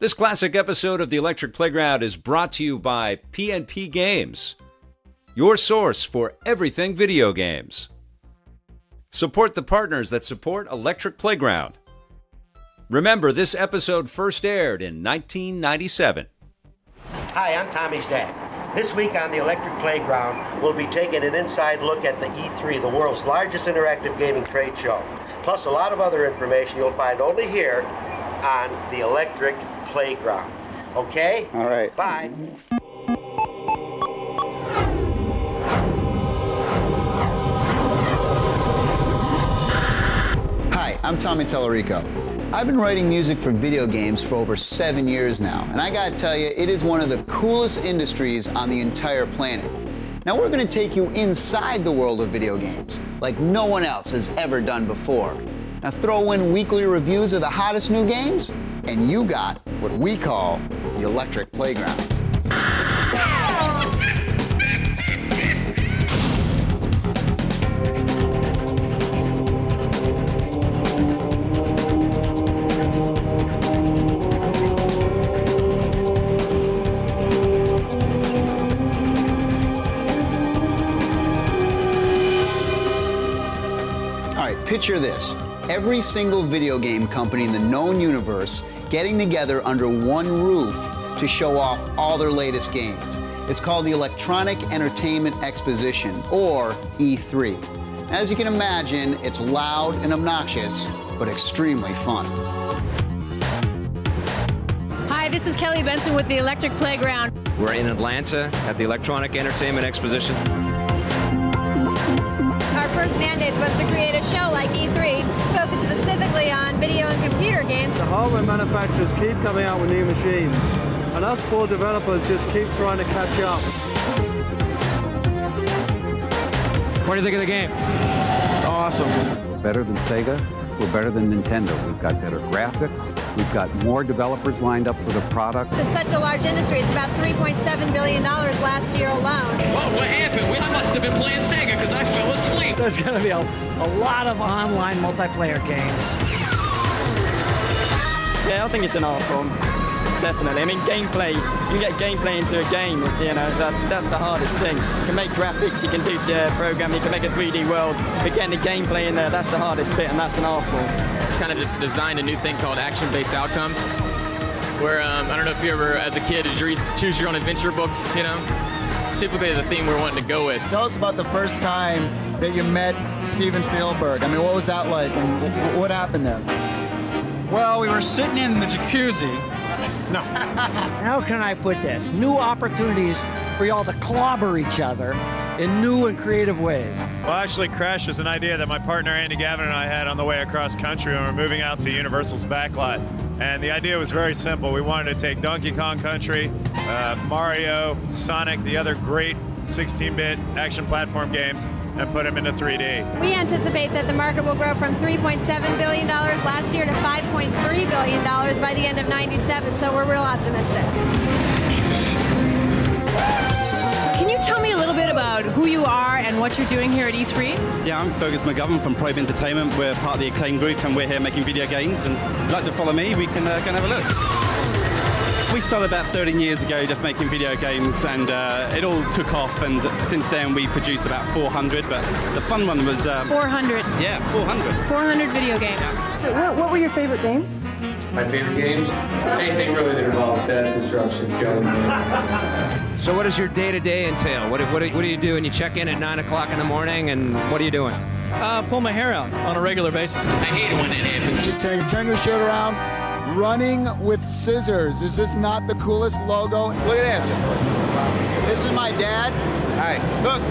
This classic episode of the Electric Playground is brought to you by P&P Games, your source for everything video games. Support the partners that support Electric Playground. Remember, this episode first aired in 1997. Hi, I'm Tommy's dad. This week on the Electric Playground, we'll be taking an inside look at the E3, the world's largest interactive gaming trade show. Plus a lot of other information you'll find only here on the Electric Playground. Okay? All right. Bye. Hi, I'm Tommy Tellerico. I've been writing music for video games for over 7 years now, and I gotta tell you, it is one of the coolest industries on the entire planet. Now we're gonna take you inside the world of video games, like no one else has ever done before. Now throw in weekly reviews of the hottest new games, and you got what we call the Electric Playground. Picture this, every single video game company in the known universe getting together under one roof to show off all their latest games. It's called the Electronic Entertainment Exposition, or E3. As you can imagine, it's loud and obnoxious, but extremely fun. Hi, this is Kelly Benson with the Electric Playground. We're in Atlanta at the Electronic Entertainment Exposition. Our first mandate was to create a show like E3, focused specifically on video and computer games. The hardware manufacturers keep coming out with new machines, and us poor developers just keep trying to catch up. What do you think of the game? It's awesome. Better than Sega. We're better than Nintendo. We've got better graphics. We've got more developers lined up for the product. It's such a large industry. It's about $3.7 billion last year alone. Whoa, what happened? I must have been playing Sega because I fell asleep. There's going to be a lot of online multiplayer games. Yeah, I think it's an art form. Definitely. I mean, gameplay, you can get gameplay into a game, you know, that's the hardest thing. You can make graphics, you can do the programming, you can make a 3D world, but getting the gameplay in there, that's the hardest bit, and that's an art form. Kind of designed a new thing called action-based outcomes, where, I don't know if you ever, as a kid, did you read Choose Your Own Adventure books, you know? It's typically the theme we're wanting to go with. Tell us about the first time that you met Steven Spielberg. I mean, what was that like, and what happened there? Well, we were sitting in the jacuzzi. No. How can I put this? New opportunities for y'all to clobber each other in new and creative ways. Well, actually, Crash was an idea that my partner Andy Gavin and I had on the way across country when we were moving out to Universal's backlot. And the idea was very simple. We wanted to take Donkey Kong Country, Mario, Sonic, the other great 16-bit action platform games, and put them into 3D. We anticipate that the market will grow from $3.7 billion last year to $5.3 billion by the end of '97, so we're real optimistic. Can you tell me a little bit about who you are and what you're doing here at E3? Yeah, I'm Fergus McGovern from Probe Entertainment. We're part of the Acclaim Group, and we're here making video games. And if you'd like to follow me, we can go and have a look. We started about 13 years ago just making video games, and it all took off, and since then we produced about 400, but the fun one was... 400? Yeah, 400. 400 video games. Yeah. So what were your favorite games? My favorite games? Anything really that involves death, destruction, killing. So what does your day-to-day entail? What do you do? And you check in at 9 o'clock in the morning, and what are you doing? Pull my hair out on a regular basis. I hate it when that happens. Turn your shirt around. Running with scissors. Is this not the coolest logo? Look at this. This is my dad. Hi. Look.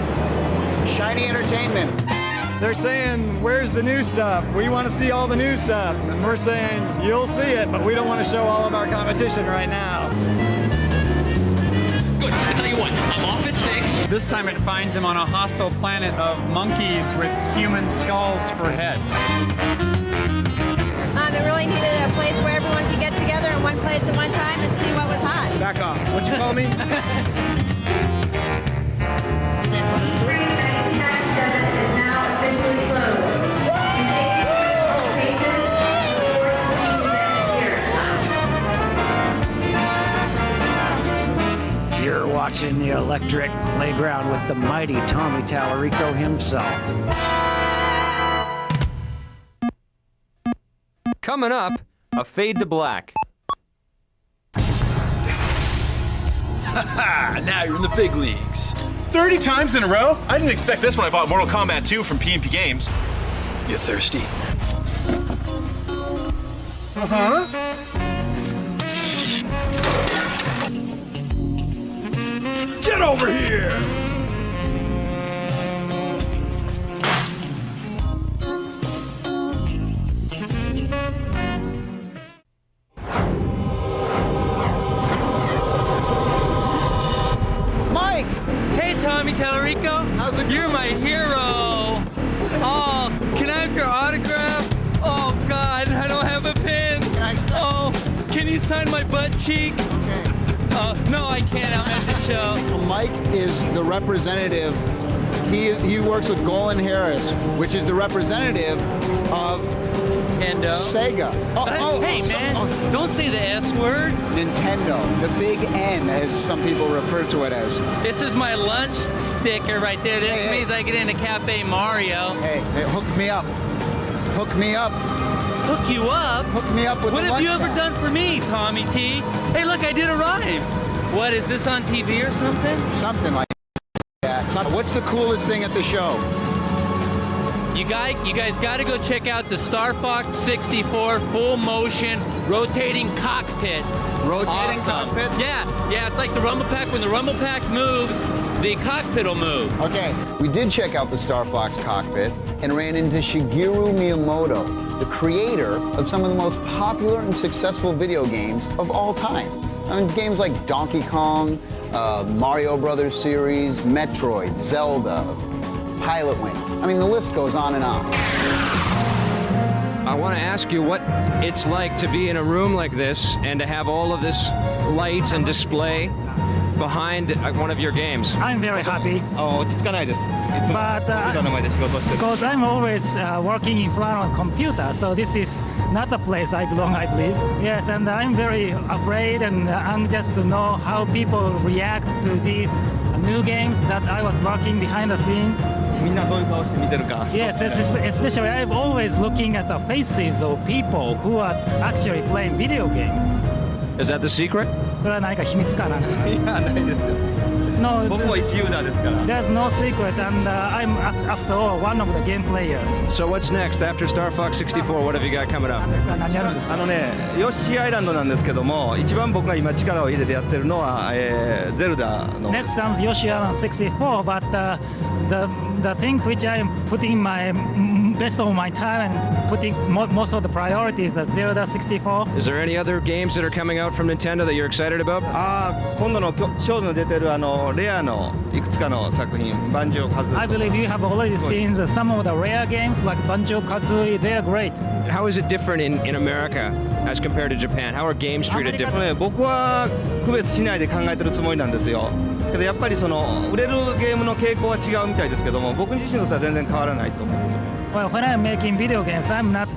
Shiny Entertainment. They're saying, where's the new stuff? We want to see all the new stuff. And we're saying, you'll see it, but we don't want to show all of our competition right now. Good. I tell you what, I'm off at 6. This time it finds him on a hostile planet of monkeys with human skulls for heads. It really needed a place where everyone could get together in one place at one time and see what was hot. Back off. What'd you call me? electric playground with the mighty Tommy Tallarico himself. Coming up, a fade to black. Haha, now you're in the big leagues. 30 times in a row? I didn't expect this when I bought Mortal Kombat 2 from PNP Games. You thirsty? Uh-huh. Get over here! Mike! Hey, Tommy Tallarico. How's it going? You're my hero. Oh, can I have your autograph? Oh, God, I don't have a pen. Oh, can you sign my butt cheek? Okay. No, I can't. I'm at the show. Well, Mike is the representative. He works with Golan Harris, which is the representative of Nintendo. Sega. Hey, man, don't say the S word. Nintendo, the big N, as some people refer to it as. This is my lunch sticker right there. This means I get into Cafe Mario. Hey, hook me up. Hook me up. Hook you up? Hook me up with What the have you lunch ever guy. done for me, Tommy T? Hey, look, I did a rhyme. What, is this on TV or something? Something like that. What's the coolest thing at the show? You guys got to go check out the Star Fox 64 full motion rotating cockpits. Rotating Awesome. cockpits? Yeah, it's like the Rumble Pack. When the Rumble Pack moves, the cockpit will move. Okay, we did check out the Star Fox cockpit and ran into Shigeru Miyamoto, the creator of some of the most popular and successful video games of all time. I mean, games like Donkey Kong, Mario Brothers series, Metroid, Zelda, Pilot Wings. I mean, the list goes on and on. I want to ask you what it's like to be in a room like this and to have all of this lights and display behind one of your games. I'm very happy. But because I'm always working in front of a computer, so this is not the place I belong, I believe. Yes, and I'm very afraid and anxious to know how people react to these new games that I was working behind the scene. Yes, especially I'm always looking at the faces of people who are actually playing video games. Is that the secret? それは何か秘密かな? いや、ないですよ。 No, 僕も一ユーザーですから。 there's no secret, and I'm after all one of the game players. So what's next after Star Fox 64? What have you got coming up? ヨッシーアイランドなんですけども、一番僕が今力を入れてやってるのは、ゼルダの。 Next comes Yoshi Island 64, but the thing which I am putting my best of my time and putting most of the priority is the Zelda 64. Is there any other games that are coming out from Nintendo that you're excited about? 今度のショーに出てるレアのいくつかの作品、バンジョーカズー。 I believe you have already seen some of the rare games like Banjo-Kazooie. They are great. How is it different in America as compared to Japan? How are games treated different? 僕は区別しないで考えてるつもりなんですよ。けどやっぱりその売れるゲームの傾向は違うみたいですけども、僕自身とっては全然変わらないと思ってます。 Well, when I'm making video games, I'm not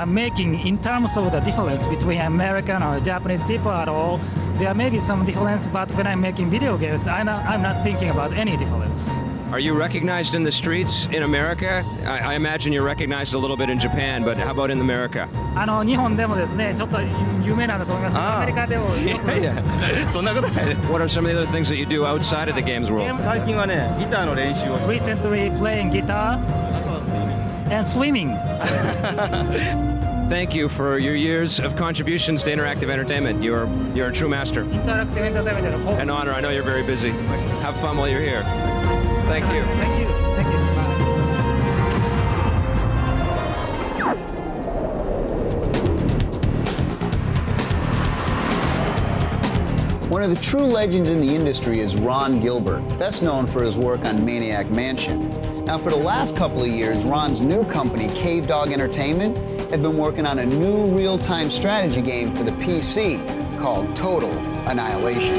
making in terms of the difference between American or Japanese people at all. There may be some difference, but when I'm making video games, I'm not thinking about any difference. Are you recognized in the streets in America? I imagine you're recognized a little bit in Japan, but how about in America? 日本でもですね、ちょっと有名なんだと思いますけど、アメリカでも。いやいや、そんなことないです。 What are some of the other things that you do outside of the games world? 最近はね、ギターの練習を。 Recently playing guitar and swimming. Thank you for your years of contributions to interactive entertainment. You're a true master. An honor. I know you're very busy. Have fun while you're here. Thank you. Thank you. Thank you. One of the true legends in the industry is Ron Gilbert, best known for his work on Maniac Mansion. Now, for the last couple of years, Ron's new company, Cave Dog Entertainment, have been working on a new real-time strategy game for the PC called Total Annihilation.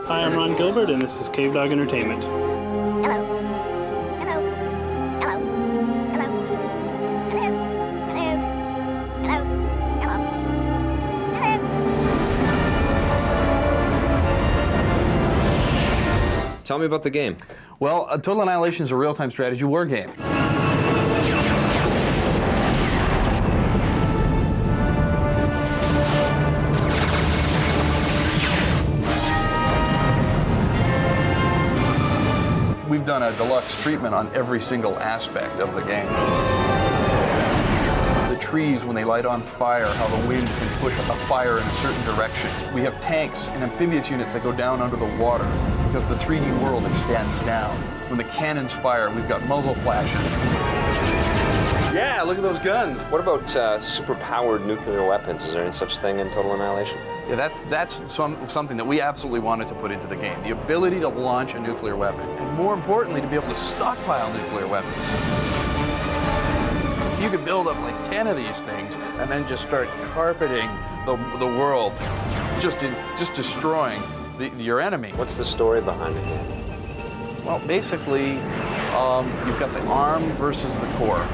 Hi, I'm Ron Gilbert, and this is Cave Dog Entertainment. Tell me about the game. Well, Total Annihilation is a real-time strategy war game. We've done a deluxe treatment on every single aspect of the game. The trees, when they light on fire, how the wind can push a fire in a certain direction. We have tanks and amphibious units that go down under the water because the 3D world extends down. When the cannons fire, we've got muzzle flashes. Yeah, look at those guns. What about super-powered nuclear weapons? Is there any such thing in Total Annihilation? Yeah, that's something that we absolutely wanted to put into the game. The ability to launch a nuclear weapon, and more importantly, to be able to stockpile nuclear weapons. You could build up like 10 of these things and then just start carpeting the world, just destroying your enemy. What's the story behind the game? Well, basically, you've got the ARM versus the core.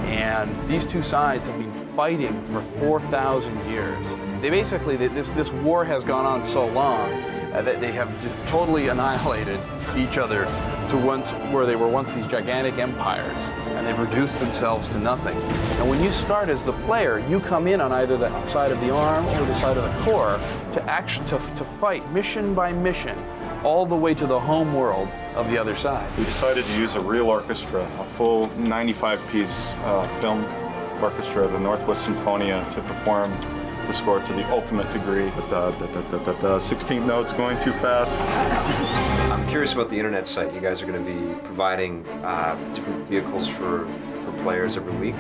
And these two sides have been fighting for 4,000 years. They basically, this war has gone on so long that they have totally annihilated each other to where they were once these gigantic empires, and they've reduced themselves to nothing. And when you start as the player, you come in on either the side of the ARM or the side of the core to fight mission by mission, all the way to the home world of the other side. We decided to use a real orchestra, a full 95-piece film orchestra, the Northwest Symphonia, to perform the score to the ultimate degree. But the 16th note's going too fast. I'm curious about the internet site. You guys are going to be providing different vehicles for players every week?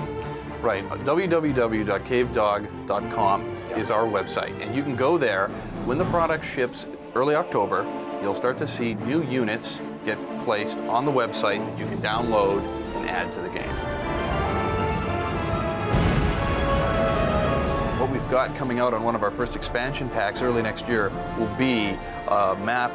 Right. www.cavedog.com is our website, and you can go there. When the product ships early October, you'll start to see new units get placed on the website that you can download and add to the game. What we've got coming out on one of our first expansion packs early next year will be a map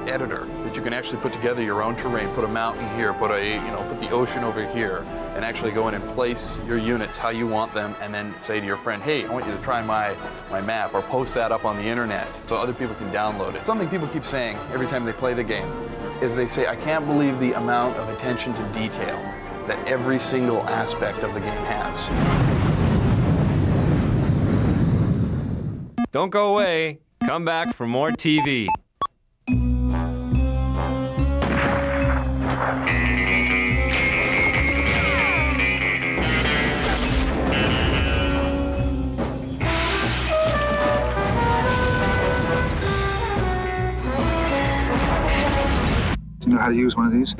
editor that you can actually put together your own terrain, put a mountain here, put the ocean over here, and actually go in and place your units how you want them, and then say to your friend, hey, I want you to try my map, or post that up on the internet so other people can download it. Something people keep saying every time they play the game is they say, I can't believe the amount of attention to detail that every single aspect of the game has. Don't go away. Come back for more TV. Do you know how to use one of these?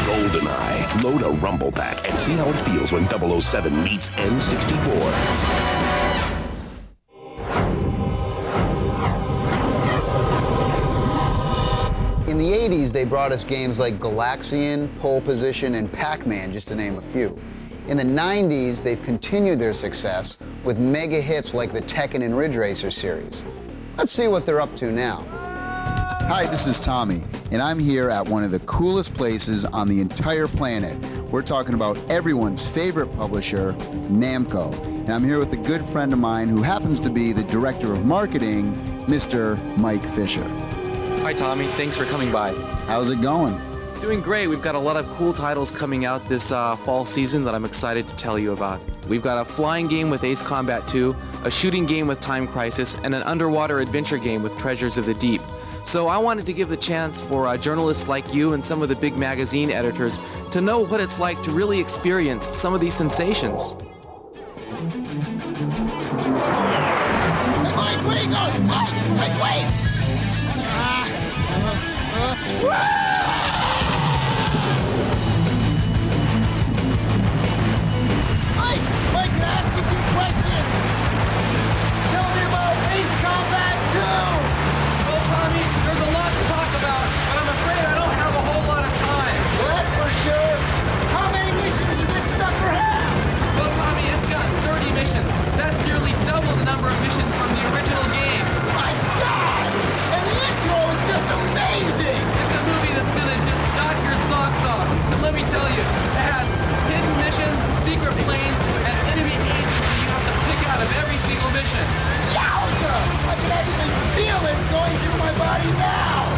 GoldenEye. Load a rumble pack and see how it feels when 007 meets N64. In the 80s, they brought us games like Galaxian, Pole Position, and Pac-Man, just to name a few. In the 90s, they've continued their success with mega hits like the Tekken and Ridge Racer series. Let's see what they're up to now. Hi, this is Tommy, and I'm here at one of the coolest places on the entire planet. We're talking about everyone's favorite publisher, Namco. And I'm here with a good friend of mine who happens to be the director of marketing, Mr. Mike Fisher. Hi, Tommy. Thanks for coming by. How's it going? Doing great. We've got a lot of cool titles coming out this fall season that I'm excited to tell you about. We've got a flying game with Ace Combat 2, a shooting game with Time Crisis, and an underwater adventure game with Treasures of the Deep. So I wanted to give the chance for journalists like you and some of the big magazine editors to know what it's like to really experience some of these sensations. Mike, where are you going? Mike, wait! Mike, can I ask you a few questions? Tell me about Ace Combat 2! Well, Tommy, there's a lot to talk about, but I'm afraid I don't have a whole lot of time. Well, that's for sure. How many missions does this sucker have? Well, Tommy, it's got 30 missions. That's nearly double the number of missions from the original game. My God! And the intro is just amazing! It's a movie that ready now!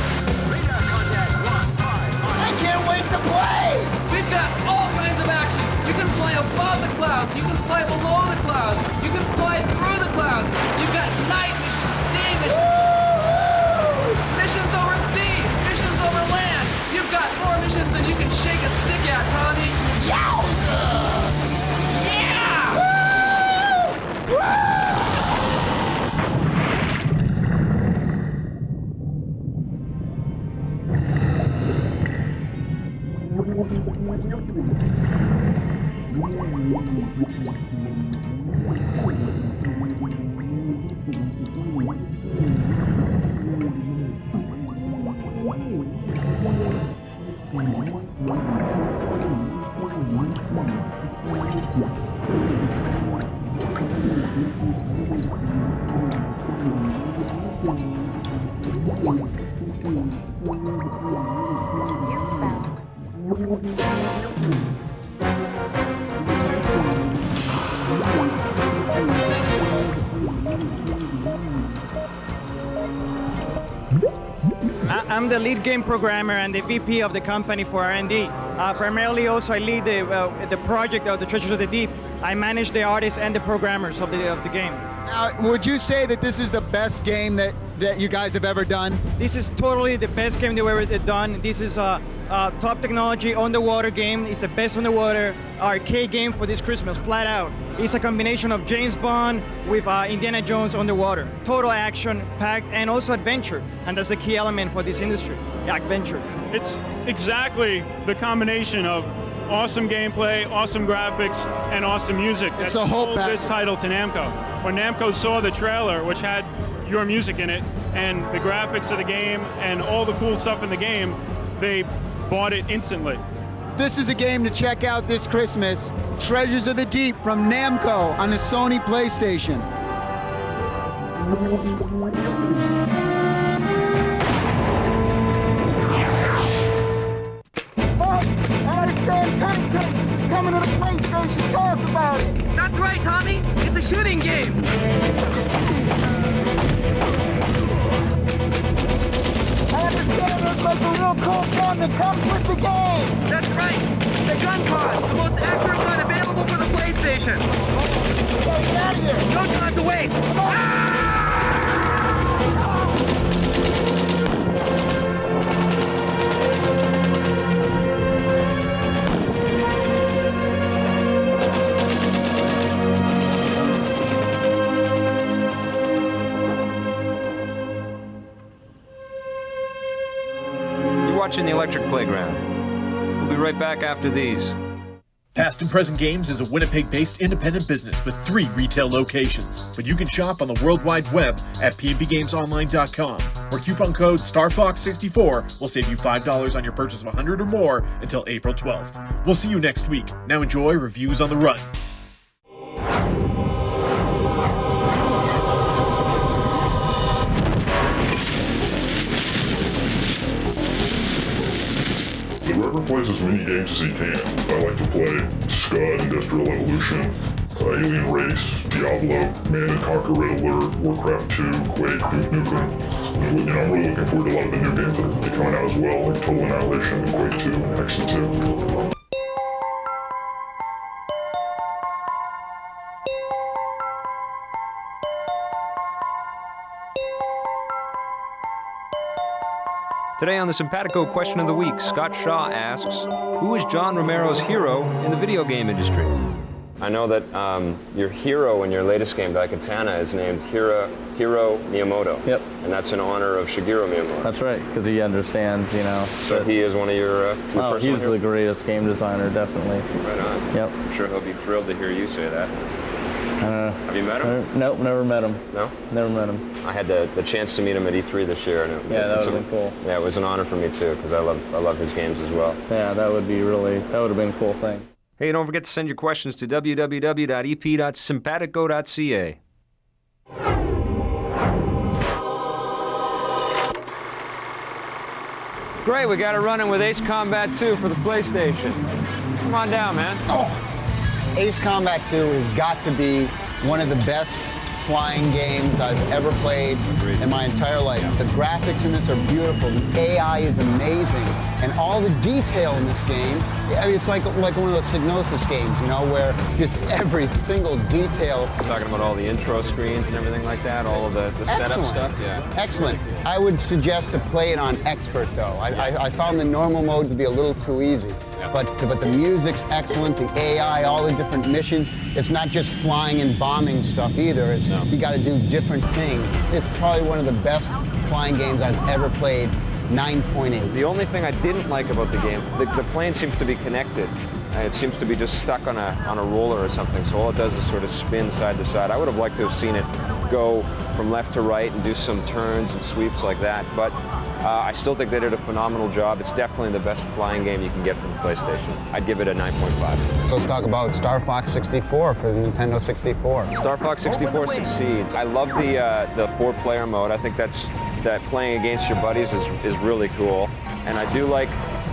I can't wait to play! We've got all kinds of action. You can fly above the clouds. You can fly below the clouds. You can fly through the clouds. You've got night missions, day missions, missions over sea, missions over land. You've got more missions than you can shake a stick at, Tommy. Yowza! Yeah! Woo! Woo! I'm the lead game programmer and the VP of the company for R&D. Primarily also I lead the project of the Treasures of the Deep. I manage the artists and the programmers of the game. Now, would you say that this is the best game that you guys have ever done? This is totally the best game they've ever done. This is a top technology underwater game. It's the best underwater arcade game for this Christmas, flat out. It's a combination of James Bond with Indiana Jones underwater. Total action packed and also adventure. And that's the key element for this industry, adventure. It's exactly the combination of awesome gameplay, awesome graphics, and awesome music. It's the whole sold this title to Namco. When Namco saw the trailer, which had your music in it, and the graphics of the game, and all the cool stuff in the game, they bought it instantly. This is a game to check out this Christmas. Treasures of the Deep from Namco on the Sony PlayStation. I understand Time Crisis is coming to the PlayStation. Talk about it. That's right, Tommy. It's a shooting game. I understand there's like a real cool gun that comes with the game. That's right. The gun pod, the most accurate gun available for the PlayStation. Get out of here. No time to waste. Come on. Watching the Electric Playground. We'll be right back after these. Past and Present Games is a Winnipeg-based independent business with 3 retail locations. But you can shop on the World Wide Web at pnpgamesonline.com, where coupon code StarFox64 will save you $5 on your purchase of 100 or more until April 12th. We'll see you next week. Now enjoy Reviews on the Run. Whoever plays as many games as he can. I like to play Scud, Industrial Evolution, Alien Race, Diablo, Man & Conquer Riddler, Warcraft 2, Quake, Duke Nukem. I'm really looking forward to a lot of the new games that are coming out as well, like Total Annihilation, Quake 2, and Hexen 2. Today on the Simpatico Question of the Week, Scott Shaw asks, who is John Romero's hero in the video game industry? I know that your hero in your latest game, Daikatana, is named Hiro Miyamoto. Yep. And that's in honor of Shigeru Miyamoto. That's right, because he understands, you know. So he is one of your personal he's heroes? the greatest game designer, definitely. Right on. Yep. I'm sure he'll be thrilled to hear you say that. Have you met him? Nope, never met him. No? Never met him. I had the chance to meet him at E3 this year. And Yeah, that would have been cool. Yeah, it was an honor for me too, because I love his games as well. Yeah, that would have been a cool thing. Hey, don't forget to send your questions to www.ep.simpatico.ca. Great, we got it running with Ace Combat 2 for the PlayStation. Come on down, man. Ace Combat 2 has got to be one of the best flying games I've ever played in my entire life. The graphics in this are beautiful. The AI is amazing. And all the detail in this game, I mean, it's like one of those Psygnosis games, you know, where just every single detail. You're talking about all the intro screens and everything like that, all of the setup stuff? Yeah. Excellent. I would suggest to play it on Expert, though. I found the normal mode to be a little too easy. But the music's excellent, the AI, all the different missions. It's not just flying and bombing stuff either. It's you got to do different things. It's probably one of the best flying games I've ever played. 9.8. The only thing I didn't like about the game, the plane seems to be connected. It seems to be just stuck on a roller or something, so all it does is sort of spin side to side. I would have liked to have seen it go from left to right and do some turns and sweeps like that, but I still think they did a phenomenal job. It's definitely the best flying game you can get from the PlayStation. I'd give it a 9.5. So let's talk about Star Fox 64 for the Nintendo 64. Star Fox 64 succeeds. I love the 4-player mode. I think that playing against your buddies is really cool. And I do like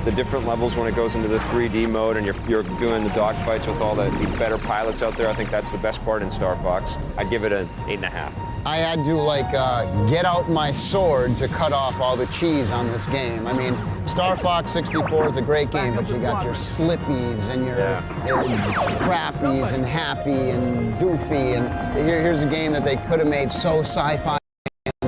the different levels when it goes into the 3D mode and you're doing the dogfights with all the better pilots out there. I think that's the best part in Star Fox. I'd give it an 8.5. I had to get out my sword to cut off all the cheese on this game. I mean, Star Fox 64 is a great game, but you got your Slippies and your Crappies and Happy and Doofy, and here's a game that they could have made so sci-fi.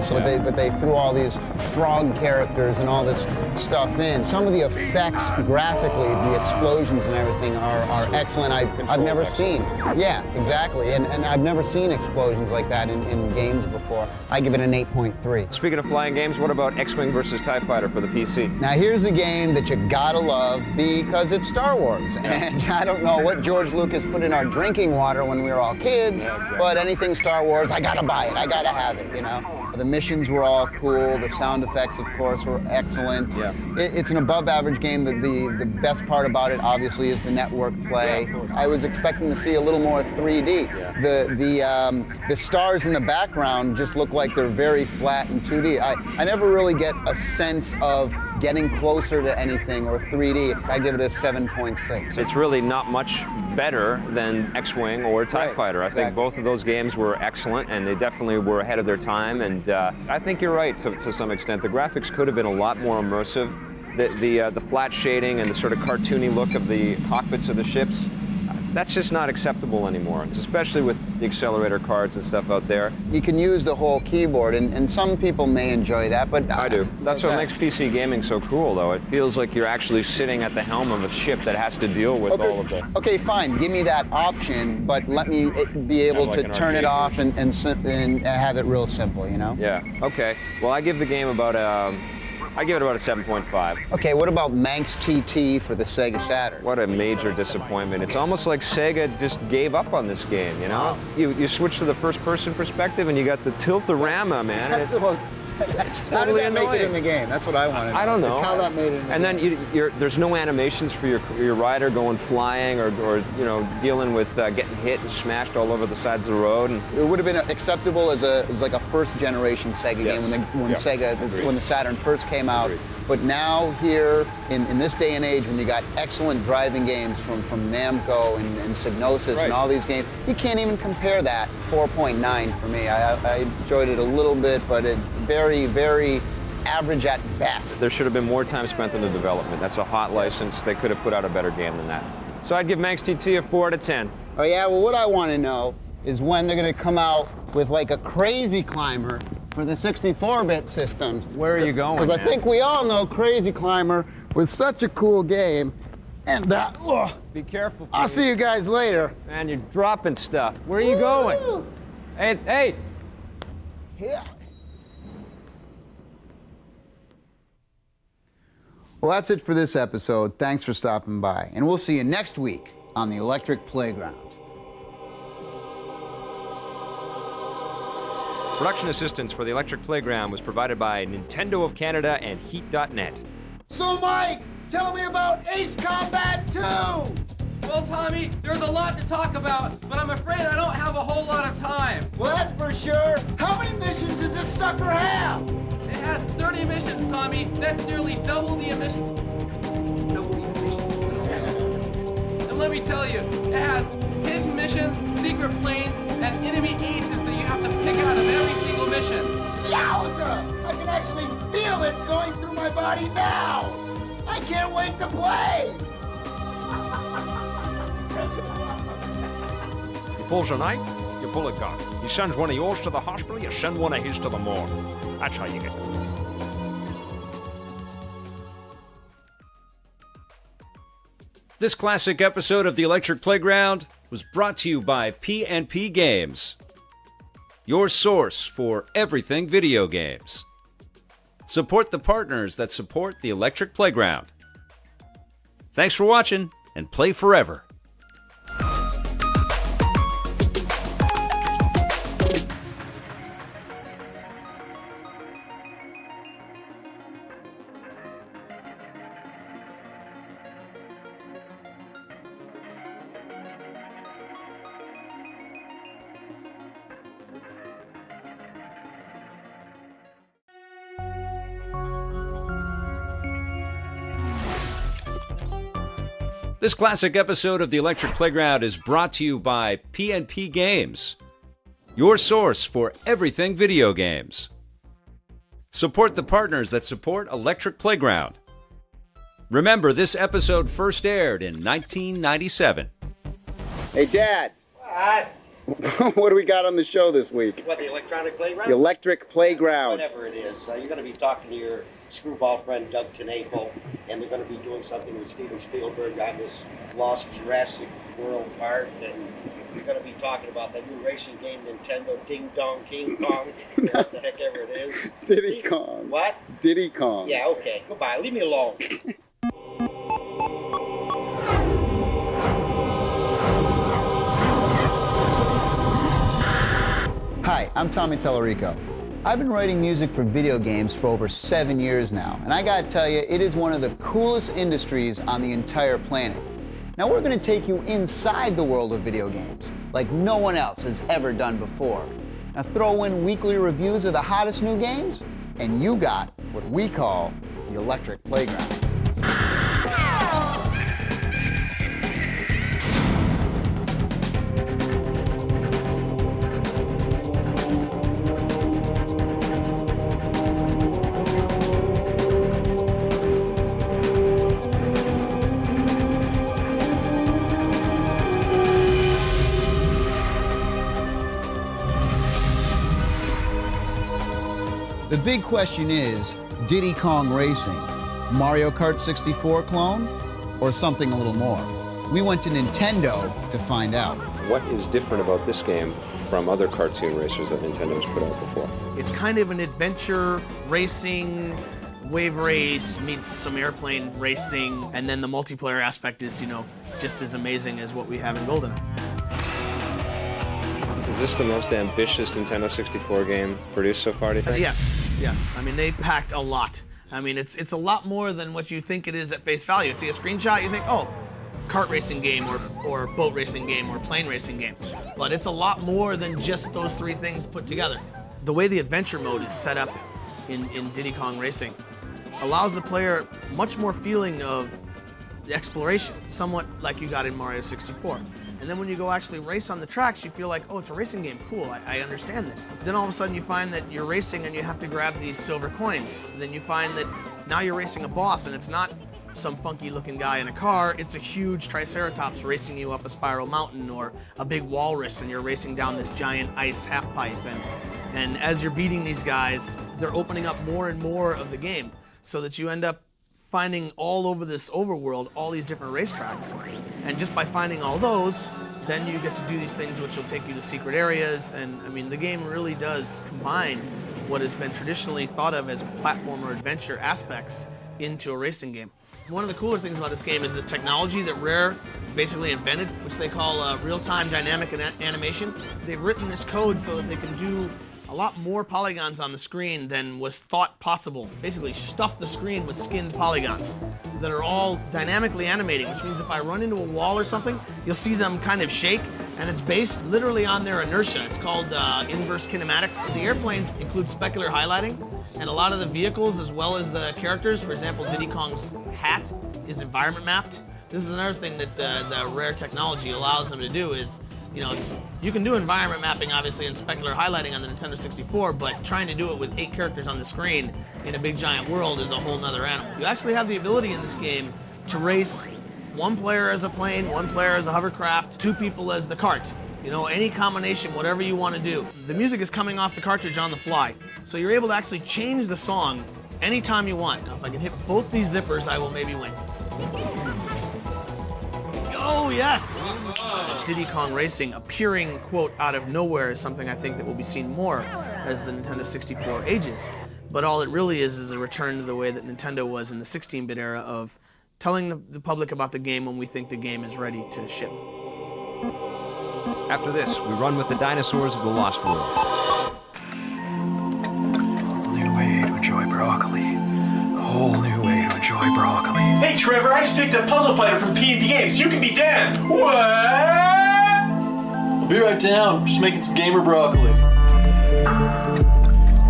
But they threw all these frog characters and all this stuff in. Some of the effects graphically, the explosions and everything are excellent. I've never seen. Yeah, exactly. And I've never seen explosions like that in games before. I give it an 8.3. Speaking of flying games, what about X-Wing versus TIE Fighter for the PC? Now here's a game that you gotta love because it's Star Wars. And I don't know what George Lucas put in our drinking water when we were all kids, but anything Star Wars, I gotta buy it. I gotta have it, you know? The missions were all cool. The sound effects, of course, were excellent. Yeah. It's an above-average game. The best part about it, obviously, is the network play. I was expecting to see a little more 3D. The stars in the background just look like they're very flat and 2D. I never really get a sense of getting closer to anything or 3D. I give it a 7.6. It's really not much better than X-Wing or TIE Fighter. I think both of those games were excellent, and they definitely were ahead of their time. And I think you're right to some extent. The graphics could have been a lot more immersive. The flat shading and the sort of cartoony look of the cockpits of the ships, that's just not acceptable anymore, especially with the accelerator cards and stuff out there. You can use the whole keyboard, and some people may enjoy that, but... I do. That's what makes PC gaming so cool, though. It feels like you're actually sitting at the helm of a ship that has to deal with all of the... Okay, fine. Give me that option, but let me be able to turn it off and have it real simple, you know? Yeah, okay. Well, I give the game about I give it about a 7.5. Okay, what about Manx TT for the Sega Saturn? What a major disappointment. It's almost like Sega just gave up on this game, you know? You switch to the first-person perspective and you got the tilt-a-rama, man. That's it's totally how did that annoying. make it in the game? That's what I want to know. I don't know. It's how that made it in the and game. then there's no animations for your rider going flying or you know, dealing with getting hit and smashed all over the sides of the road. And it would have been acceptable as like a first-generation Sega game when the Saturn first came out. Agreed. But now here, in this day and age, when you got excellent driving games from Namco and Psygnosis and all these games, you can't even compare that. 4.9 for me. I enjoyed it a little bit, but it very, very average at best. There should have been more time spent on the development. That's a hot license. They could have put out a better game than that. So I'd give Manx TT a 4 out of 10. Oh yeah, well what I want to know is when they're going to come out with like a Crazy Climber for the 64-bit systems. Where are you going, Because I think we all know Crazy Climber was such a cool game. And be careful, please. I'll see you guys later. Man, you're dropping stuff. Where are you going? Hey. Yeah. Well, that's it for this episode. Thanks for stopping by. And we'll see you next week on the Electric Playground. Production assistance for the Electric Playground was provided by Nintendo of Canada and Heat.net. So, Mike, tell me about Ace Combat 2! Well, Tommy, there's a lot to talk about, but I'm afraid I don't have a whole lot of time. Well, that's for sure. How many missions does this sucker have? It has 30 missions, Tommy. That's nearly double the emissions. And let me tell you, it has hidden missions, secret planes, and enemy aces that you have to pick out of every single mission. Yowza! I can actually feel it going through my body now! I can't wait to play! You pulls a knife, you pull a gun. He sends one of yours to the hospital, you send one of his to the morgue. That's how you get it. This classic episode of The Electric Playground was brought to you by P&P Games, your source for everything video games. Support the partners that support The Electric Playground. Thanks for watching, and play forever. This classic episode of The Electric Playground is brought to you by P&P Games, your source for everything video games. Support the partners that support Electric Playground. Remember, this episode first aired in 1997. Hey, Dad. What? What do we got on the show this week? What, the electronic playground? The Electric Playground. Whatever it is. You're going to be talking to your screwball friend Doug Tenapo, and they're going to be doing something with Steven Spielberg on this Lost Jurassic World part, and he's going to be talking about the new racing game, Nintendo Ding Dong King Kong, what the heck ever it is. Diddy Kong. What? Diddy Kong. Yeah, okay. Goodbye. Leave me alone. Hi, I'm Tommy Tellerico. I've been writing music for video games for over 7 years now, and I gotta tell you, it is one of the coolest industries on the entire planet. Now we're gonna take you inside the world of video games, like no one else has ever done before. Now throw in weekly reviews of the hottest new games, and you got what we call the Electric Playground. The big question is, Diddy Kong Racing, Mario Kart 64 clone, or something a little more? We went to Nintendo to find out. What is different about this game from other cartoon racers that Nintendo's put out before? It's kind of an adventure racing, wave race meets some airplane racing, and then the multiplayer aspect is, you know, just as amazing as what we have in GoldenEye. Is this the most ambitious Nintendo 64 game produced so far, do you think? Yes, yes. I mean, they packed a lot. I mean, it's a lot more than what you think it is at face value. You see a screenshot, you think, oh, kart racing game or boat racing game or plane racing game. But it's a lot more than just those three things put together. The way the adventure mode is set up in Diddy Kong Racing allows the player much more feeling of the exploration, somewhat like you got in Mario 64. And then when you go actually race on the tracks, you feel like, oh, it's a racing game, cool, I understand this. Then all of a sudden you find that you're racing and you have to grab these silver coins. Then you find that now you're racing a boss and it's not some funky looking guy in a car, it's a huge triceratops racing you up a spiral mountain, or a big walrus and you're racing down this giant ice half pipe. And as you're beating these guys, they're opening up more and more of the game, so that you end up finding all over this overworld all these different racetracks. And just by finding all those, then you get to do these things which will take you to secret areas. And I mean, the game really does combine what has been traditionally thought of as platformer adventure aspects into a racing game. One of the cooler things about this game is this technology that Rare basically invented, which they call real-time dynamic animation. They've written this code so that they can do a lot more polygons on the screen than was thought possible. Basically stuff the screen with skinned polygons that are all dynamically animating, which means if I run into a wall or something, you'll see them kind of shake, and it's based literally on their inertia. It's called inverse kinematics. The airplanes include specular highlighting, and a lot of the vehicles as well as the characters, for example, Diddy Kong's hat is environment mapped. This is another thing that the Rare technology allows them to do, is You know, you can do environment mapping, obviously, and specular highlighting on the Nintendo 64, but trying to do it with 8 characters on the screen in a big giant world is a whole nother animal. You actually have the ability in this game to race 1 player as a plane, 1 player as a hovercraft, 2 people as the cart. You know, any combination, whatever you want to do. The music is coming off the cartridge on the fly, so you're able to actually change the song anytime you want. Now, if I can hit both these zippers, I will maybe win. Oh, yes! Diddy Kong Racing appearing, quote, out of nowhere is something I think that will be seen more as the Nintendo 64 ages. But all it really is a return to the way that Nintendo was in the 16-bit era of telling the public about the game when we think the game is ready to ship. After this, we run with the dinosaurs of the Lost World. Whole new way to enjoy broccoli. Whole new way to enjoy broccoli. Hey Trevor, I just picked up Puzzle Fighter from P&P Games. You can be Dan. What? I'll be right down. Just making some gamer broccoli. Whole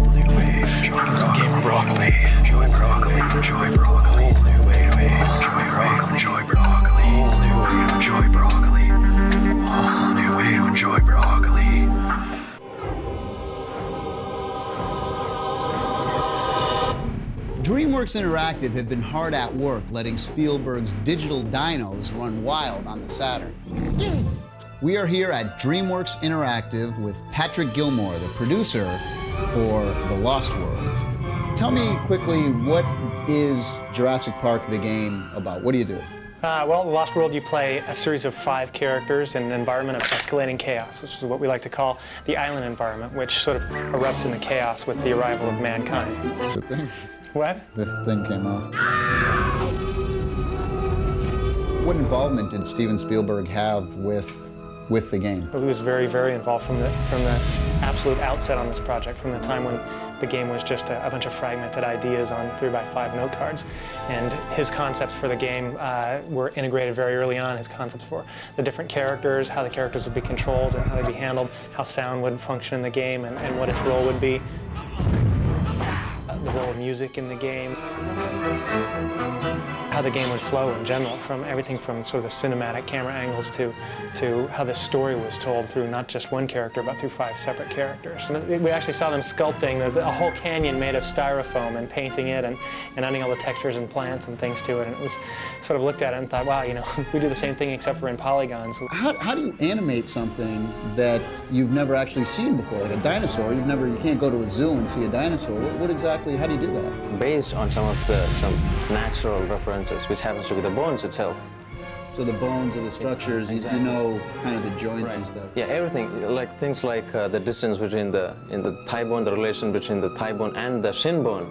new way to enjoy some gamer broccoli. Enjoy broccoli. Enjoy broccoli. Whole new way to enjoy broccoli. Enjoy broccoli. Whole new way to enjoy broccoli. Whole new way to enjoy broccoli. DreamWorks Interactive have been hard at work letting Spielberg's digital dinos run wild on the Saturn. We are here at DreamWorks Interactive with Patrick Gilmore, the producer for The Lost World. Tell me quickly, what is Jurassic Park the game about? What do you do? Well, in The Lost World, you play a series of 5 characters in an environment of escalating chaos, which is what we like to call the island environment, which sort of erupts into chaos with the arrival of mankind. The thing? What? This thing came off. What involvement did Steven Spielberg have with the game? He was very, very involved from the absolute outset on this project, from the time when the game was just a bunch of fragmented ideas on 3x5 note cards. And his concepts for the game were integrated very early on, his concepts for the different characters, how the characters would be controlled and how they'd be handled, how sound would function in the game and what its role would be. The role of music in the game, how the game would flow in general, from everything from sort of the cinematic camera angles to how the story was told through not just one character, but through 5 separate characters. And we actually saw them sculpting a whole canyon made of styrofoam and painting it and adding all the textures and plants and things to it. And it was sort of looked at it and thought, wow, you know, we do the same thing except for in polygons. How do you animate something that you've never actually seen before, like a dinosaur? You can't go to a zoo and see a dinosaur. What exactly, how do you do that? Based on some natural references, which happens to be the bones itself. So the bones of the structures, exactly. You know kind of the joints and stuff. Yeah, everything, like things like the distance between the thigh bone, the relation between the thigh bone and the shin bone.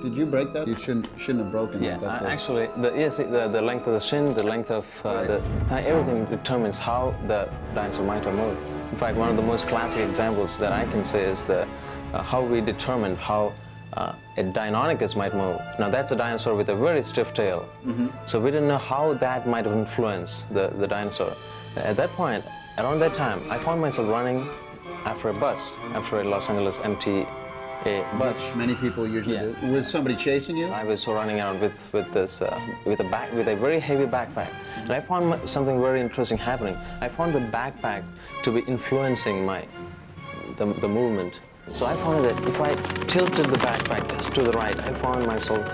Did you break that? You shouldn't have broken that. Yeah, actually, the length of the shin, the length of the thigh, everything determines how the dinosaur might have moved. In fact, one of the most classic examples that I can say is how we determined how a Deinonychus might move. Now that's a dinosaur with a very stiff tail. So we didn't know how that might have influenced the dinosaur. At that point, around that time, I found myself running after a bus, after a Los Angeles MTA bus. Which many people usually do. Was somebody chasing you? I was running around with a very heavy backpack. And I found something very interesting happening. I found the backpack to be influencing the movement. So I found that if I tilted the backpack just to the right, I found myself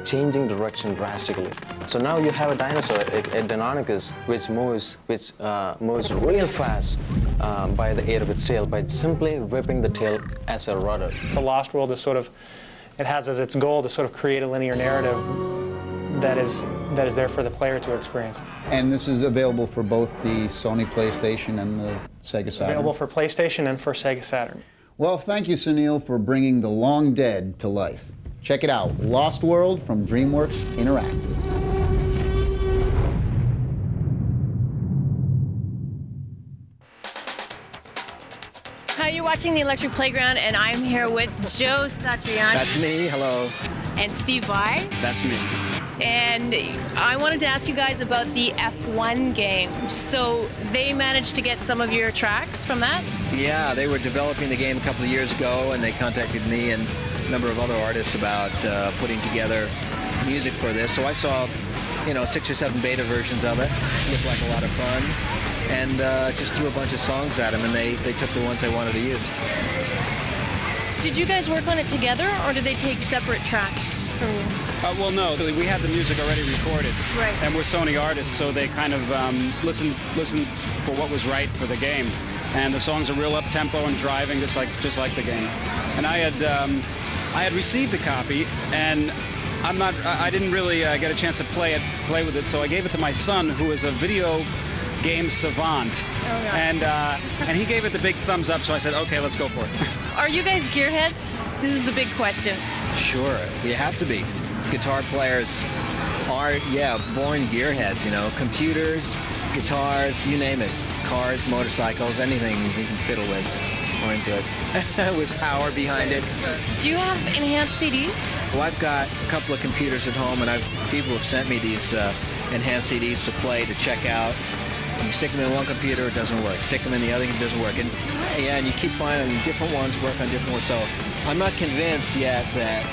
changing direction drastically. So now you have a dinosaur, a Deinonychus, which moves real fast by the aid of its tail, by simply whipping the tail as a rudder. The Lost World is it has as its goal to sort of create a linear narrative that is there for the player to experience. And this is available for both the Sony PlayStation and the Sega Saturn? Available for PlayStation and for Sega Saturn. Well, thank you, Sunil, for bringing the long dead to life. Check it out, Lost World from DreamWorks Interactive. Hi, you're watching The Electric Playground, and I'm here with Joe Satriani. That's me, hello. And Steve Vai. That's me. And I wanted to ask you guys about the F1 game. So they managed to get some of your tracks from that? Yeah, they were developing the game a couple of years ago, and they contacted me and a number of other artists about putting together music for this. So I saw 6 or 7 beta versions of it. Looked like a lot of fun. And just threw a bunch of songs at them, and they took the ones they wanted to use. Did you guys work on it together, or did they take separate tracks from you? Well, no, we had the music already recorded. Right. And we're Sony artists, so they kind of listened for what was right for the game. And the songs are real up-tempo and driving, just like the game. And I had received a copy, and I didn't really get a chance to play with it, so I gave it to my son, who is a video game savant. Oh, yeah. And he gave it the big thumbs up, so I said, okay, let's go for it. Are you guys gearheads? This is the big question. Sure, you have to be. Guitar players are, born gearheads, computers, guitars, you name it. Cars, motorcycles, anything you can fiddle with or into it with power behind it. Do you have enhanced CDs? Well, I've got a couple of computers at home, and people have sent me these enhanced CDs to play, to check out. You stick them in one computer, it doesn't work. Stick them in the other, it doesn't work. And you keep finding different ones work on different ones. So I'm not convinced yet that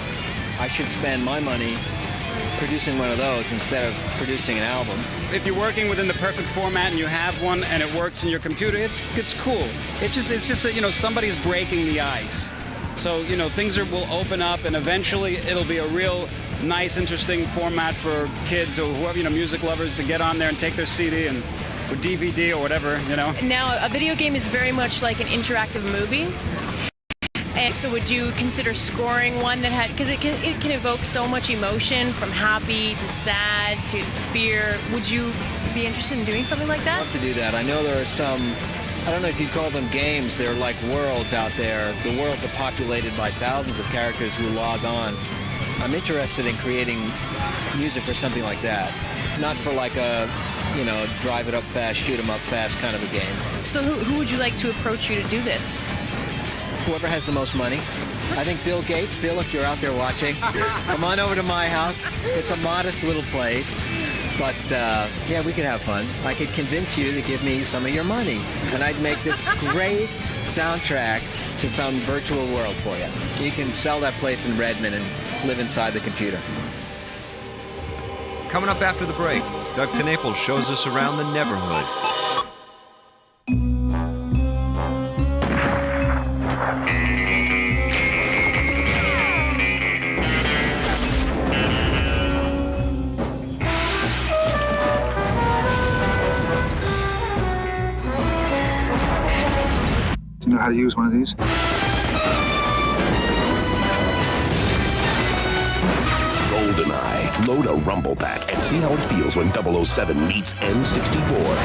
I should spend my money producing one of those instead of producing an album. If you're working within the perfect format and you have one and it works in your computer, it's cool. It's just that somebody's breaking the ice. So things will open up, and eventually it'll be a real nice, interesting format for kids or whoever, music lovers, to get on there and take their CD and or DVD or whatever, Now, a video game is very much like an interactive movie. And so would you consider scoring one that had, because it can evoke so much emotion, from happy to sad to fear. Would you be interested in doing something like that? I'd love to do that. I know there are some, I don't know if you'd call them games, they're like worlds out there. The worlds are populated by thousands of characters who log on. I'm interested in creating music for something like that. Not for like a, drive it up fast, shoot 'em up fast kind of a game. So who would you like to approach you to do this? Whoever has the most money. I think Bill Gates. Bill, if you're out there watching, come on over to my house. It's a modest little place, but we could have fun. I could convince you to give me some of your money, and I'd make this great soundtrack to some virtual world for you. You can sell that place in Redmond and live inside the computer. Coming up after the break, Doug Tenapel shows us around the Neverhood. Do you know how to use one of these? GoldenEye. Load a rumble pack and see how it feels when 007 meets N64.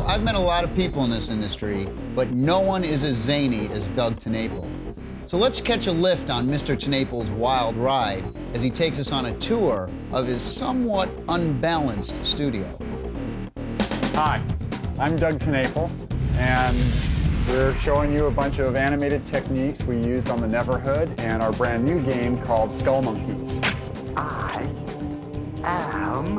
I've met a lot of people in this industry, but no one is as zany as Doug Tenapel. So let's catch a lift on Mr. Tenapel's wild ride as he takes us on a tour of his somewhat unbalanced studio. Hi, I'm Doug Tenapel, and we're showing you a bunch of animated techniques we used on the Neverhood and our brand new game called Skull Monkeys. I am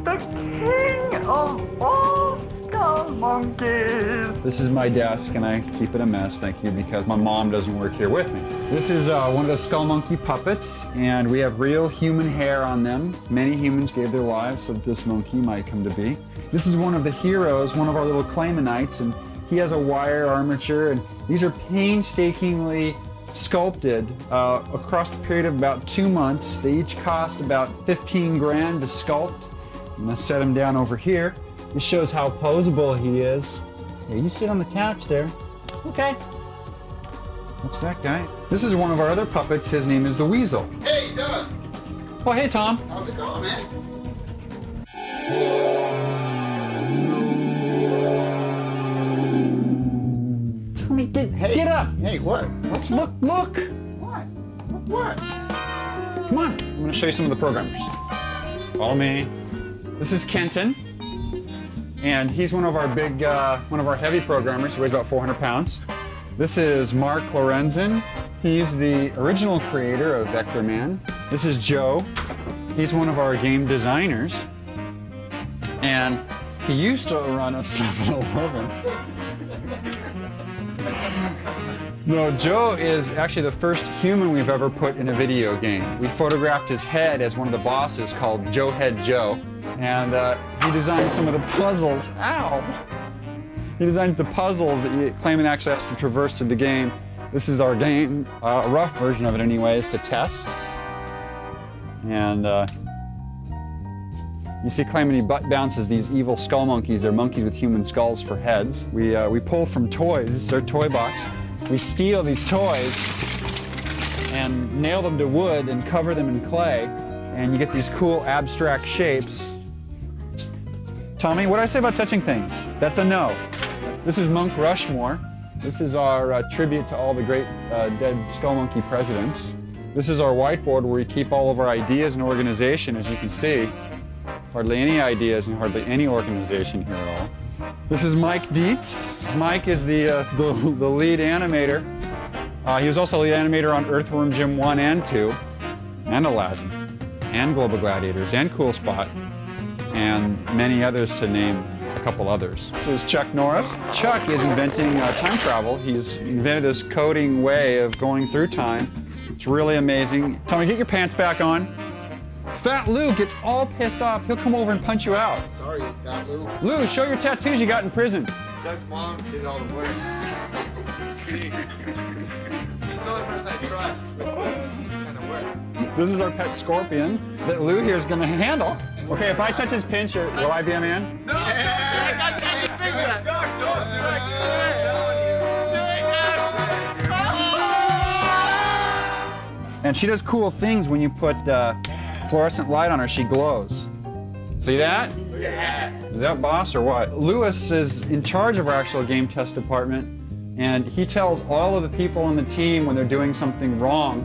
the king of all skull monkeys. This is my desk, and I keep it a mess, thank you, because my mom doesn't work here with me. This is one of the Skull Monkey puppets, and we have real human hair on them. Many humans gave their lives so that this monkey might come to be. This is one of the heroes, one of our little Claymanites, and he has a wire armature, and these are painstakingly sculpted across a period of about 2 months. They each cost about 15 grand to sculpt. I'm gonna set him down over here. This shows how posable he is. Yeah, you sit on the couch there. Okay. What's that guy? This is one of our other puppets. His name is the Weasel. Hey, Doug. Oh, hey, Tom. How's it going, man? Tommy, get up. Hey, what? Look. What? What? Come on. I'm going to show you some of the programmers. Follow me. This is Kenton, and he's one of our big, one of our heavy programmers. He weighs about 400 pounds. This is Mark Lorenzen. He's the original creator of Vector Man. This is Joe. He's one of our game designers, and he used to run a 7-Eleven. No, Joe is actually the first human we've ever put in a video game. We photographed his head as one of the bosses called Joe Head Joe, and he designed some of the puzzles. Ow! He designed the puzzles that Clayman actually has to traverse through the game. This is our game, a rough version of it anyways, to test. And you see Clayman, he butt bounces these evil skull monkeys. They're monkeys with human skulls for heads. We pull from toys. This is our toy box. We steal these toys and nail them to wood and cover them in clay, and you get these cool abstract shapes. Tommy, what did I say about touching things? That's a no. This is Monk Rushmore. This is our tribute to all the great dead skull monkey presidents. This is our whiteboard where we keep all of our ideas and organization, as you can see. Hardly any ideas and hardly any organization here at all. This is Mike Dietz. Mike is the lead animator. He was also lead animator on Earthworm Jim 1 and 2, and Aladdin, and Global Gladiators, and Cool Spot, and many others, to name a couple others. This is Chuck Norris. Chuck is inventing time travel. He's invented this coding way of going through time. It's really amazing. Tommy, get your pants back on. Fat Lou gets all pissed off. He'll come over and punch you out. Sorry, Fat Lou. Lou, show your tattoos you got in prison. Doug's mom did all the work. She's the only person I trust with this kind of work. This is our pet scorpion that Lou here is going to handle. Okay, if I touch his pincher, will I be a man? No! I got to touch your finger! Doug, don't do it! And she does cool things when you put fluorescent light on her. She glows. See that? Yeah. Is that boss or what? Lewis is in charge of our actual game test department, and he tells all of the people on the team when they're doing something wrong,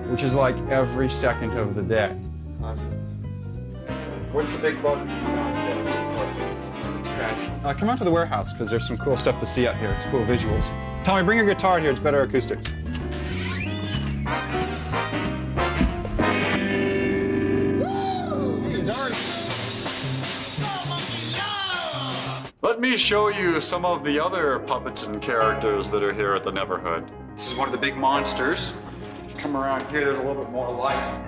which is like every second of the day. Awesome. What's the big bug? Come out to the warehouse, because there's some cool stuff to see out here. It's cool visuals. Tommy, bring your guitar here. It's better acoustics. Let me show you some of the other puppets and characters that are here at the Neverhood. This is one of the big monsters. Come around here, there's a little bit more light.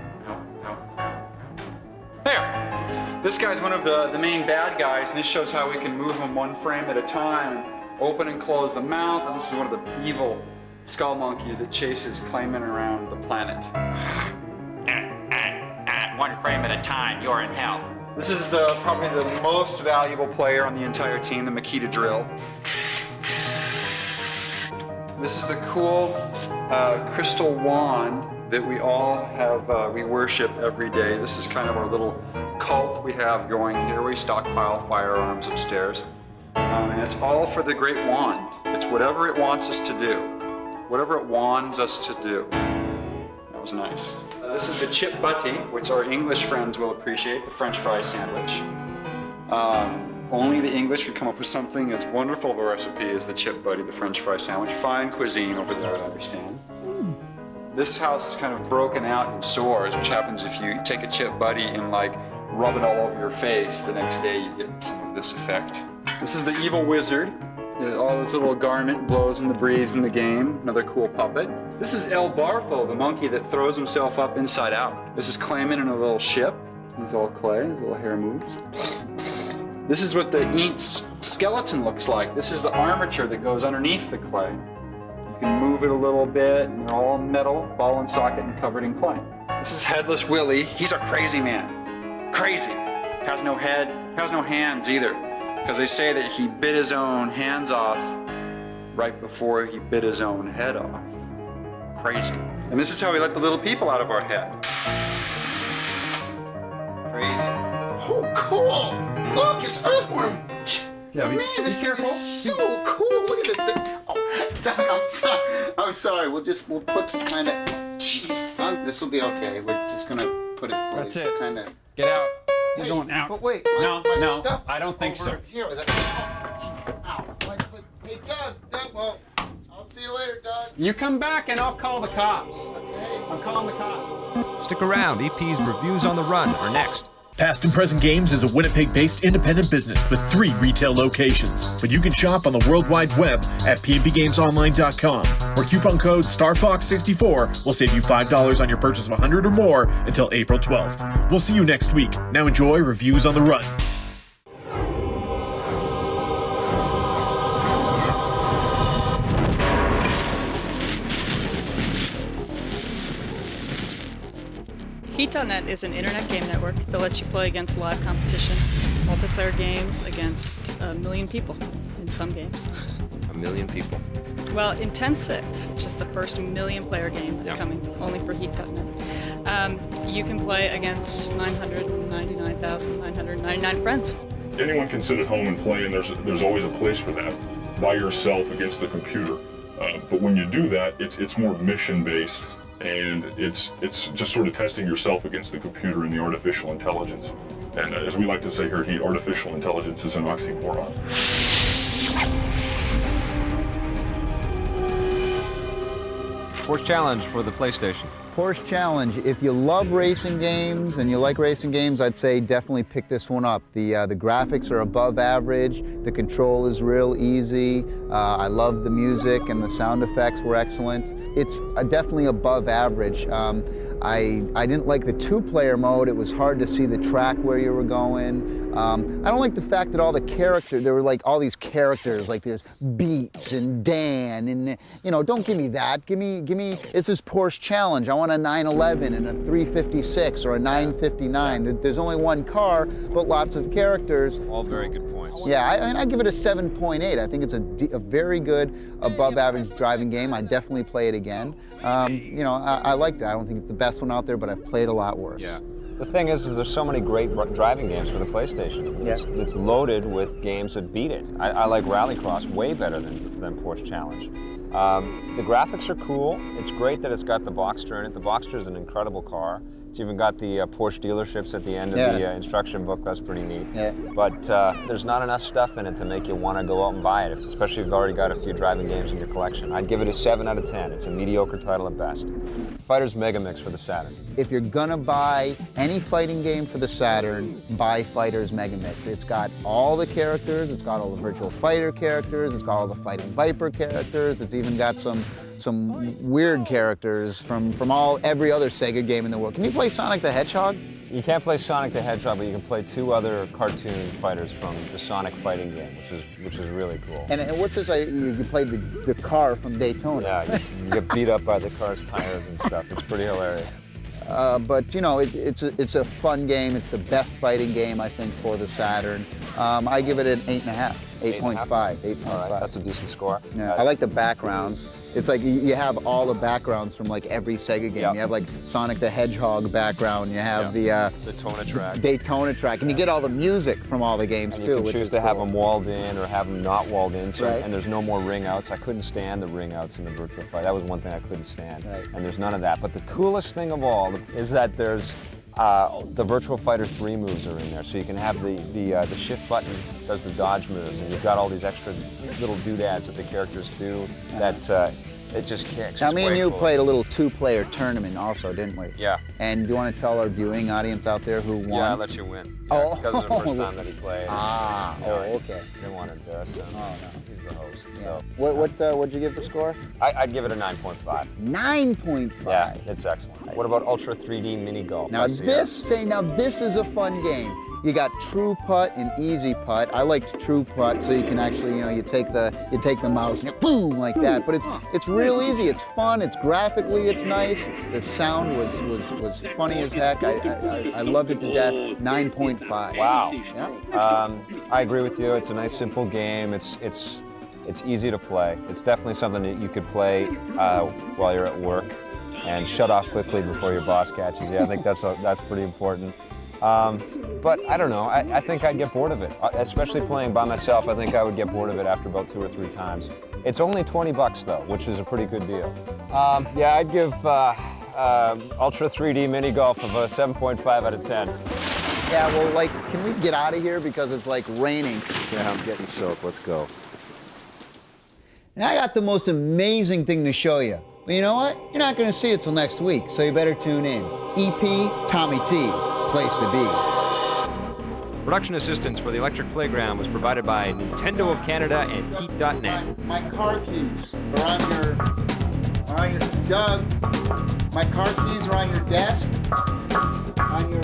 There! This guy's one of the main bad guys, and this shows how we can move him one frame at a time and open and close the mouth. This is one of the evil skull monkeys that chases Clayman around the planet. One frame at a time, you're in hell. This is probably the most valuable player on the entire team, the Makita Drill. This is the cool crystal wand that we all have, we worship every day. This is kind of our little cult we have going here. We stockpile firearms upstairs. And it's all for the Great Wand. It's whatever it wants us to do. Whatever it wands us to do. That was nice. This is the chip butty, which our English friends will appreciate, the French fry sandwich. Only the English could come up with something as wonderful of a recipe as the chip butty, the French fry sandwich. Fine cuisine over there, I understand. This house is kind of broken out in sores, which happens if you take a chip butty and rub it all over your face. The next day you get some of this effect. This is the evil wizard. All this little garment blows in the breeze in the game. Another cool puppet. This is El Barfo, the monkey that throws himself up inside out. This is Clayman in a little ship. He's all clay, his little hair moves. This is what the Eats skeleton looks like. This is the armature that goes underneath the clay. You can move it a little bit, and they're all metal, ball and socket, and covered in clay. This is Headless Willie. He's a crazy man. Crazy. Has no head, has no hands either. Because they say that he bit his own hands off right before he bit his own head off. Crazy. And this is how we let the little people out of our head. Crazy. Oh, cool! Look, it's Earthworm! Yeah, man, this thing is so cool! Look at this thing! Oh, Doug, I'm sorry. We'll put some kind of... Jeez, this will be okay. We're just gonna put it... That's it. Kind of... Get out. You're going out. But wait, No, stuff I don't think so. Here, hey, Doug, well, I'll see you later, Doug. You come back and I'll call the cops. Okay. I'm calling the cops. Stick around. EP's Reviews on the Run are next. Past and Present Games is a Winnipeg-based independent business with 3 retail locations. But you can shop on the World Wide Web at pnpgamesonline.com, where coupon code StarFox64 will save you $5 on your purchase of 100 or more until April 12th. We'll see you next week. Now enjoy Reviews on the Run. Heat.net is an internet game network that lets you play against live competition, multiplayer games against 1 million people in some games. 1 million people. Well, in 10.6, which is the first 1 million player game that's coming only for Heat.net, you can play against 999,999 friends. Anyone can sit at home and play, and there's always a place for that, by yourself against the computer. But when you do that, it's more mission-based. And it's just sort of testing yourself against the computer and the artificial intelligence. And as we like to say here at Heat, artificial intelligence is an oxymoron. Force Challenge for the PlayStation. Force Challenge. If you love racing games and you like racing games, I'd say definitely pick this one up. The graphics are above average. The control is real easy. I love the music and the sound effects were excellent. It's definitely above average. I didn't like the 2-player mode. It was hard to see the track where you were going. I don't like the fact that all the characters, there were like all these characters, like there's Beats and Dan, and you know, don't give me that. Give me, it's this Porsche Challenge. I want a 911 and a 356 or a 959. There's only one car, but lots of characters. All very good points. Yeah, I mean, I give it a 7.8. I think it's a very good, above average driving game. I'd definitely play it again. You know, I liked it. I don't think it's the best one out there, but I've played a lot worse. Yeah. The thing is there's so many great driving games for the PlayStation. It's loaded with games that beat it. I like Rallycross way better than Porsche Challenge. The graphics are cool. It's great that it's got the Boxster in it. The Boxster is an incredible car. It's even got the Porsche dealerships at the end of the instruction book. That's pretty neat. Yeah. But there's not enough stuff in it to make you want to go out and buy it, especially if you've already got a few driving games in your collection. I'd give it a 7 out of 10. It's a mediocre title at best. Fighters Mega Mix for the Saturn. If you're gonna buy any fighting game for the Saturn, buy Fighters Mega Mix. It's got all the characters, it's got all the Virtual Fighter characters, it's got all the Fighting Viper characters, it's even got some weird characters from every other Sega game in the world. Can you play Sonic the Hedgehog? You can't play Sonic the Hedgehog, but you can play 2 other cartoon fighters from the Sonic fighting game, which is really cool. And what's this? You play the car from Daytona. Yeah, you get beat up by the car's tires and stuff. It's pretty hilarious. But you know, it's a fun game. It's the best fighting game, I think, for the Saturn. I give it an 8.5. 8.5. 8.5. All right, that's a decent score. Yeah, I like the backgrounds. It's like you have all the backgrounds from like every Sega game. You have like Sonic the Hedgehog background. You have the Daytona track, and you get all the music from all the games and too. You can choose to have them walled in or have them not walled in. So, right. And there's no more ring outs. I couldn't stand the ring outs in the Virtual Fight. That was one thing I couldn't stand. Right. And there's none of that. But the coolest thing of all is that there's the Virtual Fighter 3 moves are in there, so you can have the shift button does the dodge moves, and you've got all these extra little doodads that the characters do that it just kicks. Now, me and you played a little 2-player tournament also, didn't we? Yeah. And do you want to tell our viewing audience out there who won? Yeah, I'll let you win. Oh. Because it's the first time that he played. Ah, okay. Didn't want to embarrass him. Oh, no. He's the host. Yeah. So. What'd you give the score? I'd give it a 9.5. 9.5? Yeah, it's excellent. What about Ultra 3D Mini Golf? Now this is a fun game. You got True Putt and Easy Putt. I liked True Putt, so you can actually, you take the mouse and boom like that. But it's real easy. It's fun. It's graphically, it's nice. The sound was funny as heck. I loved it to death. 9.5. Wow. Yeah. I agree with you. It's a nice, simple game. It's easy to play. It's definitely something that you could play while you're at work and shut off quickly before your boss catches you. I think that's pretty important. But I don't know, I think I'd get bored of it, especially playing by myself. I think I would get bored of it after about 2 or 3 times. It's only $20 though, which is a pretty good deal. Yeah, I'd give Ultra 3D Mini Golf of a 7.5 out of 10. Yeah, well, like, can we get out of here because it's like raining? Yeah, I'm getting soaked, let's go. And I got the most amazing thing to show you. But you know what? You're not going to see it till next week, so you better tune in. EP Tommy T, place to be. Production assistance for the Electric Playground was provided by Nintendo of Canada and Heat.net. My car keys are on your Doug. My car keys are on your desk. On your.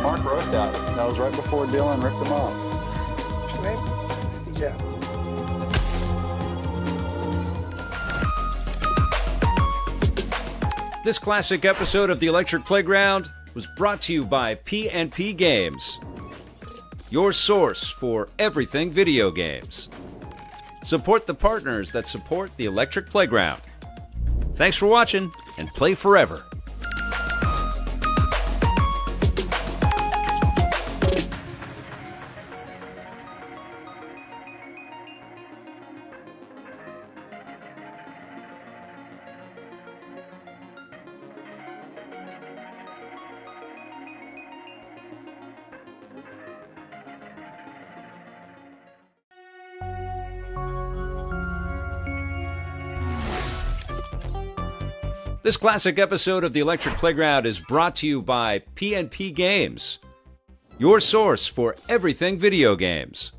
Mark wrote that. That was right before Dylan ripped them off. What's your name? Yeah. This classic episode of the Electric Playground was brought to you by P&P Games, your source for everything video games. Support the partners that support the Electric Playground. Thanks for watching, and play forever. This classic episode of the Electric Playground is brought to you by P&P Games, your source for everything video games.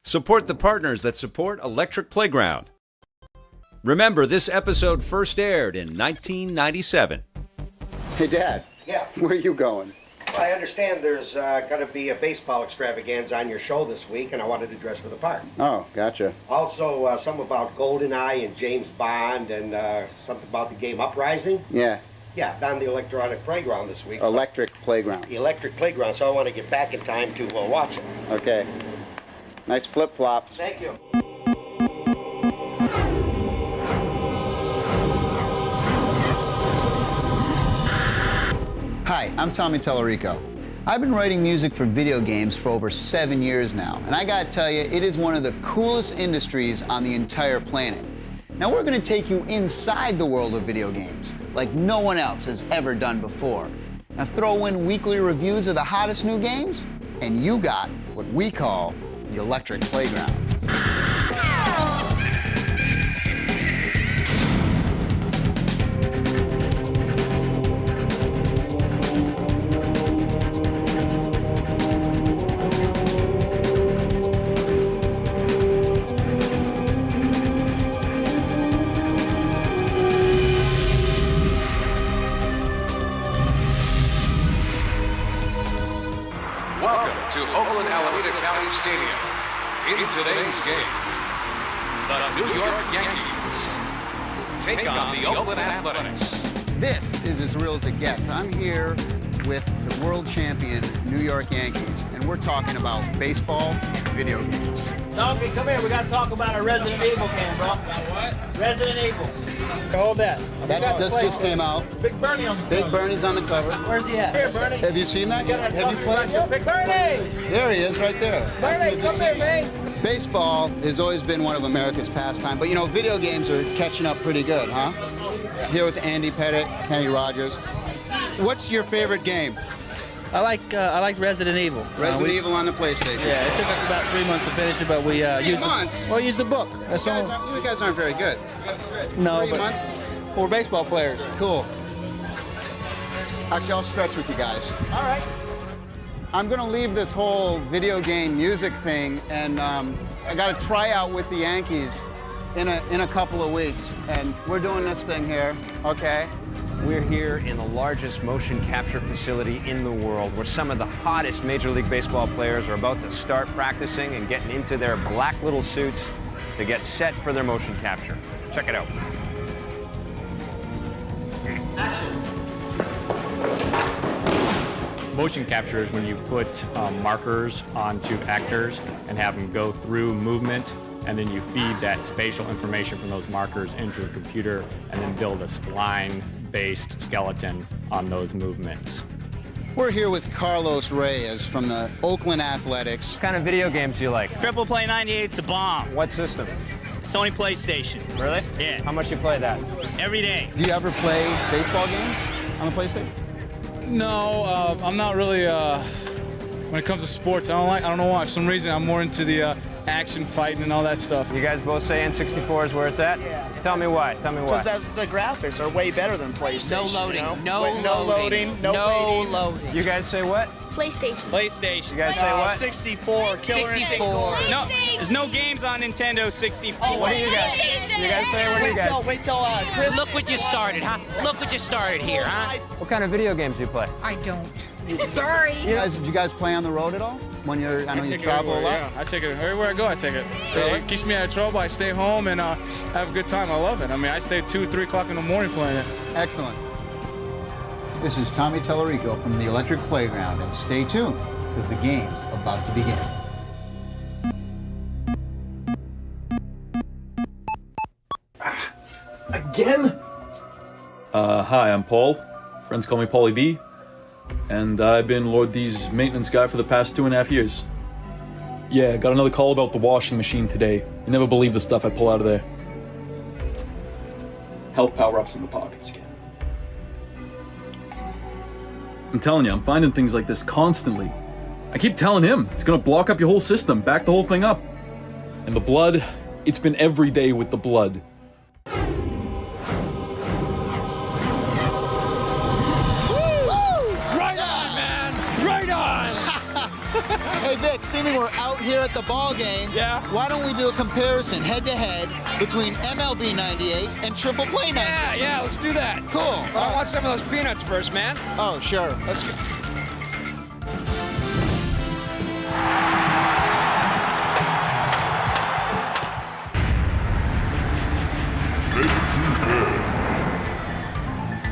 Support the partners that support Electric Playground. Remember, this episode first aired in 1997. Hey, Dad. Yeah. Where are you going? I understand there's going to be a baseball extravaganza on your show this week, and I wanted to dress for the part. Oh, gotcha. Also, some about GoldenEye and James Bond, and something about the game Uprising. Yeah. Yeah, on the electronic playground this week. Electric Playground. The electric playground, so I want to get back in time to watch it. Okay. Nice flip-flops. Thank you. Hi, I'm Tommy Tellerico. I've been writing music for video games for over 7 years now, and I gotta tell you, it is one of the coolest industries on the entire planet. Now we're gonna take you inside the world of video games, like no one else has ever done before. Now throw in weekly reviews of the hottest new games, and you got what we call the Electric Playground. In today's game, the New York Yankees take on the Oakland Athletics. This is as real as it gets. I'm here with the world champion New York Yankees, and we're talking about baseball and video games. Donkey, come here. We got to talk about our Resident Evil game, bro. What? Resident Evil. Hold that. This just came out. Big Bernie on the cover. Big Bernie's on the cover. Where's he at? Here, Bernie. Have you seen that yet? Have you played it? Big Bernie! There he is, right there. Bernie, come here, man. Baseball has always been one of America's pastime, but you know, video games are catching up pretty good, huh? Here with Andy Pettit, Kenny Rogers. What's your favorite game? I like Resident Evil. Resident Evil on the PlayStation. Yeah, it took us about 3 months to finish it, but we used the book. You guys aren't very good. No, 3 but months? we're baseball players. Cool. Actually, I'll stretch with you guys. All right. I'm gonna leave this whole video game music thing, and I got a tryout with the Yankees in a couple of weeks, and we're doing this thing here, okay? We're here in the largest motion capture facility in the world, where some of the hottest Major League Baseball players are about to start practicing and getting into their black little suits to get set for their motion capture. Check it out. Motion capture is when you put markers onto actors and have them go through movement, and then you feed that spatial information from those markers into the computer and then build a spline-based skeleton on those movements. We're here with Carlos Reyes from the Oakland Athletics. What kind of video games do you like? Triple Play 98's the bomb. What system? Sony PlayStation. Really? Yeah. How much you play that? Every day. Do you ever play baseball games on the PlayStation? No, I'm not really, when it comes to sports, I don't know why. For some reason, I'm more into the action fighting and all that stuff. You guys both say N64 is where it's at? Yeah. Tell me why. Tell me why. Because the graphics are way better than PlayStation. No loading. You know? No Wait, no loading. No waiting. loading. You guys say what? PlayStation. PlayStation. You guys say what? 64. Killer 64. Instinct. No, there's no games on Nintendo 64. Oh, What do you guys? You guys say what do you guys? Wait till Chris. Look what you started, huh? Look what you started here, huh? What kind of video games do you play? I don't. Sorry. Did you guys play on the road at all? When you're, I know you take it travel a lot. everywhere, yeah. I take it everywhere I go. I take it. Really? It keeps me out of trouble. I stay home and have a good time. I love it. I mean, I stay 2, 3 o'clock in the morning playing it. Excellent. This is Tommy Tellerico from the Electric Playground, and stay tuned because the game's about to begin. Again? Hi, I'm Paul. Friends call me Paulie B. And I've been Lord D's maintenance guy for the past 2.5 years. Yeah, got another call about the washing machine today. You never believe the stuff I pull out of there. Health power-ups in the pockets again. I'm telling you, I'm finding things like this constantly. I keep telling him, it's gonna block up your whole system, back the whole thing up. And the blood, it's been every day with the blood. Hey Vic, seeming we're out here at the ball game. Yeah. Why don't we do a comparison head-to-head between MLB 98 and Triple Play 98? Yeah, let's do that. Cool. I want some of those peanuts first, man. Oh, sure. Let's go.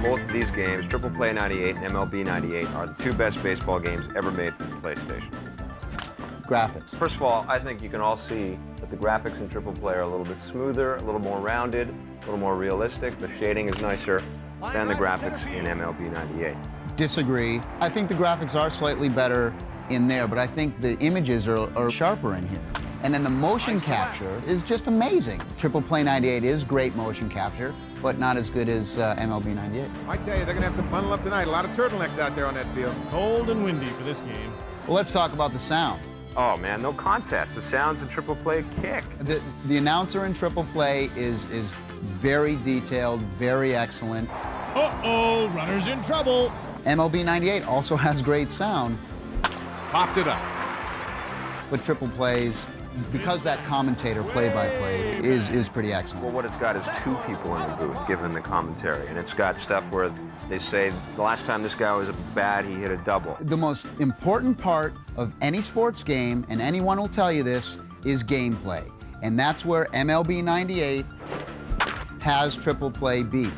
Both of these games, Triple Play 98 and MLB 98, are the 2 best baseball games ever made for the PlayStation. Graphics. First of all, I think you can all see that the graphics in Triple Play are a little bit smoother, a little more rounded, a little more realistic. The shading is nicer than the graphics in MLB 98. Disagree. I think the graphics are slightly better in there, but I think the images are sharper in here. And then the motion capture is just amazing. Triple Play 98 is great motion capture, but not as good as MLB 98. I tell you, they're going to have to bundle up tonight. A lot of turtlenecks out there on that field. Cold and windy for this game. Well, let's talk about the sound. Oh man, no contest. The sounds in Triple Play kick. The announcer in Triple Play is very detailed, very excellent. Uh-oh, runner's in trouble. MLB 98 also has great sound. Popped it up. But Triple Plays, because that commentator play-by-play is pretty excellent. Well, what it's got is 2 people in the booth giving the commentary, and it's got stuff where they say the last time this guy was bad, he hit a double. The most important part of any sports game, and anyone will tell you this, is gameplay. And that's where MLB 98 has Triple Play beat.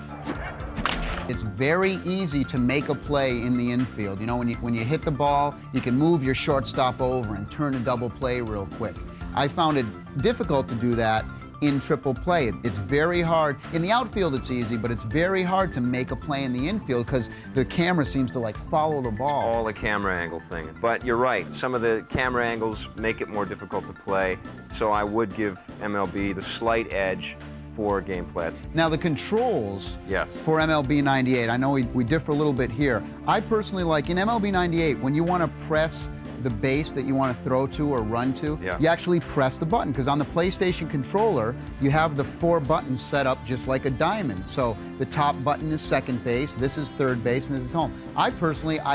It's very easy to make a play in the infield. You know, when you hit the ball, you can move your shortstop over and turn a double play real quick. I found it difficult to do that in Triple Play. It's very hard. In the outfield, it's easy, but it's very hard to make a play in the infield because the camera seems to like follow the ball. It's all a camera angle thing. But you're right, some of the camera angles make it more difficult to play, so I would give MLB the slight edge for gameplay. Now the controls yes. for MLB 98, I know we differ a little bit here. I personally like in MLB 98, when you want to press the base that you want to throw to or run to, you actually press the button, because on the PlayStation controller, you have the 4 buttons set up just like a diamond. So the top button is second base, this is third base, and this is home. I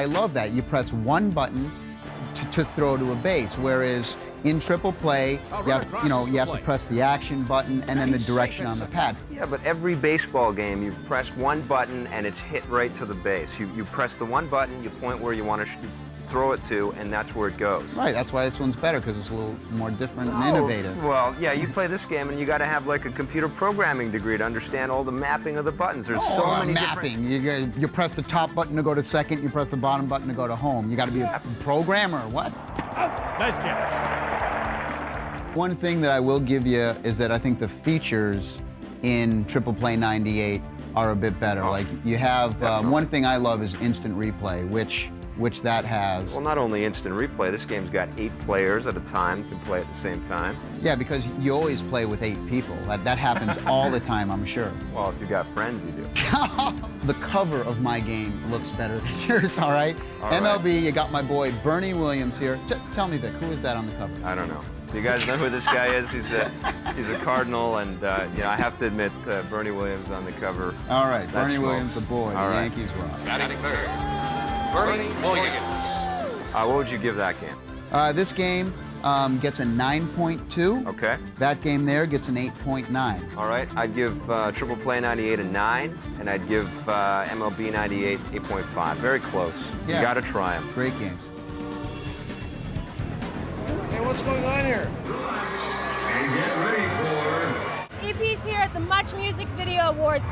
love that. You press 1 button to throw to a base, whereas in Triple Play, you have to press the action button and then the direction on the pad. Yeah, but every baseball game, you press 1 button and it's hit right to the base. You press the 1 button, you point where you want to throw it to, and that's where it goes. Right, that's why this one's better, because it's a little more different and innovative. Well, yeah, you play this game and you got to have like a computer programming degree to understand all the mapping of the buttons. There's so many mapping. You press the top button to go to second, you press the bottom button to go to home. You got to be a programmer, what? Nice catch. One thing that I will give you is that I think the features in Triple Play 98 are a bit better. Like you have, one thing I love is instant replay, which which that has. Well, not only instant replay, this game's got 8 players at a time can play at the same time. Yeah, because you always play with 8 people. That happens all the time, I'm sure. Well, if you got friends, you do. The cover of my game looks better than yours, all right? All right. MLB, you got my boy Bernie Williams here. Tell me, Vic, who is that on the cover? I don't know. Do you guys know who this guy is? He's a Cardinal, and you know, I have to admit, Bernie Williams on the cover. All right, That Bernie smokes. Williams, the boy, All the right. Yankees rock. Batting third, Bernie Williams. What would you give that game? This game gets a 9.2. Okay. That game there gets an 8.9. All right, I'd give Triple Play 98 a 9, and I'd give MLB 98 8.5. Very close. Yeah. You got to try them. Great games. Hey, what's going on here? And get ready for... EP's here at the Much Music Video Awards.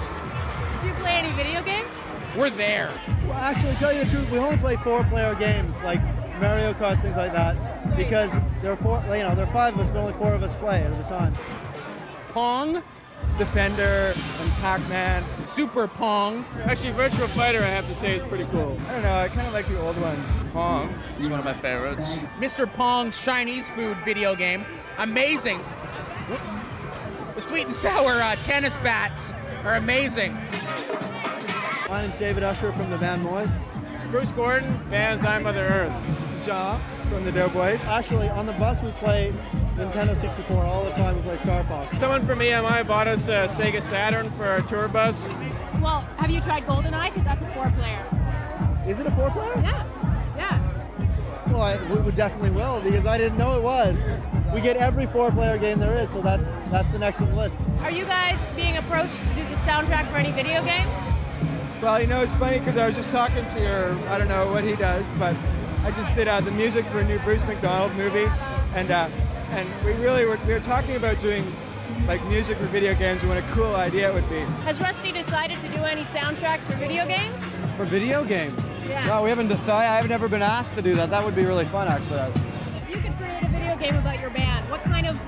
Do you play any video games? We're there. Well, actually, to tell you the truth, we only play 4-player games, like Mario Kart, things like that, because there are 4, you know, there are 5 of us, but only 4 of us play at a time. Pong, Defender, and Pac-Man. Super Pong. Actually, Virtua Fighter, I have to say, is pretty cool. I don't know, I kind of like the old ones. Pong is one of my favorites. Mr. Pong's Chinese food video game. Amazing. The sweet and sour tennis bats are amazing. My name's David Usher from the band Moist. Bruce Gordon, band's I'm Mother Earth. Ja from the Doughboys. Actually, on the bus we play Nintendo 64 all the time. We play Star Fox. Someone from EMI bought us a Sega Saturn for our tour bus. Well, have you tried GoldenEye? Because that's a 4-player. Is it a 4-player? Yeah. Well, we definitely will, because I didn't know it was. We get every 4-player game there is, so that's the next on the list. Are you guys being approached to do the soundtrack for any video games? Well, you know, it's funny because I was just talking to I don't know what he does, but I just did the music for a new Bruce McDonald movie, and we were talking about doing like music for video games and what a cool idea it would be. Has Rusty decided to do any soundtracks for video games? For video games? Yeah. No, we haven't decided. I've never been asked to do that. That would be really fun, actually. If you could create a video game about your band, what kind of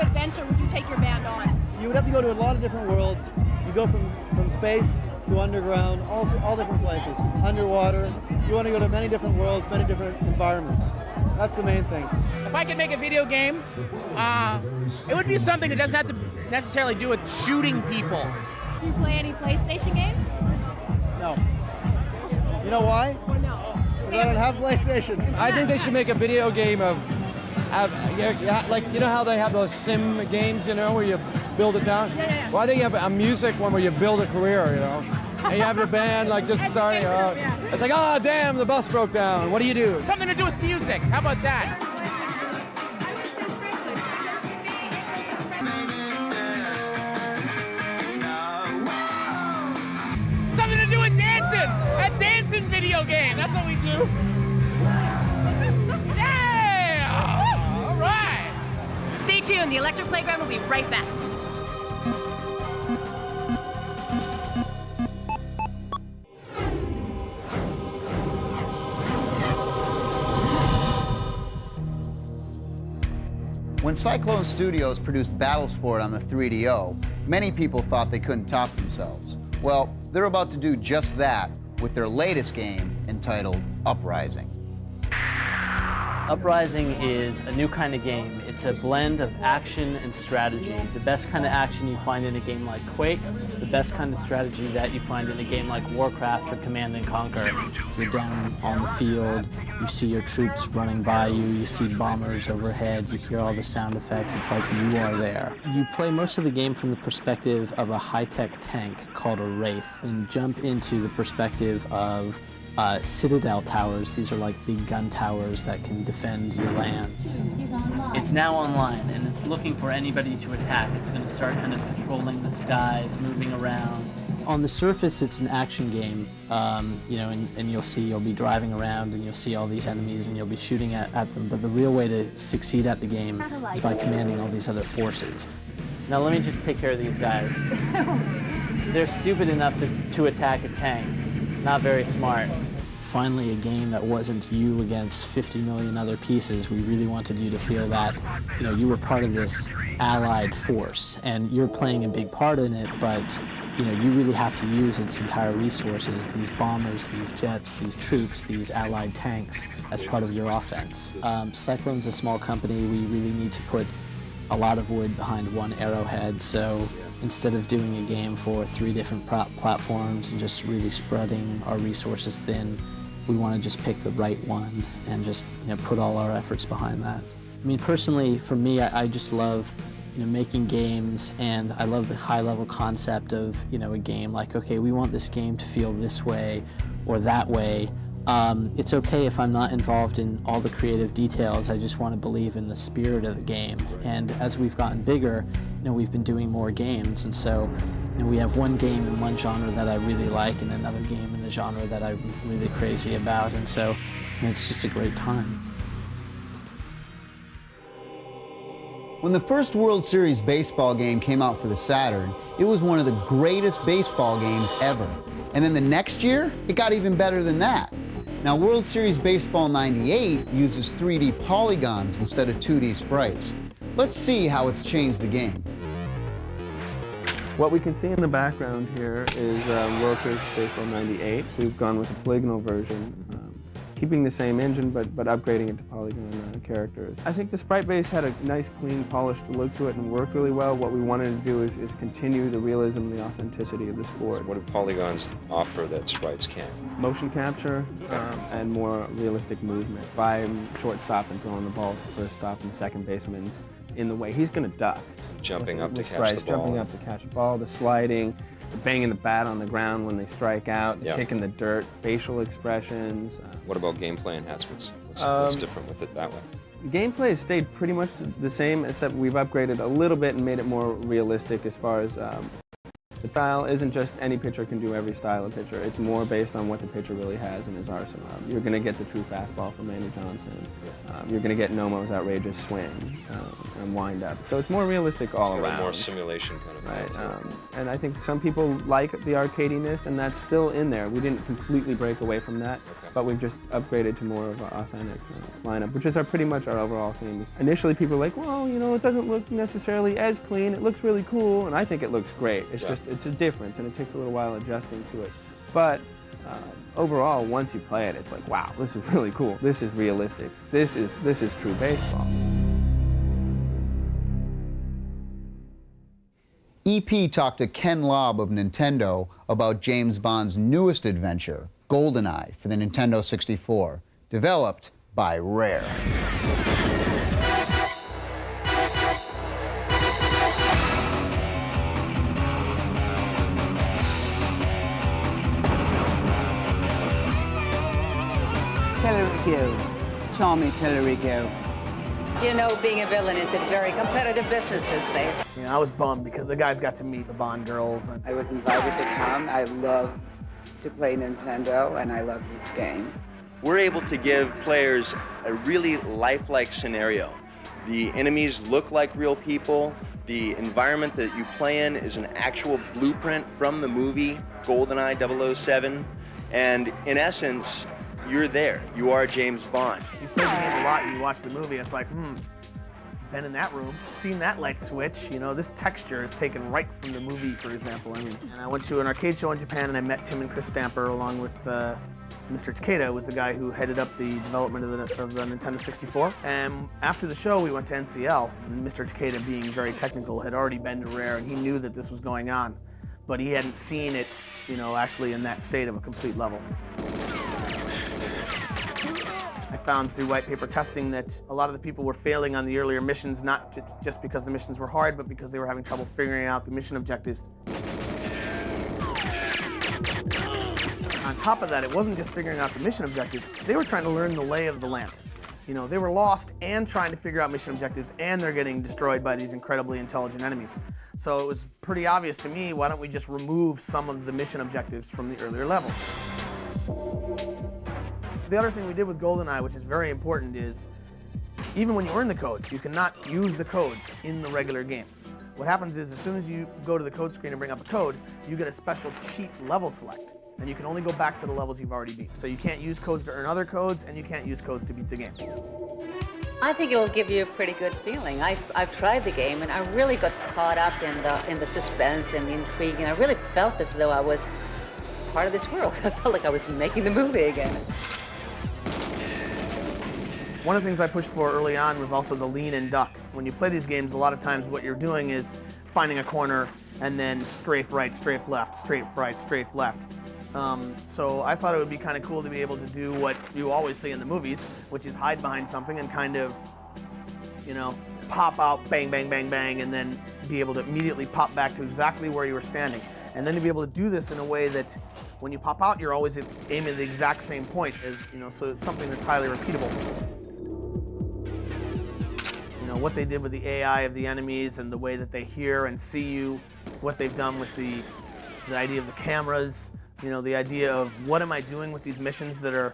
adventure would you take your band on? You would have to go to a lot of different worlds. You go from space to underground, all different places. Underwater. You want to go to many different worlds, many different environments. That's the main thing. If I could make a video game, it would be something that doesn't have to necessarily do with shooting people. Do you play any PlayStation games? No. You know why? No. Because I don't have PlayStation. I think they should make a video game of, like, you know how they have those sim games, you know, where you build a town? Yeah. Well, I think you have a music one where you build a career, you know? And you have your band, like, just starting out. It's like, oh, damn, the bus broke down. What do you do? Something to do with music. How about that? Something to do with dancing. A dancing video game. That's what we do. Yeah! All right. Stay tuned. The Electric Playground will be right back. When Cyclone Studios produced Battlesport on the 3DO, many people thought they couldn't top themselves. Well, they're about to do just that with their latest game entitled Uprising. Uprising is a new kind of game. It's a blend of action and strategy. The best kind of action you find in a game like Quake, the best kind of strategy that you find in a game like Warcraft or Command & Conquer. You're down on the field, you see your troops running by you, you see bombers overhead, you hear all the sound effects, it's like you are there. You play most of the game from the perspective of a high-tech tank called a Wraith, and jump into the perspective of citadel towers. These are like big gun towers that can defend your land. It's now online, and it's looking for anybody to attack. It's going to start kind of patrolling the skies, moving around. On the surface, it's an action game, you know, and you'll be driving around, and you'll see all these enemies, and you'll be shooting at them. But the real way to succeed at the game is by commanding all these other forces. Now, let me just take care of these guys. They're stupid enough to attack a tank. Not very smart. finally a game that wasn't you against 50 million other pieces. We really wanted you to feel that, you know, you were part of this allied force, and you're playing a big part in it, but you know, you really have to use its entire resources, these bombers, these jets, these troops, these allied tanks, as part of your offense. Cyclone's a small company. We really need to put a lot of wood behind one arrowhead, so instead of doing a game for 3 different platforms and just really spreading our resources thin, we want to just pick the right one and just, you know, put all our efforts behind that. I mean, personally, for me, I just love, you know, making games, and I love the high-level concept of, you know, a game like, okay, we want this game to feel this way or that way. It's okay if I'm not involved in all the creative details. I just want to believe in the spirit of the game. And as we've gotten bigger, you know, we've been doing more games, and so, you know, we have one game in one genre that I really like and another game in the genre that I'm really crazy about, and so, you know, it's just a great time. When the first World Series baseball game came out for the Saturn, it was one of the greatest baseball games ever. And then the next year, it got even better than that. Now, World Series Baseball 98 uses 3D polygons instead of 2D sprites. Let's see how it's changed the game. What we can see in the background here is World Series Baseball 98. We've gone with a polygonal version, keeping the same engine, but upgrading it to polygon characters. I think the sprite base had a nice, clean, polished look to it and worked really well. What we wanted to do is continue the realism and the authenticity of the sport. What do polygons offer that sprites can't? Motion capture and more realistic movement. If I'm shortstop and throwing the ball to the first stop and the second baseman's in the way, he's going to duck. Jumping up to catch the ball. Jumping up to catch the ball, the sliding, the banging the bat on the ground when they strike out, the kick in the dirt, facial expressions. What about gameplay enhancements? What's different with it that way? Gameplay has stayed pretty much the same, except we've upgraded a little bit and made it more realistic as far as the style isn't just any pitcher can do every style of pitcher. It's more based on what the pitcher really has in his arsenal. You're going to get the true fastball from Randy Johnson. You're going to get Nomo's outrageous swing and wind up. So it's more realistic all around. More simulation kind of right. And I think some people like the arcadiness, and that's still in there. We didn't completely break away from that, but we've just upgraded to more of an authentic lineup, which is pretty much our overall theme. Initially, people were like, well, you know, it doesn't look necessarily as clean. It looks really cool, and I think it looks great. It's just it's a difference, and it takes a little while adjusting to it. But overall, once you play it, it's like, wow, this is really cool. This is realistic. This is true baseball. EP talked to Ken Lobb of Nintendo about James Bond's newest adventure, GoldenEye, for the Nintendo 64, developed by Rare. Tellerico, Tommy Tellerico. You know, being a villain is a very competitive business these days. You know, I was bummed because the guys got to meet the Bond girls. And I was invited to come. I love to play Nintendo, and I love this game. We're able to give players a really lifelike scenario. The enemies look like real people. The environment that you play in is an actual blueprint from the movie GoldenEye 007. And in essence, you're there. You are James Bond. You play the game a lot and you watch the movie, it's like, been in that room, seen that light switch. You know, this texture is taken right from the movie, for example. I mean, and I went to an arcade show in Japan and I met Tim and Chris Stamper along with Mr. Takeda, who was the guy who headed up the development of the Nintendo 64. And after the show, we went to NCL. And Mr. Takeda, being very technical, had already been to Rare and he knew that this was going on, but he hadn't seen it, you know, actually in that state of a complete level. I found through white paper testing that a lot of the people were failing on the earlier missions, not just because the missions were hard, but because they were having trouble figuring out the mission objectives. On top of that, it wasn't just figuring out the mission objectives, they were trying to learn the lay of the land. You know, they were lost and trying to figure out mission objectives, and they're getting destroyed by these incredibly intelligent enemies. So it was pretty obvious to me, why don't we just remove some of the mission objectives from the earlier levels? The other thing we did with GoldenEye, which is very important, is even when you earn the codes, you cannot use the codes in the regular game. What happens is as soon as you go to the code screen and bring up a code, you get a special cheat level select. and you can only go back to the levels you've already beat. So you can't use codes to earn other codes, and you can't use codes to beat the game. I think it will give you a pretty good feeling. I've tried the game, and I really got caught up in the suspense and the intrigue, and I really felt as though I was part of this world. I felt like I was making the movie again. One of the things I pushed for early on was also the lean and duck. When you play these games, a lot of times what you're doing is finding a corner and then strafe right, strafe left, strafe right, strafe left. So I thought it would be kind of cool to be able to do what you always see in the movies, which is hide behind something and kind of, you know, pop out, bang, bang, bang, bang, and then be able to immediately pop back to exactly where you were standing. And then to be able to do this in a way that when you pop out, you're always aiming at the exact same point, as, you know, so it's something that's highly repeatable. You know, what they did with the AI of the enemies and the way that they hear and see you, what they've done with the idea of the cameras, you know, the idea of what am I doing with these missions that are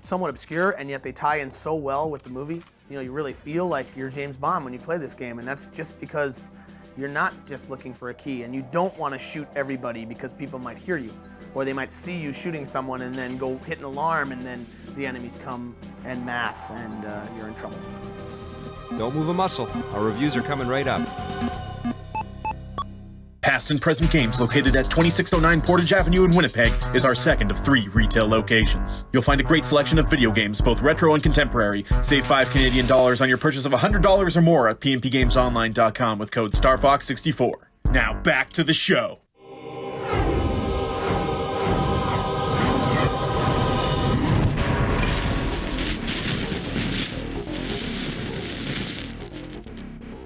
somewhat obscure and yet they tie in so well with the movie. You know, you really feel like you're James Bond when you play this game, and that's just because you're not just looking for a key, and you don't want to shoot everybody because people might hear you, or they might see you shooting someone and then go hit an alarm, and then the enemies come en masse and you're in trouble. Don't move a muscle. Our reviews are coming right up. Past and present games located at 2609 Portage Avenue in Winnipeg is our second of 3 retail locations. You'll find a great selection of video games, both retro and contemporary. Save $5 Canadian on your purchase of $100 or more at pnpgamesonline.com with code StarFox64. Now back to the show.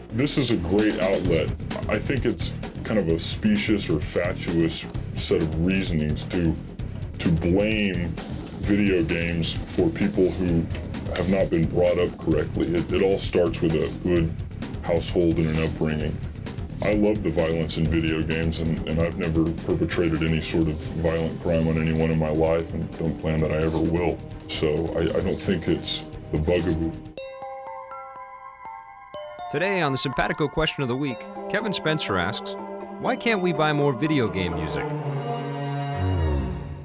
This is a great outlet. I think it's kind of a specious or fatuous set of reasonings to blame video games for people who have not been brought up correctly. It all starts with a good household and an upbringing. I love the violence in video games, and I've never perpetrated any sort of violent crime on anyone in my life, and don't plan that I ever will. So I don't think it's the bugaboo. Today on the Simpatico Question of the Week, Kevin Spencer asks, why can't we buy more video game music?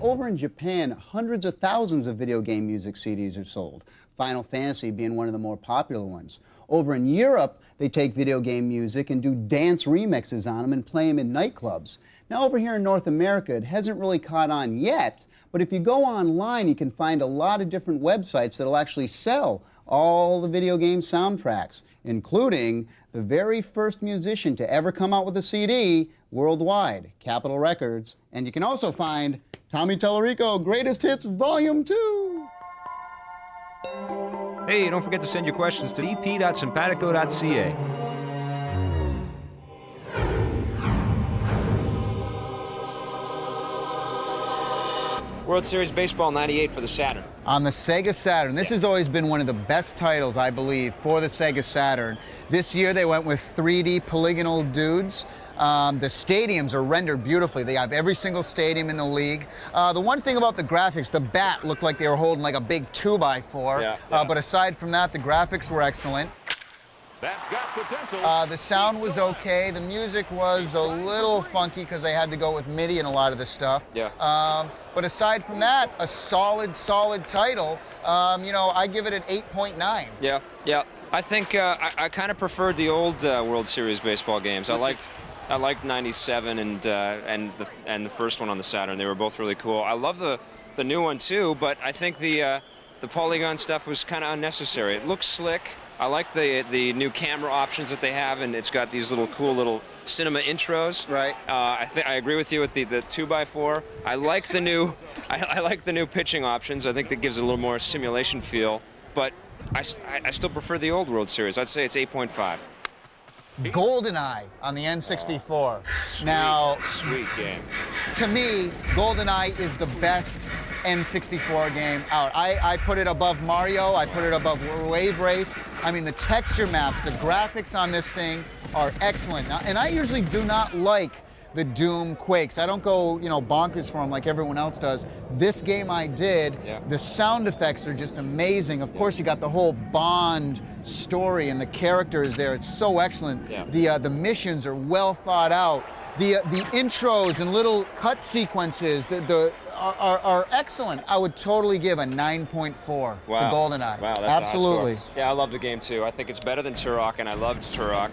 Over in Japan, hundreds of thousands of video game music CDs are sold, Final Fantasy being one of the more popular ones. Over in Europe, they take video game music and do dance remixes on them and play them in nightclubs. Now over here in North America, it hasn't really caught on yet, but if you go online, you can find a lot of different websites that'll actually sell all the video game soundtracks, including the very first musician to ever come out with a CD worldwide, Capitol Records. And you can also find Tommy Tallarico Greatest Hits Volume 2. Hey, don't forget to send your questions to ep.simpatico.ca. World Series Baseball 98 for the Saturn. On the Sega Saturn. This has always been one of the best titles, I believe, for the Sega Saturn. This year they went with 3D polygonal dudes. The stadiums are rendered beautifully. They have every single stadium in the league. The one thing about the graphics, the bat looked like they were holding like a big 2x4. But aside from that, the graphics were excellent. That's got potential. The sound was okay. The music was a little funky because they had to go with MIDI and a lot of the stuff. But aside from that, a solid title. You know, I give it an 8.9. Yeah. I think I kind of preferred the old World Series baseball games. I liked 97 and the first one on the Saturn. They were both really cool. I love the new one too, but I think the polygon stuff was kind of unnecessary. It looks slick. I like the new camera options that they have, and it's got these cool little cinema intros. Right. I agree with you with the 2x4. I like the new I like the new pitching options. I think that gives it a little more simulation feel. But I still prefer the old World Series. I'd say it's 8.5. GoldenEye on the N64. Sweet game. To me, GoldenEye is the best N64 game out. I put it above Mario. I put it above Wave Race. I mean, the texture maps, the graphics on this thing are excellent. Now, and I usually do not like the Doom Quakes. I don't go, you know, bonkers for them like everyone else does. This game I did, the sound effects are just amazing. Of course, you got the whole Bond story and the characters there. It's so excellent. The missions are well thought out. The intros and little cut sequences are excellent. I would totally give a 9.4 to GoldenEye. Wow, that's absolutely. A high score. Yeah, I love the game too. I think it's better than Turok, and I loved Turok.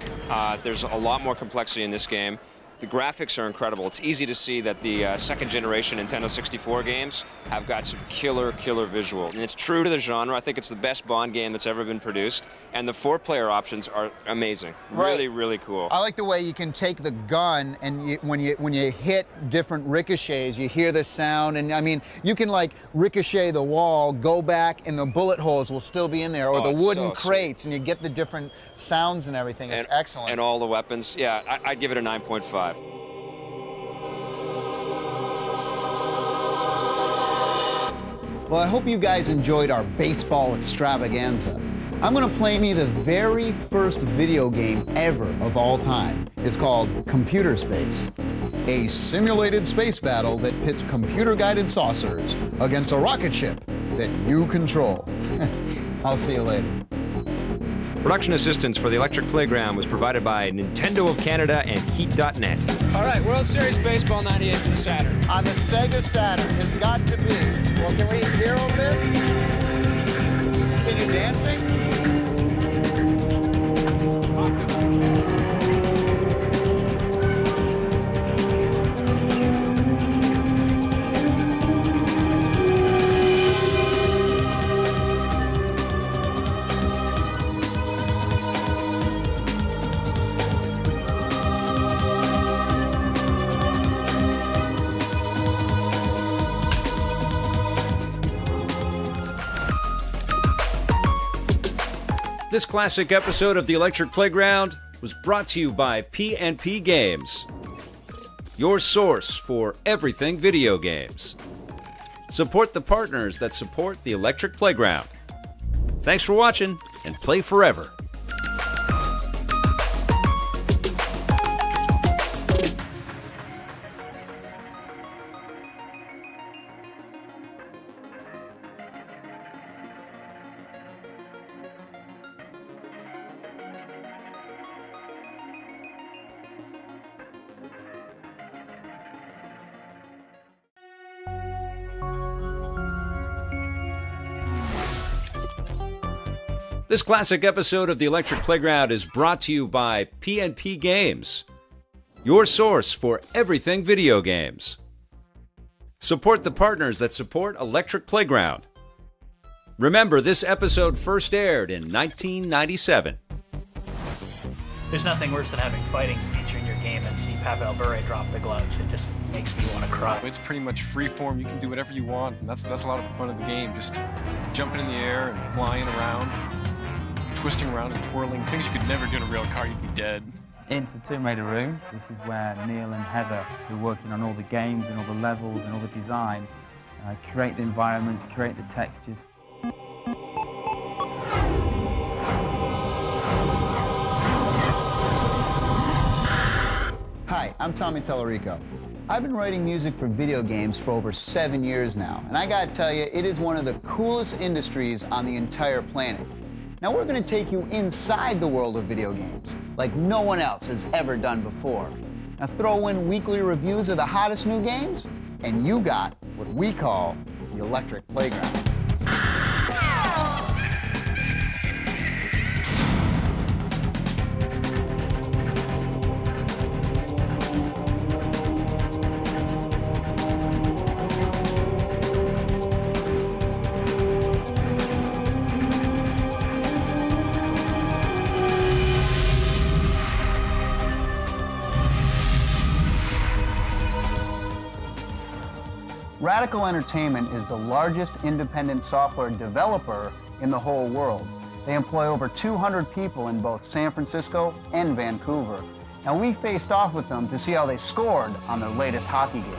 There's a lot more complexity in this game. The graphics are incredible. It's easy to see that the second generation Nintendo 64 games have got some killer visual. And it's true to the genre. I think it's the best Bond game that's ever been produced. And the 4-player options are amazing. Really cool. I like the way you can take the gun and when you hit different ricochets, you hear the sound. And I mean, you can like ricochet the wall, go back, and the bullet holes will still be in there, or the wooden crates, and you get the different sounds and everything. It's excellent. And all the weapons. Yeah, I'd give it a 9.5. Well, I hope you guys enjoyed our baseball extravaganza. I'm gonna play me the very first video game ever of all time. It's called Computer Space, a simulated space battle that pits computer-guided saucers against a rocket ship that you control. I'll see you later. Production assistance for the Electric Playground was provided by Nintendo of Canada and Heat.net. All right, World Series Baseball 98 for the Saturn. On the Sega Saturn, it's got to be. Well, can we hear over this? Continue dancing? This classic episode of the Electric Playground was brought to you by P&P Games, your source for everything video games. Support the partners that support the Electric Playground. Thanks for watching, and play forever. This classic episode of the Electric Playground is brought to you by P&P Games, your source for everything video games. Support the partners that support Electric Playground. Remember, this episode first aired in 1997. There's nothing worse than having fighting feature in your game and see Pavel Bure drop the gloves. It just makes me want to cry. It's pretty much free form. You can do whatever you want, and that's a lot of the fun of the game. Just jumping in the air and flying around, twisting around and twirling. Things you could never do in a real car, you'd be dead. Into the Tomb Raider room. This is where Neil and Heather, who are working on all the games and all the levels and all the design, create the environments, create the textures. Hi, I'm Tommy Tellerico. I've been writing music for video games for over 7 years now, and I gotta tell you, it is one of the coolest industries on the entire planet. Now we're gonna take you inside the world of video games, like no one else has ever done before. Now throw in weekly reviews of the hottest new games, and you got what we call the Electric Playground. Radical Entertainment is the largest independent software developer in the whole world. They employ over 200 people in both San Francisco and Vancouver. Now we faced off with them to see how they scored on their latest hockey game.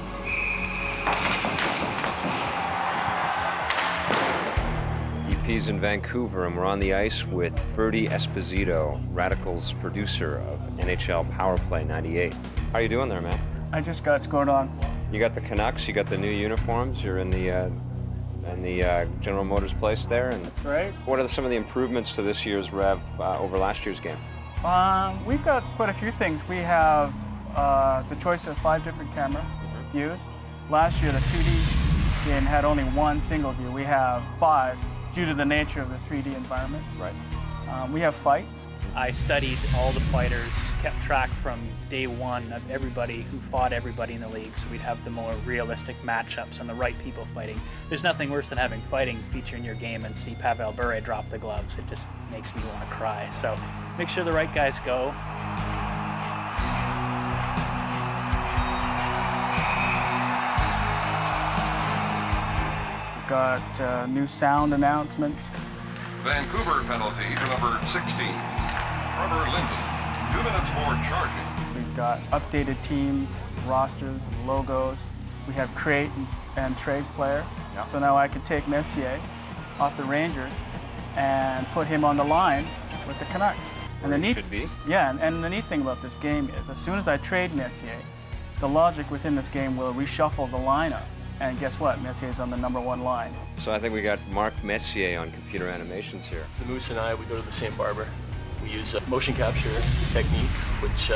EP's in Vancouver, and we're on the ice with Ferdy Esposito, Radical's producer of NHL PowerPlay 98. How are you doing there, man? I just got scored on. You got the Canucks, you got the new uniforms, you're in the General Motors place there. And that's right. What are some of the improvements to this year's Rev over last year's game? We've got quite a few things. We have the choice of 5 different camera views. Last year, the 2D game had only 1 single view. We have 5 due to the nature of the 3D environment. Right. We have fights. I studied all the fighters, kept track from day one of everybody who fought everybody in the league, so we'd have the more realistic matchups and the right people fighting. There's nothing worse than having fighting feature in your game and see Pavel Bure drop the gloves. It just makes me want to cry. So make sure the right guys go. We've got new sound announcements. Vancouver penalty to number 16. Trevor Linden, 2 minutes more charging. We've got updated teams, rosters, logos. We have create and trade player. Yep. So now I can take Messier off the Rangers and put him on the line with the Canucks. And the neat, should be. Yeah, and the neat thing about this game is as soon as I trade Messier, the logic within this game will reshuffle the lineup. And guess what? Messier's on the #1 line. So I think we got Mark Messier on computer animations here. The Moose and I, we go to the same barber. We use a motion capture technique, which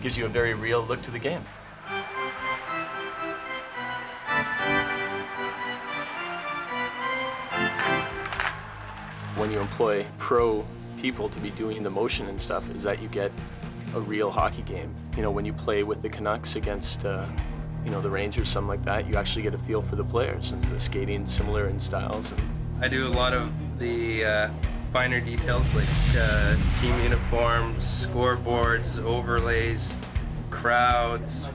gives you a very real look to the game. When you employ pro people to be doing the motion and stuff, is that you get a real hockey game. You know, when you play with the Canucks against you know, the Rangers, something like that, you actually get a feel for the players, and the skating similar in styles. I do a lot of the finer details like team uniforms, scoreboards, overlays, crowds,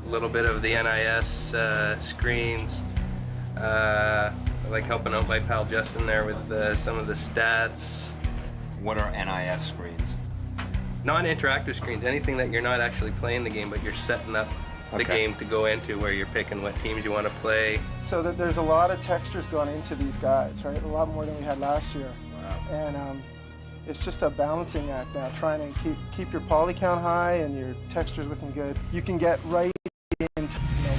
a little bit of the NIS screens. I like helping out my pal Justin there with some of the stats. What are NIS screens? Non-interactive screens, anything that you're not actually playing the game, but you're setting up the game to go into, where you're picking what teams you want to play. So that there's a lot of textures going into these guides, right? A lot more than we had last year. Wow. And it's just a balancing act now, trying to keep your poly count high and your textures looking good. You can get right in,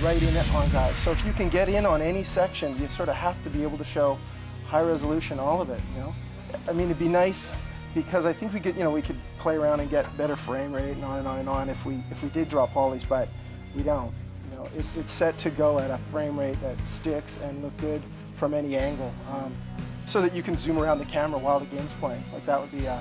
right in it on guys. So if you can get in on any section, you sort of have to be able to show high resolution, all of it. You know, I mean, it'd be nice because I think we could, we could play around and get better frame rate and on and on and on if we did drop polys, but we don't. It's set to go at a frame rate that sticks and look good from any angle, so that you can zoom around the camera while the game's playing. Like that would be, kind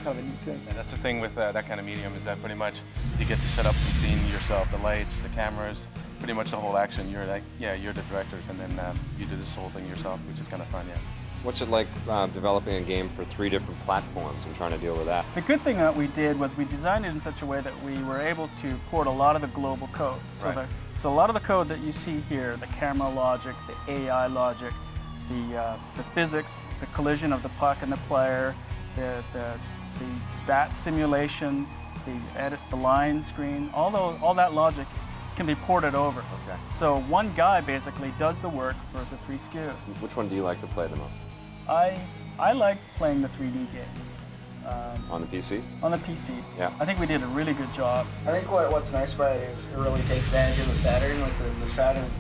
of a neat thing. Yeah, that's the thing with that kind of medium, is that pretty much you get to set up the scene yourself, the lights, the cameras, pretty much the whole action. You're like, you're the directors, and then you do this whole thing yourself, which is kind of fun, yeah. What's it like developing a game for 3 different platforms and trying to deal with that? The good thing that we did was we designed it in such a way that we were able to port a lot of the global code. So, right. So a lot of the code that you see here, the camera logic, the AI logic, the physics, the collision of the puck and the player, the stat simulation, the line screen, all that logic can be ported over. Okay. So one guy basically does the work for the 3 SKUs. Which one do you like to play the most? I like playing the 3D game. On the PC? On the PC. Yeah. I think we did a really good job. I think what's nice about it is it really takes advantage of the Saturn. Like the Saturn,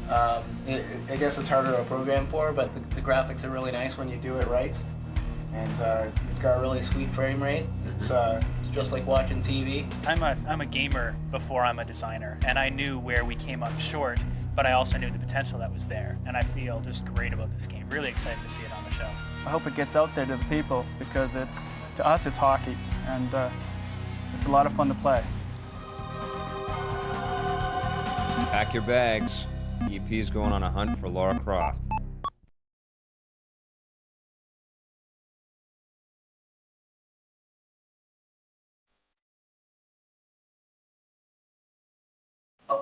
I guess it's harder to program for, but the graphics are really nice when you do it right. And it's got a really sweet frame rate. It's just like watching TV. I'm a gamer before I'm a designer, and I knew where we came up short, but I also knew the potential that was there, and I feel just great about this game. Really excited to see it on the shelf. I hope it gets out there to the people, because to us it's hockey, and it's a lot of fun to play. Pack your bags. EP's going on a hunt for Lara Croft.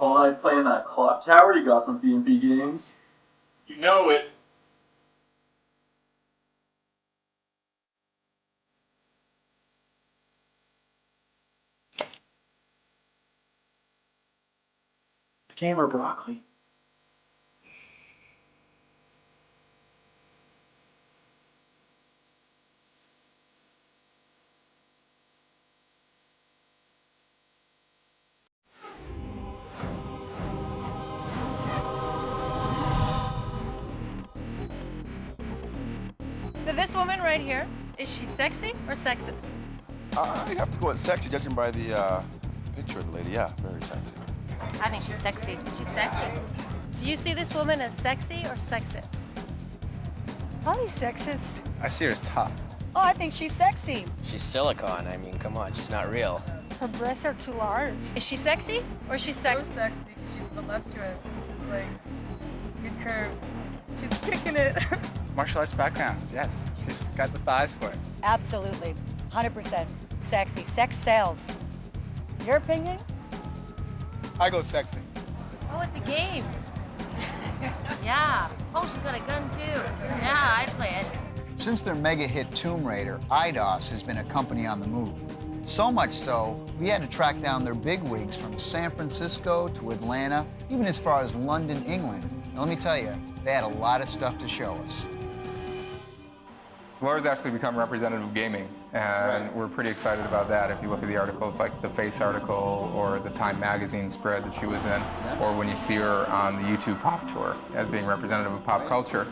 Oh, I playing that clock tower you got from B&B Games. You know it. Gamer broccoli. this woman right here, is she sexy or sexist? I have to go with sexy, judging by the picture of the lady. Yeah, very sexy. I think she's sexy. She's sexy. Do you see this woman as sexy or sexist? Probably sexist. I see her as tough. Oh, I think she's sexy. She's silicone. I mean, come on, she's not real. Her breasts are too large. Is she sexy or is she sexy? So sexy. She's voluptuous. Like, good curves. She's kicking it. Martial arts background, yes. She's got the thighs for it. Absolutely. 100% sexy. Sex sells. Your opinion? I go sexy. Oh, it's a game. Yeah. Oh, she's got a gun too. Yeah, I'd play it. Since their mega hit Tomb Raider, IDOS has been a company on the move. So much so, we had to track down their bigwigs from San Francisco to Atlanta, even as far as London, England. And let me tell you, they had a lot of stuff to show us. Laura's actually become representative of gaming, and we're pretty excited about that. If you look at the articles like the Face article or the Time magazine spread that she was in, or when you see her on the YouTube Pop Tour as being representative of pop culture,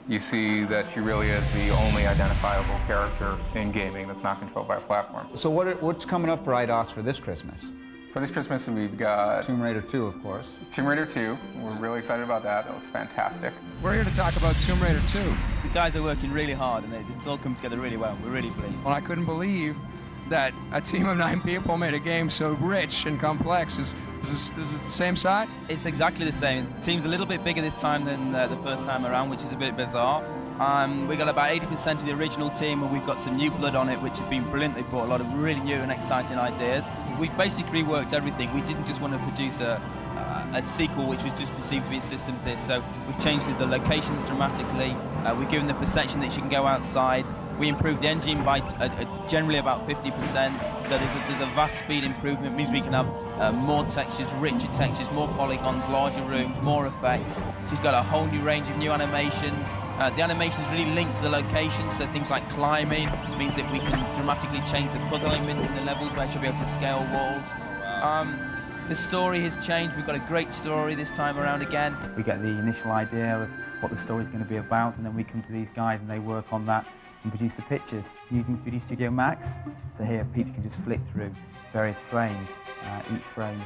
you see that she really is the only identifiable character in gaming that's not controlled by a platform. So what's coming up for IDOS for this Christmas? For this Christmas, we've got Tomb Raider 2, of course. Tomb Raider 2. We're really excited about that. That looks fantastic. We're here to talk about Tomb Raider 2. The guys are working really hard and it's all come together really well. We're really pleased. Well, I couldn't believe that a team of 9 people made a game so rich and complex. Is it the same size? It's exactly the same. The team's a little bit bigger this time than the first time around, which is a bit bizarre. We got about 80% of the original team, and we've got some new blood on it, which have been brilliant. They brought a lot of really new and exciting ideas. We've basically reworked everything. We didn't just want to produce a sequel which was just perceived to be a system disk, so we've changed the locations dramatically. We've given the perception that you can go outside. We improved the engine by generally about 50%, so there's a vast speed improvement. It means we can have more textures, richer textures, more polygons, larger rooms, more effects. She's got a whole new range of new animations. The animations really linked to the locations, so things like climbing means that we can dramatically change the puzzle elements in the levels where she'll be able to scale walls. The story has changed. We've got a great story this time around again. We get the initial idea of what the story's going to be about, and then we come to these guys and they work on that and produce the pictures using 3D Studio Max. So here, Pete can just flick through various frames. Each frame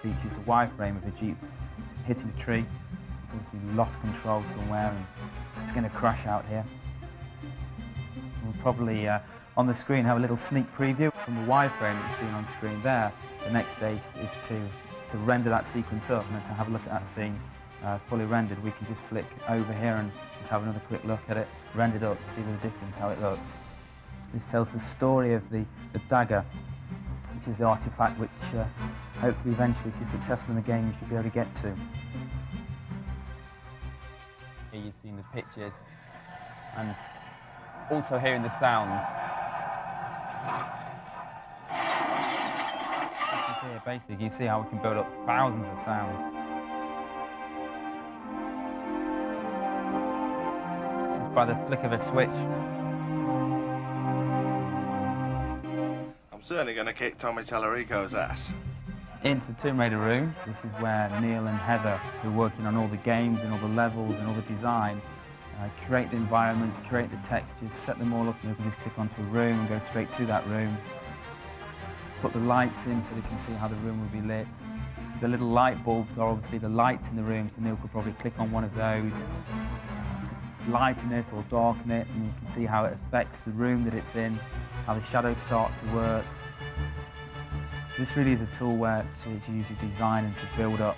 features the wireframe of a Jeep hitting a tree. It's obviously lost control somewhere and it's going to crash out here. We'll probably, on the screen, have a little sneak preview from the wireframe that's seen on screen there. The next stage is to render that sequence up, and then to have a look at that scene fully rendered. We can just flick over here and just have another quick look at it, rendered up, see the difference, how it looks. This tells the story of the dagger, which is the artifact which hopefully eventually, if you're successful in the game, you should be able to get to. Here you've seen the pictures and also hearing the sounds. Here, basically, you see how we can build up thousands of sounds. Just by the flick of a switch. I'm certainly going to kick Tommy Tallarico's ass. Into the Tomb Raider room. This is where Neil and Heather, who are working on all the games and all the levels and all the design, create the environments, create the textures, set them all up, and you can just click onto a room and go straight to that room. Put the lights in so they can see how the room will be lit. The little light bulbs are obviously the lights in the room, so Neil could probably click on one of those, just lighten it or darken it, and you can see how it affects the room that it's in, how the shadows start to work. So this really is a tool where to use your design and to build up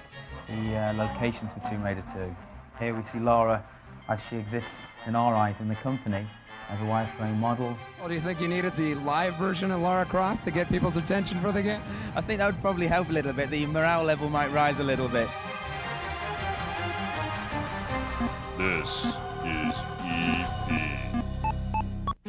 the locations for Tomb Raider 2. Here we see Laura as she exists in our eyes in the company as a wireframe model. Well, do you think you needed the live version of Lara Croft to get people's attention for the game? I think that would probably help a little bit. The morale level might rise a little bit. This is EP.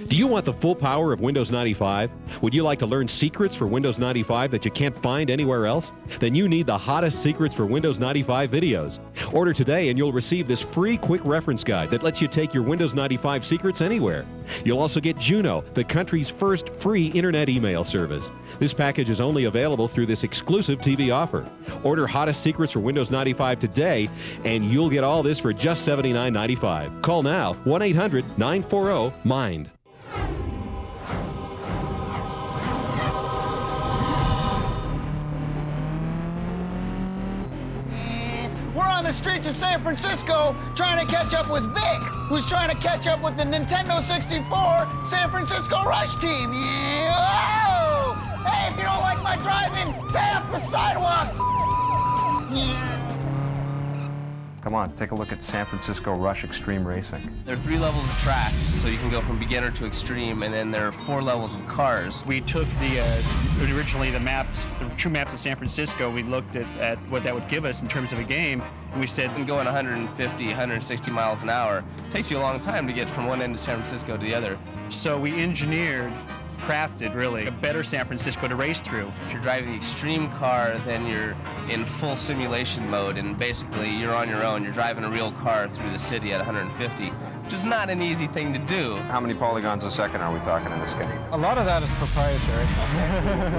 Do you want the full power of Windows 95? Would you like to learn secrets for Windows 95 that you can't find anywhere else? Then you need the hottest secrets for Windows 95 videos. Order today and you'll receive this free quick reference guide that lets you take your Windows 95 secrets anywhere. You'll also get Juno, the country's first free internet email service. This package is only available through this exclusive TV offer. Order Hottest Secrets for Windows 95 today, and you'll get all this for just $79.95. Call now, 1-800-940-MIND. We're on the streets of San Francisco trying to catch up with Vic, who's trying to catch up with the Nintendo 64 San Francisco Rush team. Yeah! Oh! Hey, if you don't like my driving, stay off the sidewalk. Yeah. Come on, take a look at San Francisco Rush Extreme Racing. There are 3 levels of tracks, so you can go from beginner to extreme, and then there are 4 levels of cars. We took originally the maps, the true maps of San Francisco. We looked at what that would give us in terms of a game, and we said, going 150, 160 miles an hour, it takes you a long time to get from one end of San Francisco to the other. So we crafted really a better San Francisco to race through. If you're driving the extreme car, then you're in full simulation mode, and basically you're on your own. You're driving a real car through the city at 150, which is not an easy thing to do. How many polygons a second are we talking in this game? A lot of that is proprietary.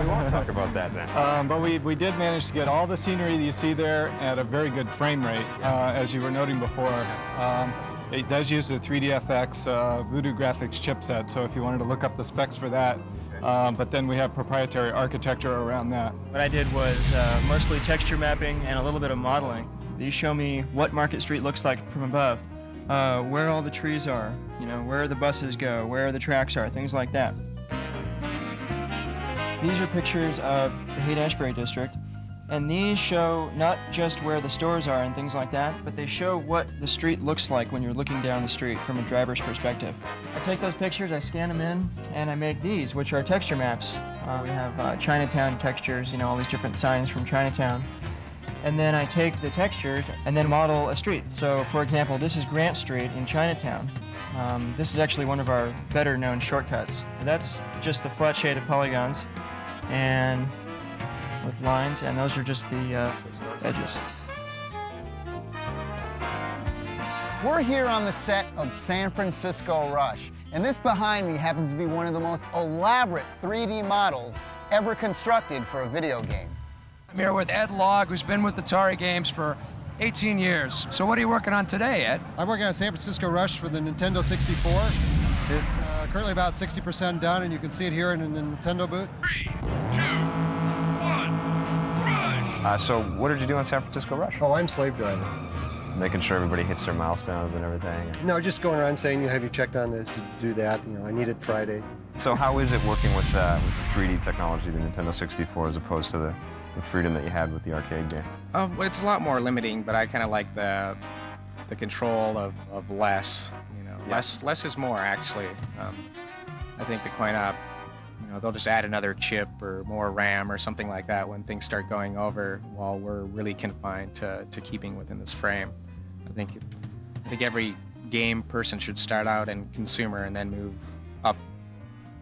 We won't talk about that then. But we did manage to get all the scenery that you see there at a very good frame rate, as you were noting before. It does use the 3DFX Voodoo Graphics chipset, so if you wanted to look up the specs for that, but then we have proprietary architecture around that. What I did was mostly texture mapping and a little bit of modeling. These show me what Market Street looks like from above, where all the trees are, where the buses go, where the tracks are, things like that. These are pictures of the Haight-Ashbury district. And these show not just where the stores are and things like that, but they show what the street looks like when you're looking down the street from a driver's perspective. I take those pictures, I scan them in, and I make these, which are texture maps. We have Chinatown textures, all these different signs from Chinatown. And then I take the textures and then model a street. So, for example, this is Grant Street in Chinatown. This is actually one of our better known shortcuts. That's just the flat shaded polygons, and with lines, and those are just the edges. We're here on the set of San Francisco Rush, and this behind me happens to be one of the most elaborate 3D models ever constructed for a video game. I'm here with Ed Log, who's been with Atari Games for 18 years. So what are you working on today, Ed? I'm working on San Francisco Rush for the Nintendo 64. It's currently about 60% done, and you can see it here in the Nintendo booth. 3, 2, 1, rush! So what did you do on San Francisco Rush? Oh, I'm slave driving. Making sure everybody hits their milestones and everything? No, just going around saying, have you checked on this? Did you do that? I need it Friday. So how is it working with the 3D technology, the Nintendo 64, as opposed to the freedom that you had with the arcade game? Well, it's a lot more limiting, but I kind of like the control of less. Less is more, actually. I think the coin-op, they'll just add another chip or more RAM or something like that when things start going over, while we're really confined to keeping within this frame. I think every game person should start out in consumer and then move up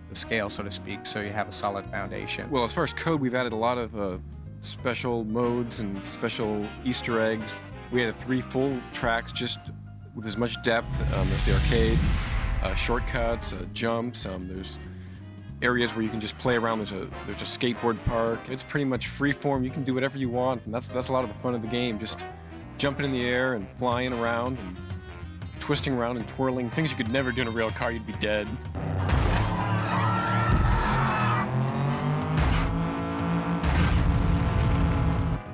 the scale, so to speak, so you have a solid foundation. Well, as far as code, we've added a lot of special modes and special Easter eggs. We had 3 full tracks just with as much depth as the arcade, shortcuts, jumps. There's areas where you can just play around. There's a skateboard park. It's pretty much free form. You can do whatever you want, and that's a lot of the fun of the game. Just jumping in the air and flying around and twisting around and twirling. Things you could never do in a real car. You'd be dead.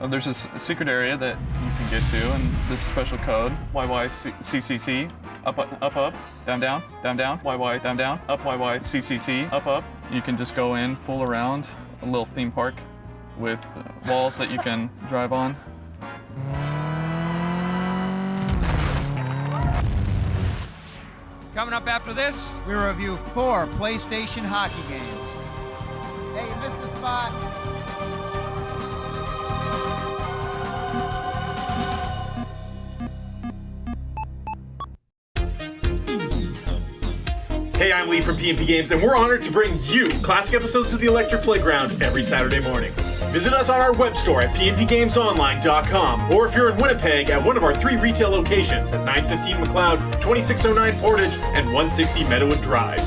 There's a secret area that you can get to, and this special code, YYCCC, up, down, down, down, down, YY, down, down, up, YYCCC, up. You can just go in, fool around, a little theme park with walls that you can drive on. Coming up after this, we review 4 PlayStation hockey games. Hey, you missed the spot. Hey, I'm Lee from PNP Games, and we're honored to bring you classic episodes of the Electric Playground every Saturday morning. Visit us on our web store at pnpgamesonline.com, or if you're in Winnipeg, at one of our 3 retail locations at 915 McLeod, 2609 Portage, and 160 Meadowood Drive.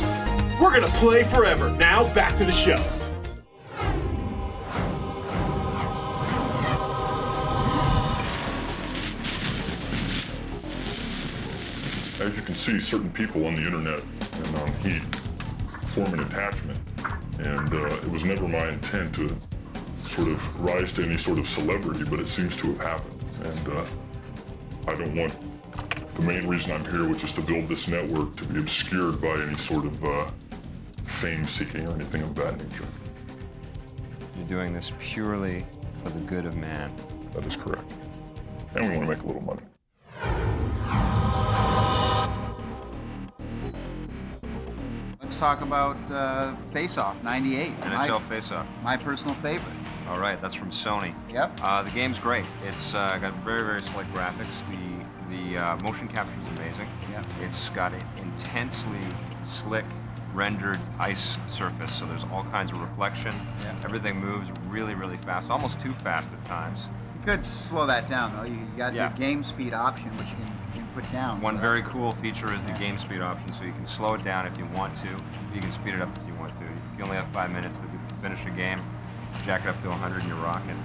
We're gonna play forever. Now, back to the show. as you can see, certain people on the internet and on Heat form an attachment, and it was never my intent to sort of rise to any sort of celebrity, but it seems to have happened, and I don't want the main reason I'm here, which is to build this network, to be obscured by any sort of fame-seeking or anything of that nature. You're doing this purely for the good of man. That is correct. And we want to make a little money. Let's talk about Face Off 98. NHL Face Off. My personal favorite. All right, that's from Sony. Yep. The game's great. It's got very, very slick graphics. The motion capture is amazing. Yep. It's got an intensely slick rendered ice surface, so there's all kinds of reflection. Yep. Everything moves really, really fast, almost too fast at times. You could slow that down, though. You got your game speed option, which you can put down. One very cool feature is the game speed option, so you can slow it down if you want to. You can speed it up if you want to. If you only have 5 minutes to finish a game, jack it up to 100 and you're rocking.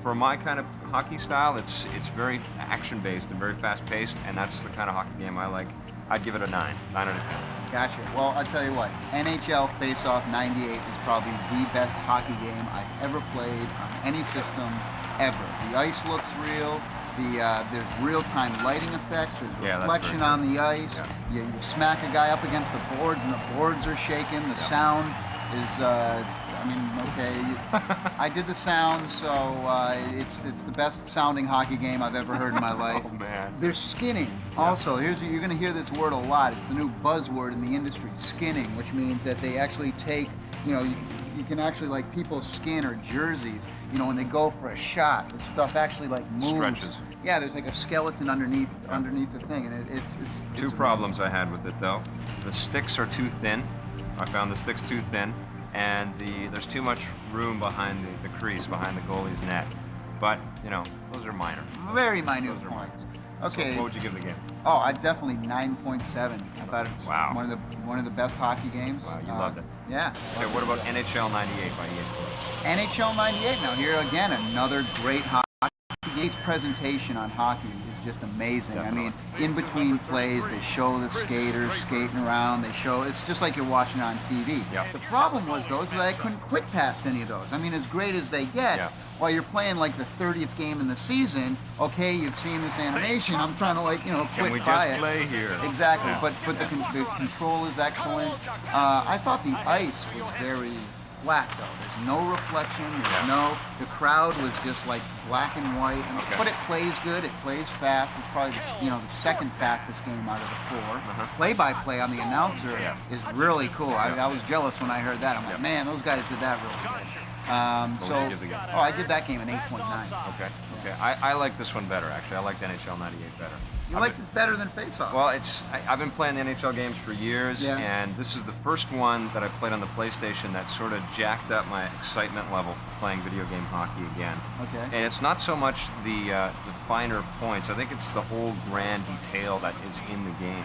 For my kind of hockey style, it's very action-based and very fast-paced, and that's the kind of hockey game I like. I'd give it a 9 out of 10. Gotcha. Well, I'll tell you what, NHL Face Off 98 is probably the best hockey game I've ever played on any system ever. The ice looks real. There's real-time lighting effects. There's reflection on the ice. Yeah. You smack a guy up against the boards, and the boards are shaking. The sound is, I did the sound, so it's the best sounding hockey game I've ever heard in my life. Oh, man. There's skinning. Also, you're going to hear this word a lot. It's the new buzzword in the industry, skinning, which means that they actually take, you can actually, like, people's skin or jerseys, when they go for a shot, the stuff actually, like, moves. Stretches. Yeah, there's like a skeleton underneath the thing, and it's Two problems I had with it, though. The sticks are too thin. I found the sticks too thin, and there's too much room behind the crease, behind the goalie's net. But, those are minor. Very minute points. Okay. So what would you give the game? Oh, I'd definitely 9.7. I thought it was one of the best hockey games. Wow, you loved it. Yeah. Okay, what about NHL 98 by EA Sports? NHL 98. Now here again, another great hockey game. Its presentation on hockey is just amazing. Definitely. I mean, in between plays, they show the skaters skating around. It's just like you're watching on TV. Yeah. The problem was, though, is that I couldn't quit past any of those. I mean, as great as they get, while you're playing like the 30th game in the season, okay, you've seen this animation. I'm trying to quit Can we by just it. play here? Exactly, Yeah. but the control is excellent. I thought the ice was very flat, though. There's no reflection. The crowd was just like black and white. But it plays good. It plays fast. It's probably the second fastest game out of the 4. Play-by-play on the announcer is really cool. I was jealous when I heard that. I'm like, man, those guys did that really good. I give that game an 8.9. Okay. I like this one better, actually. I liked NHL 98 better. You like this better than Face Off? Well, I've been playing the NHL games for years, and this is the first one that I played on the PlayStation that sort of jacked up my excitement level for playing video game hockey again. Okay. And it's not so much the finer points. I think it's the whole grand detail that is in the game.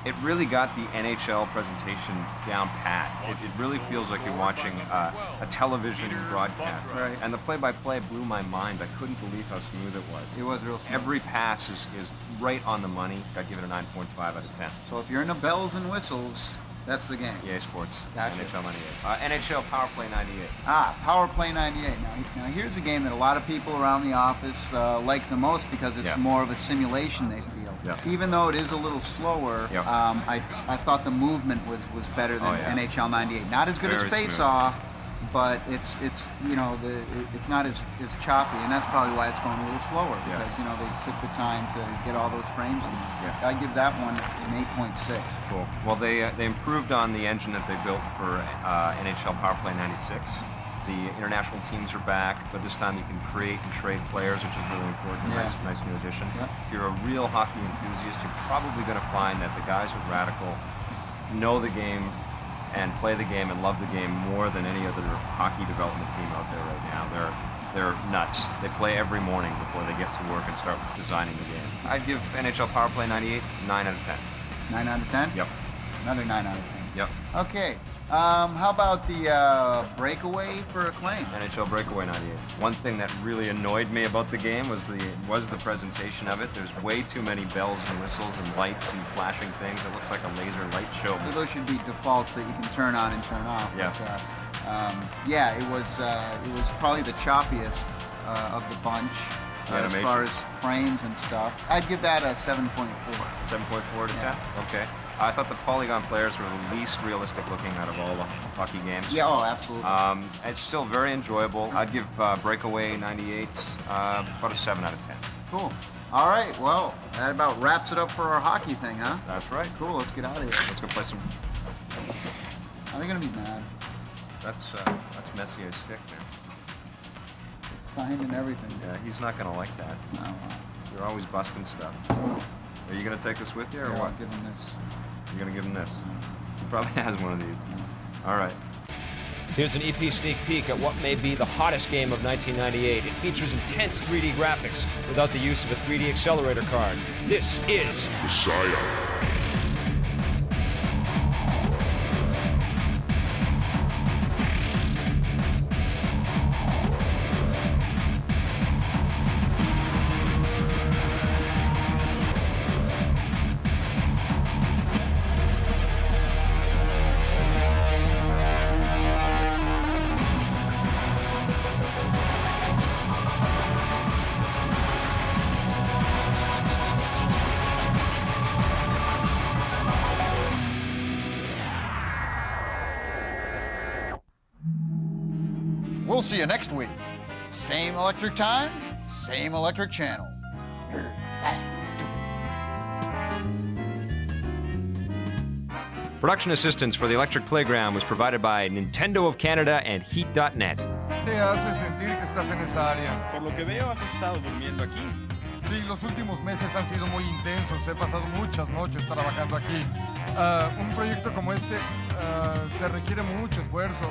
It really got the NHL presentation down pat. It really feels like you're watching a television broadcast. Right. And the play-by-play blew my mind. I couldn't believe how smooth it was. It was real smooth. Every pass is right on the money. I'd give it a 9.5 out of 10. So if you're into bells and whistles, that's the game. EA Sports. Gotcha. NHL 98. NHL PowerPlay 98. PowerPlay 98. Now here's a game that a lot of people around the office like the most because it's more of a simulation, they feel. Yeah. Even though it is a little slower, I thought the movement was better than NHL 98. Not as good as Face Off, but it's not as choppy, and that's probably why it's going a little slower because they took the time to get all those frames in. I give that one an 8.6. Cool. Well, they improved on the engine that they built for NHL PowerPlay 96. The international teams are back, but this time you can create and trade players, which is really important. Nice new addition. If you're a real hockey enthusiast, you're probably going to find that the guys at Radical know the game and play the game and love the game more than any other hockey development team out there right now. They're nuts. They play every morning before they get to work and start designing the game. I'd give NHL PowerPlay 98 9 out of 10. 9 out of 10? Yep. Another 9 out of 10. Yep. Okay. How about the Breakaway for Acclaim? NHL Breakaway 98. One thing that really annoyed me about the game was the presentation of it. There's way too many bells and whistles and lights and flashing things. It looks like a laser light show. Well, those should be defaults that you can turn on and turn off. Yeah. But, yeah, it was probably the choppiest of the bunch as far as frames and stuff. I'd give that a 7.4. 7.4 to 10? Okay. I thought the polygon players were the least realistic looking out of all the hockey games. Yeah, oh, absolutely. It's still very enjoyable. I'd give Breakaway 98 about a 7 out of 10. Cool. All right, well, that about wraps it up for our hockey thing, huh? That's right. Cool, let's get out of here. Let's go play some... Are they gonna be mad? That's Messier's stick there. It's signed and everything. Yeah, he's not gonna like that. No. You're always busting stuff. Are you gonna take this with you or Yeah, what? I'll give him this. You're gonna give him this. He probably has one of these. All right. Here's an EP sneak peek at what may be the hottest game of 1998. It features intense 3D graphics without the use of a 3D accelerator card. This is Messiah. We'll see you next week. Same electric time, same electric channel. Production assistance for the Electric Playground was provided by Nintendo of Canada and Heat.net. Te hace sentir que estás en esa área. Por lo que veo, has estado durmiendo aquí. Sí, los últimos meses han sido muy intensos. He pasado muchas noches trabajando aquí. Un proyecto como este te requiere mucho esfuerzo.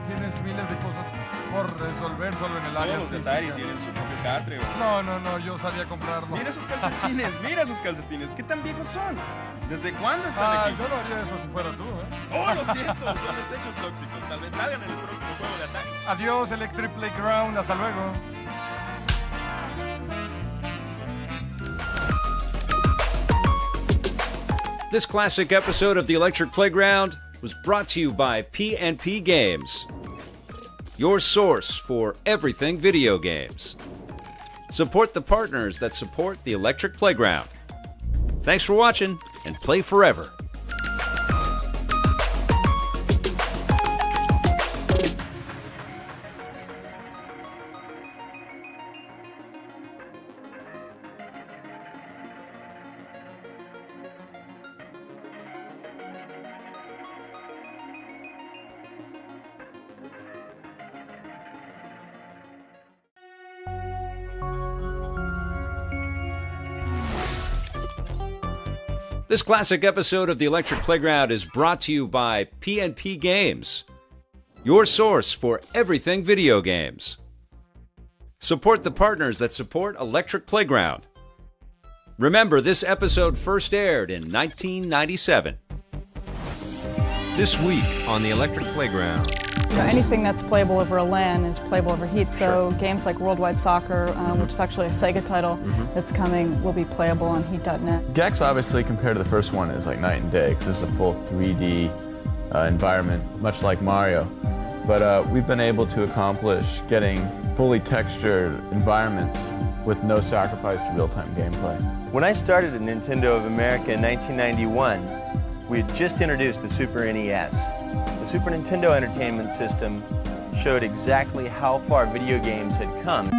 Tienes miles de cosas por resolver solo en el área. Todos los de Atari tienen su propio catre. No, yo salí a comprarlo. Mira esos calcetines, ¿qué tan viejos son? ¿Desde cuándo están aquí? Yo no haría eso si fuera tú, Oh, lo siento, son desechos tóxicos. Tal vez salgan en el próximo juego de Atari. Adiós, Electric Playground, hasta luego. This classic episode of the Electric Playground was brought to you by P&P Games, your source for everything video games. Support the partners that support the Electric Playground. Thanks for watching, and play forever. This classic episode of the Electric Playground is brought to you by P&P Games, your source for everything video games. Support the partners that support Electric Playground. Remember, this episode first aired in 1997. This week on the Electric Playground. So anything that's playable over a LAN is playable over Heat, so games like Worldwide Soccer, which is actually a Sega title that's coming, will be playable on Heat.net. Gex, obviously, compared to the first one, is like night and day, because this is a full 3D environment, much like Mario. But we've been able to accomplish getting fully textured environments with no sacrifice to real-time gameplay. When I started at Nintendo of America in 1991, we had just introduced the Super NES. The Super Nintendo Entertainment System showed exactly how far video games had come.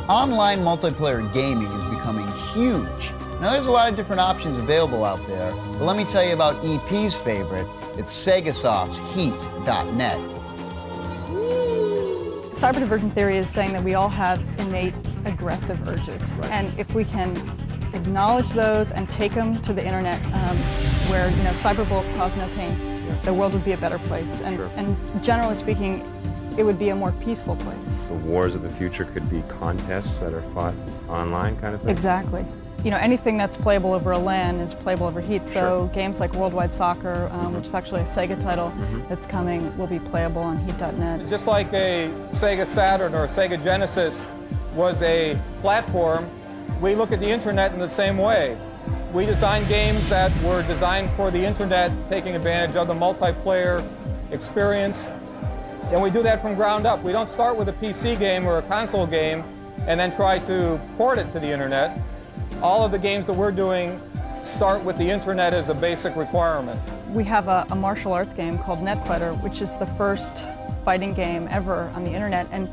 Online multiplayer gaming is becoming huge, Now there's a lot of different options available out there, but let me tell you about EP's favorite. It's Segasoft's Heat.net. Cyber diversion theory is saying that we all have innate aggressive urges. And if we can acknowledge those and take them to the internet where cyber bullets cause no pain, the world would be a better place. And generally speaking, it would be a more peaceful place. The wars of the future could be contests that are fought online kind of thing? Exactly. Anything that's playable over a LAN is playable over Heat, so games like Worldwide Soccer, which is actually a Sega title that's coming, will be playable on Heat.net. Just like a Sega Saturn or Sega Genesis was a platform, we look at the internet in the same way. We design games that were designed for the internet, taking advantage of the multiplayer experience, and we do that from ground up. We don't start with a PC game or a console game and then try to port it to the internet. All of the games that we're doing start with the internet as a basic requirement. We have a martial arts game called Netfighter, which is the first fighting game ever on the internet. And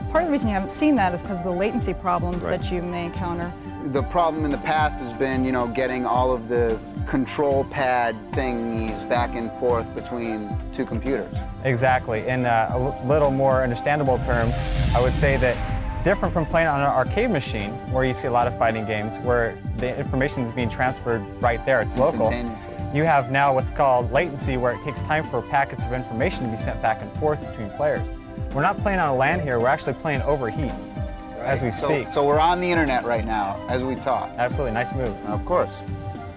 part of the reason you haven't seen that is because of the latency problems that you may encounter. The problem in the past has been, getting all of the control pad thingies back and forth between two computers. Exactly. In a little more understandable terms, I would say that different from playing on an arcade machine, where you see a lot of fighting games, where the information is being transferred right there, it's local. You have now what's called latency, where it takes time for packets of information to be sent back and forth between players. We're not playing on a LAN here, we're actually playing over Heat as we speak. So we're on the internet right now as we talk. Absolutely, nice move. Of course.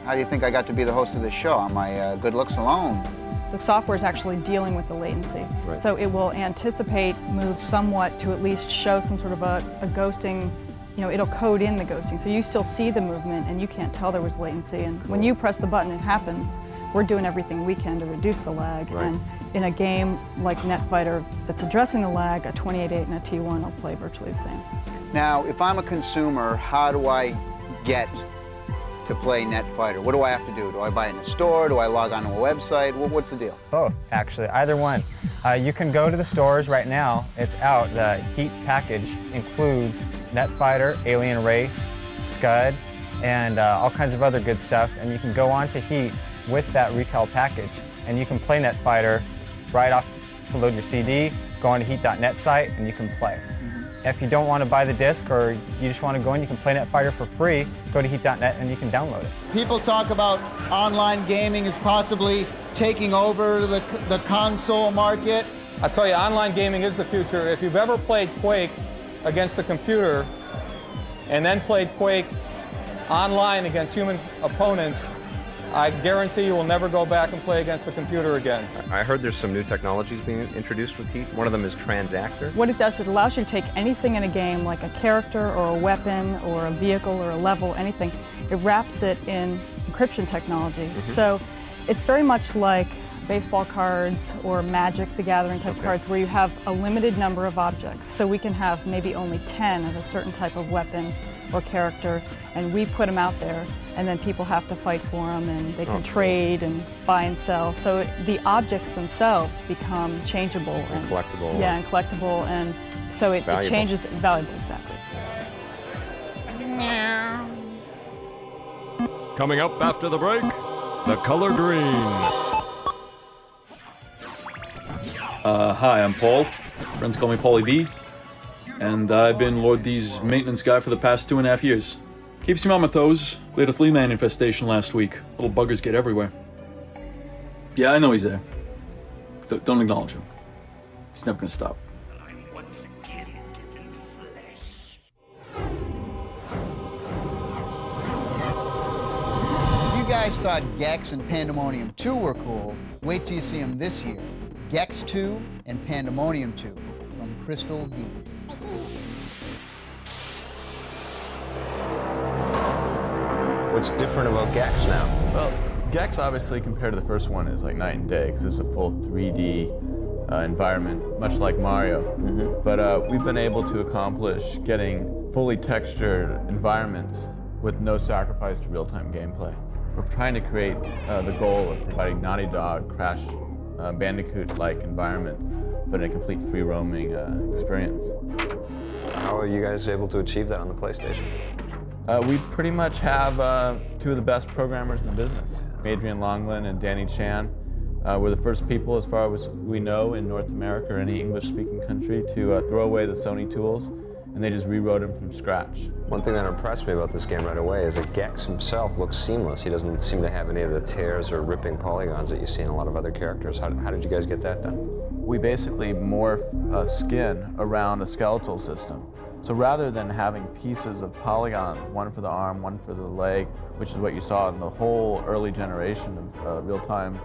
How do you think I got to be the host of this show? On my good looks alone? The software is actually dealing with the latency. So it will anticipate moves somewhat to at least show some sort of a ghosting, it'll code in the ghosting. So you still see the movement and you can't tell there was latency. And when you press the button, it happens. We're doing everything we can to reduce the lag. And in a game like Netfighter that's addressing the lag, a 28.8 and a T1 will play virtually the same. Now, if I'm a consumer, how do I get to play Netfighter? What do I have to do? Do I buy it in a store? Do I log on to a website? What's the deal? Both, actually, either one. You can go to the stores right now. It's out. The Heat package includes Netfighter, Alien Race, Scud, and all kinds of other good stuff. And you can go on to Heat with that retail package, and you can play Netfighter right off, load your CD, go on to Heat.net site, and you can play. If you don't want to buy the disc or you just want to go in, you can play Netfighter for free, go to Heat.net and you can download it. People talk about online gaming as possibly taking over the console market. I'll tell you, online gaming is the future. If you've ever played Quake against the computer and then played Quake online against human opponents, I guarantee you will never go back and play against the computer again. I heard there's some new technologies being introduced with Heat. One of them is Transactor. What it does, it allows you to take anything in a game, like a character or a weapon or a vehicle or a level, anything. It wraps it in encryption technology. So it's very much like baseball cards or Magic the Gathering type cards, where you have a limited number of objects. So we can have maybe only 10 of a certain type of weapon or character, and we put them out there, and then people have to fight for them, and they can trade and buy and sell. So the objects themselves become changeable and collectible. Yeah, and collectible, and so it changes, valuable, exactly. Coming up after the break, the color green. Hi, I'm Paul. Friends call me Paulie B. And I've been Lord D's maintenance guy for the past 2.5 years. Keeps me on my toes. Cleared a flea man infestation last week. Little buggers get everywhere. Yeah, I know he's there. Don't acknowledge him. He's never gonna stop. If you guys thought Gex and Pandemonium 2 were cool, wait till you see them this year. Gex 2 and Pandemonium 2 from Crystal D. What's different about Gex now? Well, Gex obviously compared to the first one is like night and day, because it's a full 3D environment, much like Mario. But we've been able to accomplish getting fully textured environments with no sacrifice to real-time gameplay. We're trying to create the goal of providing Naughty Dog, Crash, Bandicoot-like environments, but in a complete free-roaming experience. How are you guys able to achieve that on the PlayStation? We pretty much have two of the best programmers in the business. Adrian Longland and Danny Chan. We're the first people, as far as we know, in North America or any English-speaking country to throw away the Sony tools, and they just rewrote them from scratch. One thing that impressed me about this game right away is that Gex himself looks seamless. He doesn't seem to have any of the tears or ripping polygons that you see in a lot of other characters. How did you guys get that done? We basically morph a skin around a skeletal system. So rather than having pieces of polygons, one for the arm, one for the leg, which is what you saw in the whole early generation of real-time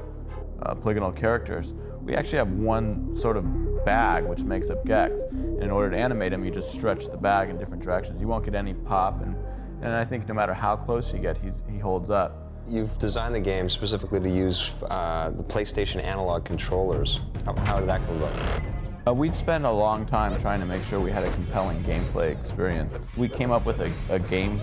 polygonal characters, we actually have one sort of bag which makes up Gex. And in order to animate him, you just stretch the bag in different directions. You won't get any pop, and I think no matter how close you get, he holds up. You've designed the game specifically to use the PlayStation analog controllers. How did that come about? We'd spent a long time trying to make sure we had a compelling gameplay experience. We came up with a game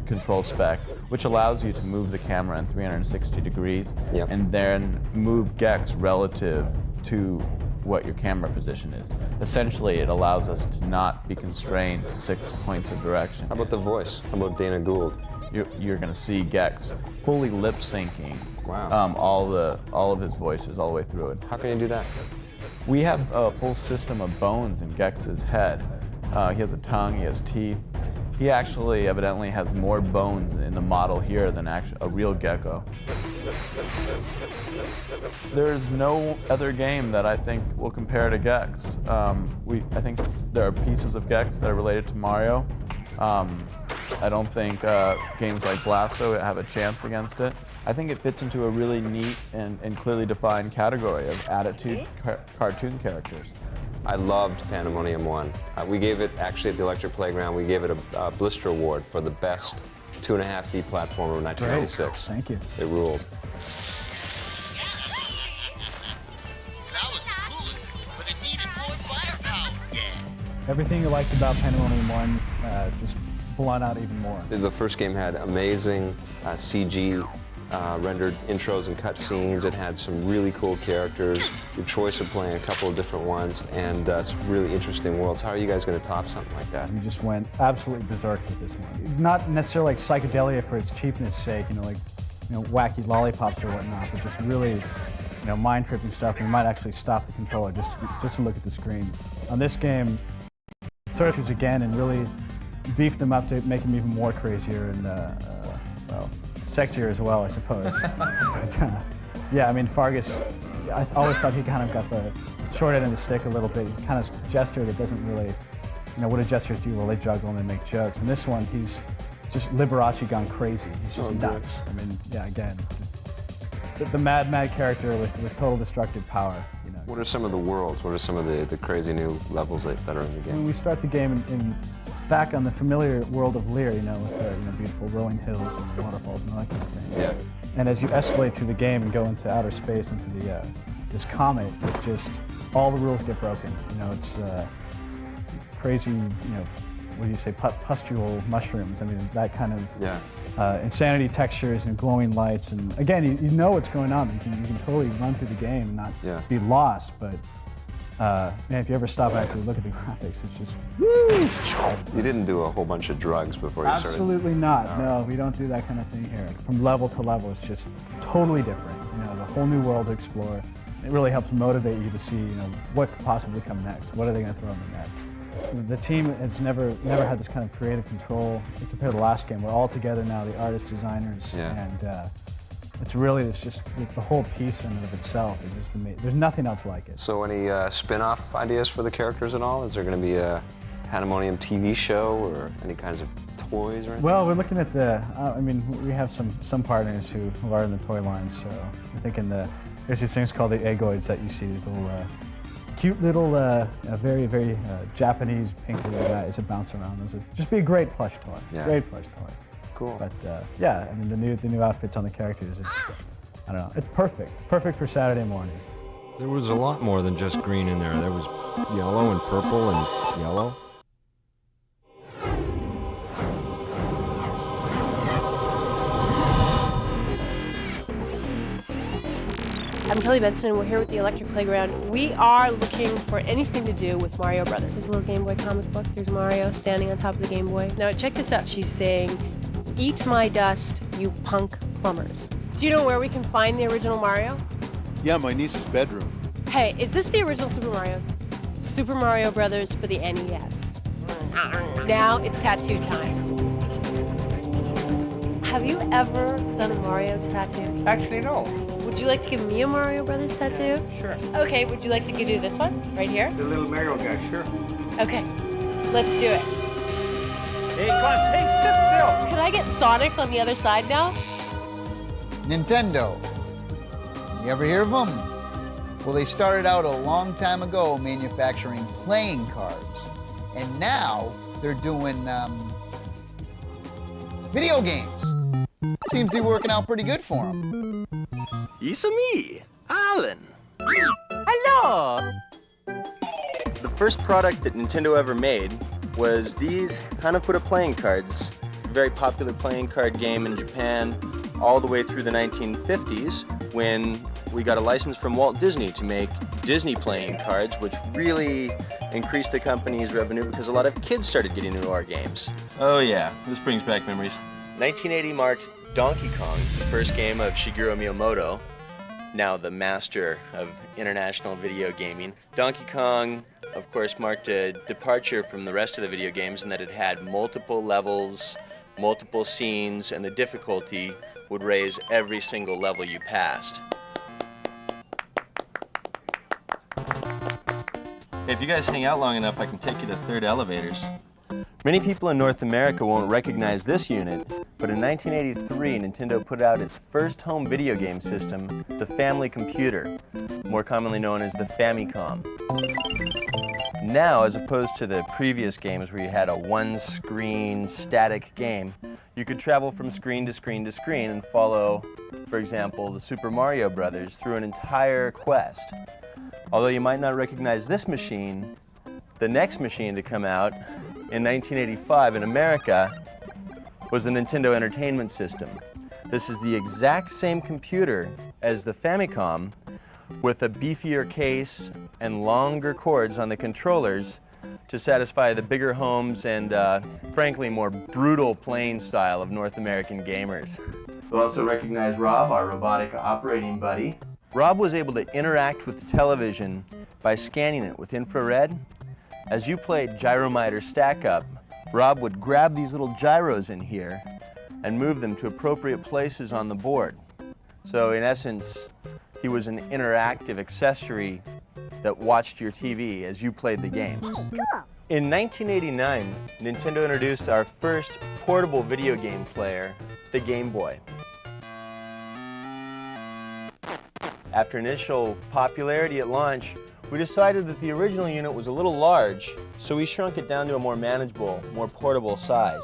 control spec, which allows you to move the camera in 360 degrees and then move Gex relative to what your camera position is. Essentially, it allows us to not be constrained to 6 points of direction. How about the voice? How about Dana Gould? You're going to see Gex fully lip syncing all of his voices all the way through it. How can you do that? We have a full system of bones in Gex's head. He has a tongue, he has teeth. He actually evidently has more bones in the model here than a real gecko. There's no other game that I think will compare to Gex. I think there are pieces of Gex that are related to Mario. I don't think games like Blasto have a chance against it. I think it fits into a really neat and clearly defined category of attitude cartoon characters. I loved Pandemonium 1. We gave it, actually at the Electric Playground, we gave it a Blister Award for the best 2.5D platformer of 1996. Great. Thank you. It ruled. That was the coolest, but it needed more firepower. Yeah. Everything you liked about Pandemonium 1 just blown out even more. The first game had amazing CG rendered intros and cutscenes. It had some really cool characters, your choice of playing a couple of different ones, and some really interesting worlds. How are you guys going to top something like that? We just went absolutely berserk with this one. Not necessarily like psychedelia for its cheapness sake, like wacky lollipops or whatnot, but just really mind-tripping stuff. We might actually stop the controller just to look at the screen. On this game, sort of again and really beefed him up to make him even more crazier and well, sexier as well, I suppose. But, yeah, I mean, Fargus, I always thought he kind of got the short end of the stick a little bit. He kind of gesture that doesn't really, what do gestures do? Well, they juggle and they make jokes. And this one, he's just Liberace gone crazy. He's just nuts. I mean, yeah, again, just the mad character with total destructive power. What are some of the worlds? What are some of the crazy new levels that are in the game? When we start the game back on the familiar world of Lear, with beautiful rolling hills and waterfalls and all that kind of thing. Yeah. And as you escalate through the game and go into outer space, into this comet, it just all the rules get broken. It's crazy. What do you say? Pustule mushrooms. I mean, that kind of insanity textures and glowing lights. And again, you know what's going on. You can totally run through the game and not be lost. But man, if you ever stop and actually look at the graphics, it's just woo! You didn't do a whole bunch of drugs before you started? Absolutely not. No, we don't do that kind of thing here. From level to level, it's just totally different. The whole new world to explore. It really helps motivate you to see, what could possibly come next. What are they going to throw in the next? The team has never had this kind of creative control compared to the last game. We're all together now, the artists, designers, and it's just the whole piece in and of itself is just amazing. There's nothing else like it. So any spin-off ideas for the characters at all? Is there going to be a Pandemonium TV show or any kinds of toys or anything? Well, we're looking at we have some partners who are in the toy line, so we're thinking there's these things called the Eggoids that you see, these little cute little, very, very Japanese pink little guys that bounce around. Those would just be a great plush toy. Yeah. Great plush toy. Cool. But yeah, I mean the new outfits on the characters is, I don't know, it's perfect. Perfect for Saturday morning. There was a lot more than just green in there. There was yellow and purple and yellow. I'm Kelly Benson, and we're here with the Electric Playground. We are looking for anything to do with Mario Brothers. There's a little Game Boy comic book. There's Mario standing on top of the Game Boy. Now, check this out. She's saying, "Eat my dust, you punk plumbers." Do you know where we can find the original Mario? Yeah, my niece's bedroom. Hey, is this the original Super Mario's? Super Mario Brothers for the NES. Now it's tattoo time. Have you ever done a Mario tattoo? Actually, no. Would you like to give me a Mario Brothers tattoo? Sure. Okay, would you like to do this one? Right here? The little Mario guy, sure. Okay, let's do it. Hey, come on, hey, sit still. Can I get Sonic on the other side now? Nintendo. You ever hear of them? Well, they started out a long time ago manufacturing playing cards. And now they're doing video games. Seems to be working out pretty good for them. It's me, Alan. Hello. The first product that Nintendo ever made was these Hanafuda playing cards. Very popular playing card game in Japan all the way through the 1950s when we got a license from Walt Disney to make Disney playing cards, which really increased the company's revenue because a lot of kids started getting into our games. Oh yeah, this brings back memories. 1980 marked Donkey Kong, the first game of Shigeru Miyamoto, now the master of international video gaming. Donkey Kong, of course, marked a departure from the rest of the video games in that it had multiple levels, multiple scenes, and the difficulty would raise every single level you passed. If you guys hang out long enough, I can take you to third elevators. Many people in North America won't recognize this unit, but in 1983, Nintendo put out its first home video game system, the Family Computer, more commonly known as the Famicom. Now, as opposed to the previous games where you had a one-screen static game, you could travel from screen to screen to screen and follow, for example, the Super Mario Brothers through an entire quest. Although you might not recognize this machine, the next machine to come out in 1985 in America was the Nintendo Entertainment System. This is the exact same computer as the Famicom with a beefier case and longer cords on the controllers to satisfy the bigger homes and, frankly, more brutal playing style of North American gamers. You'll also recognize Rob, our robotic operating buddy. Rob was able to interact with the television by scanning it with infrared. As you played Gyromiter Stack Up, Rob would grab these little gyros in here and move them to appropriate places on the board. So in essence, he was an interactive accessory that watched your TV as you played the game. In 1989, Nintendo introduced our first portable video game player, the Game Boy. After initial popularity at launch, we decided that the original unit was a little large, so we shrunk it down to a more manageable, more portable size.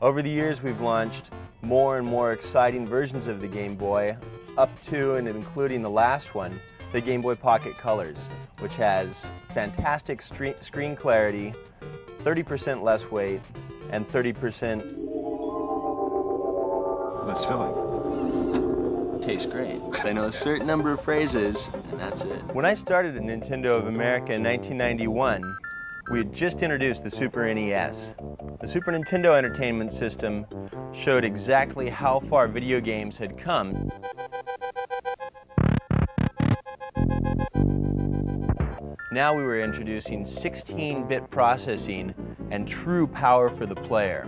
Over the years, we've launched more and more exciting versions of the Game Boy, up to and including the last one, the Game Boy Pocket Colors, which has fantastic screen clarity, 30% less weight, and 30% less filling. Tastes great. I know a certain number of phrases, and that's it. When I started at Nintendo of America in 1991, we had just introduced the Super NES. The Super Nintendo Entertainment System showed exactly how far video games had come. Now we were introducing 16-bit processing and true power for the player.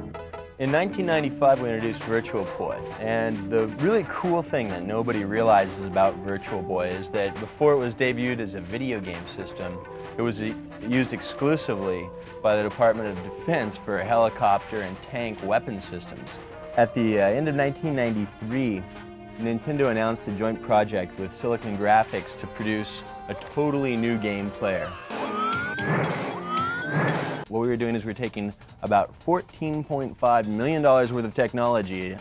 In 1995, we introduced Virtual Boy, and the really cool thing that nobody realizes about Virtual Boy is that before it was debuted as a video game system, it was used exclusively by the Department of Defense for helicopter and tank weapon systems. At the end of 1993, Nintendo announced a joint project with Silicon Graphics to produce a totally new game player. What we were doing is we were taking about $14.5 million worth of technology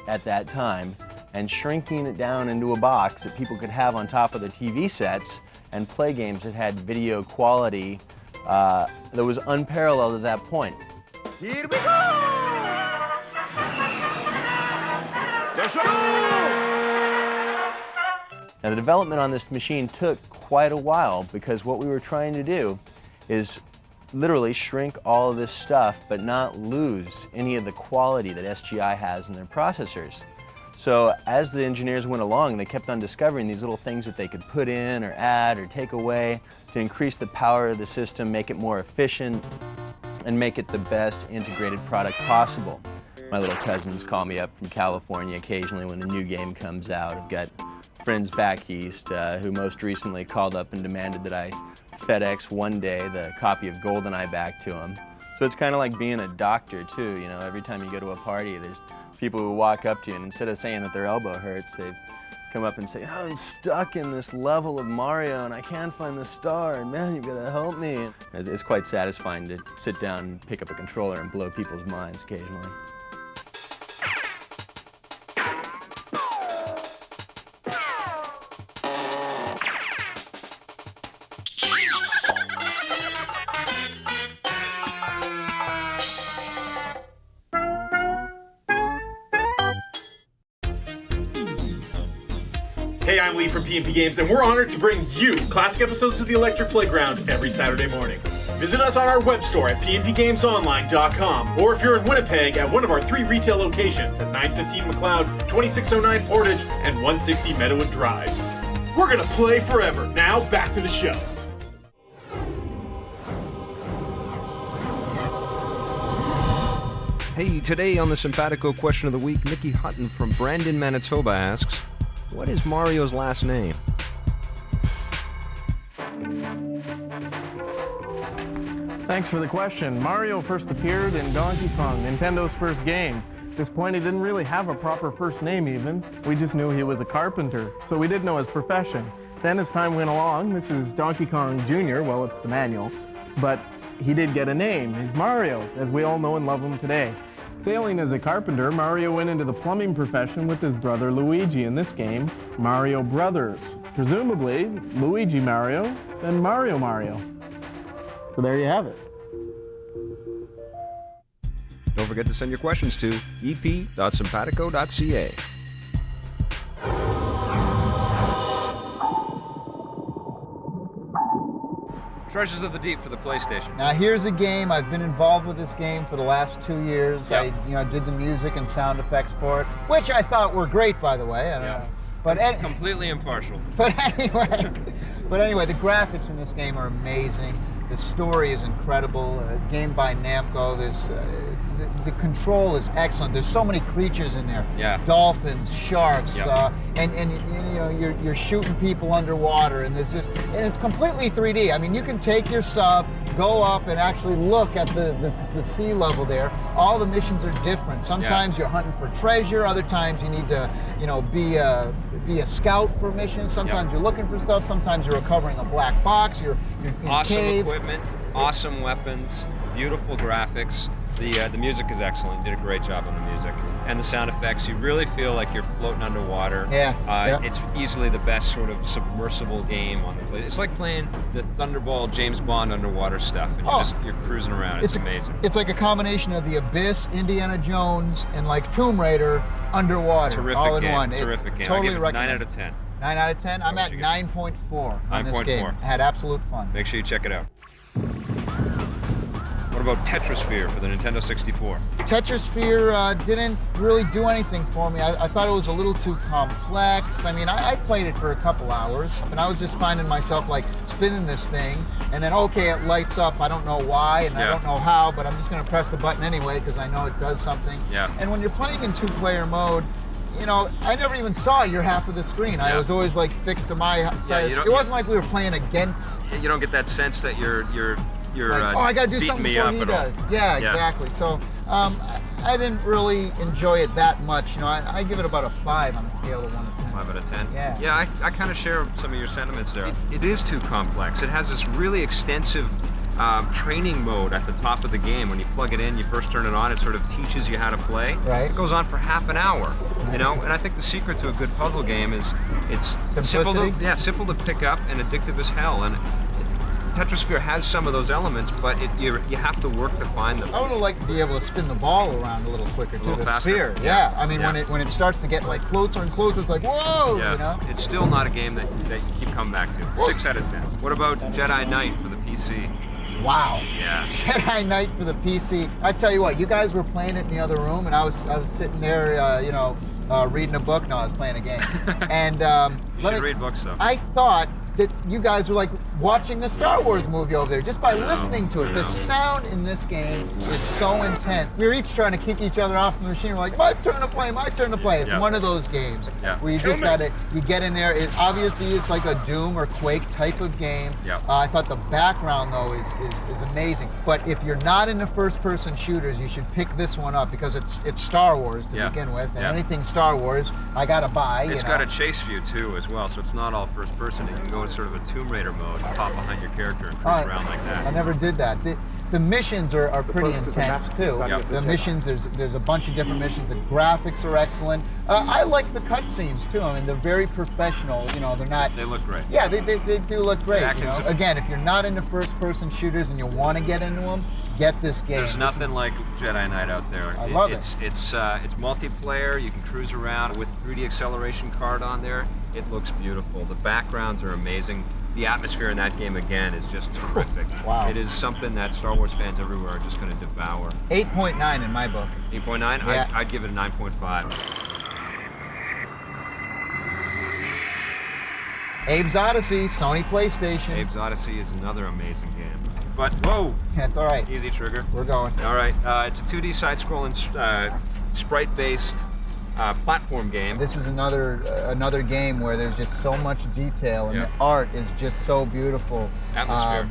at that time and shrinking it down into a box that people could have on top of the TV sets and play games that had video quality that was unparalleled at that point. Here we go! Now the development on this machine took quite a while because what we were trying to do is literally shrink all of this stuff but not lose any of the quality that SGI has in their processors. So as the engineers went along, they kept on discovering these little things that they could put in or add or take away to increase the power of the system, make it more efficient, and make it the best integrated product possible. My little cousins call me up from California occasionally when a new game comes out. I've got friends back east who most recently called up and demanded that I FedEx one day the copy of GoldenEye back to them. So it's kind of like being a doctor too, you know, every time you go to a party there's people who walk up to you and instead of saying that their elbow hurts, they come up and say, oh, I'm stuck in this level of Mario and I can't find the star and man, you've got to help me. It's quite satisfying to sit down and pick up a controller and blow people's minds occasionally. Hey, I'm Lee from PNP Games, and we're honored to bring you classic episodes of the Electric Playground every Saturday morning. Visit us on our web store at pnpgamesonline.com, or if you're in Winnipeg, at one of our 3 retail locations at 915 McLeod, 2609 Portage, and 160 Meadowood Drive. We're gonna play forever. Now, back to the show. Hey, today on the Simpatico Question of the Week, Nikki Hutton from Brandon, Manitoba asks, what is Mario's last name? Thanks for the question. Mario first appeared in Donkey Kong, Nintendo's first game. At this point, he didn't really have a proper first name even. We just knew he was a carpenter, so we didn't know his profession. Then as time went along, this is Donkey Kong Jr., well, it's the manual, but he did get a name. He's Mario, as we all know and love him today. Failing as a carpenter, Mario went into the plumbing profession with his brother Luigi in this game, Mario Brothers. Presumably, Luigi Mario and Mario Mario. So there you have it. Don't forget to send your questions to ep.simpatico.ca. Treasures of the Deep for the PlayStation. Now here's a game, I've been involved with this game for the last 2 years. Yep. I did the music and sound effects for it, which I thought were great, by the way. But completely impartial. But anyway, the graphics in this game are amazing. The story is incredible. Game by Namco. The control is excellent. There's so many creatures in there. Yeah. Dolphins, sharks, Yep. and you're shooting people underwater, and it's completely 3D. I mean, you can take your sub, go up, and actually look at the sea level there. All the missions are different. Sometimes you're hunting for treasure. Other times you need to, be a scout for missions. Sometimes you're looking for stuff. Sometimes you're recovering a black box. You're in Awesome caves. equipment, awesome weapons, beautiful graphics. The music is excellent. You did a great job on the music. And the sound effects, you really feel like you're floating underwater. Yeah. It's easily the best sort of submersible game on the play. It's like playing the Thunderball James Bond underwater stuff, and you're cruising around. It's amazing. It's like a combination of the Abyss, Indiana Jones, and like Tomb Raider underwater, Terrific all in game. one. Terrific game. Totally I give it recommend 9 out of 10. 9 out of 10? I'm at 9.4 on this game. 9.4. I had absolute fun. Make sure you check it out. What about Tetrisphere for the Nintendo 64? Tetrisphere didn't really do anything for me. I thought it was a little too complex. I mean, I played it for a couple hours, and I was just finding myself like spinning this thing, and then okay, it lights up. I don't know why, and I don't know how, but I'm just going to press the button anyway because I know it does something. Yeah. And when you're playing in 2-player mode, I never even saw your half of the screen. I was always like fixed to my side. It wasn't like we were playing against. You don't get that sense that you're like, I gotta do beating something me before up he at does. all. Yeah, exactly. So I didn't really enjoy it that much. I give it about a 5 on a scale of 1 to 10. 5 out of 10? Yeah. Yeah, I kind of share some of your sentiments there. It is too complex. It has this really extensive training mode at the top of the game. When you plug it in, you first turn it on, it sort of teaches you how to play. Right. It goes on for half an hour, and I think the secret to a good puzzle game is it's simple to pick up and addictive as hell. And Tetrisphere has some of those elements, but you have to work to find them. I would like to be able to spin the ball around a little quicker too. little The faster? sphere, Yeah. I mean, Yeah. when it starts to get like closer and closer, it's like whoa, Yeah. you know. It's still not a game that you keep coming back to. 6 out of 10. What about Jedi Knight for the PC? Wow. Yeah. Jedi Knight for the PC. I tell you what, you guys were playing it in the other room, and I was sitting there, reading a book. No, I was playing a game. And You should read books, though. I thought that you guys were like watching the Star Wars movie over there just by listening to it. The sound in this game is so intense. We were each trying to kick each other off from the machine. We're like, my turn to play, my turn to play. It's one of those games where you just you get in there. Obviously it's like a Doom or Quake type of game. I thought the background though is amazing. But if you're not into first-person shooters, you should pick this one up because it's Star Wars to begin with, and anything Star Wars I gotta buy. It's got a chase view too as well, so it's not all first person. You can go sort of a Tomb Raider mode and pop behind your character and cruise around like that. I never did that. The missions are pretty intense too. The missions, there's a bunch of different missions. The graphics are excellent. I like the cutscenes too. I mean, they're very professional. You know, they're not. They look great. Yeah, they do look great. You know? Again, if you're not into first-person shooters and you want to get into them, get this game. There's nothing like Jedi Knight out there. I love it. It's multiplayer. You can cruise around with 3D acceleration card on there. It looks beautiful. The backgrounds are amazing. The atmosphere in that game, again, is just terrific. Wow. It is something that Star Wars fans everywhere are just going to devour. 8.9 in my book. 8.9? Yeah. I'd give it a 9.5. Abe's Odyssey, Sony PlayStation. Abe's Odyssey is another amazing game. But, whoa! That's all right. Easy trigger. We're going. All right. It's a 2D side-scrolling, sprite-based platform game. This is another game where there's just so much detail, and the art is just so beautiful. Atmosphere.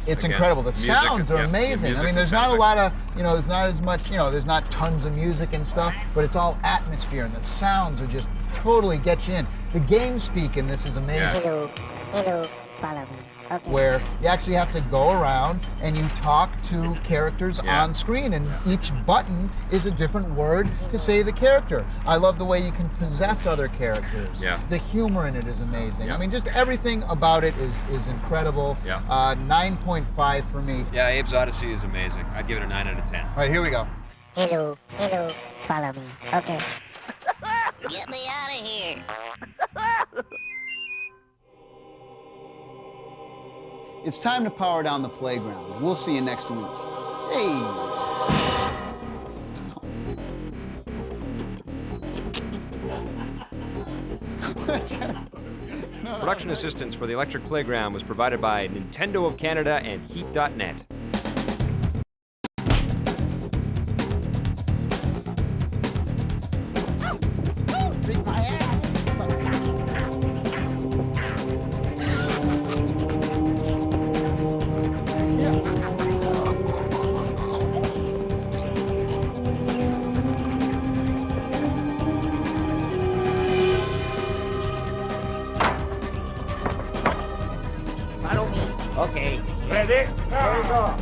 It's Again, incredible. The music, sounds are yeah, amazing. music I mean, there's sounds not a lot of, there's not as much, there's not tons of music and stuff, but it's all atmosphere, and the sounds are just totally get you in. The game speak in this is amazing. Hello, follow me. Okay. Where you actually have to go around and you talk to characters on screen, and each button is a different word to say the character. I love the way you can possess other characters. The humor in it is amazing. I mean, just everything about it is incredible. 9.5 for me. Yeah, Abe's Odyssey is amazing. I'd give it a 9 out of 10. All right, here we go. Hello, follow me. Okay. Get me out of here. It's time to power down the playground. We'll see you next week. Hey! Production assistance for the Electric Playground was provided by Nintendo of Canada and Heat.net. Follow me. Okay. Ready? Go.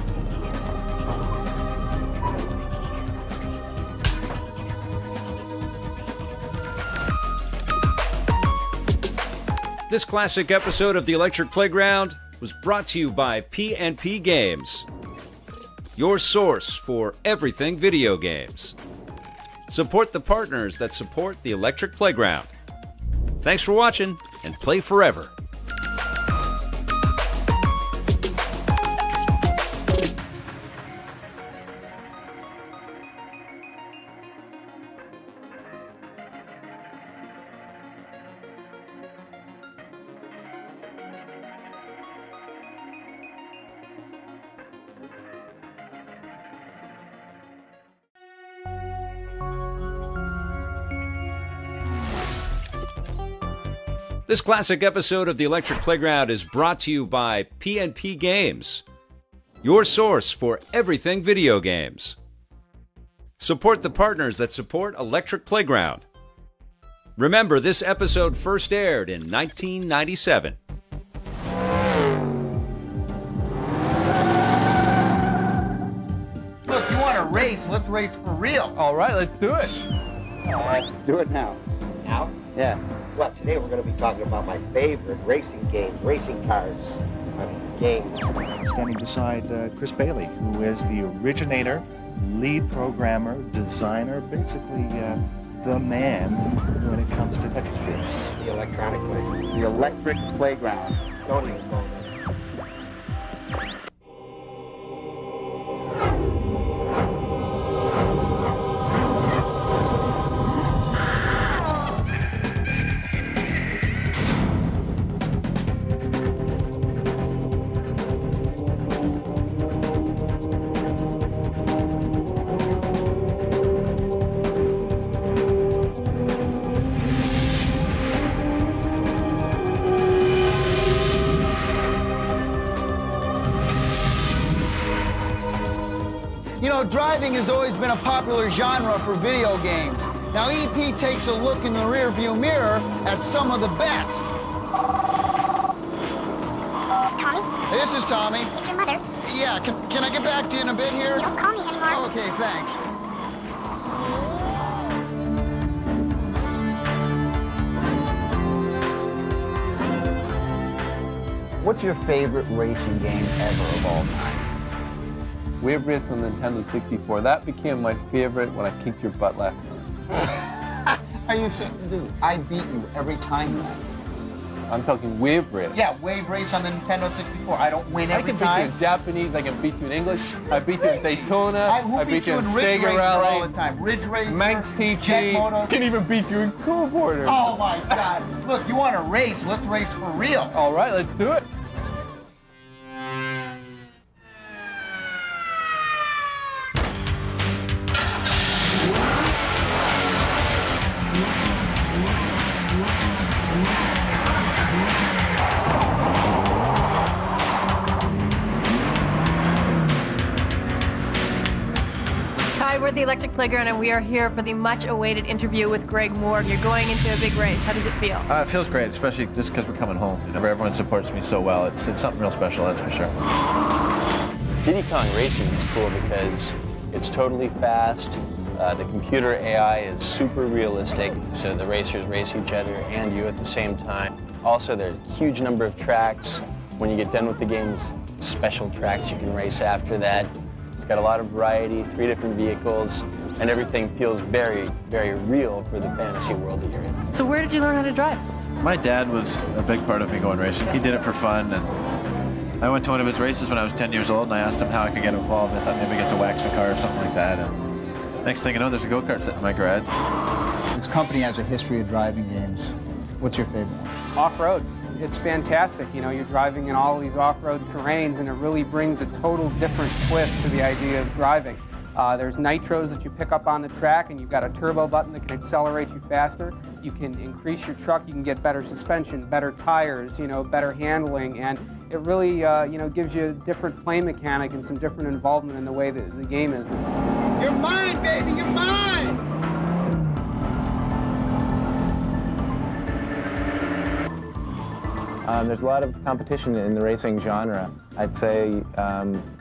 This classic episode of the Electric Playground was brought to you by P&P Games, your source for everything video games. Support the partners that support the Electric Playground. Thanks for watching, and play forever. This classic episode of the Electric Playground is brought to you by P&P Games, your source for everything video games. Support the partners that support Electric Playground. Remember, this episode first aired in 1997. Look, you want to race? Let's race for real. All right, let's do it. Let's do it now. Now? Yeah. Well, today we're going to be talking about my favorite racing games, racing cars. Game. Standing beside Chris Bailey, who is the originator, lead programmer, designer, basically the man when it comes to Tetrisphere. The electronic playground. The electric playground. Totally. You know, driving has always been a popular genre for video games. Now, EP takes a look in the rearview mirror at some of the best. Tommy? This is Tommy. It's your mother. Yeah, can I get back to you in a bit here? You don't call me anymore. Okay, thanks. What's your favorite racing game ever of all time? Wave Race on Nintendo 64. That became my favorite when I kicked your butt last time. Are you serious? Dude, I beat you every time. I'm talking Wave Race. Yeah, Wave Race on the Nintendo 64. I don't win every time. I can beat you in Japanese, I can beat you in English, I beat you in Daytona, I beat you in Ridge Sega Racer Rally, all the time. Ridge Racer, Manx TT, Jet Moto. can even beat you in Cool Border. Oh my God. Look, you want to race, let's race for real. All right, let's do it. Hi, we're at the Electric Playground, and we are here for the much-awaited interview with Greg Moore. You're going into a big race. How does it feel? It feels great, especially just because we're coming home. You know, everyone supports me so well. It's something real special, that's for sure. Diddy Kong Racing is cool because it's totally fast. The computer AI is super realistic, so the racers race each other and you at the same time. Also, there's a huge number of tracks. When you get done with the games, special tracks you can race after that. It's got a lot of variety, 3 different vehicles, and everything feels very, very real for the fantasy world that you're in. So where did you learn how to drive? My dad was a big part of me going racing. He did it for fun, and I went to one of his races when I was 10 years old, and I asked him how I could get involved. I thought maybe get to wax the car or something like that. And next thing you know, there's a go-kart sitting in my garage. This company has a history of driving games. What's your favorite? Off-road. It's fantastic. You know, you're driving in all these off-road terrains, and it really brings a total different twist to the idea of driving. There's nitros that you pick up on the track, and you've got a turbo button that can accelerate you faster. You can increase your truck, you can get better suspension, better tires, you know, better handling, and it really, you know, gives you a different play mechanic and some different involvement in the way that the game is. You're mine, baby, you're mine! There's a lot of competition in the racing genre. I'd say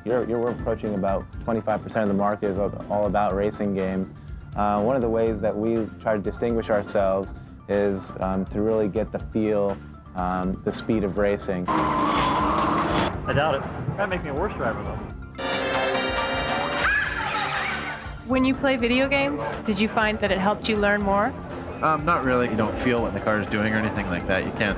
we're approaching about 25% of the market is all about racing games. One of the ways that we try to distinguish ourselves is to really get the feel, the speed of racing. I doubt it. That'd make me a worse driver, though. When you play video games, did you find that it helped you learn more? Not really. You don't feel what the car is doing or anything like that. You can't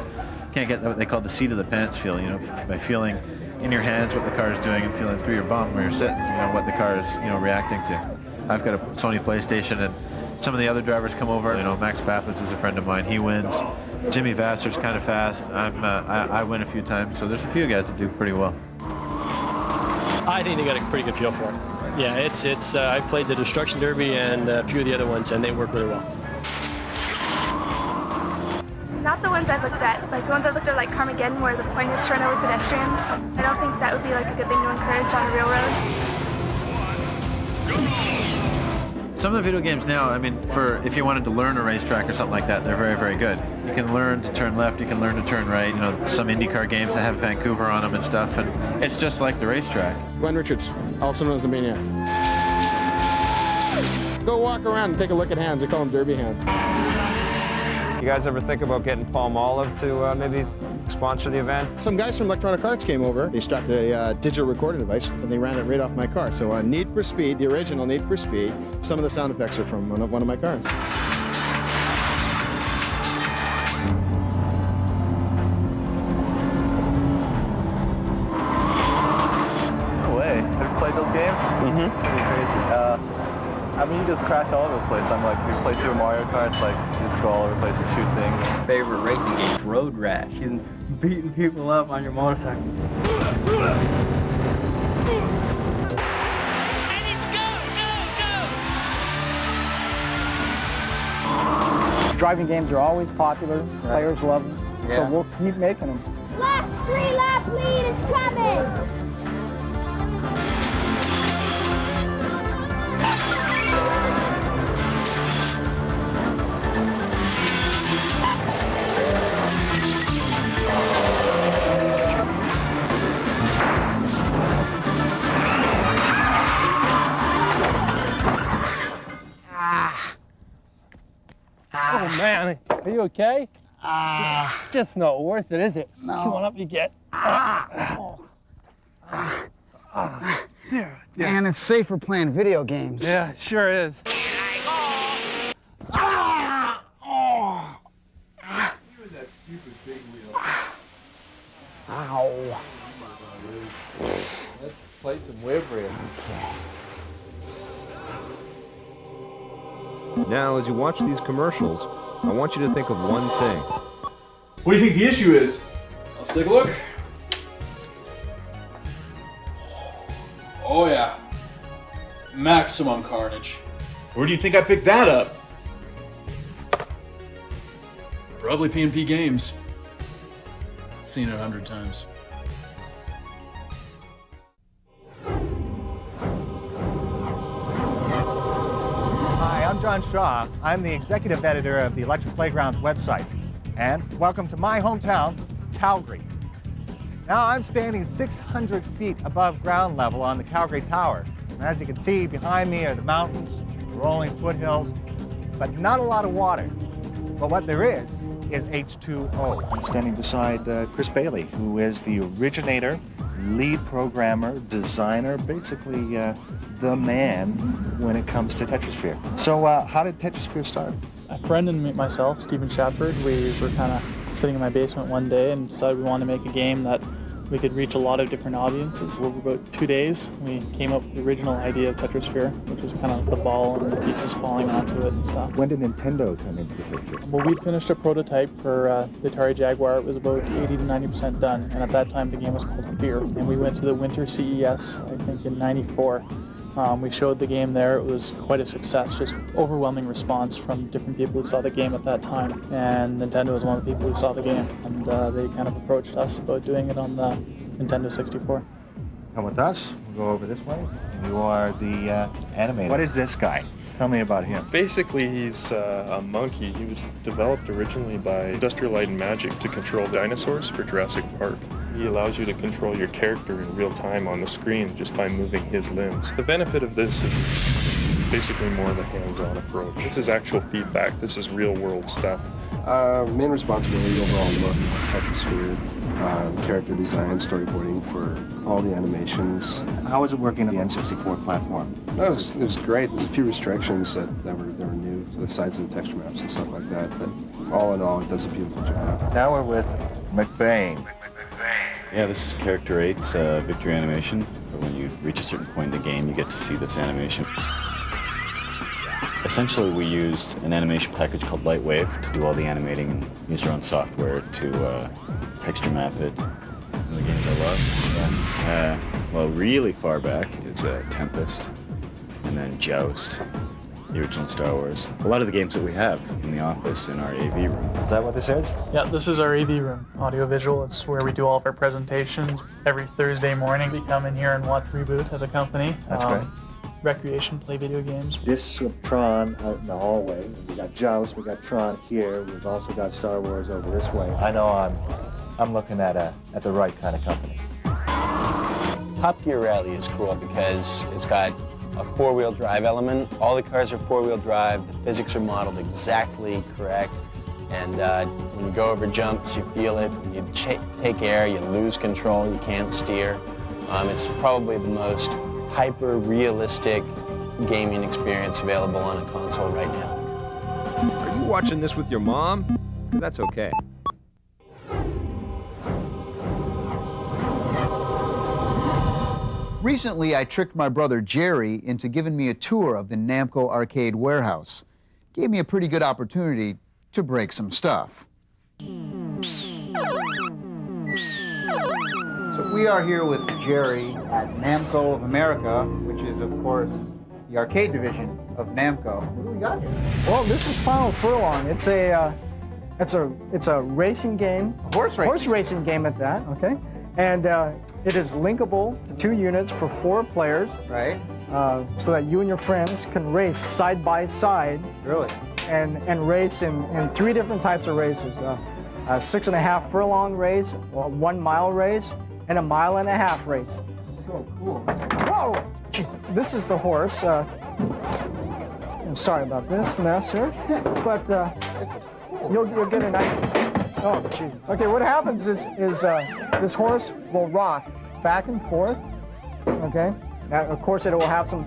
get what they call the seat of the pants feel, you know, by feeling in your hands what the car is doing and feeling through your bum where you're sitting, you know, what the car is, you know, reacting to. I've got a Sony PlayStation, and some of the other drivers come over. You know, Max Pappas is a friend of mine. He wins. Jimmy Vassar's kind of fast. I win a few times, so there's a few guys that do pretty well. I think they got a pretty good feel for it. Yeah, it's. I played the Destruction Derby and a few of the other ones, and they work really well. Not the ones I looked at. Like the ones I looked at, like Carmageddon, where the point is to run over pedestrians. I don't think that would be like a good thing to encourage on a real road. Some of the video games now, I mean, if you wanted to learn a racetrack or something like that, they're very, very good. You can learn to turn left, you can learn to turn right. You know, some IndyCar games that have Vancouver on them and stuff, and it's just like the racetrack. Glenn Richards, also known as the Maniac. Go walk around and take a look at hands. They call them derby hands. You guys ever think about getting Palm Olive to maybe sponsor the event. Some guys from Electronic Arts came over. They strapped a digital recording device and they ran it right off my car. So on Need for Speed, the original Need for Speed, some of the sound effects are from one of my cars. No way. Have you played those games? Mm-hmm. Pretty crazy. I mean, you just crash all over the place. I'm like, you play Super Mario Kart, it's like, you just go all over the place and shoot things. Favorite racing game, Road Rash. You're beating people up on your motorcycle. Driving games are always popular. Players love them. Yeah. So we'll keep making them. Last 3-lap lead is coming. Oh man, are you okay? It's just not worth it, is it? No. Come on up, you get. There. And it's safer playing video games. Yeah, it sure is. Ow. Let's play some wave racing. Now, as you watch these commercials, I want you to think of one thing. What do you think the issue is? Let's take a look. Oh yeah. Maximum carnage. Where do you think I picked that up? Probably P&P Games. Seen it 100 times. Hi, I'm John Shaw. I'm the executive editor of the Electric Playgrounds website. And welcome to my hometown, Calgary. Now I'm standing 600 feet above ground level on the Calgary Tower. And as you can see, behind me are the mountains, rolling foothills, but not a lot of water. But what there is H2O. I'm standing beside Chris Bailey, who is the originator, lead programmer, designer, basically the man when it comes to Tetrisphere. So how did Tetrisphere start? A friend and myself, Stephen Shepard, we were kind of sitting in my basement one day and decided we wanted to make a game that we could reach a lot of different audiences. Over about 2 days, we came up with the original idea of Tetrisphere, which was kind of the ball and the pieces falling onto it and stuff. When did Nintendo come into the picture? Well, we'd finished a prototype for the Atari Jaguar. It was about 80 to 90% done, and at that time the game was called Fear. And we went to the Winter CES, I think in '94. We showed the game there. It was quite a success, just overwhelming response from different people who saw the game at that time. And Nintendo was one of the people who saw the game, and they kind of approached us about doing it on the Nintendo 64. Come with us. We'll go over this way. You are the animator. What is this guy? Tell me about him. Basically, he's a monkey. He was developed originally by Industrial Light and Magic to control dinosaurs for Jurassic Park. He allows you to control your character in real time on the screen just by moving his limbs. The benefit of this is it's basically more of a hands-on approach. This is actual feedback. This is real-world stuff. Main responsibility overall in the Tetrisphere, character design, storyboarding for all the animations. How is it working on the N64 platform? It was great. There's a few restrictions that were new, the size of the texture maps and stuff like that, but all in all, it does a beautiful job. Now we're with McBain. Yeah, this is Character 8's victory animation. So when you reach a certain point in the game, you get to see this animation. Essentially, we used an animation package called Lightwave to do all the animating and used our own software to texture map it. One of the games I love. Well, really far back is Tempest, and then Joust, the original Star Wars. A lot of the games that we have in the office in our AV room. Is that what this is? Yeah, this is our AV room, audiovisual. It's where we do all of our presentations. Every Thursday morning, we come in here and watch Reboot as a company. That's great. Recreation, play video games. Discs of Tron out in the hallway. We got Joust, we got Tron here. We've also got Star Wars over this way. I know I'm looking at the right kind of company. Top Gear Rally is cool because it's got a four-wheel drive element. All the cars are four-wheel drive. The physics are modeled exactly correct. And when you go over jumps, you feel it. When you take air, you lose control, you can't steer. It's probably the most hyper-realistic gaming experience available on a console right now. Are you watching this with your mom? 'Cause that's okay. Recently, I tricked my brother Jerry into giving me a tour of the Namco arcade warehouse. Gave me a pretty good opportunity to break some stuff. So we are here with Jerry at Namco of America, which is, of course, the arcade division of Namco. What do we got here? Well, this is Final Furlong. It's a racing game. A horse racing. Horse racing game at that. Okay, and it is linkable to 2 units for 4 players. Right. So that you and your friends can race side by side. Really. And race in 3 different types of races: a 6.5 furlong race, a 1 mile race, and a 1.5 mile race. So cool. Whoa! This is the horse. I'm sorry about this mess here, but you'll get an idea. Oh, geez. Okay, what happens is this horse will rock back and forth. Okay. Now, of course, it will have some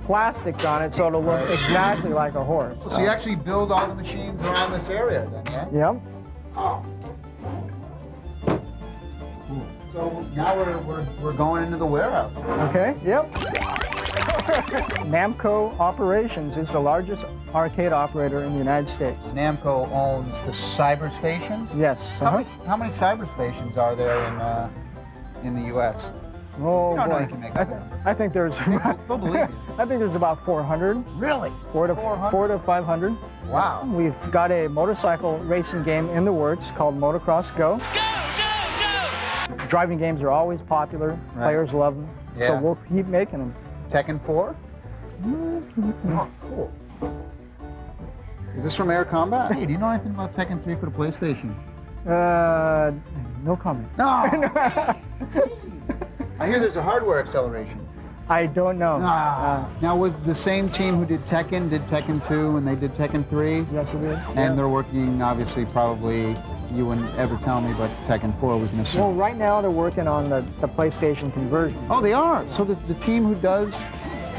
plastics on it, so it'll look exactly like a horse. So you actually build all the machines around this area, then, yeah? Yep. Oh. So now we're going into the warehouse. Okay. Yep. Namco Operations is the largest arcade operator in the United States. Namco owns the cyber stations? Yes. How many cyber stations are there in the U.S.? Oh, you don't know boy. you can make up that. I think there's. They'll believe you. I think there's about 400. Really? 400 to 500. Wow. We've got a motorcycle racing game in the works called Motocross Go. Driving games are always popular. Right. Players love them. Yeah. So we'll keep making them. Tekken 4? Oh, cool. Is this from Air Combat? Hey, do you know anything about Tekken 3 for the PlayStation? No comment. No! I hear there's a hardware acceleration. I don't know. Now, was the same team who did Tekken 2, and they did Tekken 3? Yes, it did. And they're working, obviously, probably, you wouldn't ever tell me, but Tekken 4, we can assume. Well, right now they're working on the PlayStation conversion. Oh, they are? So the team who does,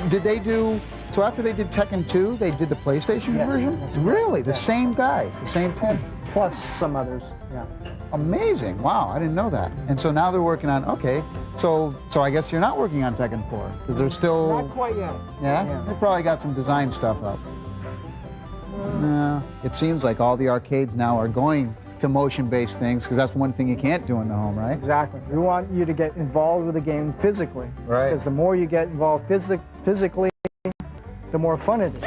did they do, so after they did Tekken 2, they did the PlayStation conversion? Really? The same guys, the same team? Plus some others, yeah. Amazing. Wow, I didn't know that. And so now they're working on, okay, so I guess you're not working on Tekken 4, because they're still... Not quite yet. Yeah? They probably got some design stuff up. No, it seems like all the arcades now are going to motion-based things, because that's one thing you can't do in the home, right? Exactly. We want you to get involved with the game physically. Right. Because the more you get involved physically, the more fun it is.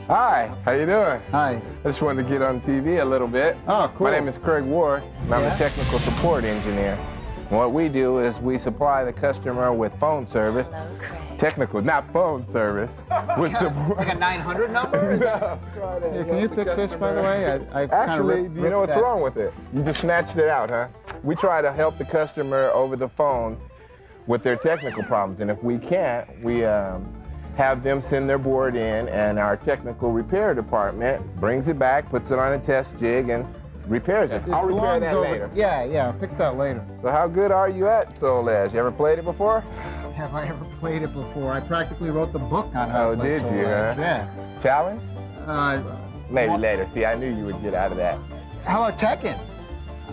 Hi, how you doing? Hi. I just wanted to get on TV a little bit. Oh, cool. My name is Craig Ward, and I'm a technical support engineer. And what we do is we supply the customer with phone service. Hello, Craig. Technical, not phone service. With support. Like a 900 number? No. Here, can you fix this, by the way? Actually, do you know what's wrong with it? You just snatched it out, huh? We try to help the customer over the phone with their technical problems, and if we can't, we have them send their board in, and our technical repair department brings it back, puts it on a test jig, and repairs it. I'll repair that later. Yeah, fix that later. So how good are you at Soul Edge? You ever played it before? Have I ever played it before? I practically wrote the book on how to play did Soul you, Edge. huh? Yeah. Challenge? Maybe well, later. See, I knew you would get out of that. How about Tekken?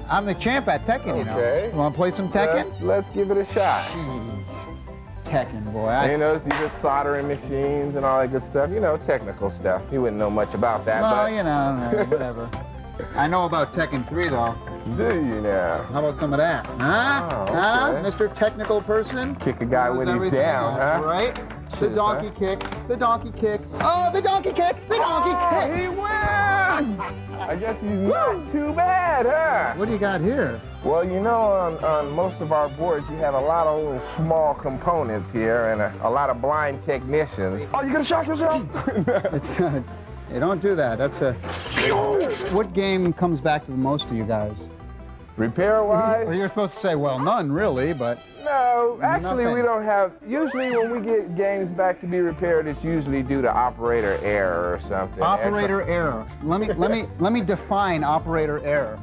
I'm the champ at Tekken, you know. Okay. You want to play some Tekken? Let's give it a shot. Jeez. Tekken, boy. You know, so you're just soldering machines and all that good stuff. You know, technical stuff. You wouldn't know much about that, well, but... you know, whatever. I know about Tekken 3, though. Do you now? How about some of that? Huh? Oh, okay. Huh? Mr. Technical Person? Kick a guy when he's down, else, huh? Right? The donkey kick. The donkey kick. Oh, the donkey kick! The donkey kick! He wins! I guess he's not too bad, huh? What do you got here? Well, you know, on most of our boards, you have a lot of little small components here and a lot of blind technicians. Oh, you gonna shock yourself? It's not. Hey, don't do that. That's a... What game comes back to the most of you guys? Repair-wise? Or you're supposed to say, well, none really, but... No, actually nothing. we don't have, usually when we get games back to be repaired, it's usually due to operator error or something. Operator error. Let me define operator error.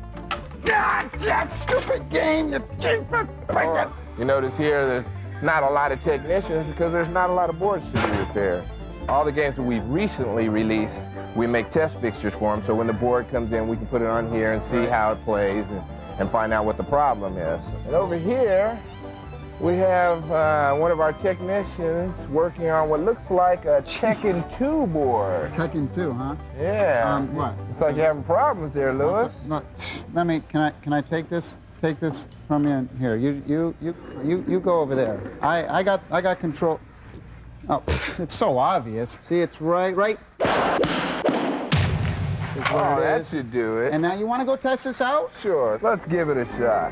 God, just stupid game, you cheap picket. You notice here there's not a lot of technicians because there's not a lot of boards to be repaired. All the games that we've recently released, we make test fixtures for them, so when the board comes in, we can put it on here and see how it plays and find out what the problem is. And over here, we have one of our technicians working on what looks like a Tekken 2 board. Tekken 2, huh? Yeah. What? Looks like you're having problems there, Lewis. No, can I take this from you? Here, you go over there. I got control. Oh, it's so obvious. See, it's right. Oh, that should do it. And now you want to go test this out? Sure, let's give it a shot.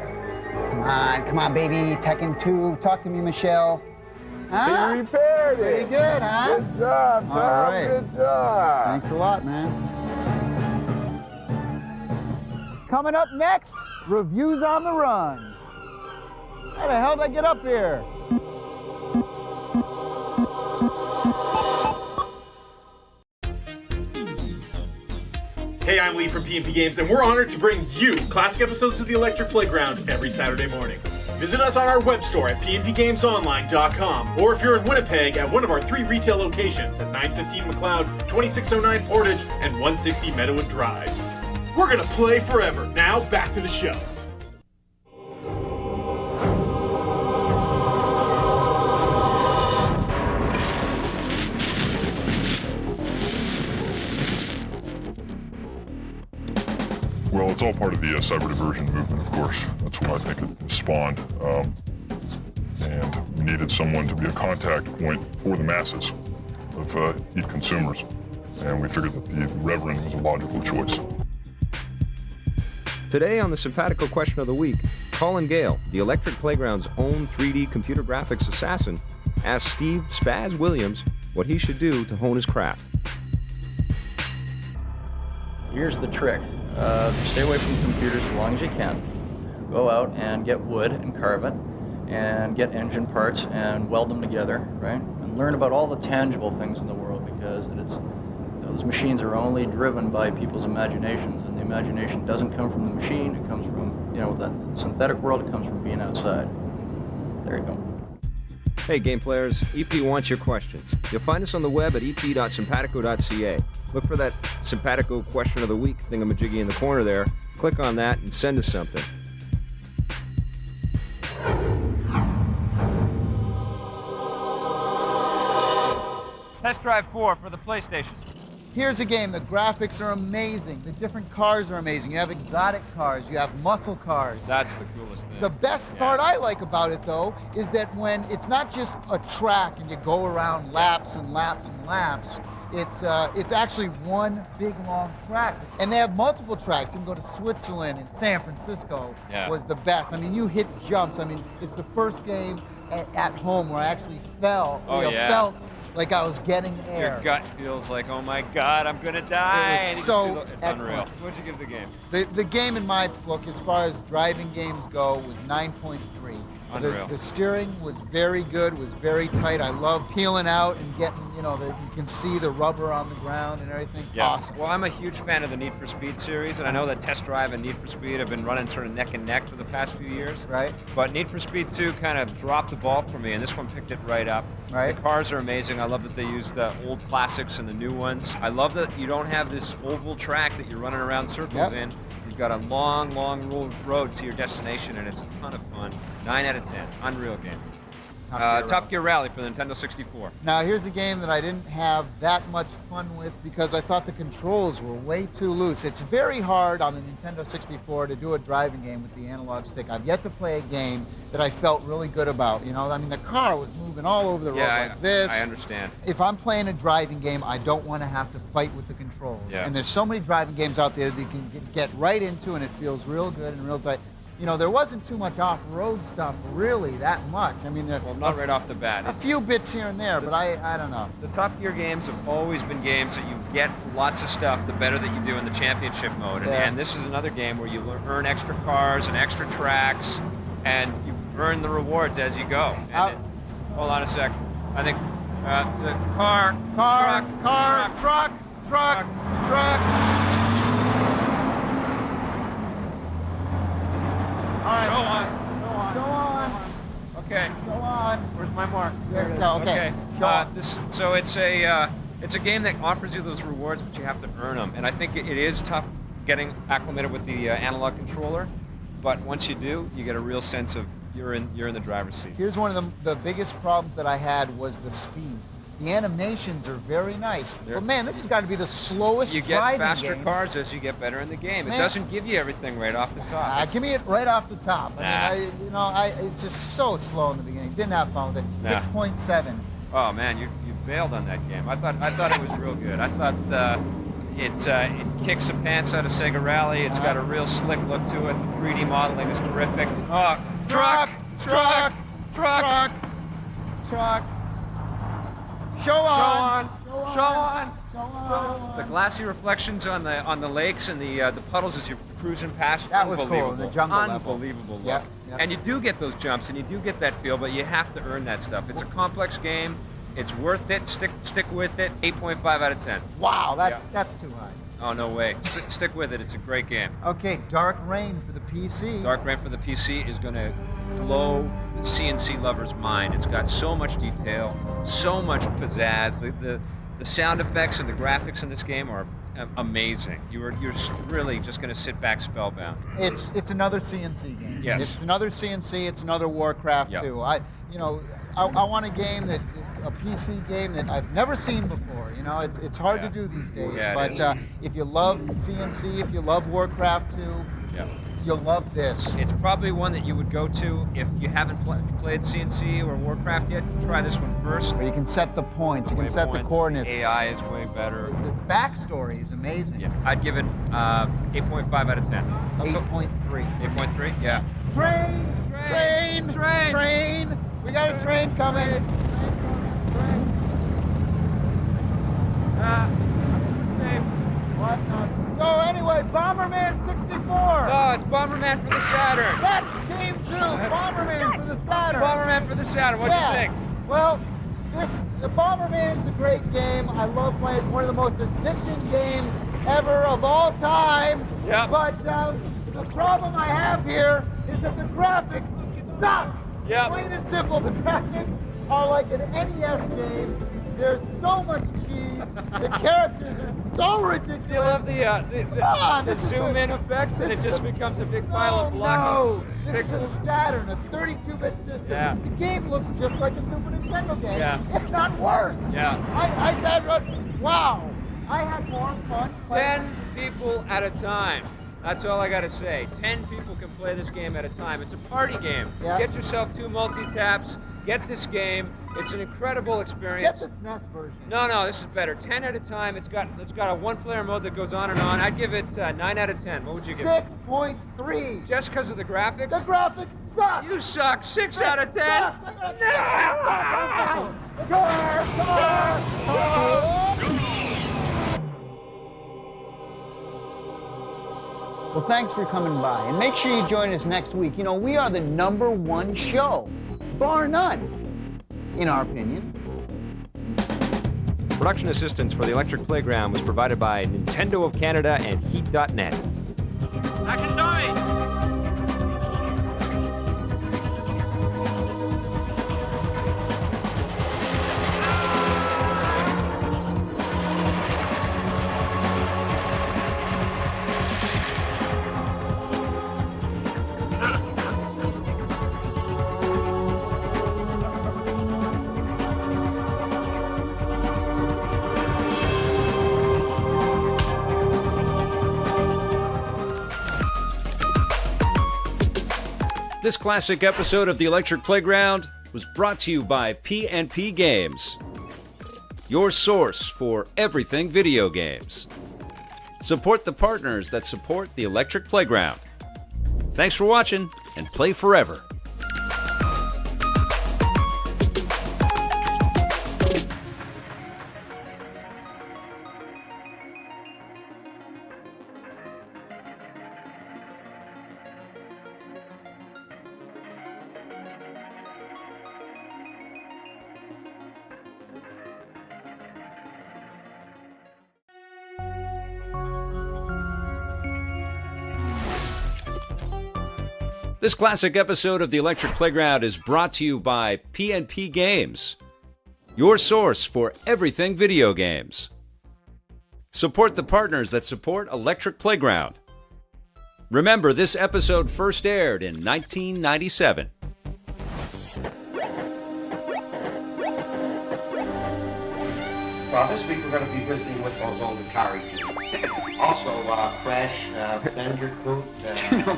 Come on, baby. Tekken 2. Talk to me, Michelle. Huh? He repaired it. Pretty good, huh? Good job, Tom. All right. Good job. Thanks a lot, man. Coming up next, reviews on the run. How the hell did I get up here? Hey, I'm Lee from PNP Games, and we're honored to bring you classic episodes of the Electric Playground every Saturday morning. Visit us on our web store at pnpgamesonline.com, or if you're in Winnipeg, at one of our 3 retail locations at 915 McLeod, 2609 Portage, and 160 Meadowood Drive. We're gonna play forever. Now, back to the show. Well, it's all part of the cyber diversion movement, of course. That's when I think it spawned. And we needed someone to be a contact point for the masses of heat consumers. And we figured that the Reverend was a logical choice. Today on the Simpatico Question of the Week, Colin Gale, the Electric Playground's own 3D computer graphics assassin, asked Steve Spaz Williams what he should do to hone his craft. Here's the trick. Stay away from computers as long as you can. Go out and get wood and carve it, and get engine parts and weld them together, right? And learn about all the tangible things in the world, because those machines are only driven by people's imaginations, and the imagination doesn't come from the machine. It comes from, that synthetic world. It comes from being outside. There you go. Hey game players, EP wants your questions. You'll find us on the web at ep.simpatico.ca. Look for that Simpatico Question of the Week thingamajiggy in the corner there. Click on that and send us something. Test Drive 4 for the PlayStation. Here's a game. The graphics are amazing. The different cars are amazing. You have exotic cars. You have muscle cars. That's the coolest thing. The best part I like about it, though, is that when it's not just a track and you go around laps and laps and laps, it's actually one big long track. And they have multiple tracks. You can go to Switzerland and San Francisco was the best. I mean, you hit jumps. I mean, it's the first game at home where I actually felt like I was getting air. Your gut feels like, oh my God, I'm gonna die. It was so it's excellent. unreal. What'd you give the game? The game in my book, as far as driving games go, was 9.3. Unreal. The steering was very good, was very tight. I love peeling out and getting, you can see the rubber on the ground and everything. Yeah. Awesome. Well, I'm a huge fan of the Need for Speed series, and I know that Test Drive and Need for Speed have been running sort of neck and neck for the past few years. Right. But Need for Speed 2 kind of dropped the ball for me, and this one picked it right up. Right. The cars are amazing. I love that they used the old classics and the new ones. I love that you don't have this oval track that you're running around circles in. You've got a long, long road to your destination, and it's a ton of fun. 9 out of 10. Unreal game. Top Gear Rally for the Nintendo 64. Now, here's a game that I didn't have that much fun with because I thought the controls were way too loose. It's very hard on the Nintendo 64 to do a driving game with the analog stick. I've yet to play a game that I felt really good about. I mean, the car was moving all over the road like this. I understand. If I'm playing a driving game, I don't want to have to fight with the controls. Yeah. And there's so many driving games out there that you can get right into, and it feels real good and real tight. you know, there wasn't too much off-road stuff, really, that much. I mean, Well, not right off the bat. a few bits here and there, but I don't know. The Top Gear games have always been games that you get lots of stuff the better that you do in the championship mode. Yeah. And this is another game where you earn extra cars and extra tracks, and you earn the rewards as you go. And hold on a sec. I think the truck. All right. Go on. Okay. Go on. Where's my mark? There it is. Okay. Go on. So it's a game that offers you those rewards, but you have to earn them. And I think it is tough getting acclimated with the analog controller. But once you do, you get a real sense of you're in the driver's seat. Here's one of the biggest problems that I had was the speed. The animations are very nice, but man, this has got to be the slowest You get driving faster game. cars as you get better in the game. It Man. doesn't give you everything right off the top. Give me it right off the top. I mean, it's just so slow in the beginning. Didn't have fun with it. Nah. 6.7. Oh man, you bailed on that game. I thought it was real good. I thought it kicks the pants out of Sega Rally. It's got a real slick look to it. The 3D modeling is terrific. Oh, truck. Show on. The glassy reflections on the lakes and the puddles as you're cruising past. That was cool, unbelievable. the jungle level. Unbelievable look. Yep. And you do get those jumps and you do get that feel, but you have to earn that stuff. It's a complex game. It's worth it. Stick with it. 8.5 out of 10. Wow, that's too high. Oh, no way. Stick with it. It's a great game. Okay, Dark Rain for the PC. Dark Rain for the PC is going to blow the CNC lover's mind. It's got so much detail, so much pizzazz. The sound effects and the graphics in this game are amazing. You're really just going to sit back spellbound. It's another CNC game. Yes. It's another CNC. It's another Warcraft Yep. 2. I want a game a PC game that I've never seen before. You know, it's hard to do these days. Yeah, it but is. if you love CNC, if you love Warcraft 2, you'll love this. It's probably one that you would go to if you haven't played CNC or Warcraft yet. Try this one first. Where you can set the points. You can set the coordinates. AI is way better. The backstory is amazing. Yeah, I'd give it 8.5 out of 10. 8.3. 8.3? Yeah. Train! We got a train coming. So anyway, Bomberman 64. No, it's Bomberman for the Saturn. That came through. Bomberman for the Saturn. Bomberman for the Saturn. What do you think? Well, the Bomberman is a great game. I love playing. It's one of the most addicting games ever of all time. Yeah. But the problem I have here is that the graphics suck. Yeah. Plain and simple, the graphics are like an NES game. There's so much cheese. The characters are so ridiculous. You love the zoom in effects, and it just becomes a big pile of block This is a Saturn, a 32-bit system. Yeah. The game looks just like a Super Nintendo game, Yeah. if not worse. Yeah. Wow. I had more fun. 10 people at a time. That's all I gotta say. 10 people can play this game at a time. It's a party game. Yeah. Get yourself 2 multi-taps. Get this game. It's an incredible experience. Get the SNES version. No, this is better. 10 at a time. It's got a one-player mode that goes on and on. I'd give it 9 out of 10. What would you give it? 6.3. Just because of the graphics? The graphics suck. You suck. 6 out of 10. Well, thanks for coming by, and make sure you join us next week. You know, we are the #1 show, bar none, in our opinion. Production assistance for the Electric Playground was provided by Nintendo of Canada and Heat.net. Action time! This classic episode of the Electric Playground was brought to you by P&P Games, your source for everything video games. Support the partners that support the Electric Playground. Thanks for watching, and play forever. This classic episode of the Electric Playground is brought to you by PNP Games, your source for everything video games. Support the partners that support Electric Playground. Remember, this episode first aired in 1997. Well, this week we're going to be visiting with those old Atari games. Also, Crash, Bandicoot. Bandicoot.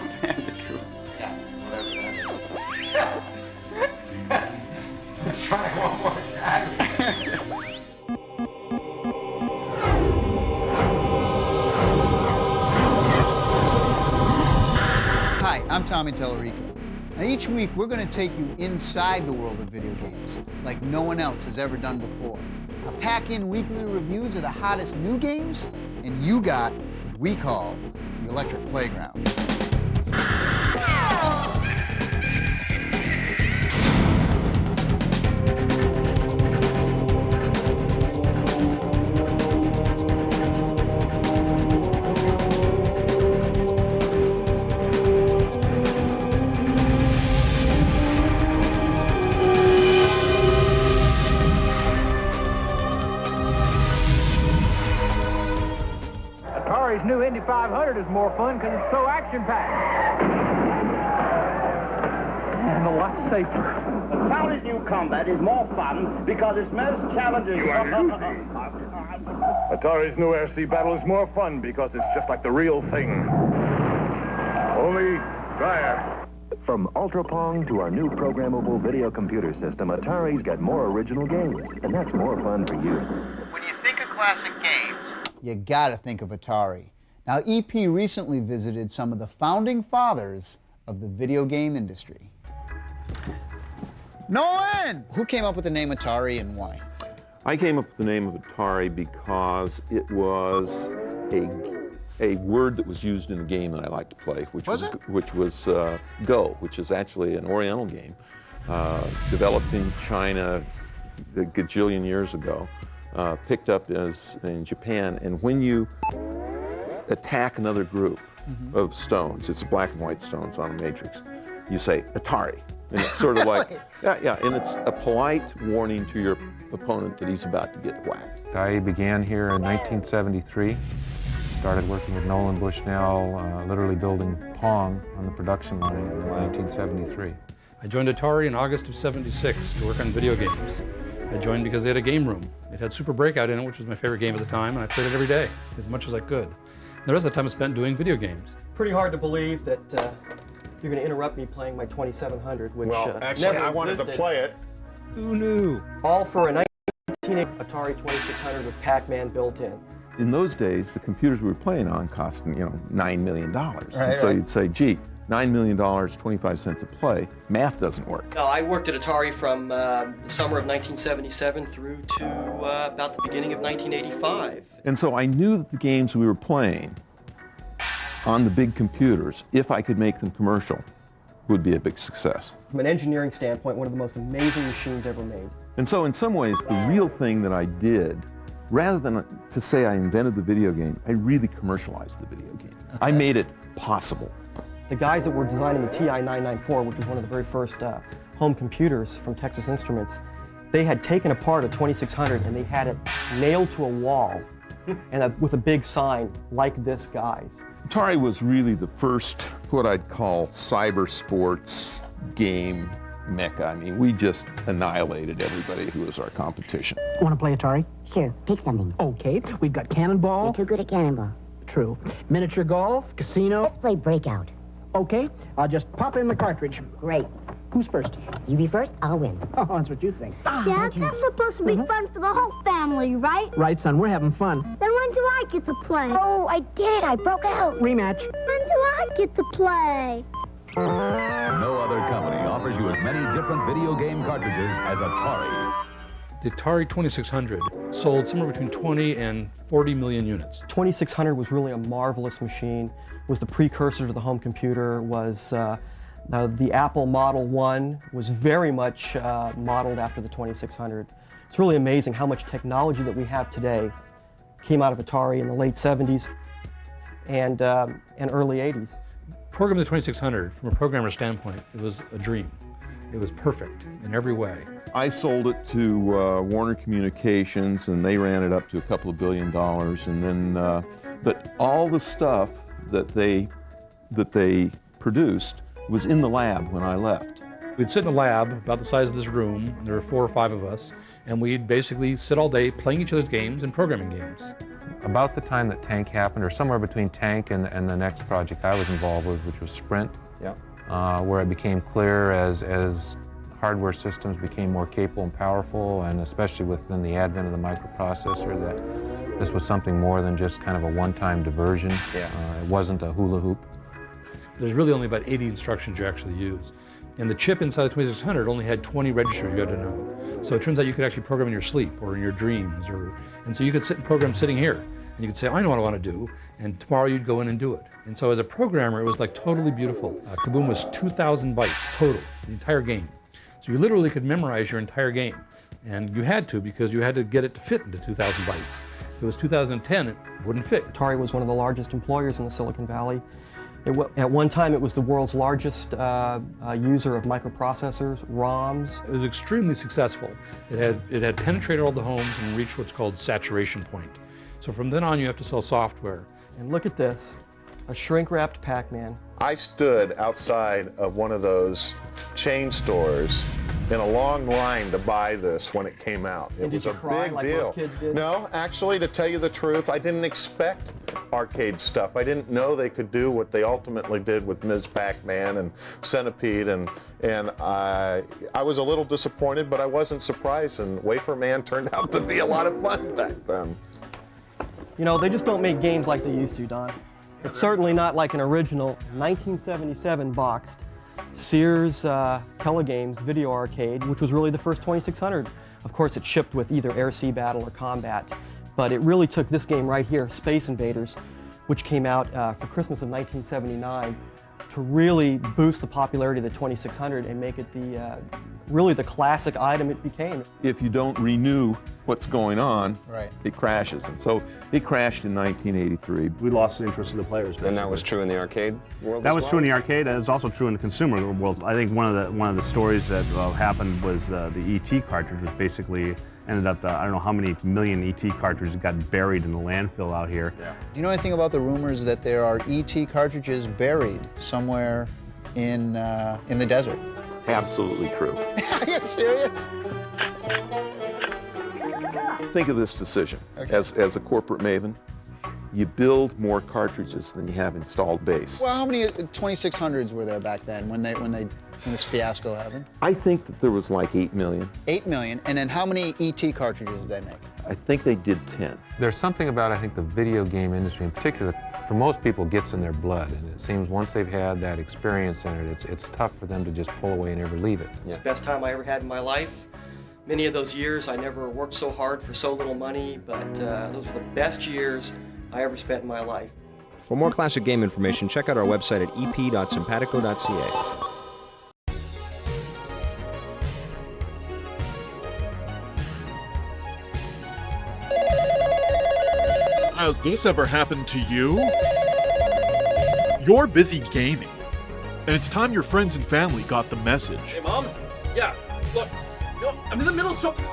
Yeah, whatever that is. Try one more time. Hi, I'm Tommy Tellerico. Now each week we're going to take you inside the world of video games like no one else has ever done before. I'll pack in weekly reviews of the hottest new games, and you got what we call the Electric Playground. Atari's new Indy 500 is more fun because it's so action-packed. And a lot safer. Atari's new combat is more fun because it's most challenging. Atari's new RC battle is more fun because it's just like the real thing. Only drier. From Ultra Pong to our new programmable video computer system, Atari's got more original games, and that's more fun for you. When you think of classic games, you gotta think of Atari. Now, EP recently visited some of the founding fathers of the video game industry. Nolan! Who came up with the name Atari and why? I came up with the name of Atari because it was a word that was used in a game that I like to play, which was Go, which is actually an Oriental game developed in China a gajillion years ago, picked up in Japan, and when you attack another group of stones, it's black and white stones on a matrix, you say Atari. And it's sort of like, and it's a polite warning to your opponent that he's about to get whacked. I began here in 1973. Started working with Nolan Bushnell, literally building Pong on the production line in 1973. I joined Atari in August of '76 to work on video games. I joined because they had a game room. It had Super Breakout in it, which was my favorite game at the time, and I played it every day, as much as I could. And the rest of the time I spent doing video games. Pretty hard to believe that you're going to interrupt me playing my 2700, which actually, never I wanted to play it. Who knew? All for a 1980 Atari 2600 with Pac-Man built in. In those days, the computers we were playing on cost, $9 million. Right, so you'd say, gee, $9 million, 25 cents a play, math doesn't work. I worked at Atari from the summer of 1977 through to about the beginning of 1985. And so I knew that the games we were playing on the big computers, if I could make them commercial, would be a big success. From an engineering standpoint, one of the most amazing machines ever made. And so in some ways, the real thing that I did, rather than to say I invented the video game, I really commercialized the video game. I made it possible. The guys that were designing the TI-994, which was one of the very first home computers from Texas Instruments, they had taken apart a 2600 and they had it nailed to a wall and with a big sign like this guy's. Atari was really the first, what I'd call cyber sports game mecca. I mean, we just annihilated everybody who was our competition. Want to play Atari? Sure, pick something. Okay, we've got Cannonball. You're too good at Cannonball. True. Miniature golf, casino. Let's play Breakout. Okay, I'll just pop in the cartridge. Great. Who's first? You be first, I'll win. Oh, that's what you think. Dad, that's supposed to be fun for the whole family, right? Right, son, we're having fun. Then when do I get to play? Oh, I did. I broke out. Rematch. When do I get to play? No other company offers you as many different video game cartridges as Atari. The Atari 2600 sold somewhere between 20 and 40 million units. 2600 was really a marvelous machine. It was the precursor to the home computer, was the Apple Model 1 was very much modeled after the 2600. It's really amazing how much technology that we have today came out of Atari in the late 70s and early 80s. Programming the 2600, from a programmer standpoint, it was a dream. It was perfect in every way. I sold it to Warner Communications, and they ran it up to a couple of $2 billion. And then, but all the stuff that they produced was in the lab when I left. We'd sit in a lab about the size of this room, and there were 4 or 5 of us, and we'd basically sit all day playing each other's games and programming games. About the time that Tank happened, or somewhere between Tank and the next project I was involved with, which was Sprint, where it became clear as hardware systems became more capable and powerful, and especially within the advent of the microprocessor, that this was something more than just kind of a one-time diversion. It wasn't a hula hoop. There's really only about 80 instructions you actually use. And the chip inside the 2600 only had 20 registers you had to know. So it turns out you could actually program in your sleep or in your dreams. And so you could sit and program sitting here. And you could say, I know what I want to do. And tomorrow you'd go in and do it. And so as a programmer, it was like totally beautiful. Kaboom was 2,000 bytes total, the entire game. So you literally could memorize your entire game. And you had to, because you had to get it to fit into 2,000 bytes. If it was 2010, it wouldn't fit. Atari was one of the largest employers in the Silicon Valley. At one time, it was the world's largest user of microprocessors, ROMs. It was extremely successful. It had penetrated all the homes and reached what's called saturation point. So from then on, you have to sell software. And look at this, a shrink-wrapped Pac-Man. I stood outside of one of those chain stores in a long line to buy this when it came out. It was a big deal. Most kids did? No, actually, to tell you the truth, I didn't expect arcade stuff. I didn't know they could do what they ultimately did with Ms. Pac-Man and Centipede, and I was a little disappointed, but I wasn't surprised, and Wafer Man turned out to be a lot of fun back then. You know, they just don't make games like they used to, Don. It's certainly not like an original 1977 boxed Sears Telegames video arcade, which was really the first 2600. Of course, it shipped with either Air Sea Battle or Combat, but it really took this game right here, Space Invaders, which came out for Christmas of 1979, to really boost the popularity of the 2600 and make it really the classic item it became. If you don't renew what's going on, right, it crashes. And so it crashed in 1983. We lost the interest of the players. Basically. And that was true in the arcade world. That was true in the arcade, and it's also true in the consumer world. I think one of the stories that happened was the ET cartridge was basically ended up. I don't know how many million ET cartridges got buried in the landfill out here. Yeah. Do you know anything about the rumors that there are ET cartridges buried somewhere in the desert? Absolutely true. Are you serious? Think of this decision. Okay. As a corporate maven, you build more cartridges than you have installed base. Well, how many 2600s were there back then when this fiasco happened? I think that there was like 8 million. 8 million, and then how many ET cartridges did they make? I think they did 10. There's something about, I think, the video game industry in particular, for most people, gets in their blood. And it seems once they've had that experience in it, it's tough for them to just pull away and ever leave it. It's the best time I ever had in my life. Many of those years, I never worked so hard for so little money, but those were the best years I ever spent in my life. For more classic game information, check out our website at ep.simpatico.ca. Has this ever happened to you? You're busy gaming, and it's time your friends and family got the message. Hey, Mom? Yeah, look. No, I'm in the middle of something.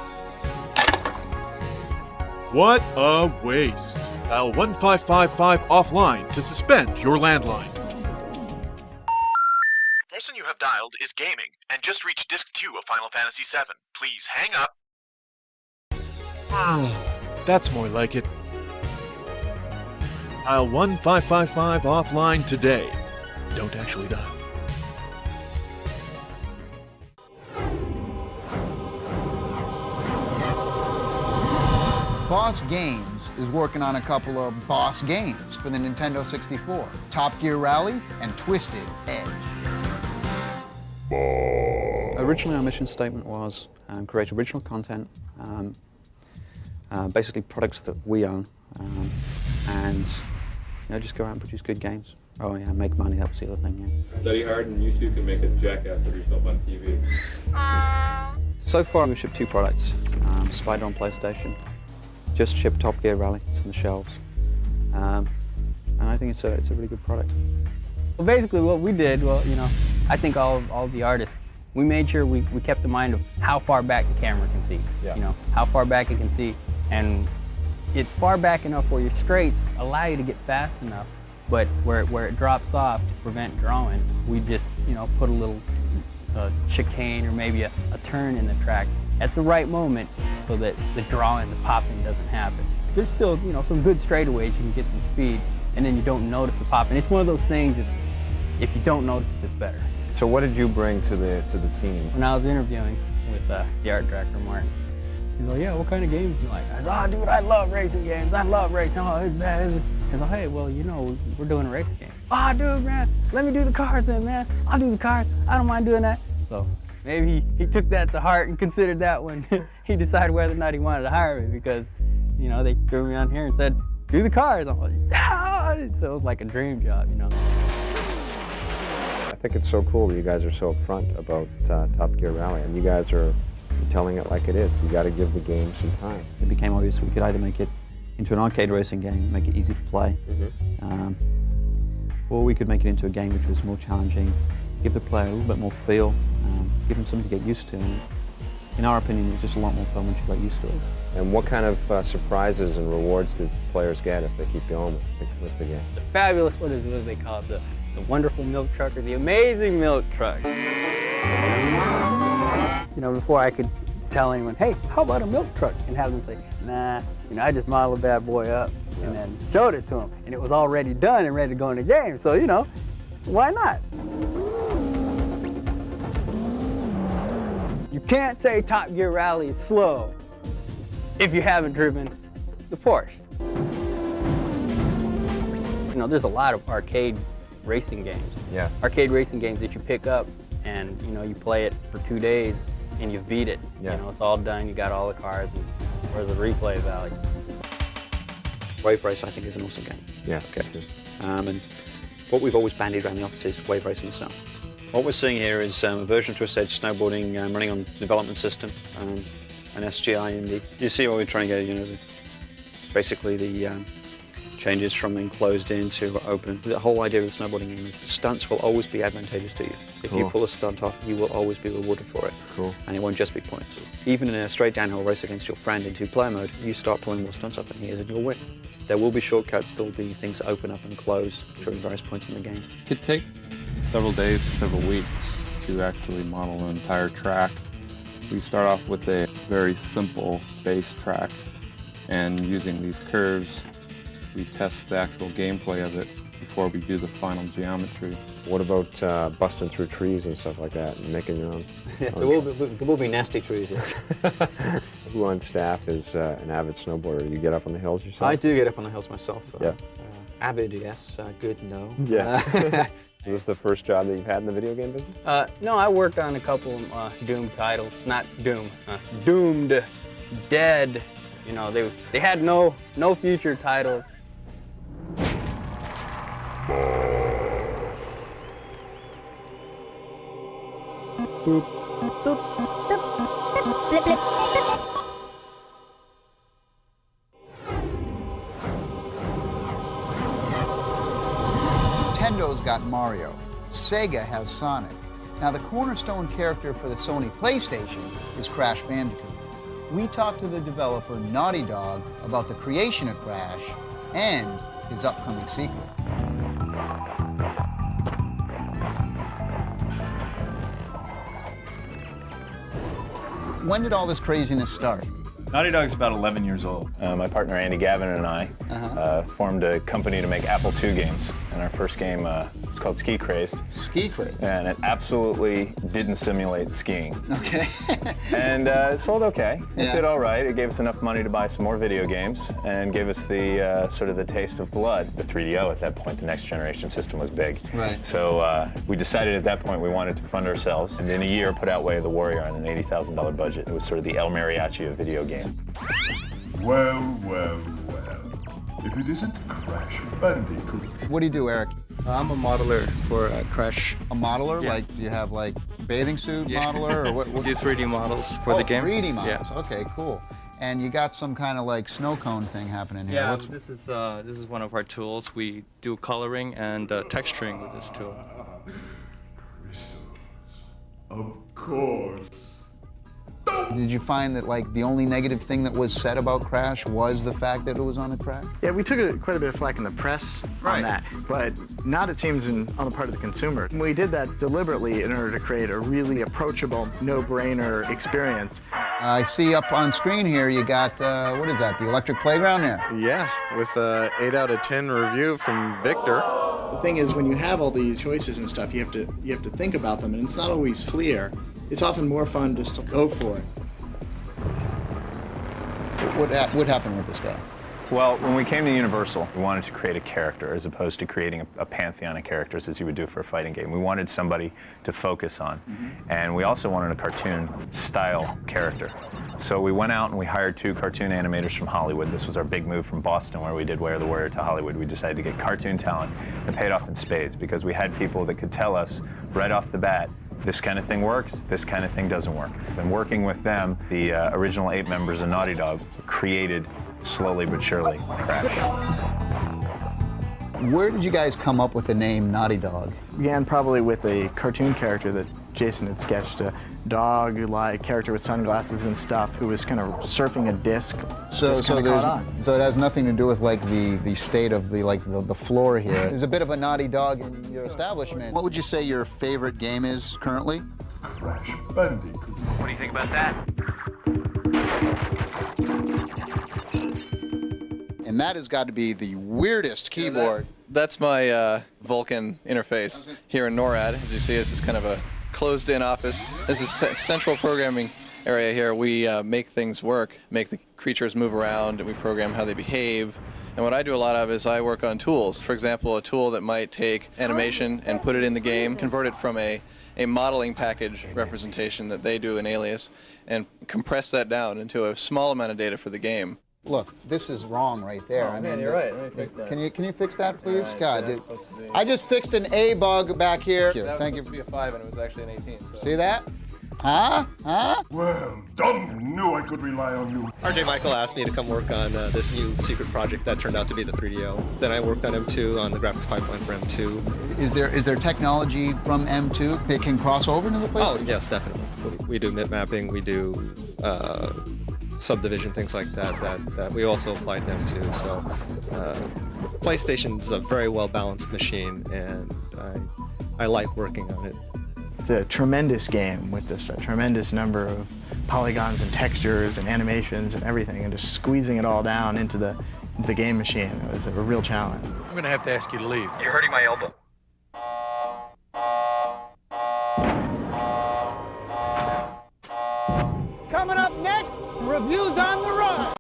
What a waste. Dial 1555 offline to suspend your landline. The person you have dialed is gaming and just reached Disc 2 of Final Fantasy VII. Please hang up. That's more like it. Dial 1555 offline today. Don't actually dial. Boss Games is working on a couple of boss games for the Nintendo 64, Top Gear Rally and Twisted Edge. Originally, our mission statement was create original content, basically products that we own, and just go out and produce good games. Oh yeah, make money, that was the other thing, yeah. Study hard and you too can make a jackass of yourself on TV. So far, we've shipped 2 products. Spider on PlayStation, just shipped Top Gear Rally, it's on the shelves. And I think it's a really good product. Well, basically what we did, I think all the artists, we made sure we kept in mind of how far back the camera can see. Yeah. How far back it can see. And it's far back enough where your straights allow you to get fast enough, but where it drops off to prevent drawing, we just, put a little chicane or maybe a turn in the track at the right moment so that the drawing, the popping doesn't happen. There's still, some good straightaways, you can get some speed, and then you don't notice the popping. It's one of those things, if you don't notice it, it's better. So what did you bring to the team? When I was interviewing with the art director, Martin, he's like, yeah, what kind of games do you like? I said, oh, dude, I love racing games. I love racing. Oh, it's bad, isn't it? He's like, hey, well, we're doing a racing game. Oh, dude, man, let me do the cars then, man. I'll do the cars. I don't mind doing that. So maybe he took that to heart and considered that when he decided whether or not he wanted to hire me because, they threw me on here and said, do the cars. I'm like, yeah! So it was like a dream job, I think it's so cool that you guys are so upfront about Top Gear Rally, and you guys are telling it like it is. You got to give the game some time. It became obvious we could either make it into an arcade racing game, make it easy to play, or we could make it into a game which was more challenging, give the player a little bit more feel, give them something to get used to. And in our opinion, it's just a lot more fun once you get used to it. And what kind of surprises and rewards do players get if they keep going with the game? The fabulous, what do they call it? The wonderful milk truck or the amazing milk truck. Before I could tell anyone, hey, how about a milk truck? And have them say, nah, I just modeled a bad boy up and then showed it to them. And it was already done and ready to go in the game. So, why not? You can't say Top Gear Rally is slow if you haven't driven the Porsche. There's a lot of arcade racing games. Yeah. Arcade racing games that you pick up and, you play it for 2 days and you've beat it. Yeah. It's all done, you got all the cars, and where's the replay value? Wave Race, I think, is an awesome game. Yeah. Okay. And what we've always bandied around the office is Wave Race in the snow. What we're seeing here is a version of Twist Edge snowboarding running on development system, an SGI Indy. You see what we're trying to get, basically the changes from enclosed in to open. The whole idea of the snowboarding game is the stunts will always be advantageous to you. If you pull a stunt off, you will always be rewarded for it. Cool. And it won't just be points. Even in a straight downhill race against your friend in 2-player mode, you start pulling more stunts off than he is and you'll win. There will be shortcuts, there will be things that open up and close during various points in the game. It could take several days to several weeks to actually model an entire track. We start off with a very simple base track, and using these curves, we test the actual gameplay of it before we do the final geometry. What about busting through trees and stuff like that and making your own? Yeah, there will be nasty trees, yes. Who on staff is an avid snowboarder? You get up on the hills yourself? I do get up on the hills myself. Yeah. Avid, yes. Good, no. Yeah. Is this the first job that you've had in the video game business? No, I worked on a couple Doom titles. Not Doom, Doomed, Dead. They had no future titles. Boop. Boop. Boop. Blip, blip. Nintendo's got Mario. Sega has Sonic. Now, the cornerstone character for the Sony PlayStation is Crash Bandicoot. We talked to the developer Naughty Dog about the creation of Crash and his upcoming sequel. When did all this craziness start? Naughty Dog's about 11 years old. My partner Andy Gavin and I formed a company to make Apple II games. And our first game was called Ski Crazed. Ski Crazed? And it absolutely didn't simulate skiing. Okay. And it sold okay. It Yeah. did all right. It gave us enough money to buy some more video games and gave us the sort of the taste of blood. The 3DO at that point, the next generation system was big. Right. So we decided at that point we wanted to fund ourselves, and in a year put out Way of the Warrior on an $80,000 budget. It was sort of the El Mariachi of video game. Well, well, well. If it isn't Crash Bandicoot. What do you do, Eric? I'm a modeler for Crash. A modeler? Yeah. Like, do you have like bathing suit modeler or what? We do 3D models for the game. 3D models. Yeah. Okay, cool. And you got some kind of like snow cone thing happening here. Yeah, What's- this is one of our tools. We do coloring and texturing with this tool. Of course. Did you find that like the only negative thing that was said about Crash was the fact that it was on a track? Yeah, we took quite a bit of flack in the press on that, but not, it seems, on the part of the consumer. We did that deliberately in order to create a really approachable, no-brainer experience. I see up on screen here you got, what is that, the electric playground there? Yeah, with an 8 out of 10 review from Victor. The thing is, when you have all these choices and stuff, you have to think about them, and it's not always clear. It's often more fun just to go for it. What happened with this guy? Well, when we came to Universal, we wanted to create a character as opposed to creating a pantheon of characters as you would do for a fighting game. We wanted somebody to focus on. And we also wanted a cartoon-style character. So we went out and we hired 2 cartoon animators from Hollywood. This was our big move from Boston, where we did Way of the Warrior, to Hollywood. We decided to get cartoon talent, and paid off in spades, because we had people that could tell us right off the bat, this kind of thing works, this kind of thing doesn't work. And working with them, the original 8 members of Naughty Dog created, slowly but surely, Crash. Where did you guys come up with the name Naughty Dog? Began probably with a cartoon character that Jason had sketched, a dog-like character with sunglasses and stuff who was kind of surfing a disc. So it has nothing to do with like the state of the floor here. There's a bit of a naughty dog in your establishment. What would you say your favorite game is currently? Crash Bandicoot. What do you think about that? And that has got to be the weirdest keyboard. That's my Vulkan interface here in NORAD. As you see, this is kind of a closed-in office. This is central programming area here. We make things work, make the creatures move around, and we program how they behave. And what I do a lot of is I work on tools. For example, a tool that might take animation and put it in the game, convert it from a modeling package representation that they do in Alias, and compress that down into a small amount of data for the game. Look, this is wrong right there. Oh, man, you're right. Let me fix that. Can you fix that, please? All right, God, so dude. that's supposed to be- I just fixed an A bug back here. That Thank was you. supposed to be a 5 and it was actually an 18. So. See that? Huh? Huh? Well done. Knew I could rely on you. RJ Michael asked me to come work on this new secret project that turned out to be the 3DO. Then I worked on M2, on the graphics pipeline for M2. Is there technology from M2 that can cross over into the PlayStation? Oh, yes, definitely. We do mip mapping, we do subdivision, things like that we also applied them to. So PlayStation's a very well-balanced machine, and I like working on it. It's a tremendous game with just a tremendous number of polygons and textures and animations and everything, and just squeezing it all down into the game machine. It was a real challenge. I'm going to have to ask you to leave. You're hurting my elbow. Coming up next, reviews on the run.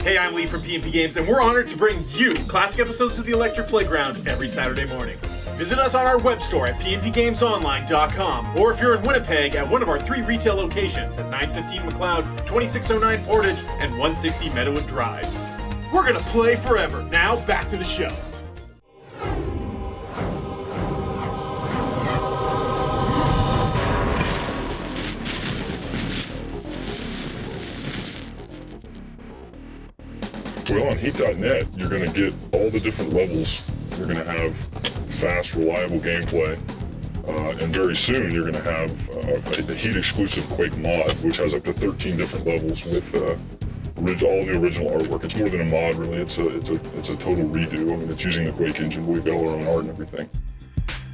Hey, I'm Lee from P&P Games, and we're honored to bring you classic episodes of the Electric Playground every Saturday morning. Visit us on our web store at pnpgamesonline.com, or if you're in Winnipeg, at one of our 3 retail locations at 915 McLeod, 2609 Portage, and 160 Meadowood Drive. We're gonna play forever. Now, back to the show. Well, on Heat.net, you're going to get all the different levels. You're going to have fast, reliable gameplay. And very soon, you're going to have a Heat-exclusive Quake mod, which has up to 13 different levels with all the original artwork. It's more than a mod, really. It's a total redo. I mean, it's using the Quake engine, but we've got all our own art and everything.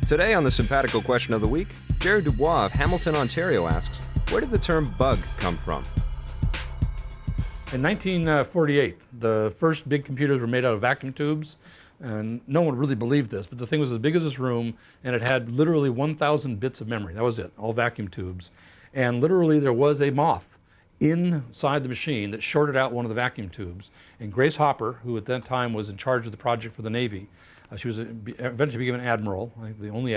Today on the Simpatico Question of the Week, Jerry Dubois of Hamilton, Ontario asks, where did the term bug come from? In 1948, the first big computers were made out of vacuum tubes, and no one really believed this, but the thing was as big as this room, and it had literally 1,000 bits of memory. That was it, all vacuum tubes. And literally there was a moth inside the machine that shorted out one of the vacuum tubes. And Grace Hopper, who at that time was in charge of the project for the Navy, she was eventually became an admiral, I think the only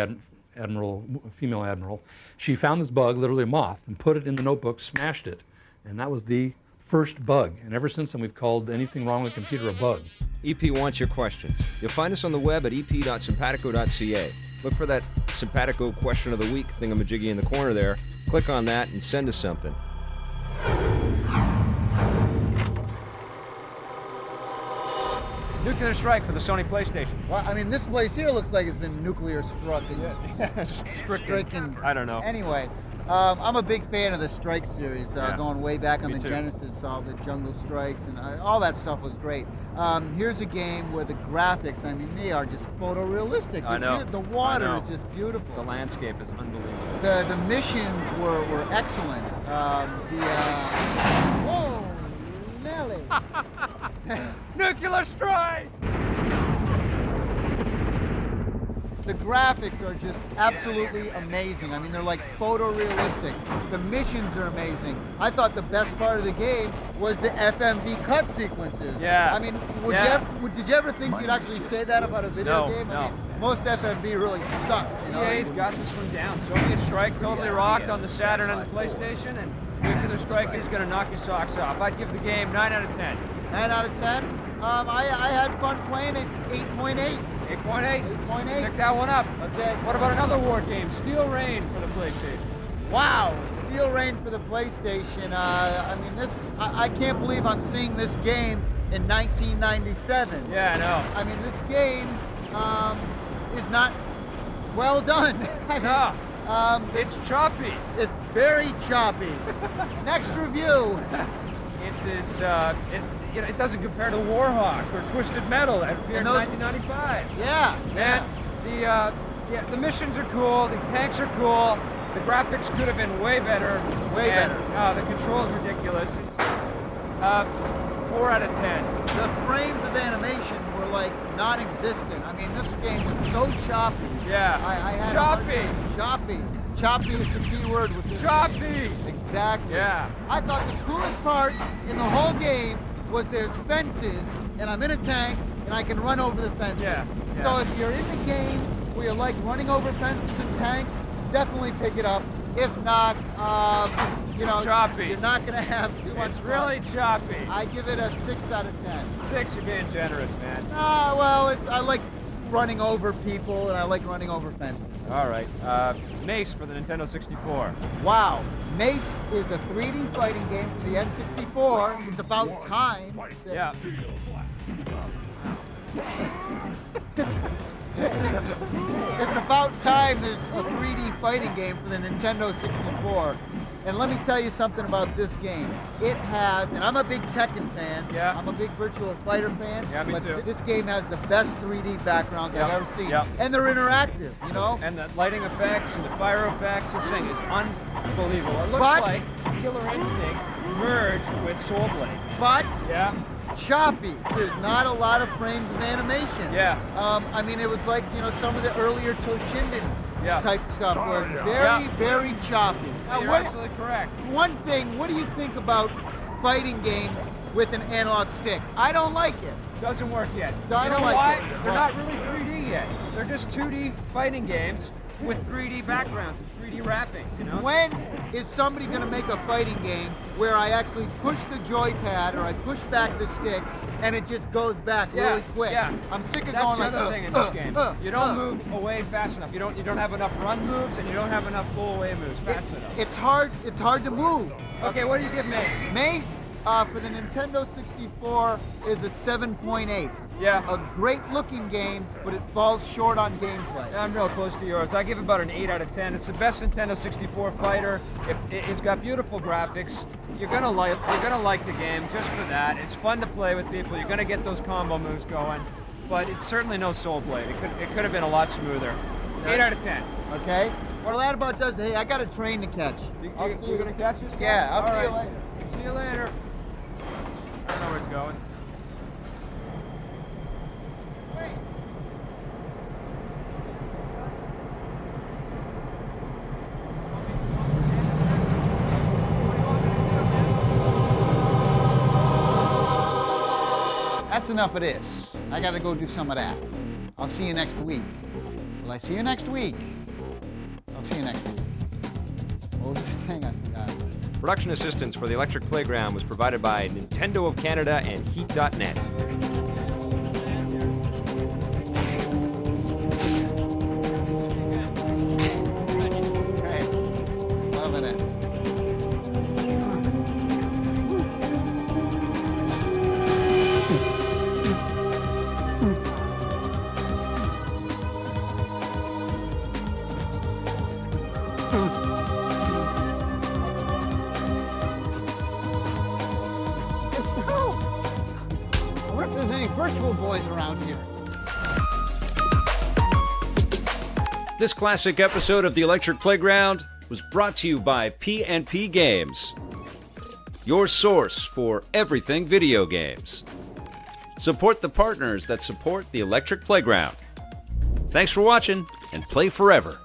female admiral. She found this bug, literally a moth, and put it in the notebook, smashed it, and that was the first bug. And ever since then, we've called anything wrong with a computer a bug. EP wants your questions. You'll find us on the web at ep.simpatico.ca. Look for that Simpatico Question of the Week thingamajiggy in the corner there. Click on that and send us something. Nuclear strike for the Sony PlayStation. Well, I mean, this place here looks like it's been nuclear struck. Stricken. I don't know. Anyway, I'm a big fan of the Strike series, going way back on the Genesis, all the Jungle Strikes, and all that stuff was great. Here's a game where the graphics, I mean, they are just photorealistic. I know. The water is just beautiful. The landscape is unbelievable. The missions were excellent. Whoa, Nelly! Nuclear strike! The graphics are just absolutely amazing. I mean, they're like photorealistic. The missions are amazing. I thought the best part of the game was the FMV cut sequences. Yeah. I mean, did you ever think you'd actually say that about a video game? No. I mean, most FMV really sucks, you know? Yeah, he's got this one down. Soviet Strike totally rocked on the Saturn and the PlayStation, and Nuclear Strike is going to knock your socks off. I'd give the game 9 out of 10. 9 out of 10? I had fun playing it. 8.8. 8.8? 8.8. Pick that one up. Okay. What about another war game? Steel Rain for the PlayStation. Wow, Steel Rain for the PlayStation. I mean, I can't believe I'm seeing this game in 1997. Yeah, I know. I mean, this game is not well done. It's choppy. It's very choppy. Next review. It doesn't compare to Warhawk or Twisted Metal that appeared in 1995. Yeah. The missions are cool. The tanks are cool. The graphics could have been way better. Way better. The control's ridiculous. It's 4 out of 10. The frames of animation were like non-existent. I mean, this game was so choppy. Yeah. I had choppy. Choppy. Choppy is the key word with this. Choppy. Exactly. Yeah. I thought the coolest part in the whole game was there's fences, and I'm in a tank, and I can run over the fences. Yeah. So if you're into games where you like running over fences and tanks, definitely pick it up. If not, it's choppy. You're not going to have too much fun. Really choppy. I give it a 6 out of 10. 6, you're being generous, man. Well, I like running over people, and I like running over fences. All right. Mace for the Nintendo 64. Wow. Mace is a 3D fighting game for the N64. It's about time. Yeah. It's about time there's a 3D fighting game for the Nintendo 64. And let me tell you something about this game. It has, and I'm a big Tekken fan. Yeah. I'm a big Virtual Fighter fan. Yeah, me but too. This game has the best 3D backgrounds I've ever seen. And they're interactive, you know? And the lighting effects and the fire effects, this thing is unbelievable. It looks like Killer Instinct merged with Soul Blade. But choppy. There's not a lot of frames of animation. Yeah. I mean, it was like, you know, some of the earlier Toshinden type stuff where it's very, very choppy. Now, You're absolutely correct. One thing, what do you think about fighting games with an analog stick? I don't like it. Doesn't work yet. I you don't know like why? it. They're not really 3D yet. They're just 2D fighting games with 3D backgrounds and 3D wrappings, you know? When is somebody going to make a fighting game where I actually push the joypad or I push back the stick and it just goes back really quick? Yeah. I'm sick of That's going the like other thing in this game. You don't move away fast enough. You don't have enough run moves and you don't have enough pull away moves fast enough. It's hard to move. Okay, what do you give Mace? Mace for the Nintendo 64 is a 7.8. Yeah. A great looking game, but it falls short on gameplay. I'm real close to yours. I give it about an 8 out of 10. It's the best Nintendo 64 fighter. It's got beautiful graphics. You're gonna like the game just for that. It's fun to play with people. You're gonna get those combo moves going, but it's certainly no Soul Blade. It could have been a lot smoother. Okay. 8 out of 10. Okay. Well, that about does it. Hey, I got a train to catch. You're going to catch this guy? Yeah, I'll All see you right. later. See you later. I don't know where it's going. That's enough of this. I gotta go do some of that. I'll see you next week. Will I see you next week? I'll see you next week. What was the thing I forgot? Production assistance for the Electric Playground was provided by Nintendo of Canada and Heat.net. Hey, loving it. I wonder if there's any virtual boys around here. This classic episode of the Electric Playground was brought to you by P&P Games, your source for everything video games. Support the partners that support the Electric Playground. Thanks for watching, and play forever.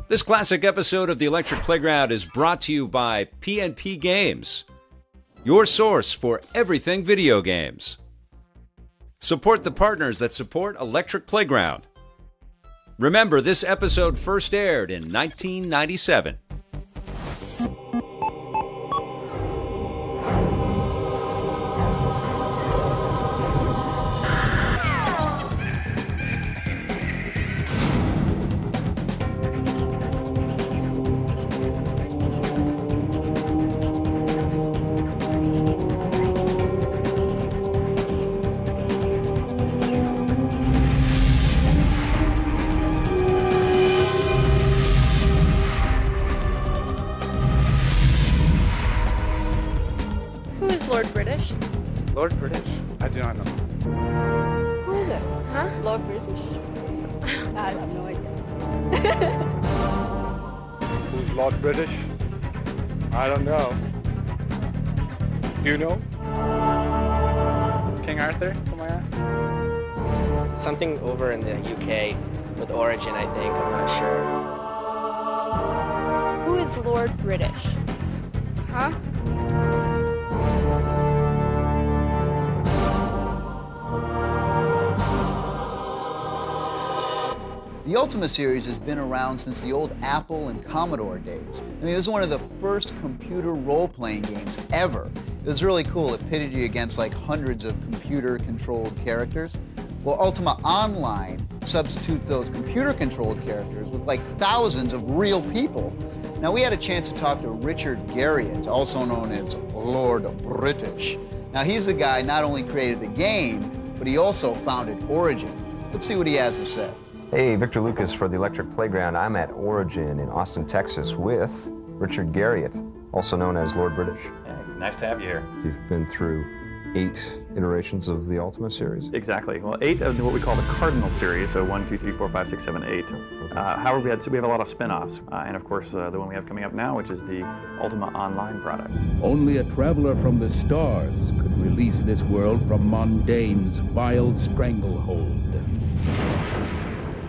This classic episode of the Electric Playground is brought to you by P&P Games, your source for everything video games. Support the partners that support Electric Playground. Remember, this episode first aired in 1997. Lord British? Lord British? I do not know. Who is it? Huh? Lord British? I have no idea. Who's Lord British? I don't know. Do you know? King Arthur? Something like that? Something over in the UK with Origin, I think. I'm not sure. Who is Lord British? Huh? The Ultima series has been around since the old Apple and Commodore days. I mean, it was one of the first computer role-playing games ever. It was really cool. It pitted you against like hundreds of computer-controlled characters. Well, Ultima Online substitutes those computer-controlled characters with like thousands of real people. Now, we had a chance to talk to Richard Garriott, also known as Lord British. Now, he's the guy not only created the game, but he also founded Origin. Let's see what he has to say. Hey, Victor Lucas for the Electric Playground. I'm at Origin in Austin, Texas with Richard Garriott, also known as Lord British. Yeah, nice to have you here. You've been through 8 iterations of the Ultima series? Exactly. Well, 8 of what we call the Cardinal series, so 1, 2, 3, 4, 5, 6, 7, 8. Okay. However, we have a lot of spin-offs, and of course the one we have coming up now, which is the Ultima Online product. Only a traveler from the stars could release this world from Mondane's vile stranglehold.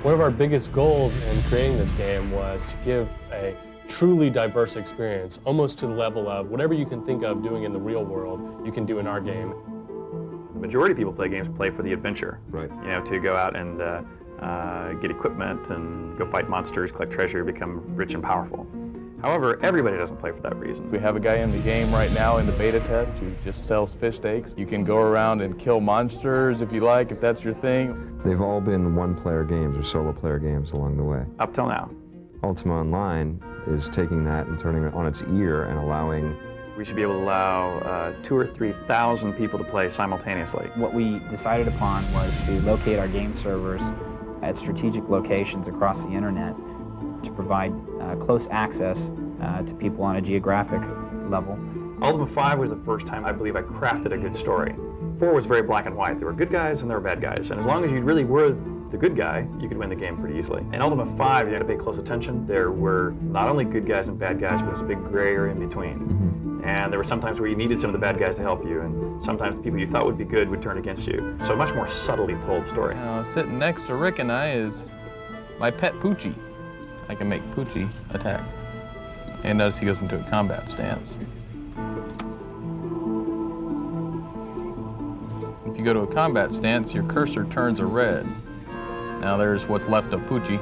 One of our biggest goals in creating this game was to give a truly diverse experience, almost to the level of whatever you can think of doing in the real world, you can do in our game. The majority of people play for the adventure. Right. You know, to go out and get equipment and go fight monsters, collect treasure, become rich and powerful. However, everybody doesn't play for that reason. We have a guy in the game right now in the beta test who just sells fish steaks. You can go around and kill monsters if you like, if that's your thing. They've all been one-player games or solo-player games along the way. Up till now. Ultima Online is taking that and turning it on its ear and allowing... We should be able to allow 2,000 or 3,000 people to play simultaneously. What we decided upon was to locate our game servers at strategic locations across the internet to provide close access to people on a geographic level. Ultima 5 was the first time I believe I crafted a good story. 4 was very black and white. There were good guys and there were bad guys. And as long as you really were the good guy, you could win the game pretty easily. In Ultima 5, you had to pay close attention. There were not only good guys and bad guys, but there was a big gray area in between. And there were some times where you needed some of the bad guys to help you, and sometimes the people you thought would be good would turn against you. So a much more subtly told story. Sitting next to Rick and I is my pet Poochie. I can make Poochie attack. And notice he goes into a combat stance. If you go to a combat stance, your cursor turns a red. Now there's what's left of Poochie.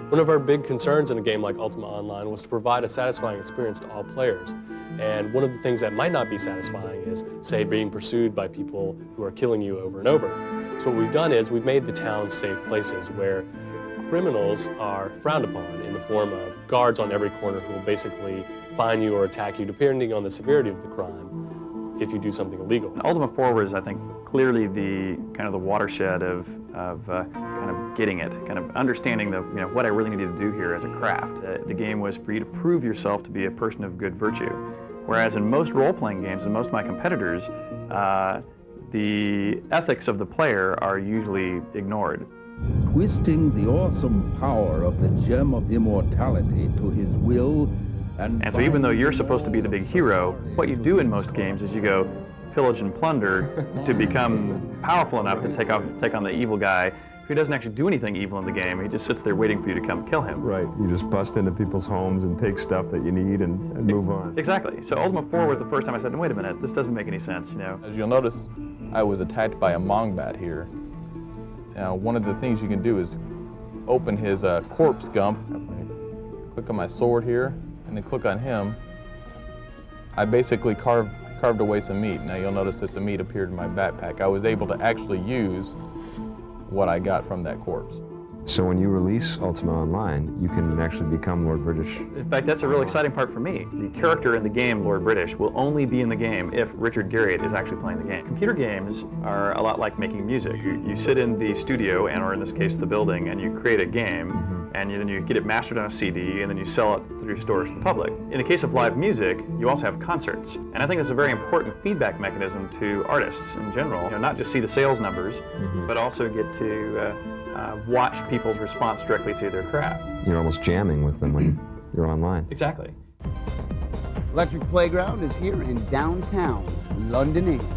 One of our big concerns in a game like Ultima Online was to provide a satisfying experience to all players. And one of the things that might not be satisfying is, say, being pursued by people who are killing you over and over. So what we've done is we've made the towns safe places where criminals are frowned upon in the form of guards on every corner who will basically fine you or attack you depending on the severity of the crime if you do something illegal. Ultima 4 was, I think, clearly the kind of the watershed of kind of getting it, kind of understanding the, what I really needed to do here as a craft. The game was for you to prove yourself to be a person of good virtue. Whereas in most role-playing games and most of my competitors, the ethics of the player are usually ignored. Twisting the awesome power of the gem of immortality to his will and so even though you're supposed to be the big hero, what you do in most games is you go pillage and plunder to become powerful enough to take on the evil guy who doesn't actually do anything evil in the game. He just sits there waiting for you to come kill him. Right, you just bust into people's homes and take stuff that you need and move on. Exactly. So Ultima 4 was the first time I said, wait a minute, this doesn't make any sense, As you'll notice, I was attacked by a Mongbat here. Now, one of the things you can do is open his corpse gump. Click on my sword here, and then click on him. I basically carved away some meat. Now you'll notice that the meat appeared in my backpack. I was able to actually use what I got from that corpse. So when you release Ultima Online, you can actually become Lord British. In fact, that's a real exciting part for me. The character in the game, Lord British, will only be in the game if Richard Garriott is actually playing the game. Computer games are a lot like making music. You sit in the studio, or in this case, the building, and you create a game, and then you get it mastered on a CD, and then you sell it through stores to the public. In the case of live music, you also have concerts. And I think that's a very important feedback mechanism to artists in general. Not just see the sales numbers, but also get to watch people's response directly to their craft. You're almost jamming with them when you're online. Exactly. Electric Playground is here in downtown London, England.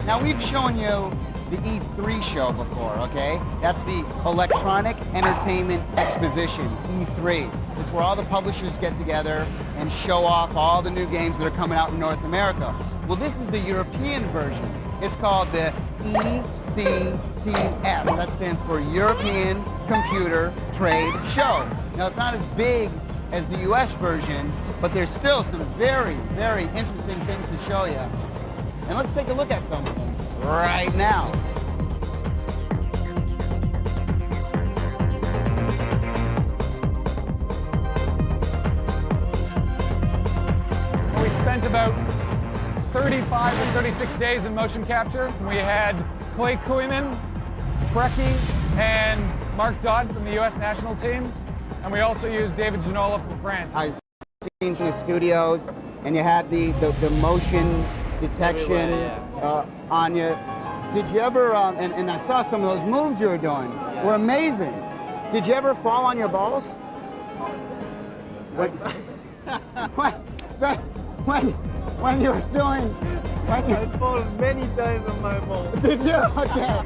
Now we've shown you the E3 show before, okay? That's the Electronic Entertainment Exposition, E3. It's where all the publishers get together and show off all the new games that are coming out in North America. Well, this is the European version. It's called the ECTS. That stands for European Computer Trade Show. Now, it's not as big as the US version, but there's still some very, very interesting things to show you. And let's take a look at some of them right now. We spent about 35 or 36 days in motion capture. We had Clay Kooiman, Preki, and Mark Dodd from the U.S. national team. And we also used David Ginola from France. I've seen in the studios, and you had the motion detection on you. Did you ever, and I saw some of those moves you were doing, were amazing. Did you ever fall on your balls? When you were doing... I fall many times on my balls. Did you? Okay.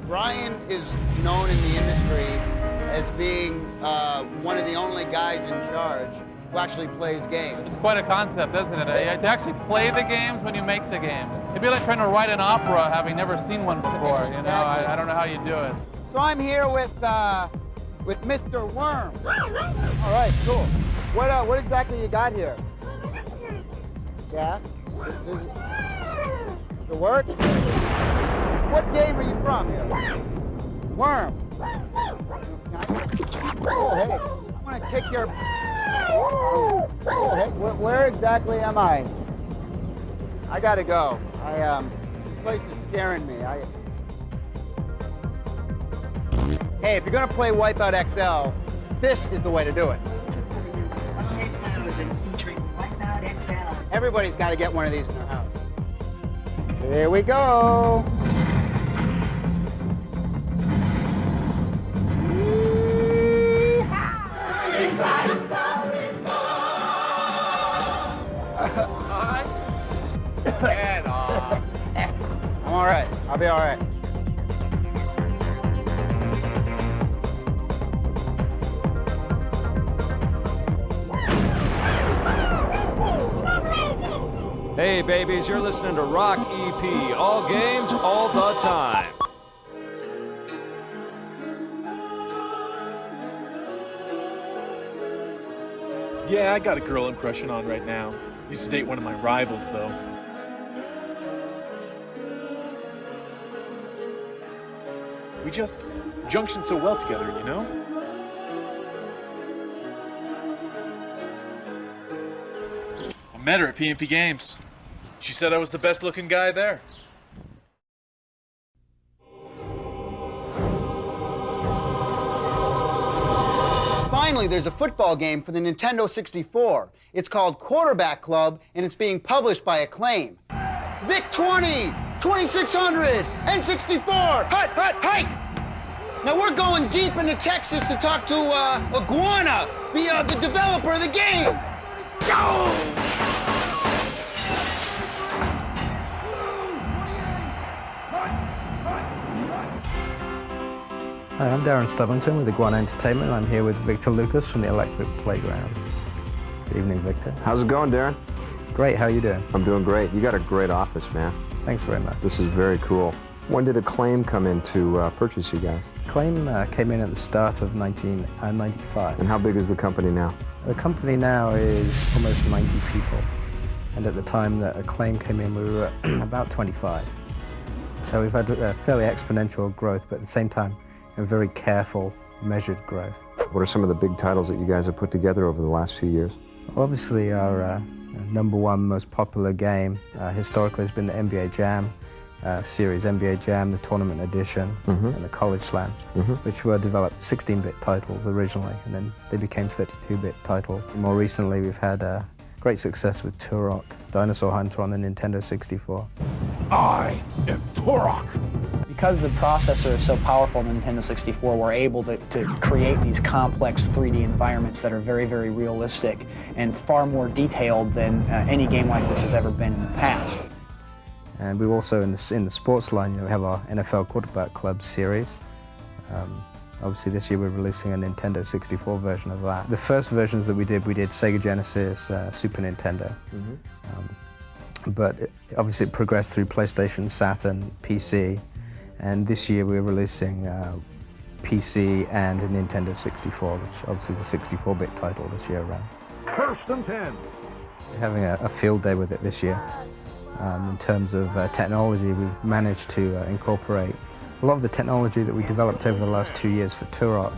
Brian is known in the industry as being one of the only guys in charge who actually plays games. It's quite a concept, isn't it? To actually play the games when you make the game. It'd be like trying to write an opera having never seen one before. Exactly. You know, I don't know how you do it. So I'm here with Mr. Worm. All right, cool. What exactly you got here? Yeah? Does it work? What game are you from here? Worm. Oh, hey. I'm gonna kick your... Oh, hey. Where exactly am I? I gotta go. This place is scaring me. Hey, if you're gonna play Wipeout XL, this is the way to do it. 5,000 featuring Wipeout XL. Everybody's got to get one of these in their house. Here we go. Get off. I'm all right. I'll be all right. Hey babies, you're listening to Rock EP, all games, all the time. Yeah, I got a girl I'm crushing on right now. Used to date one of my rivals, though. We just junction so well together, you know? I met her at PNP Games. She said I was the best looking guy there. Finally, there's a football game for the Nintendo 64. It's called Quarterback Club, and it's being published by Acclaim. Vic 20, 2600, N64, hike! Now we're going deep into Texas to talk to Iguana, the developer of the game. Go! Hi, I'm Darren Stubbington with Iguana Entertainment. I'm here with Victor Lucas from the Electric Playground. Good evening, Victor. How's it going, Darren? Great, how are you doing? I'm doing great. You got a great office, man. Thanks very much. This is very cool. When did Acclaim come in to purchase you guys? Acclaim came in at the start of 1995. And how big is the company now? The company now is almost 90 people. And at the time that Acclaim came in, we were about 25. So we've had a fairly exponential growth, but at the same time, a very careful, measured growth. What are some of the big titles that you guys have put together over the last few years? Well, obviously, our #1 most popular game historically has been the NBA Jam series, NBA Jam, the Tournament Edition, and the College Slam, which were developed 16-bit titles originally, and then they became 32-bit titles. More recently, we've had great success with Turok, Dinosaur Hunter on the Nintendo 64. I am Turok. Because the processor is so powerful in the Nintendo 64, we're able to create these complex 3D environments that are very, very realistic and far more detailed than any game like this has ever been in the past. And we also, in the sports line, we have our NFL Quarterback Club series. Obviously, this year we're releasing a Nintendo 64 version of that. The first versions that we did Sega Genesis, Super Nintendo. But obviously it progressed through PlayStation, Saturn, PC. And this year we're releasing PC and a Nintendo 64, which obviously is a 64-bit title this year around. First and 10. We're having a field day with it this year. In terms of technology, we've managed to incorporate a lot of the technology that we developed over the last 2 years for Turok.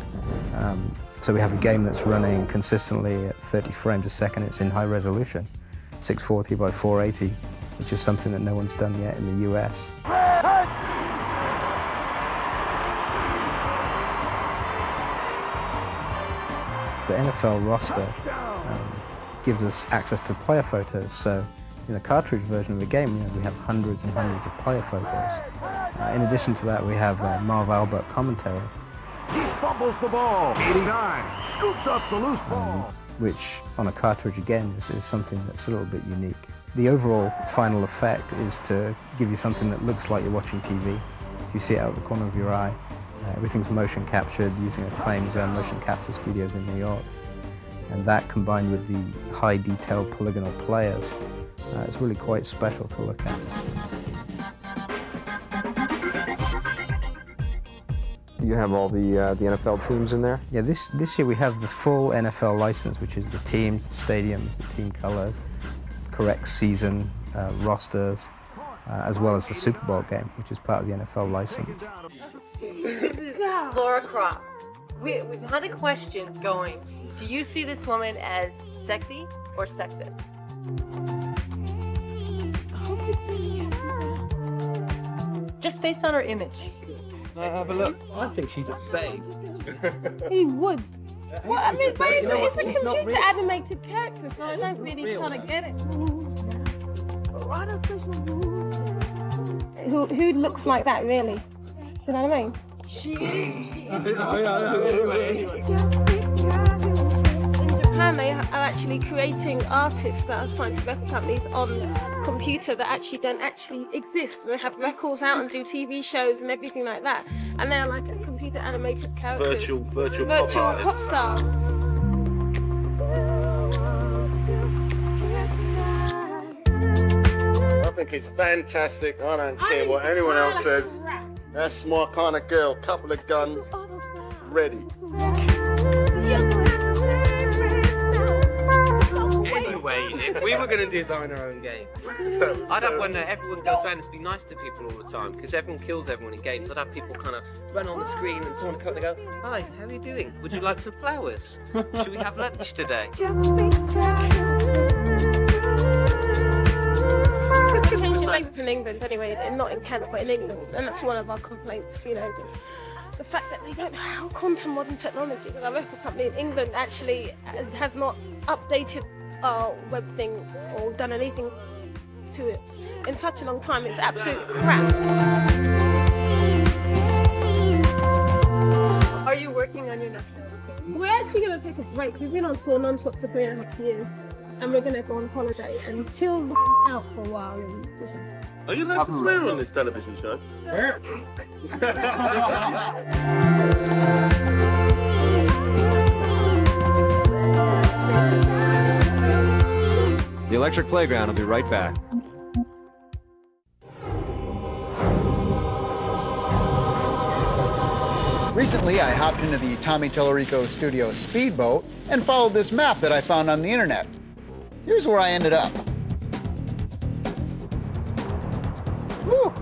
So we have a game that's running consistently at 30 frames a second. It's in high resolution, 640 by 480, which is something that no one's done yet in the US. The NFL roster gives us access to player photos. So in the cartridge version of the game, we have hundreds and hundreds of player photos. In addition to that, we have Marv Albert commentary. He fumbles the ball. 89 scoops up the loose ball. Which on a cartridge again is something that's a little bit unique. The overall final effect is to give you something that looks like you're watching TV. If you see it out of the corner of your eye, everything's motion captured using Acclaim's motion capture studios in New York. And that combined with the high detail polygonal players, it's really quite special to look at. You have all the NFL teams in there? Yeah, this year we have the full NFL license, which is the teams, the stadiums, the team colors, correct season, rosters, as well as the Super Bowl game, which is part of the NFL license. This is Laura Croft. We've had a question going. Do you see this woman as sexy or sexist? Just based on her image. Have a look. I think she's a babe. He would. Well, I mean, but You know it's what? a It's not computer real. animated character, so I don't really trying to get it. Who looks like that, really? You know what I mean? She is. In Japan, they are actually creating artists that are signed to record companies on computer that actually don't actually exist. They have records out and do TV shows and everything like that. And they're like a computer animated characters. Virtual pop star. I think it's fantastic. I don't care what anyone else says. That's my kind of girl. Couple of guns, ready. Anyway, if we were going to design our own game, I'd have one that everyone goes around and be nice to people all the time, because everyone kills everyone in games. I'd have people kind of run on the screen and someone come and go, "Hi, how are you doing? Would you like some flowers? Should we have lunch today?" Changing language in England anyway, and not in Canada, but in England, and that's one of our complaints, you know. The fact that they don't know how quantum modern technology, that our record company in England actually has not updated our web thing or done anything to it in such a long time. It's absolute crap. Are you working on your next album? We're actually going to take a break. We've been on tour non-stop for 3.5 years, and we're going to go on holiday and chill the out for a while and just... Are you allowed to swear on this television show? The Electric Playground will be right back. Recently, I hopped into the Tommy Tellerico Studio speedboat and followed this map that I found on the internet. Here's where I ended up. Whew.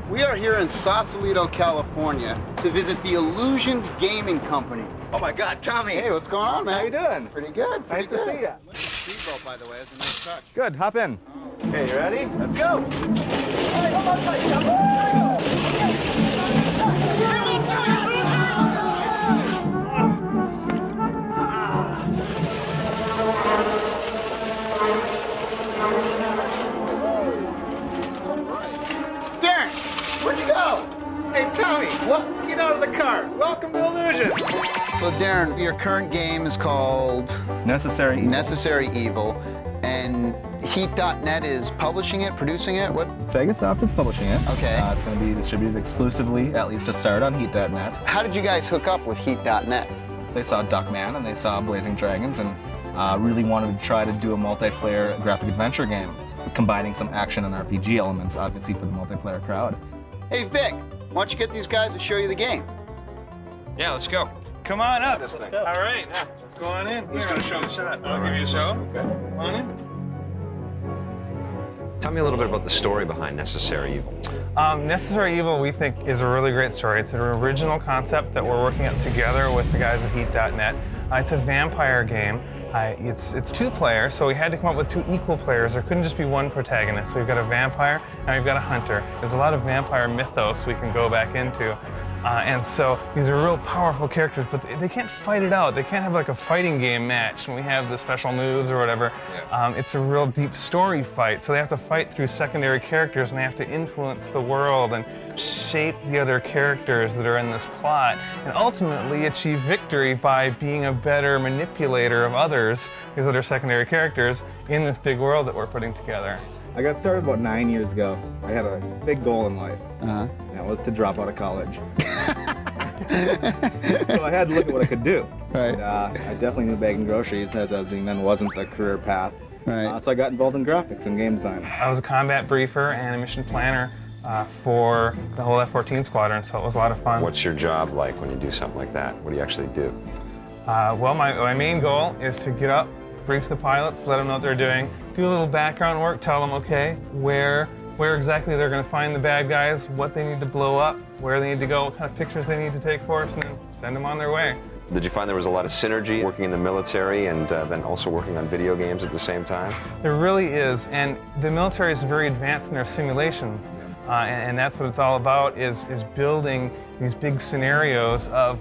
We are here in Sausalito, California to visit the Illusions Gaming Company. Oh my God, Tommy! Hey, what's going on, man? How you doing? Pretty good. Nice to see you. Speedboat, by the way, is a nice touch. Good, hop in. Okay, you ready? Let's go. Darren, where'd you go? Hey, Tommy, What? get out of the car. Welcome to Illusions. So Darren, your current game is called Necessary Evil, and Heat.net is publishing it, producing it? What? Sega Soft is publishing it. Okay. It's going to be distributed exclusively, at least to start, on Heat.net. How did you guys hook up with Heat.net? They saw Duckman and they saw Blazing Dragons and really wanted to try to do a multiplayer graphic adventure game, combining some action and RPG elements, obviously for the multiplayer crowd. Hey Vic, why don't you get these guys to show you the game? Yeah, let's go. Come on up. All right, let's go on in. Who's going to show me a shot? I'll give you a show. Okay. Come on in. Tell me a little bit about the story behind Necessary Evil. Necessary Evil, we think, is a really great story. It's an original concept that we're working up together with the guys at Heat.net. It's a vampire game. It's two players, so we had to come up with two equal players. There couldn't just be one protagonist. So we've got a vampire and we've got a hunter. There's a lot of vampire mythos we can go back into. And so these are real powerful characters, but they can't fight it out. They can't have like a fighting game match when we have the special moves or whatever. Yeah. It's a real deep story fight. So they have to fight through secondary characters and they have to influence the world and shape the other characters that are in this plot and ultimately achieve victory by being a better manipulator of others, these other secondary characters, in this big world that we're putting together. I got started about 9 years ago. I had a big goal in life, and that was to drop out of college. So I had to look at what I could do. Right. And, I definitely knew bagging groceries, as I was doing then, wasn't the career path. Right. So I got involved in graphics and game design. I was a combat briefer and a mission planner for the whole F-14 squadron, so it was a lot of fun. What's your job like when you do something like that? What do you actually do? Well, my main goal is to get up brief the pilots, let them know what they're doing, do a little background work, tell them, okay, where exactly they're going to find the bad guys, what they need to blow up, where they need to go, what kind of pictures they need to take for us, and then send them on their way. Did you find there was a lot of synergy working in the military and then also working on video games at the same time? There really is, and the military is very advanced in their simulations, and that's what it's all about, is building these big scenarios of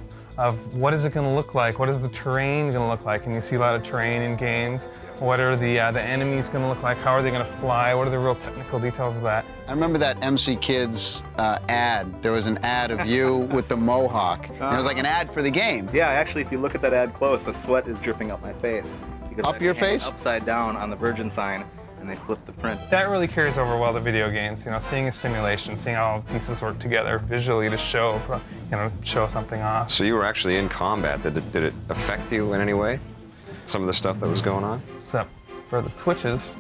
what is it going to look like, what is the terrain going to look like, and you see a lot of terrain in games. What are the enemies going to look like? How are they going to fly? What are the real technical details of that? I remember that MC Kids ad. There was an ad of you with the mohawk. And it was like an ad for the game. Yeah, actually, if you look at that ad close, the sweat is dripping up my face. You Up your face? Upside down on the Virgin sign, and they flip the print. That really carries over well to video games. You know, seeing a simulation, seeing how all the pieces work together visually to show, show something off. So you were actually in combat. Did it affect you in any way? Some of the stuff that was going on? Except for the twitches.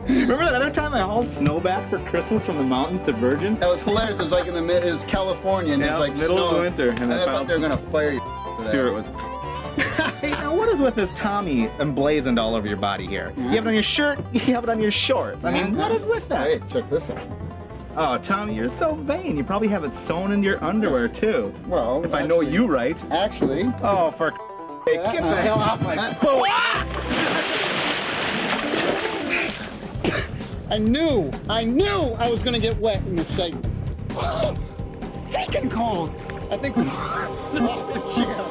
Remember that other time I hauled snow back for Christmas from the mountains to Virgin? That was hilarious. It was like in the it was California, and it was like middle snow. of winter. And I thought they were gonna fire you. Stuart was. Hey, now what is with this Tommy emblazoned all over your body here? You have it on your shirt, you have it on your shorts. I mean, what is with that? Hey, check this out. Oh, Tommy, you're so vain. You probably have it sewn into your underwear, too. Well, if I know you right. Actually. Oh, for hey, get the hell off my boat! I knew I was gonna get wet in this segment. Freaking cold. I think we lost the chair.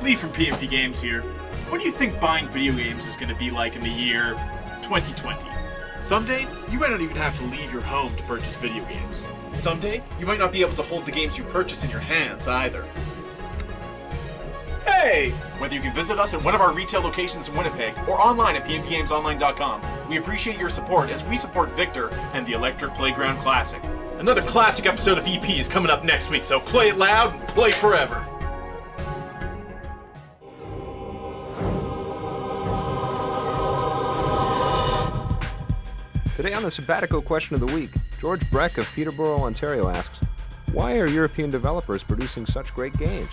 Lee from PNP Games here. What do you think buying video games is going to be like in the year 2020? Someday, you might not even have to leave your home to purchase video games. Someday, you might not be able to hold the games you purchase in your hands either. Hey! Whether you can visit us at one of our retail locations in Winnipeg or online at pnpgamesonline.com, we appreciate your support as we support Victor and the Electric Playground Classic. Another classic episode of EP is coming up next week, so play it loud and play forever. Today on the Sabbatical Question of the Week, George Breck of Peterborough, Ontario asks, why are European developers producing such great games?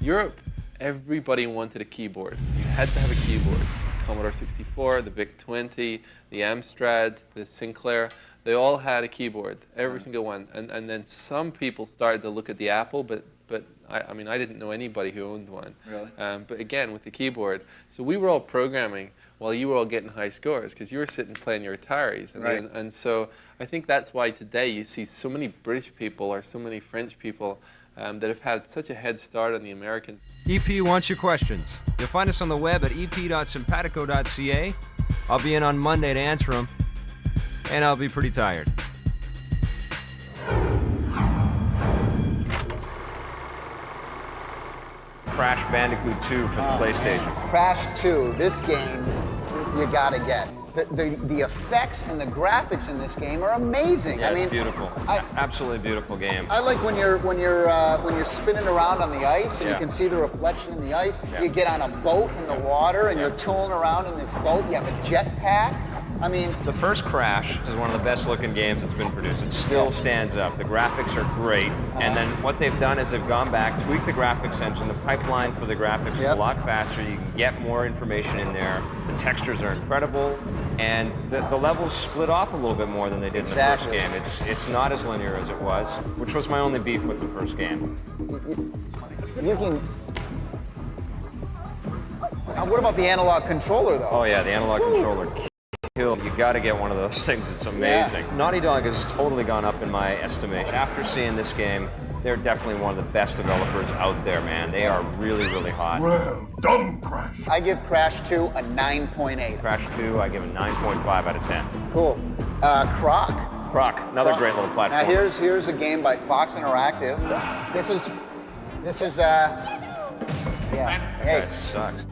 Europe, everybody wanted a keyboard. You had to have a keyboard. Commodore 64, the VIC-20, the Amstrad, the Sinclair, they all had a keyboard, every single one. And then some people started to look at the Apple, but I mean, I didn't know anybody who owned one. Really? But again, with the keyboard. So we were all programming while you were all getting high scores, because you were sitting playing your Ataris. And so I think that's why today you see so many British people or so many French people that have had such a head start on the Americans. EP wants your questions. You'll find us on the web at ep.simpatico.ca. I'll be in on Monday to answer them, and I'll be pretty tired. Crash Bandicoot 2 for the PlayStation. Crash 2, this game you gotta get. The effects and the graphics in this game are amazing. Yeah, I mean, it's beautiful. Absolutely beautiful game. I like when you're spinning around on the ice and you can see the reflection in the ice. You get on a boat in the water and you're tooling around in this boat. You have a jetpack. I mean, the first Crash is one of the best looking games that's been produced. It still stands up. The graphics are great. And then what they've done is they've gone back, tweaked the graphics engine. The pipeline for the graphics is a lot faster. You can get more information in there. The textures are incredible. And the levels split off a little bit more than they did in the first game. It's not as linear as it was, which was my only beef with the first game. You can... what about the analog controller, though? Oh yeah, the analog controller. You got to get one of those things. It's amazing. Yeah. Naughty Dog has totally gone up in my estimation. After seeing this game, they're definitely one of the best developers out there, man. They are really, really hot. Well done, Crash. I give Crash 2 a 9.8. Crash 2, I give a 9.5 out of 10. Cool. Croc. Croc, another great little platform. Now here's a game by Fox Interactive. This is hey. That sucks.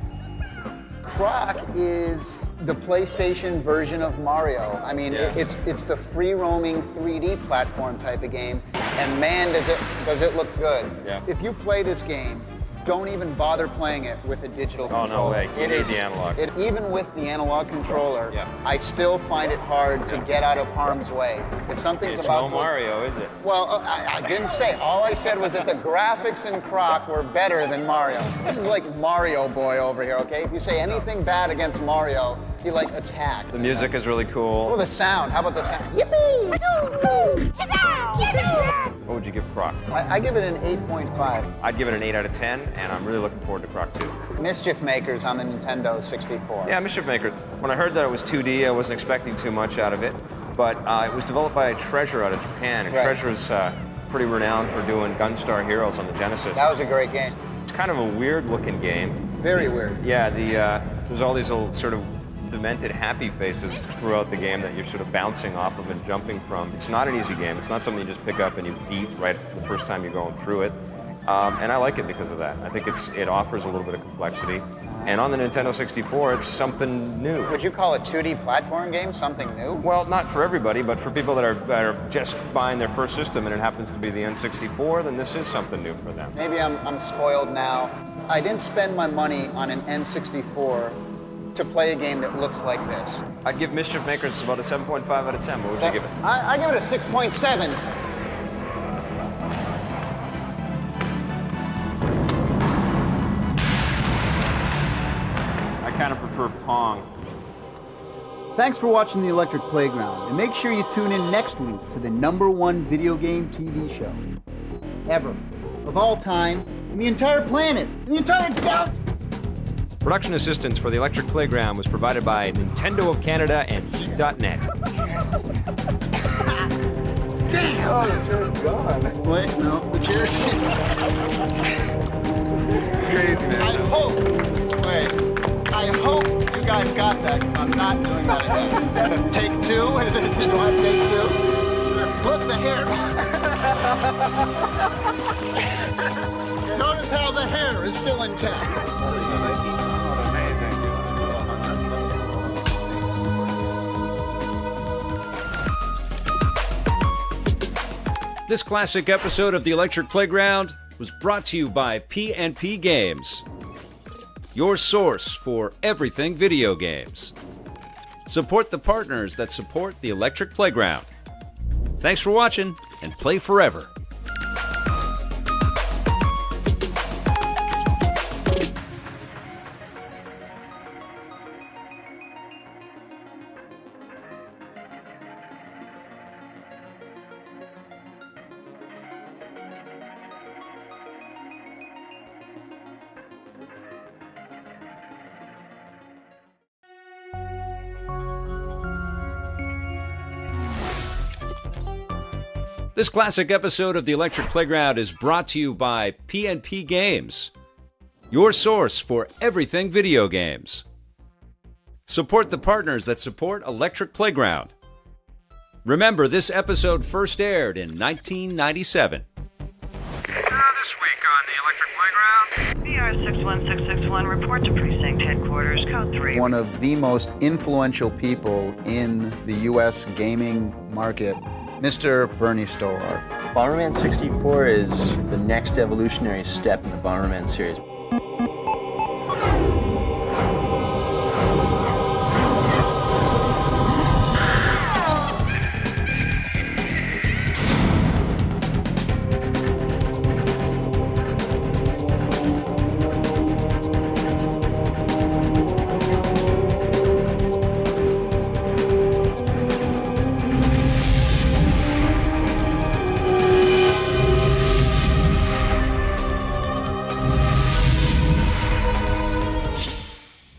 Croc is the PlayStation version of Mario. I mean, it's the free-roaming 3D platform type of game, and man, does it look good. Yeah. If you play this game, don't even bother playing it with a digital Oh, controller. no way. You need is the analog. Even with the analog controller, Yeah. I still find it hard to get out of harm's way. If something's It's about no to... Mario, is it? Well, I didn't say. All I said was that the graphics in Croc were better than Mario. This is like Mario Boy over here, okay? If you say anything bad against Mario, he like attacks. The music is really cool. Well, the sound. How about the sound? Yippee! What would you give Croc? I give it an 8.5. I'd give it an 8 out of 10, and I'm really looking forward to Croc 2. Mischief Makers on the Nintendo 64. Yeah, Mischief Maker. When I heard that it was 2D, I wasn't expecting too much out of it, but it was developed by Treasure out of Japan, and Right. Treasure's pretty renowned for doing Gunstar Heroes on the Genesis. That was a great game. It's kind of a weird-looking game. Very weird. Yeah, there's all these little sort of demented happy faces throughout the game that you're sort of bouncing off of and jumping from. It's not an easy game. It's not something you just pick up and you beat right the first time you're going through it. And I like it because of that. I think it offers a little bit of complexity. And on the Nintendo 64, it's something new. Would you call a 2D platform game something new? Well, not for everybody, but for people that are just buying their first system and it happens to be the N64, then this is something new for them. Maybe I'm spoiled now. I didn't spend my money on an N64 to play a game that looks like this. I'd give Mischief Makers about a 7.5 out of 10. What would you give it? I give it a 6.7. I kind of prefer Pong. Thanks for watching The Electric Playground, and make sure you tune in next week to the #1 video game TV show ever, of all time, in the entire planet, in the entire galaxy. Production assistance for The Electric Playground was provided by Nintendo of Canada and Heat.net. Damn! Oh, the chair's gone. Wait, no, the chair's crazy, man. I hope you guys got that, because I'm not doing that again. Take two? Is it? You want to take two? Look, the hair. Notice how the hair is still intact. This classic episode of The Electric Playground was brought to you by P&P Games, your source for everything video games. Support the partners that support The Electric Playground. Thanks for watching, and play forever. This classic episode of The Electric Playground is brought to you by P&P Games, your source for everything video games. Support the partners that support Electric Playground. Remember, this episode first aired in 1997. This week on The Electric Playground. VR61661, report to precinct headquarters, code 3. One of the most influential people in the U.S. gaming market, Mr. Bernie Stolar. Bomberman 64 is the next evolutionary step in the Bomberman series.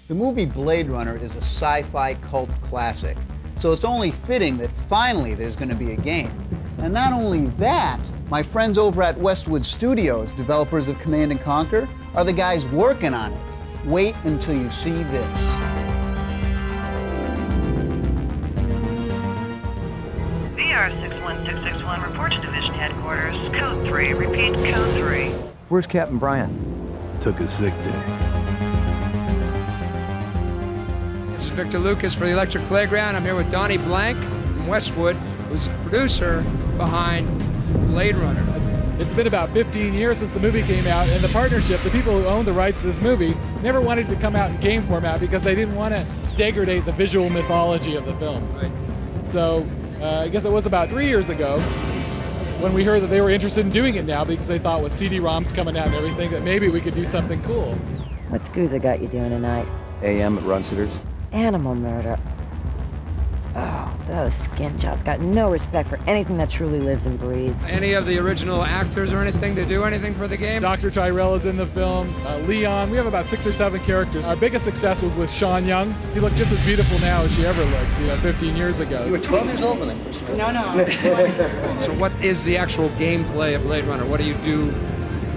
The movie Blade Runner is a sci-fi cult classic, so it's only fitting that finally there's going to be a game. And not only that, my friends over at Westwood Studios, developers of Command & Conquer, are the guys working on it. Wait until you see this. VR61661, report to division headquarters, code 3. Repeat, code 3. Where's Captain Brian? Took a sick day. This is Victor Lucas for The Electric Playground. I'm here with Donnie Blank from Westwood, who's the producer behind Blade Runner. It's been about 15 years since the movie came out, and the partnership, the people who own the rights to this movie, never wanted to come out in game format because they didn't want to degrade the visual mythology of the film. Right. So I guess it was about 3 years ago when we heard that they were interested in doing it now because they thought with CD-ROMs coming out and everything that maybe we could do something cool. What's Guza got you doing tonight? AM at Run-Sitters. Animal murder. Oh, those skin jobs got no respect for anything that truly lives and breathes. Any of the original actors or anything to do anything for the game? Dr. Tyrell is in the film, Leon. We have about 6 or 7 characters. Our biggest success was with Sean Young. She looked just as beautiful now as she ever looked, 15 years ago. You were 12 years old when I first met. No. So what is the actual gameplay of Blade Runner? What do you do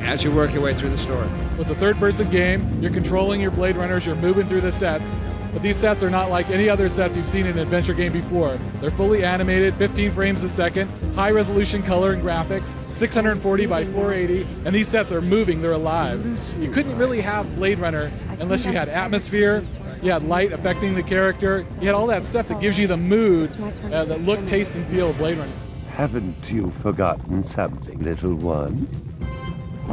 as you work your way through the story? It's a third-person game. You're controlling your Blade Runners. You're moving through the sets. But these sets are not like any other sets you've seen in an adventure game before. They're fully animated, 15 frames a second, high-resolution color and graphics, 640 by 480, and these sets are moving, they're alive. You couldn't really have Blade Runner unless you had atmosphere, you had light affecting the character, you had all that stuff that gives you the mood, the look, taste, and feel of Blade Runner. Haven't you forgotten something, little one?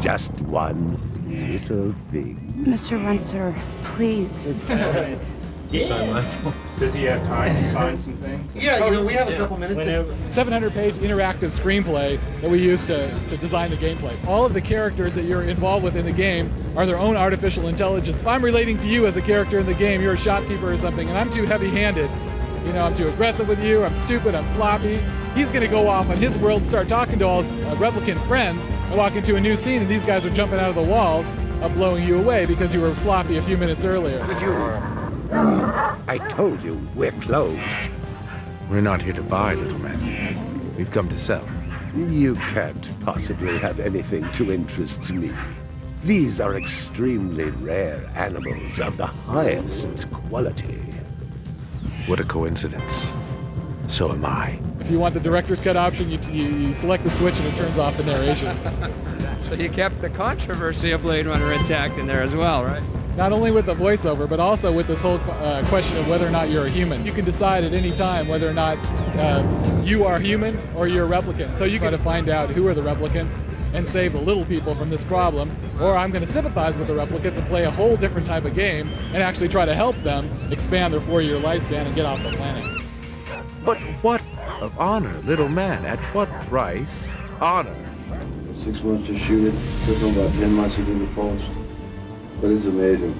Just one little thing. Mr. Runser, please. Does he have time to sign some things? Yeah, we have a couple minutes. 700-page interactive screenplay that we use to design the gameplay. All of the characters that you're involved with in the game are their own artificial intelligence. If I'm relating to you as a character in the game, you're a shopkeeper or something, and I'm too heavy-handed, I'm too aggressive with you, I'm stupid, I'm sloppy, he's going to go off on his world, start talking to all his replicant friends, and walk into a new scene, and these guys are jumping out of the walls, blowing you away because you were sloppy a few minutes earlier. I told you, we're closed. We're not here to buy, little man. We've come to sell. You can't possibly have anything to interest me. These are extremely rare animals of the highest quality. What a coincidence. So am I. If you want the director's cut option, you select the switch and it turns off the narration. So you kept the controversy of Blade Runner intact in there as well, right? Not only with the voiceover, but also with this whole question of whether or not you're a human. You can decide at any time whether or not you are human or you're a replicant. So you got to find out who are the replicants and save the little people from this problem, or I'm going to sympathize with the replicants and play a whole different type of game and actually try to help them expand their 4-year lifespan and get off the planet. But what of honor, little man? At what price? Honor. 6 months to shoot it. Took them about 10 months to do the post. But it's amazing.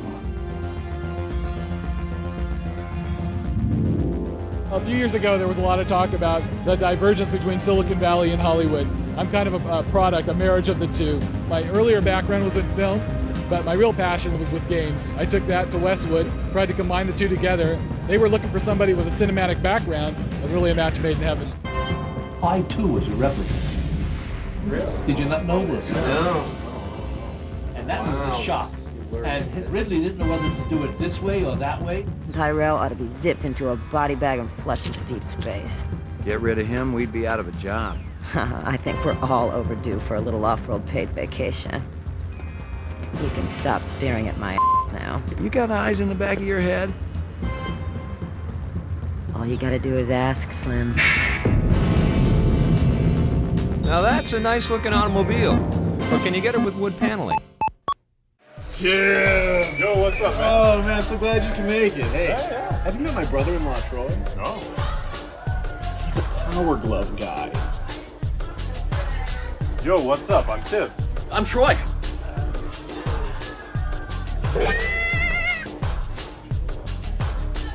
A few years ago, there was a lot of talk about the divergence between Silicon Valley and Hollywood. I'm kind of a product, a marriage of the two. My earlier background was in film, but my real passion was with games. I took that to Westwood, tried to combine the two together. They were looking for somebody with a cinematic background. It was really a match made in heaven. I too was a replicant. Really? Did you not know this? No. And that was the shock. And Ridley didn't know whether to do it this way or that way. Tyrell ought to be zipped into a body bag and flushed into deep space. Get rid of him, we'd be out of a job. I think we're all overdue for a little off-road paid vacation. You can stop staring at my ass now. You got eyes in the back of your head? All you gotta do is ask, Slim. Now that's a nice looking automobile. But can you get it with wood paneling? Tim! Yo, what's up, man? Oh, man, so glad you can make it. Hey, have you met my brother-in-law, Troy? No. He's a Power Glove guy. Yo, what's up? I'm Tim. I'm Troy.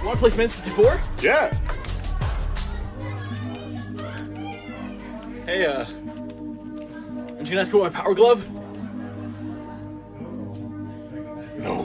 You want to play some N64? Yeah. Hey, aren't you gonna ask about my Power Glove? No.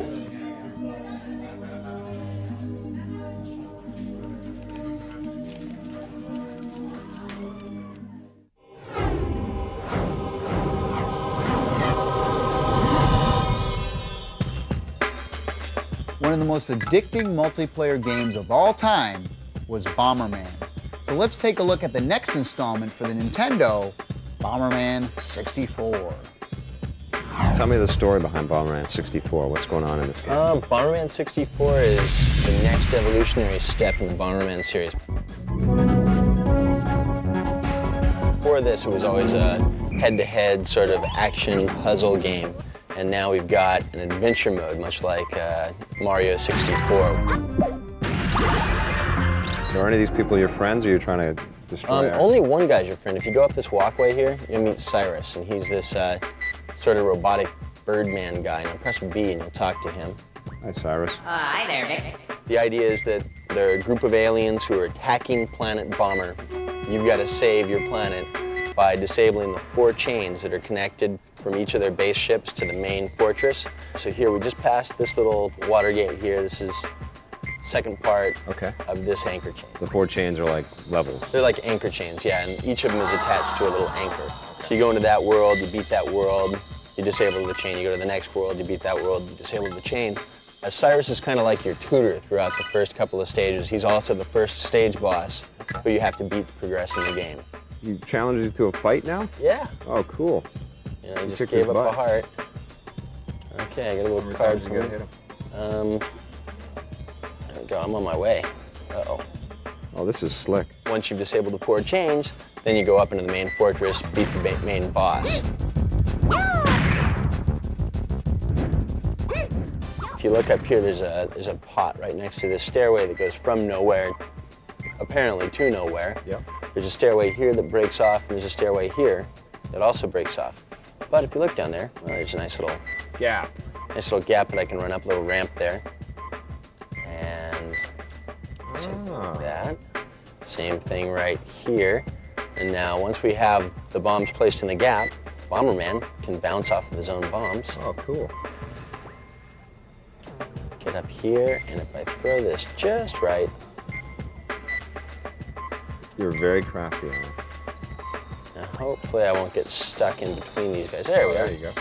One of the most addicting multiplayer games of all time was Bomberman. So let's take a look at the next installment for the Nintendo, Bomberman 64. Tell me the story behind Bomberman 64. What's going on in this game? Bomberman 64 is the next evolutionary step in the Bomberman series. Before this, it was always a head-to-head sort of action puzzle game. And now we've got an adventure mode, much like Mario 64. So are any of these people your friends, or you're trying to destroy? Only one guy's your friend. If you go up this walkway here, you'll meet Cyrus, and he's this sort of robotic Birdman guy. Now press B and you'll talk to him. Hi, Cyrus. Hi there, Nick. The idea is that there are a group of aliens who are attacking planet Bomber. You've got to save your planet by disabling the 4 chains that are connected from each of their base ships to the main fortress. So here, we just passed this little water gate here. This is second part of this anchor chain. The 4 chains are like levels. They're like anchor chains, yeah, and each of them is attached to a little anchor. So you go into that world, you beat that world, you disable the chain. You go to the next world, you beat that world, you disable the chain. Cyrus is kind of like your tutor throughout the first couple of stages. He's also the first stage boss who you have to beat to progress in the game. He challenges you to a fight now? Yeah. Oh, cool. You know, I just gave up a heart. Okay, I got a little card for him. There we go, I'm on my way. Uh-oh. Oh, this is slick. Once you've disabled the 4 chains, then you go up into the main fortress, beat the main boss. If you look up here, there's a pot right next to this stairway that goes from nowhere, apparently to nowhere. Yeah. There's a stairway here that breaks off, and there's a stairway here that also breaks off. But if you look down there, well, there's a nice little gap. Nice little gap that I can run up, a little ramp there. And like that. Same thing right here. And now once we have the bombs placed in the gap, Bomberman can bounce off of his own bombs. Oh, cool. Get up here, and if I throw this just right. You're very crafty on it. Now hopefully I won't get stuck in between these guys. There we are. There you go.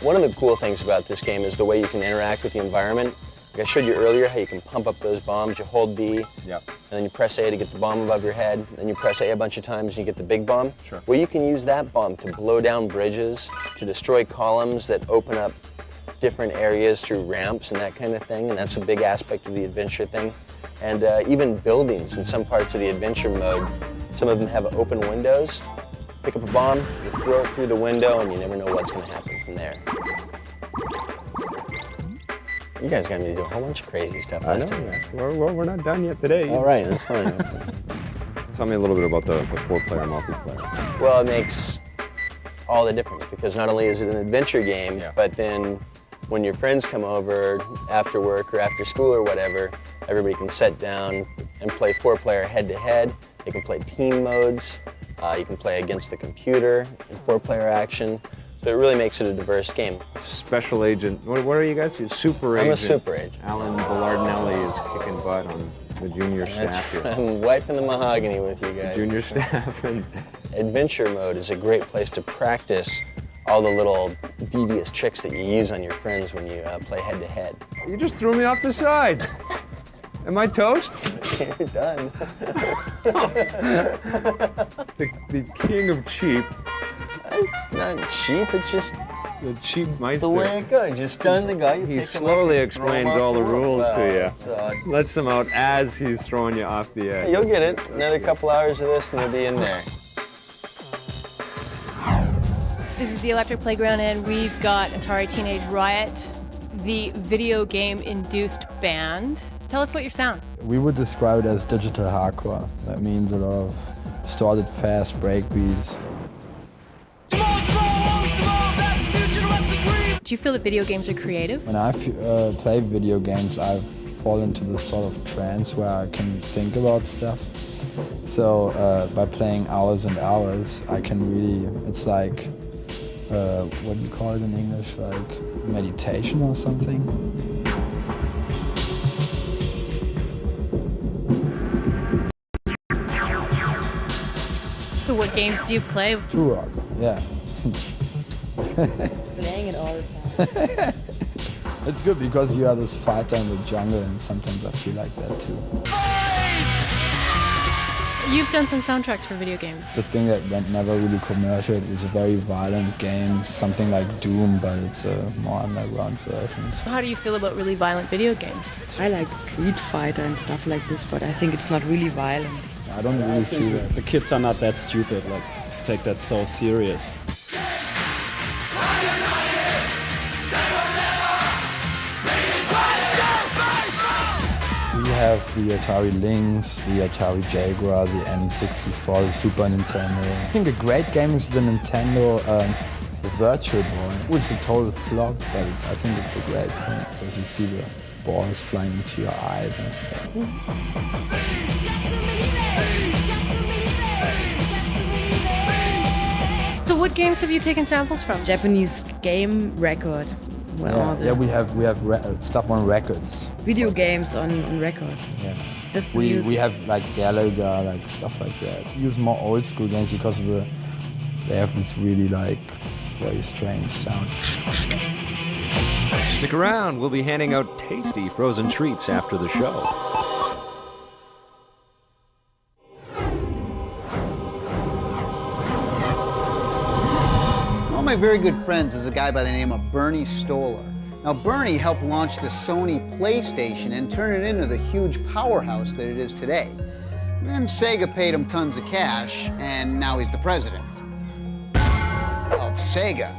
One of the cool things about this game is the way you can interact with the environment. Like I showed you earlier how you can pump up those bombs. You hold B, yep, and then you press A to get the bomb above your head. Then you press A a bunch of times and you get the big bomb. Sure. Well, you can use that bomb to blow down bridges, to destroy columns that open up different areas through ramps and that kind of thing, and that's a big aspect of the adventure thing. And even buildings in some parts of the adventure mode, some of them have open windows. Pick up a bomb, you throw it through the window, and you never know what's going to happen from there. You guys got me to do a whole bunch of crazy stuff last time. We're not done yet today. All right, that's fine. Tell me a little bit about the 4-player multiplayer. Well, it makes all the difference because not only is it an adventure game, but then when your friends come over after work or after school or whatever, everybody can sit down and play 4-player head-to-head. They can play team modes. You can play against the computer in 4-player action. So it really makes it a diverse game. Special agent. What are you guys? You're super agent. I'm a super agent. Alan Ballardinelli is kicking butt on the junior staff here. I'm wiping the mahogany with you guys. The junior staff. And adventure mode is a great place to practice all the little devious tricks that you use on your friends when you play head-to-head. You just threw me off the side. Am I toast? You're done. the king of cheap. It's not cheap, it's just the cheap meister. The way it goes. Just stun the guy. He slowly explains all the rules to you. Lets them out as he's throwing you off the edge. You'll get it. Another couple hours of this and you'll be in there. This is the Electric Playground, and we've got Atari Teenage Riot, the video game-induced band. Tell us about your sound. We would describe it as digital hardcore. That means a lot of distorted, fast breakbeats. Do you feel that video games are creative? When I play video games, I fall into this sort of trance where I can think about stuff. So by playing hours and hours, I can really, it's like, what do you call it in English? Like meditation or something? So what games do you play? True rock, yeah. Playing it all the time. It's good because you are this fighter in the jungle, and sometimes I feel like that too. You've done some soundtracks for video games. It's a thing that went never really commercial. It was a very violent game, something like Doom, but it's a more underground version. So how do you feel about really violent video games? I like Street Fighter and stuff like this, but I think it's not really violent. I don't really see that. The kids are not that stupid, like, to take that so serious. have the Atari Lynx, the Atari Jaguar, the N64, the Super Nintendo. I think a great game is the Nintendo the Virtual Boy. It was a total flop, but I think it's a great thing because you see the balls flying into your eyes and stuff. So what games have you taken samples from? Japanese game record. Where are they? Yeah, we have stuff on records. Video games on record. Yeah. Just the We music. have like Galaga, like stuff like that. We use more old school games because of they have this really like very strange sound. Stick around, we'll be handing out tasty frozen treats after the show. One of my very good friends is a guy by the name of Bernie Stolar. Now, Bernie helped launch the Sony PlayStation and turn it into the huge powerhouse that it is today. Then Sega paid him tons of cash, and now he's the president of Sega.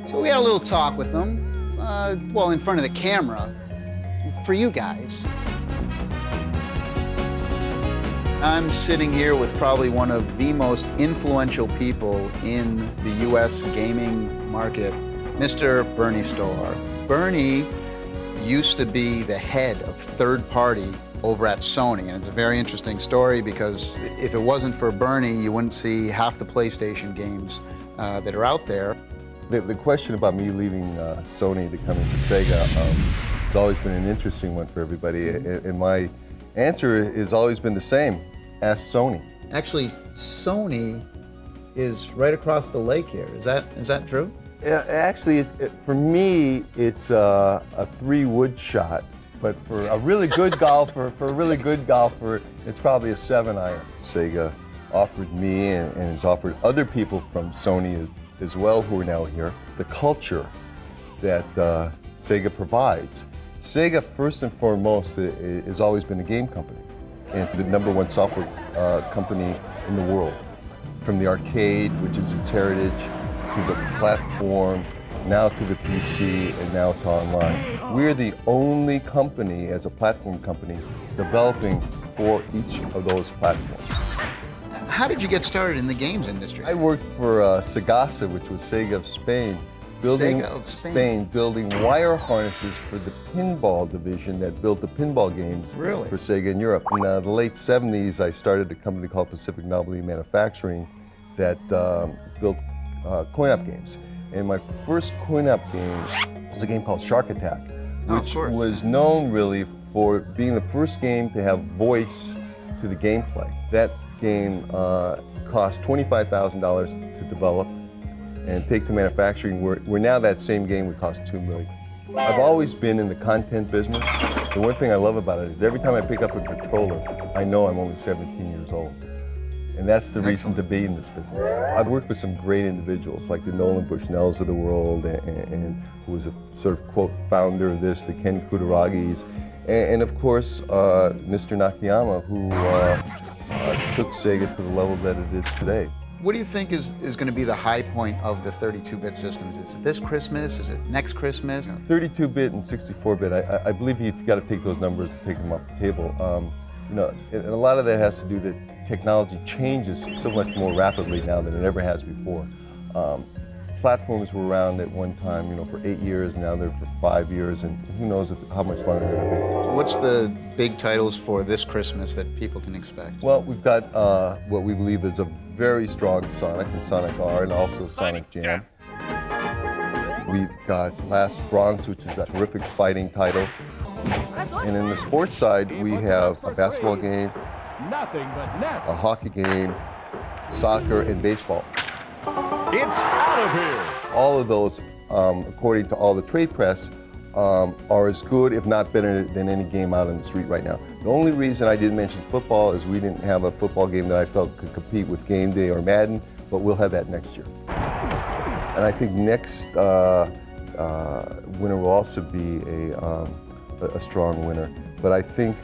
So we had a little talk with him, well, in front of the camera, for you guys. I'm sitting here with probably one of the most influential people in the US gaming market, Mr. Bernie Stolar. Bernie used to be the head of third party over at Sony, and it's a very interesting story because if it wasn't for Bernie, you wouldn't see half the PlayStation games that are out there. The question about me leaving Sony to come into Sega has always been an interesting one for everybody, and my answer has always been the same. Ask Sony. Actually, Sony is right across the lake here. Is that true? Yeah, actually, for me, it's a 3-wood shot, but for a really good golfer, it's probably a 7-iron. Sega offered me and has offered other people from Sony as well who are now here, the culture that Sega provides. Sega, first and foremost, has always been a game company and the #1 software company in the world. From the arcade, which is its heritage, to the platform, now to the PC, and now to online. We're the only company, as a platform company, developing for each of those platforms. How did you get started in the games industry? I worked for Sagasa, which was Sega of Spain, building wire harnesses for the pinball division that built the pinball games for Sega in Europe. In the late 70s, I started a company called Pacific Novelty Manufacturing that built coin-op games. And my first coin-op game was a game called Shark Attack, which was known really for being the first game to have voice to the gameplay. That game cost $25,000 to develop and take to manufacturing, where now that same game would cost $2 million. I've always been in the content business. The one thing I love about it is every time I pick up a controller, I know I'm only 17 years old. And that's the reason to be in this business. I've worked with some great individuals like the Nolan Bushnells of the world and who was a sort of, quote, founder of this, the Ken Kutaragis, and of course, Mr. Nakayama, who took Sega to the level that it is today. What do you think is going to be the high point of the 32-bit systems? Is it this Christmas? Is it next Christmas? 32-bit and 64-bit, I believe you've got to take those numbers and take them off the table. You know, and a lot of that has to do that technology changes so much more rapidly now than it ever has before. Platforms were around at one time, you know, for 8 years, now they're for 5 years, and who knows how much longer they're going to be. So what's the big titles for this Christmas that people can expect? Well, we've got what we believe is a very strong Sonic and Sonic R, and also Sonic Jam. We've got Last Bronx, which is a terrific fighting title. And in the sports side, we have a basketball game, a hockey game, soccer, and baseball. It's out of here! All of those, according to all the trade press, are as good, if not better, than any game out on the street right now. The only reason I didn't mention football is we didn't have a football game that I felt could compete with Game Day or Madden, but we'll have that next year. And I think next winter will also be a strong winner. But I think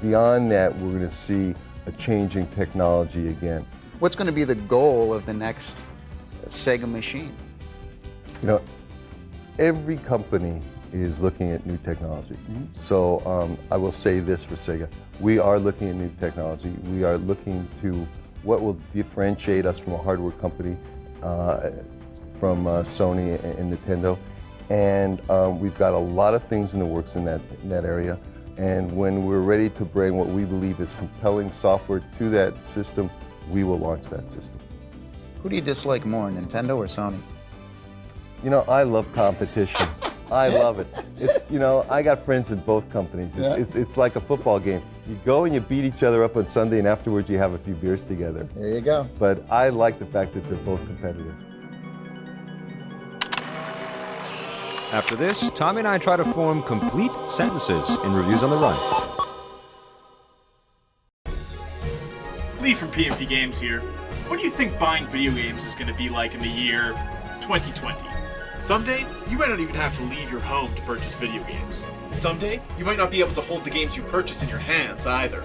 beyond that, we're going to see a change in technology again. What's going to be the goal of the next Sega machine? You know, every company is looking at new technology. So I will say this for Sega. We are looking at new technology. We are looking to what will differentiate us from a hardware company, from Sony and Nintendo. And we've got a lot of things in the works in that area. And when we're ready to bring what we believe is compelling software to that system, we will launch that system. Who do you dislike more, Nintendo or Sony? You know, I love competition. I love it. It's, you know, I got friends in both companies. It's like a football game. You go and you beat each other up on Sunday, and afterwards you have a few beers together. There you go. But I like the fact that they're both competitive. After this, Tommy and I try to form complete sentences in Reviews on the Run. Lee from PNP Games here. What do you think buying video games is going to be like in the year 2020? Someday, you might not even have to leave your home to purchase video games. Someday, you might not be able to hold the games you purchase in your hands either.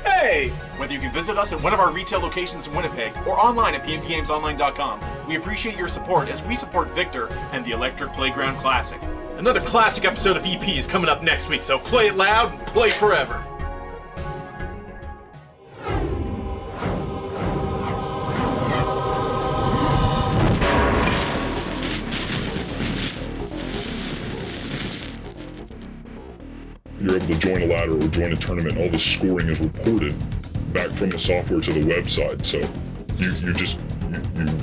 Hey! Whether you can visit us at one of our retail locations in Winnipeg or online at pnpgamesonline.com, we appreciate your support as we support Victor and the Electric Playground Classic. Another classic episode of EP is coming up next week, so play it loud and play forever. You're able to join a ladder or join a tournament. All the scoring is reported back from the software to the website. So you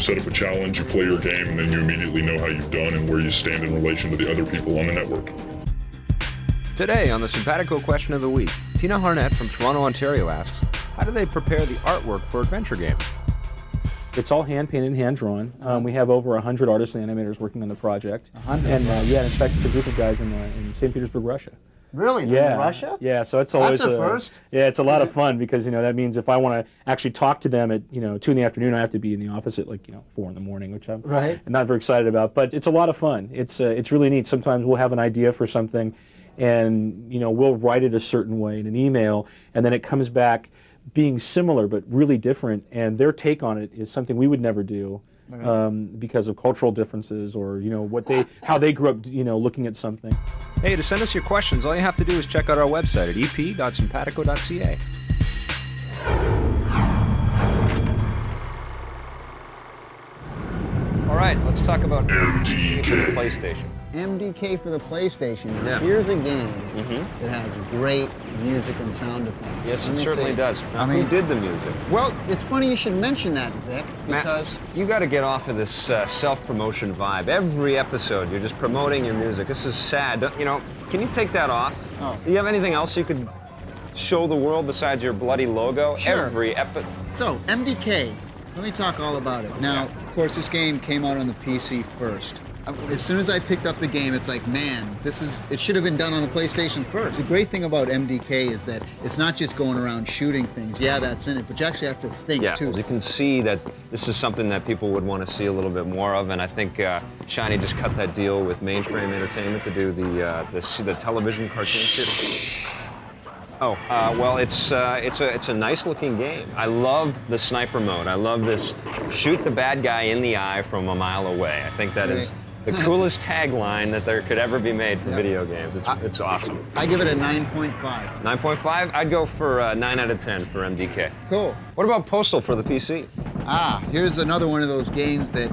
set up a challenge, you play your game, and then you immediately know how you've done and where you stand in relation to the other people on the network. Today on the Simpatico Question of the Week, Tina Harnett from Toronto, Ontario asks, how do they prepare the artwork for adventure games? It's all hand-painted and hand-drawn. We have over 100 artists and animators working on the project. 100? And in fact, it's a group of guys in St. Petersburg, Russia. Really? They're in Russia? Yeah, so it's always That's a first? Yeah, it's a lot of fun because, that means if I want to actually talk to them at, 2 in the afternoon, I have to be in the office at 4 in the morning, which I'm not very excited about. But it's a lot of fun. It's really neat. Sometimes we'll have an idea for something and, we'll write it a certain way in an email, and then it comes back being similar but really different, and their take on it is something we would never do. Because of cultural differences or how they grew up looking at something. Hey, to send us your questions, all you have to do is check out our website at ep.simpatico.ca. All right, let's talk about MDK for the PlayStation. MDK for the PlayStation. Yeah. Here's a game that has great music and sound effects. Yes, it certainly does. Now, who did the music? Well, it's funny you should mention that, Vic, because... Matt, you got to get off of this self-promotion vibe. Every episode, you're just promoting your music. This is sad. Can you take that off? Oh. Do you have anything else you could show the world besides your bloody logo? Sure. Every episode. So, MDK, let me talk all about it. Now, of course, this game came out on the PC first. As soon as I picked up the game, it's like, man, it should have been done on the PlayStation first. The great thing about MDK is that it's not just going around shooting things. Yeah, that's in it, but you actually have to think, too. Yeah, you can see that this is something that people would want to see a little bit more of, and I think Shiny just cut that deal with Mainframe Entertainment to do the television cartoon series. Oh, well, it's a nice-looking game. I love the sniper mode. I love this shoot the bad guy in the eye from a mile away. I think that is the coolest tagline that there could ever be made for video games. It's awesome. I give it a 9.5. 9.5? I'd go for 9 out of 10 for MDK. Cool. What about Postal for the PC? Here's another one of those games that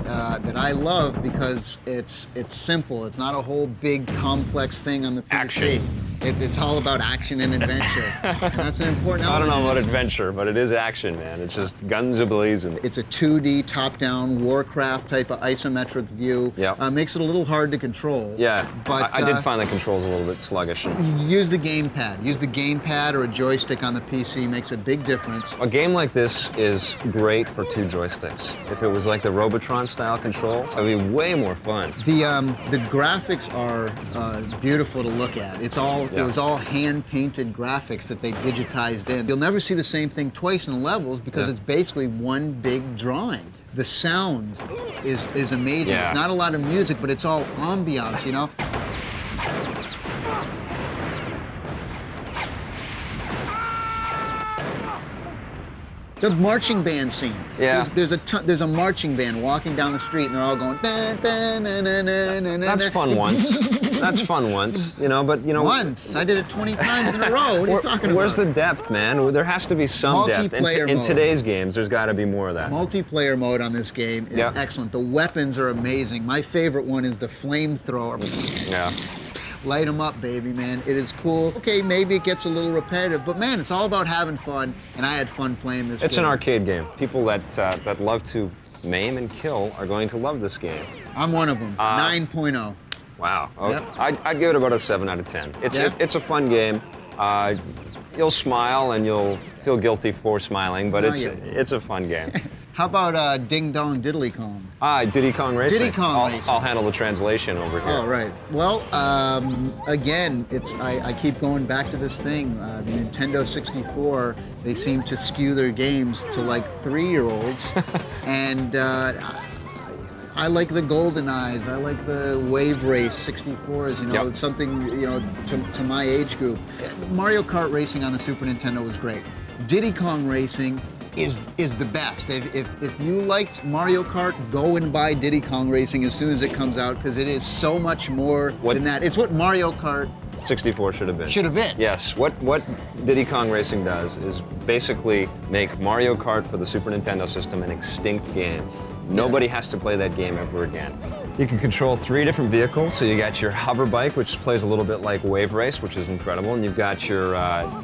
I love because it's simple. It's not a whole big complex thing on the PC. Action. It's all about action and adventure. And that's an important element. I don't know about adventure, but it is action, man. It's just guns a-blazing. It's a 2D top-down Warcraft type of isometric view. Yeah. Makes it a little hard to control. Yeah, but I did find the controls a little bit sluggish. Use the gamepad. Use the gamepad or a joystick on the PC makes a big difference. A game like this is great for 2 joysticks. If it was like the Robotron-style controls, it would be way more fun. The graphics are beautiful to look at. It was all hand-painted graphics that they digitized in. You'll never see the same thing twice in the levels because it's basically one big drawing. The sound is amazing. Yeah. It's not a lot of music, but it's all ambiance, The marching band scene. Yeah. There's a marching band walking down the street, and they're all going. That's fun once. That's fun once. You know, but you know. Once I did it 20 times in a row. What are you talking about? Where's the depth, man? There has to be some depth. In today's games, there's got to be more of that. Multiplayer mode on this game is excellent. The weapons are amazing. My favorite one is the flamethrower. Yeah. Light them up, baby, man. It is cool. Okay, maybe it gets a little repetitive, but man, it's all about having fun, and I had fun playing this game. It's an arcade game. People that love to maim and kill are going to love this game. I'm one of them. 9.0. Wow. Okay. Yep. I'd give it about a 7 out of 10. It's a fun game. You'll smile and you'll feel guilty for smiling, but it's a fun game. How about Ding Dong Diddly Kong? Diddy Kong Racing. Diddy Kong Racing. I'll handle the translation over here. Oh, right. Well, again, I keep going back to this thing. The Nintendo 64, they seem to skew their games to like 3-year-olds. And I like the GoldenEyes. I like the Wave Race 64s, you know, something, you know, to my age group. Mario Kart Racing on the Super Nintendo was great. Diddy Kong Racing is the best. If you liked Mario Kart, go and buy Diddy Kong Racing as soon as it comes out, because it is so much more than that. It's what Mario Kart 64 should have been. Should have been. Yes. What Diddy Kong Racing does is basically make Mario Kart for the Super Nintendo system an extinct game. Nobody has to play that game ever again. You can control 3 different vehicles. So you got your hover bike, which plays a little bit like Wave Race, which is incredible, and you've got your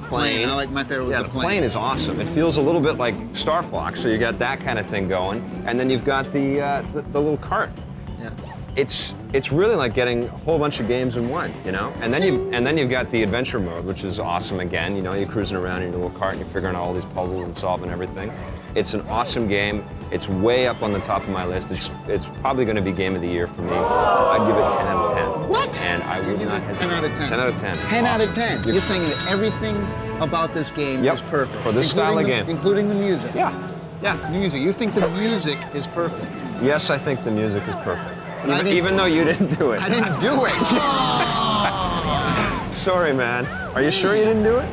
plane. I like my favorite was the plane. The plane is awesome. It feels a little bit like Star Fox, so you got that kind of thing going, and then you've got the little cart. Yeah. It's really like getting a whole bunch of games in one, you know. And then you've got the adventure mode, which is awesome again. You know, you're cruising around in your little cart and you're figuring out all these puzzles and solving everything. It's an awesome game. It's way up on the top of my list. It's probably going to be game of the year for me. I'd give it 10 out of 10. What? And I would not hesitate. 10 out of 10. 10 out of 10. 10 out of 10. You're saying that everything about this game is perfect. For this style of game. Including the music. Yeah. Yeah. Music. You think the music is perfect. Yes, I think the music is perfect. Even though you didn't do it. I didn't do it. Sorry, man. Are you sure you didn't do it?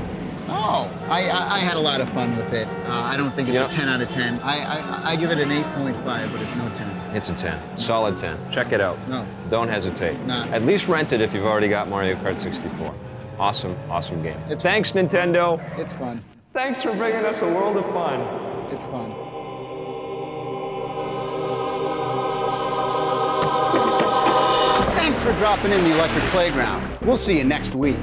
No. I had a lot of fun with it. I don't think it's a 10 out of 10. I give it an 8.5, but it's no 10. It's a 10. Solid 10. Check it out. No. Don't hesitate. It's not. At least rent it if you've already got Mario Kart 64. Awesome, awesome game. Thanks, Nintendo. It's fun. Thanks for bringing us a world of fun. It's fun. Thanks for dropping in the Electric Playground. We'll see you next week.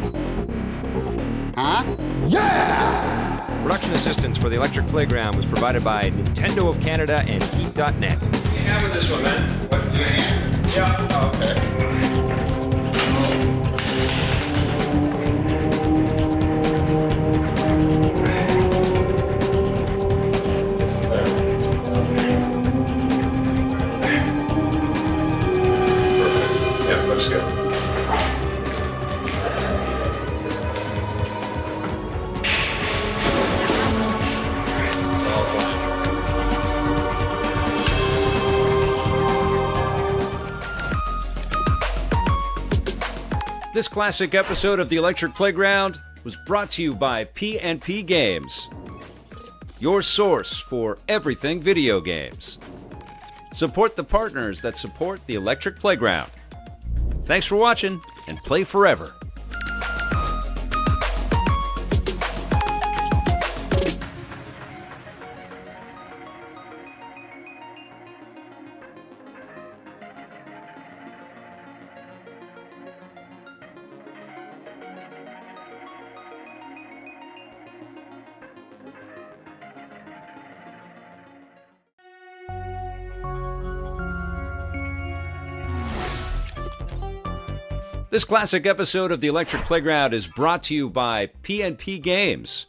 Huh? Yeah! Production assistance for the Electric Playground was provided by Nintendo of Canada and Heat.net. What do you have with this one, man? What? Yeah. Oh, okay. Looks good. This classic episode of The Electric Playground was brought to you by P&P Games, your source for everything video games. Support the partners that support The Electric Playground. Thanks for watching, and play forever. This classic episode of The Electric Playground is brought to you by P&P Games,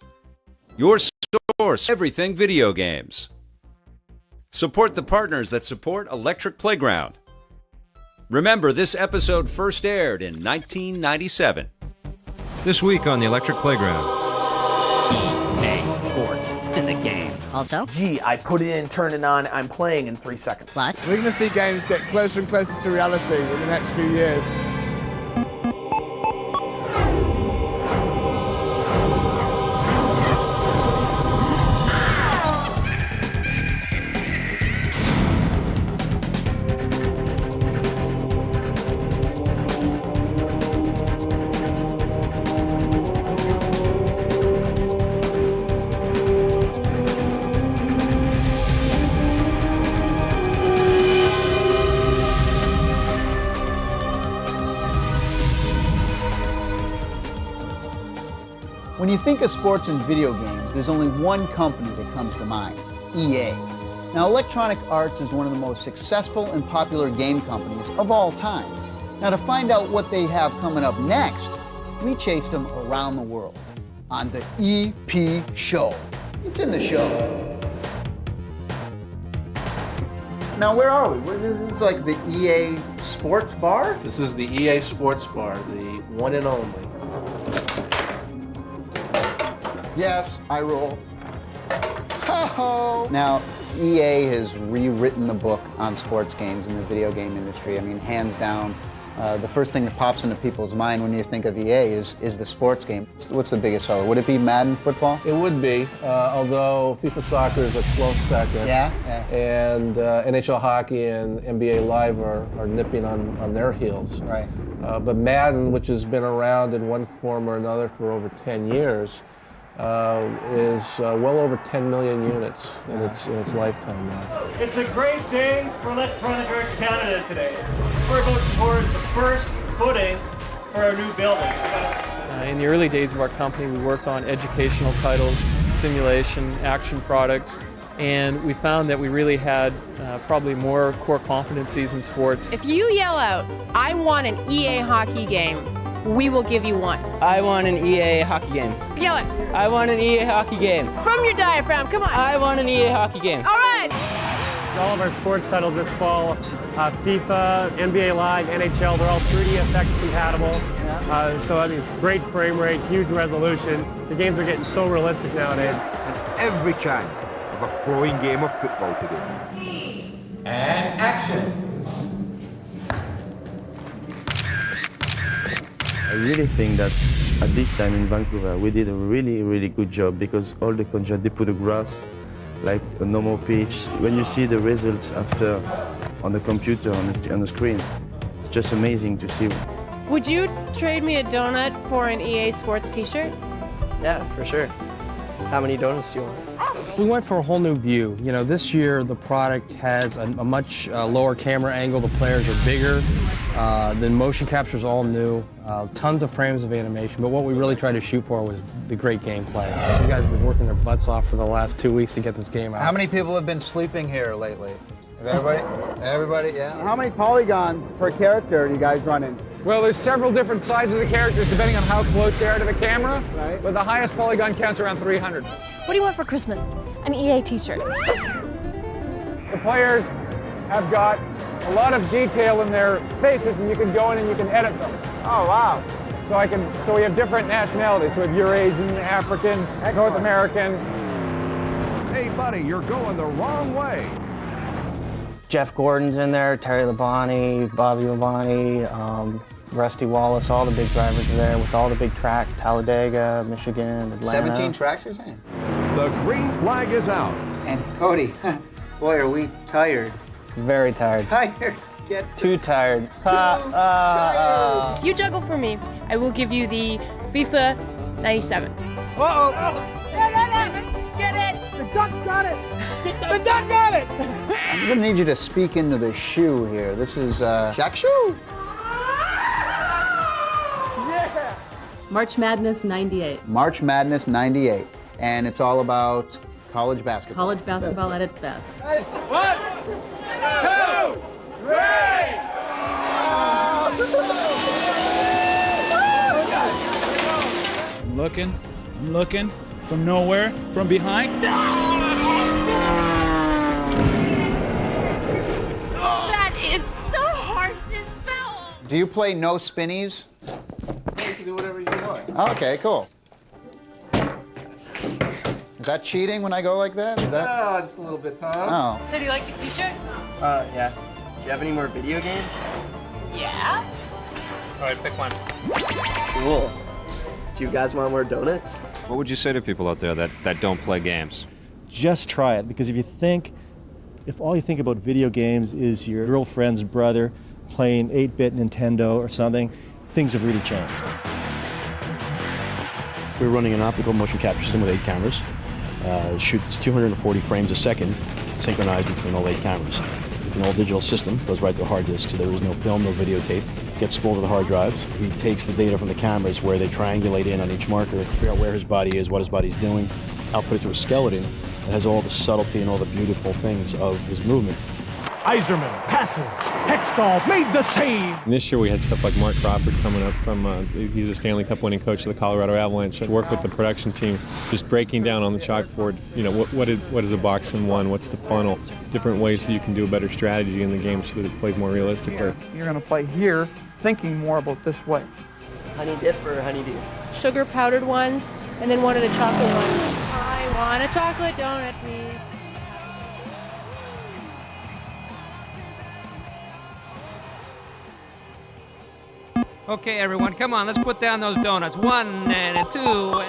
your source for everything video games. Support the partners that support Electric Playground. Remember, this episode first aired in 1997. This week on The Electric Playground. EA Sports. It's in the game. Also? Gee, I put it in, turn it on, I'm playing in 3 seconds. Plus? We're going to see games get closer and closer to reality in the next few years. think of sports and video games, there's only one company that comes to mind, EA. Now, Electronic Arts is one of the most successful and popular game companies of all time. Now, to find out what they have coming up next, we chased them around the world on the EP Show. It's in the show. Now, where are we? This is like the EA Sports Bar? This is the EA Sports Bar, the one and only. Yes, I roll. Ho-ho! Now, EA has rewritten the book on sports games in the video game industry. I mean, hands down, the first thing that pops into people's mind when you think of EA is the sports game. What's the biggest seller? Would it be Madden football? It would be, although FIFA Soccer is a close second. Yeah? And NHL Hockey and NBA Live are nipping on their heels. Right. But Madden, which has been around in one form or another for over 10 years, is well over 10 million units in its lifetime now. It's a great day for Electronic Arts Canada today. We're about toward the first footing for our new building. In the early days of our company, we worked on educational titles, simulation, action products, and we found that we really had probably more core competencies in sports. If you yell out, "I want an EA hockey game," we will give you one. I want an EA hockey game. Yell it. I want an EA hockey game. From your diaphragm, come on. I want an EA hockey game. All right. All of our sports titles this fall, FIFA, NBA Live, NHL, they're all 3D effects compatible. So I mean, it's great frame rate, huge resolution. The games are getting so realistic nowadays. And every chance of a flowing game of football today. And action. I really think that at this time in Vancouver, we did a really, really good job because all the contracts, they put a grass like a normal pitch. When you see the results after on the computer, on the screen, it's just amazing to see. Would you trade me a donut for an EA Sports t-shirt? Yeah, for sure. How many donuts do you want? We went for a whole new view. You know, this year the product has a much lower camera angle. The players are bigger. The motion capture is all new. Tons of frames of animation. But what we really tried to shoot for was the great gameplay. You guys have been working their butts off for the last 2 weeks to get this game out. How many people have been sleeping here lately? Everybody? Everybody, yeah. How many polygons per character are you guys running? Well, there's several different sizes of characters depending on how close they are to the camera, right. But the highest polygon count's around 300. What do you want for Christmas? An EA t-shirt. The players have got a lot of detail in their faces, and you can go in and you can edit them. Oh, wow. So we have different nationalities. So we have Eurasian, African, North American. Hey, buddy, you're going the wrong way. Jeff Gordon's in there, Terry Labonte, Bobby Labonte, Rusty Wallace, all the big drivers are there with all the big tracks, Talladega, Michigan, Atlanta. 17 tracks, you're saying? The green flag is out. And Cody, boy, are we tired. Very tired. Tired. Get too tired. If you juggle for me, I will give you the FIFA 97. Uh-oh. Get it. The Ducks got it. The Duck got it. I'm gonna need you to speak into the shoe here. This is Jack Shoe. Yeah. March Madness 98. March Madness 98. And it's all about college basketball. College basketball at its best. 1, 2, 3. I'm looking, from nowhere, from behind. That is the harshest foul. Do you play no spinnies? You can do whatever you want. Okay, cool. Is that cheating when I go like that? Is that? Oh, just a little bit, Tom. Oh. So do you like the t-shirt? Yeah. Do you have any more video games? Yeah. All right, pick one. Cool. Do you guys want more donuts? What would you say to people out there that don't play games? Just try it, because if all you think about video games is your girlfriend's brother playing 8-bit Nintendo or something, things have really changed. We're running an optical motion capture system with 8 cameras. It shoots 240 frames a second, synchronized between all 8 cameras. It's an all-digital system, goes right to a hard disk, so there is no film, no videotape. gets spooled to the hard drives. He takes the data from the cameras where they triangulate in on each marker, figure out where his body is, what his body's doing, output it to a skeleton that has all the subtlety and all the beautiful things of his movement. Iserman passes. Hextall made the save. And this year we had stuff like Mark Crawford coming up from, he's a Stanley Cup winning coach of the Colorado Avalanche, to work with the production team, just breaking down on the chalkboard, you know, what is a box in one, what's the funnel, different ways that you can do a better strategy in the game so that it plays more realistically. You're going to play here thinking more about this way. Honey dip or honeydew? Sugar powdered ones, and then one of the chocolate ones. I want a chocolate donut, please. Okay, everyone, come on, let's put down those donuts. 1 and a 2.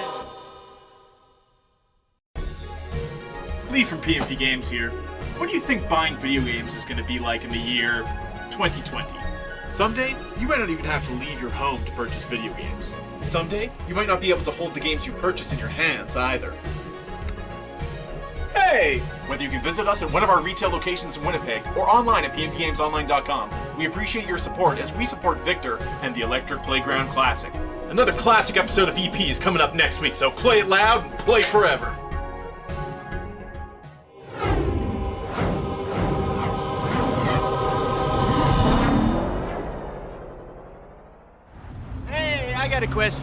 Lee from PNP Games here. What do you think buying video games is going to be like in the year 2020? Someday, you might not even have to leave your home to purchase video games. Someday, you might not be able to hold the games you purchase in your hands either. Hey! Whether you can visit us at one of our retail locations in Winnipeg or online at pnpgamesonline.com, we appreciate your support as we support Victor and the Electric Playground Classic. Another classic episode of EP is coming up next week, so play it loud and play forever. Hey, I got a question.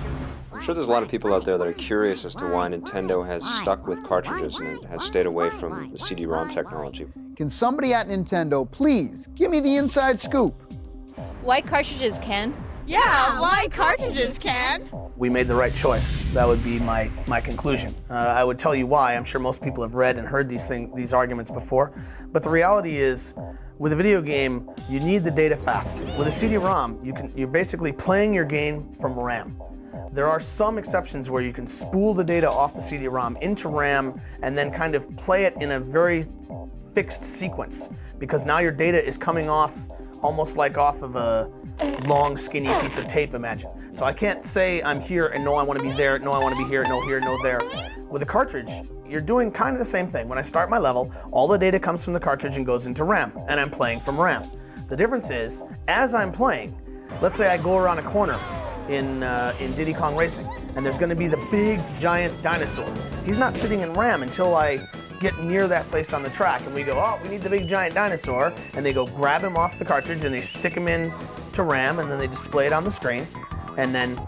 I'm sure there's a lot of people out there that are curious as to why Nintendo has stuck with cartridges and has stayed away from the CD-ROM technology. Can somebody at Nintendo please give me the inside scoop? Why cartridges, Ken? Yeah, why cartridges, Ken? We made the right choice. That would be my conclusion. I would tell you why. I'm sure most people have read and heard these arguments before. But the reality is, with a video game, you need the data fast. With a CD-ROM, you're basically playing your game from RAM. There are some exceptions where you can spool the data off the CD-ROM into RAM and then kind of play it in a very fixed sequence, because now your data is coming off almost like off of a long, skinny piece of tape, imagine. So I can't say I'm here and no, I want to be there, no, I want to be here, no there. With a cartridge, you're doing kind of the same thing. When I start my level, all the data comes from the cartridge and goes into RAM, and I'm playing from RAM. The difference is, as I'm playing, let's say I go around a corner in Diddy Kong Racing, and there's going to be the big, giant dinosaur. He's not sitting in RAM until I get near that place on the track, and we go, oh, we need the big, giant dinosaur, and they go grab him off the cartridge, and they stick him in to RAM, and then they display it on the screen, and then,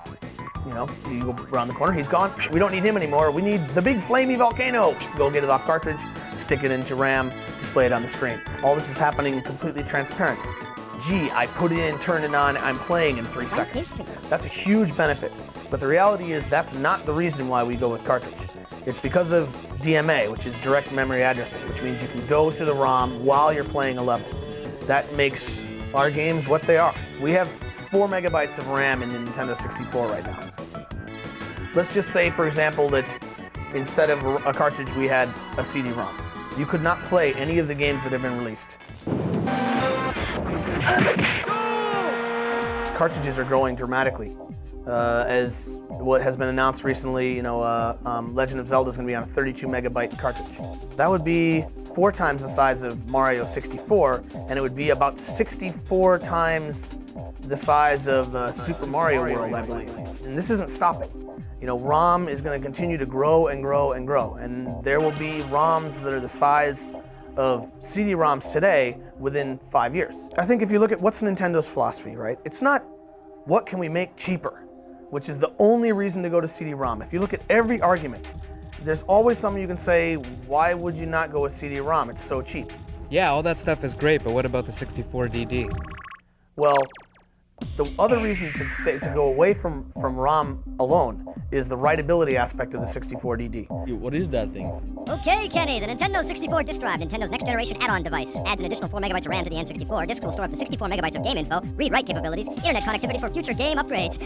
you know, you go around the corner, he's gone. We don't need him anymore. We need the big, flamey volcano. Go get it off cartridge, stick it into RAM, display it on the screen. All this is happening completely transparent. Gee, I put it in, turn it on, I'm playing in 3 seconds. That's a huge benefit. But the reality is that's not the reason why we go with cartridge. It's because of DMA, which is direct memory addressing, which means you can go to the ROM while you're playing a level. That makes our games what they are. We have 4 megabytes of RAM in the Nintendo 64 right now. Let's just say, for example, that instead of a cartridge, we had a CD-ROM. You could not play any of the games that have been released. Cartridges are growing dramatically. As what has been announced recently, you know, Legend of Zelda is going to be on a 32 megabyte cartridge. That would be 4 times the size of Mario 64, and it would be about 64 times the size of Super Mario World, I believe. And this isn't stopping. You know, ROM is going to continue to grow and grow and grow, and there will be ROMs that are the size of CD-ROMs today within 5 years. I think if you look at what's Nintendo's philosophy, right? It's not what can we make cheaper, which is the only reason to go to CD-ROM. If you look at every argument, there's always something you can say, why would you not go with CD-ROM? It's so cheap. Yeah, all that stuff is great, but what about the 64DD? Well, the other reason to go away from ROM alone is the writability aspect of the 64DD. What is that thing? Okay, Kenny, the Nintendo 64 disk drive, Nintendo's next-generation add-on device, adds an additional 4 megabytes of RAM to the N64. Disks will store up to 64 megabytes of game info, read-write capabilities, internet connectivity for future game upgrades.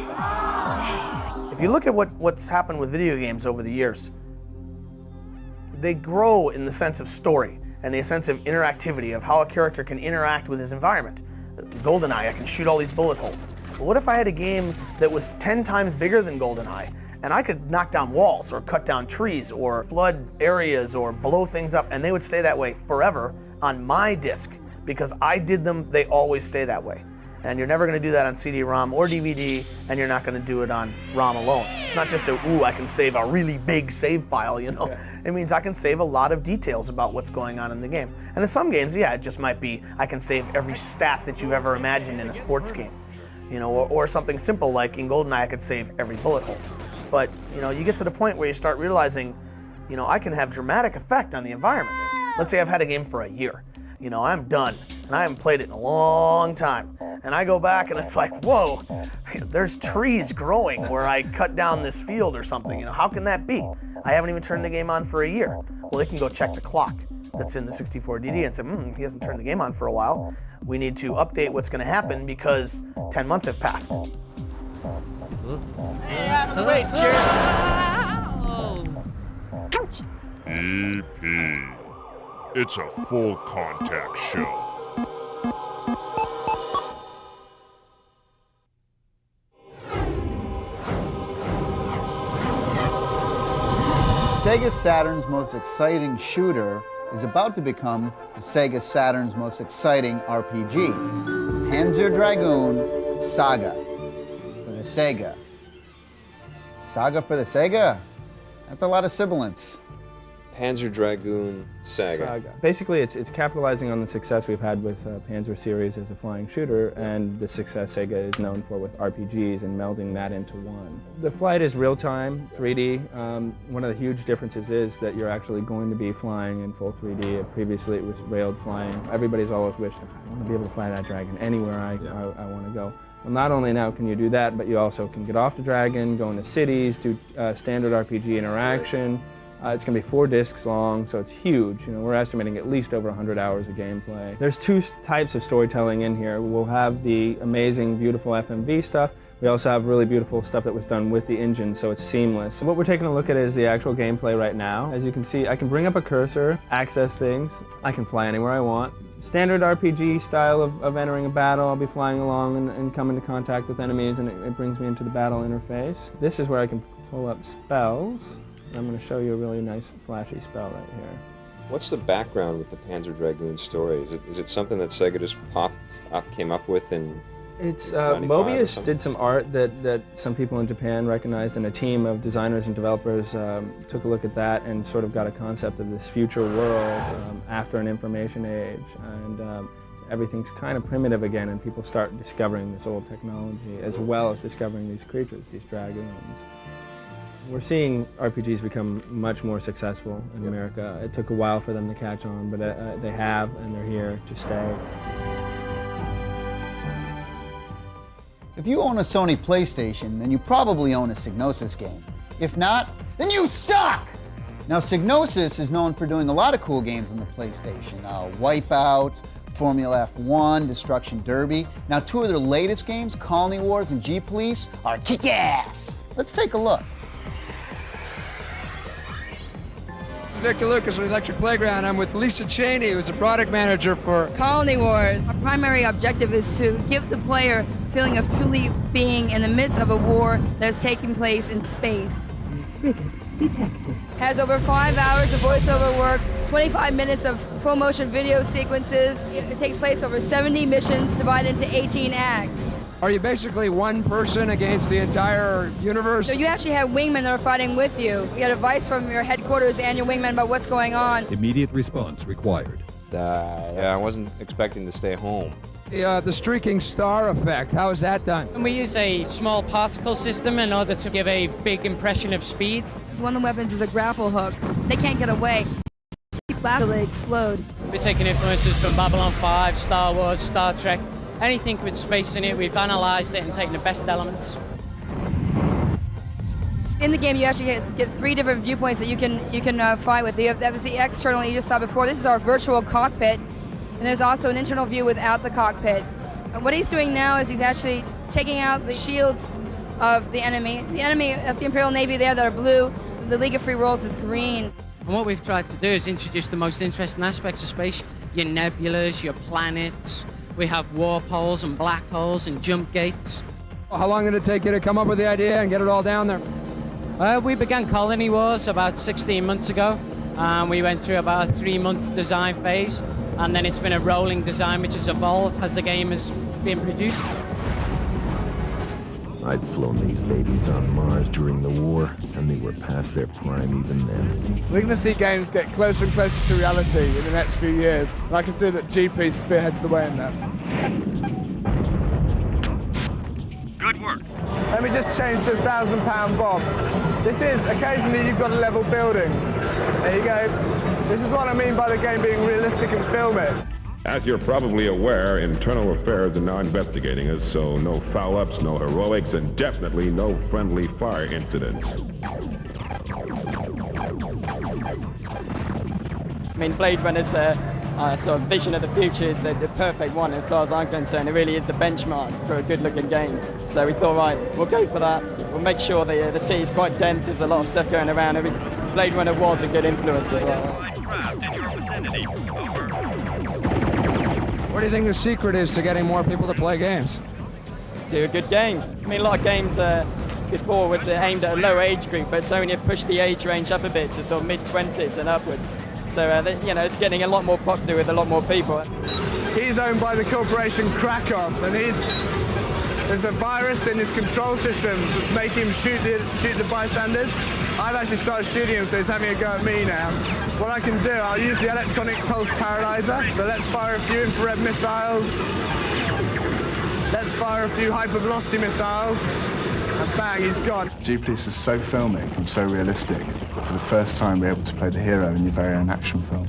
If you look at what's happened with video games over the years, they grow in the sense of story and the sense of interactivity, of how a character can interact with his environment. GoldenEye, I can shoot all these bullet holes. But what if I had a game that was 10 times bigger than GoldenEye, and I could knock down walls or cut down trees or flood areas or blow things up, and they would stay that way forever on my disc because I did them, they always stay that way. And you're never going to do that on CD-ROM or DVD, and you're not going to do it on ROM alone. It's not just I can save a really big save file, you know. Yeah. It means I can save a lot of details about what's going on in the game. And in some games, yeah, it just might be I can save every stat that you've ever imagined in a sports game. You know, or something simple like in GoldenEye, I could save every bullet hole. But, you know, you get to the point where you start realizing, you know, I can have dramatic effect on the environment. Let's say I've had a game for a year. You know, I'm done, and I haven't played it in a long time. And I go back, and it's like, whoa, there's trees growing where I cut down this field or something. You know, how can that be? I haven't even turned the game on for a year. Well, they can go check the clock that's in the 64DD and say, he hasn't turned the game on for a while. We need to update what's going to happen because 10 months have passed. Wait, Jared. Ouch! EP. It's a full contact show. Sega Saturn's most exciting shooter is about to become the Sega Saturn's most exciting RPG. Panzer Dragoon Saga for the Sega. Saga for the Sega? That's a lot of sibilants. Panzer Dragoon Saga. Basically, it's capitalizing on the success we've had with Panzer series as a flying shooter and the success Sega is known for with RPGs and melding that into one. The flight is real-time, 3D. One of the huge differences is that you're actually going to be flying in full 3D. Previously, it was railed flying. Everybody's always wished, I want to be able to fly that Dragon anywhere I want to go. Well, not only now can you do that, but you also can get off the Dragon, go into cities, do standard RPG interaction. It's going to be 4 discs long, so it's huge. You know, we're estimating at least over 100 hours of gameplay. There's 2 types of storytelling in here. We'll have the amazing, beautiful FMV stuff. We also have really beautiful stuff that was done with the engine, so it's seamless. So what we're taking a look at is the actual gameplay right now. As you can see, I can bring up a cursor, access things. I can fly anywhere I want. Standard RPG style of entering a battle. I'll be flying along and come into contact with enemies, and it brings me into the battle interface. This is where I can pull up spells. I'm going to show you a really nice flashy spell right here. What's the background with the Panzer Dragoon story? Is it something that Sega just came up with in It's Mobius did some art that some people in Japan recognized, and a team of designers and developers took a look at that and sort of got a concept of this future world after an information age. And everything's kind of primitive again, and people start discovering this old technology as well as discovering these creatures, these dragoons. We're seeing RPGs become much more successful in America. It took a while for them to catch on, but they have, and they're here to stay. If you own a Sony PlayStation, then you probably own a Psygnosis game. If not, then you suck! Now, Psygnosis is known for doing a lot of cool games on the PlayStation. Wipeout, Formula F1, Destruction Derby. Now, 2 of their latest games, Colony Wars and G-Police, are kick-ass. Let's take a look. Victor Lucas with Electric Playground. I'm with Lisa Cheney, who's a product manager for Colony Wars. Our primary objective is to give the player a feeling of truly being in the midst of a war that's taking place in space. Detected. Has over 5 hours of voiceover work, 25 minutes of full motion video sequences. It takes place over 70 missions divided into 18 acts. Are you basically one person against the entire universe? So you actually have wingmen that are fighting with you. You get advice from your headquarters and your wingmen about what's going on. Immediate response required. Yeah, I wasn't expecting to stay home. The streaking star effect, how is that done? And we use a small particle system in order to give a big impression of speed. One of the weapons is a grapple hook. They can't get away. Keep laughing till they explode. We're taking influences from Babylon 5, Star Wars, Star Trek. Anything with space in it, we've analyzed it and taken the best elements. In the game, you actually get 3 different viewpoints that you can fight with. That was the external you just saw before. This is our virtual cockpit, and there's also an internal view without the cockpit. And what he's doing now is he's actually taking out the shields of the enemy. The enemy, that's the Imperial Navy there that are blue. The League of Free Worlds is green. And what we've tried to do is introduce the most interesting aspects of space, your nebulas, your planets. We have warp holes and black holes and jump gates. How long did it take you to come up with the idea and get it all down there? We began Colony Wars about 16 months ago. We went through about a 3-month design phase, and then it's been a rolling design which has evolved as the game has being produced. I'd flown these babies on Mars during the war, and they were past their prime even then. We're going to see games get closer and closer to reality in the next few years, and I consider that GP spearheads the way in that. Good work. Let me just change to £1,000 Bob. This is, occasionally you've got to level buildings. There you go. This is what I mean by the game being realistic and filmic. As you're probably aware, Internal Affairs are now investigating us, so no foul-ups, no heroics, and definitely no friendly fire incidents. I mean, Blade Runner's sort of vision of the future is the perfect one, as far as I'm concerned. It really is the benchmark for a good-looking game. So we thought, right, we'll go for that. We'll make sure the city's quite dense. There's a lot of stuff going around. Blade Runner was a good influence as well. What do you think the secret is to getting more people to play games? Do a good game. I mean, a lot of games before was aimed at a low age group, but Sony have pushed the age range up a bit to sort of mid-20s and upwards. So, it's getting a lot more popular with a lot more people. He's owned by the corporation Krakow, and there's a virus in his control systems that's making him shoot the bystanders. I've actually started shooting him, so he's having a go at me now. What I can do, I'll use the electronic pulse paralyzer. So let's fire a few infrared missiles. Let's fire a few hypervelocity missiles. And bang, he's gone. GP's is so filmic and so realistic. For the first time, we're able to play the hero in your very own action film.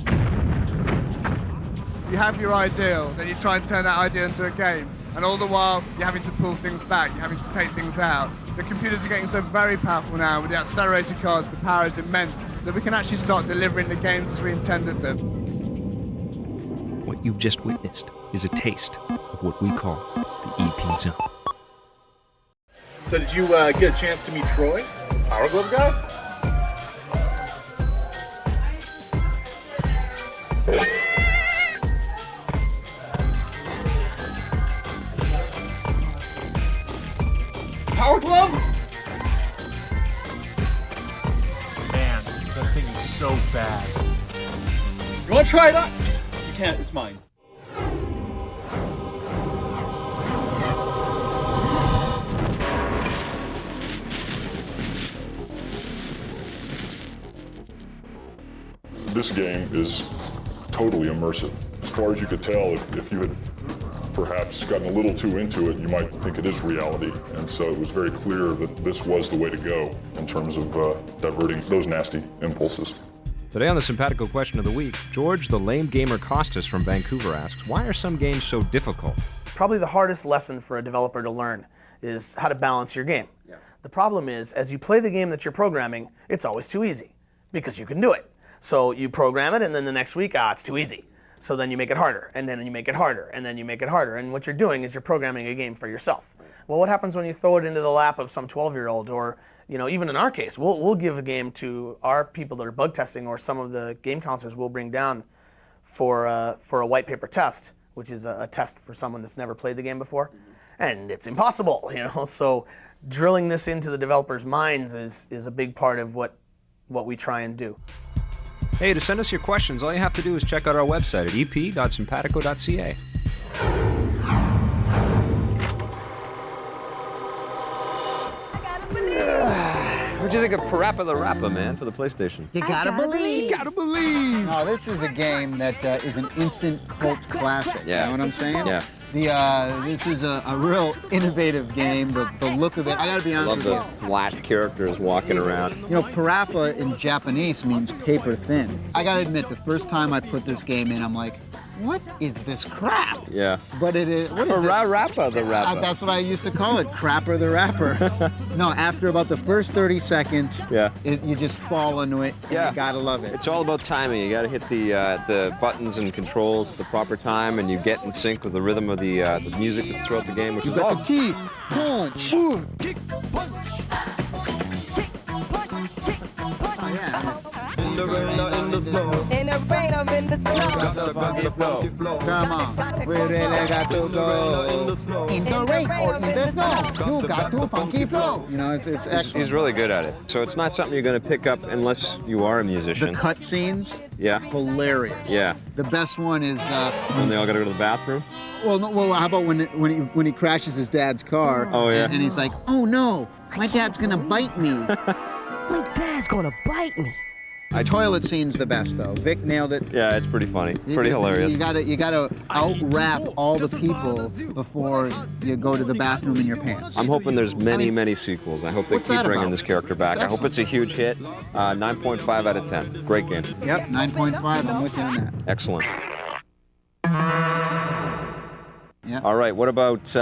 You have your ideal, then you try and turn that ideal into a game. And all the while, you're having to pull things back, you're having to take things out. The computers are getting so very powerful now, with the accelerator cards, the power is immense, that we can actually start delivering the games as we intended them. What you've just witnessed is a taste of what we call the EP zone. So did you get a chance to meet Troy, Power Glove guy? Power Glove? Man, that thing is so bad. You wanna try it out? You can't, it's mine. This game is totally immersive. As far as you could tell, if you had perhaps gotten a little too into it, you might think it is reality. And so it was very clear that this was the way to go in terms of diverting those nasty impulses. Today on the Simpatico Question of the Week, George the Lame Gamer Costas from Vancouver asks, why are some games so difficult? Probably the hardest lesson for a developer to learn is how to balance your game. Yeah. The problem is, as you play the game that you're programming, it's always too easy because you can do it. So you program it, and then the next week, it's too easy. So then you make it harder, and then you make it harder, and then you make it harder. And what you're doing is you're programming a game for yourself. Well, what happens when you throw it into the lap of some 12-year-old, or even in our case, we'll give a game to our people that are bug testing, or some of the game counselors we'll bring down for a white paper test, which is a test for someone that's never played the game before, and it's impossible, So drilling this into the developers' minds is a big part of what we try and do. Hey, to send us your questions, all you have to do is check out our website at ep.simpatico.ca. What'd you think of Parappa the Rapper, man, for the PlayStation? You gotta believe. You gotta believe. No, this is a game that is an instant cult classic. Yeah. You know what I'm saying? Yeah. This is a real innovative game. The look of it, I gotta be honest with you. Love the flat characters walking around. Parappa in Japanese means paper thin. I gotta admit, the first time I put this game in, I'm like, what is this crap? Yeah. But it is, what is it? Rappa the Rapper. That's what I used to call it, Crapper the Rapper. No, after about the first 30 seconds, you just fall into it, and you gotta love it. It's all about timing. You gotta hit the buttons and controls at the proper time, and you get in sync with the rhythm of the music that's throughout the game, which is all... You got the kick, punch. Kick, punch. In a Come on, we really got to go in the rain or in the snow. You got to funky flow. You know, it's excellent. He's really good at it. So it's not something you're going to pick up unless you are a musician. The cut scenes, yeah, hilarious. Yeah. The best one is when they all got to go to the bathroom. Well, no, well, how about when he crashes his dad's car? Oh yeah. And he's like, oh no, my dad's gonna bite me. My dad's gonna bite me. The toilet scene's the best though. Vic nailed it. Yeah, it's pretty funny. Pretty hilarious. You gotta out-rap all the people before you go to the bathroom in your pants. I'm hoping there's many sequels. I hope they What's keep that bringing about? this character back. I hope it's a huge hit. 9.5 out of 10. Great game. Yep, 9.5. I'm with you on that. Excellent. Yeah. All right, what about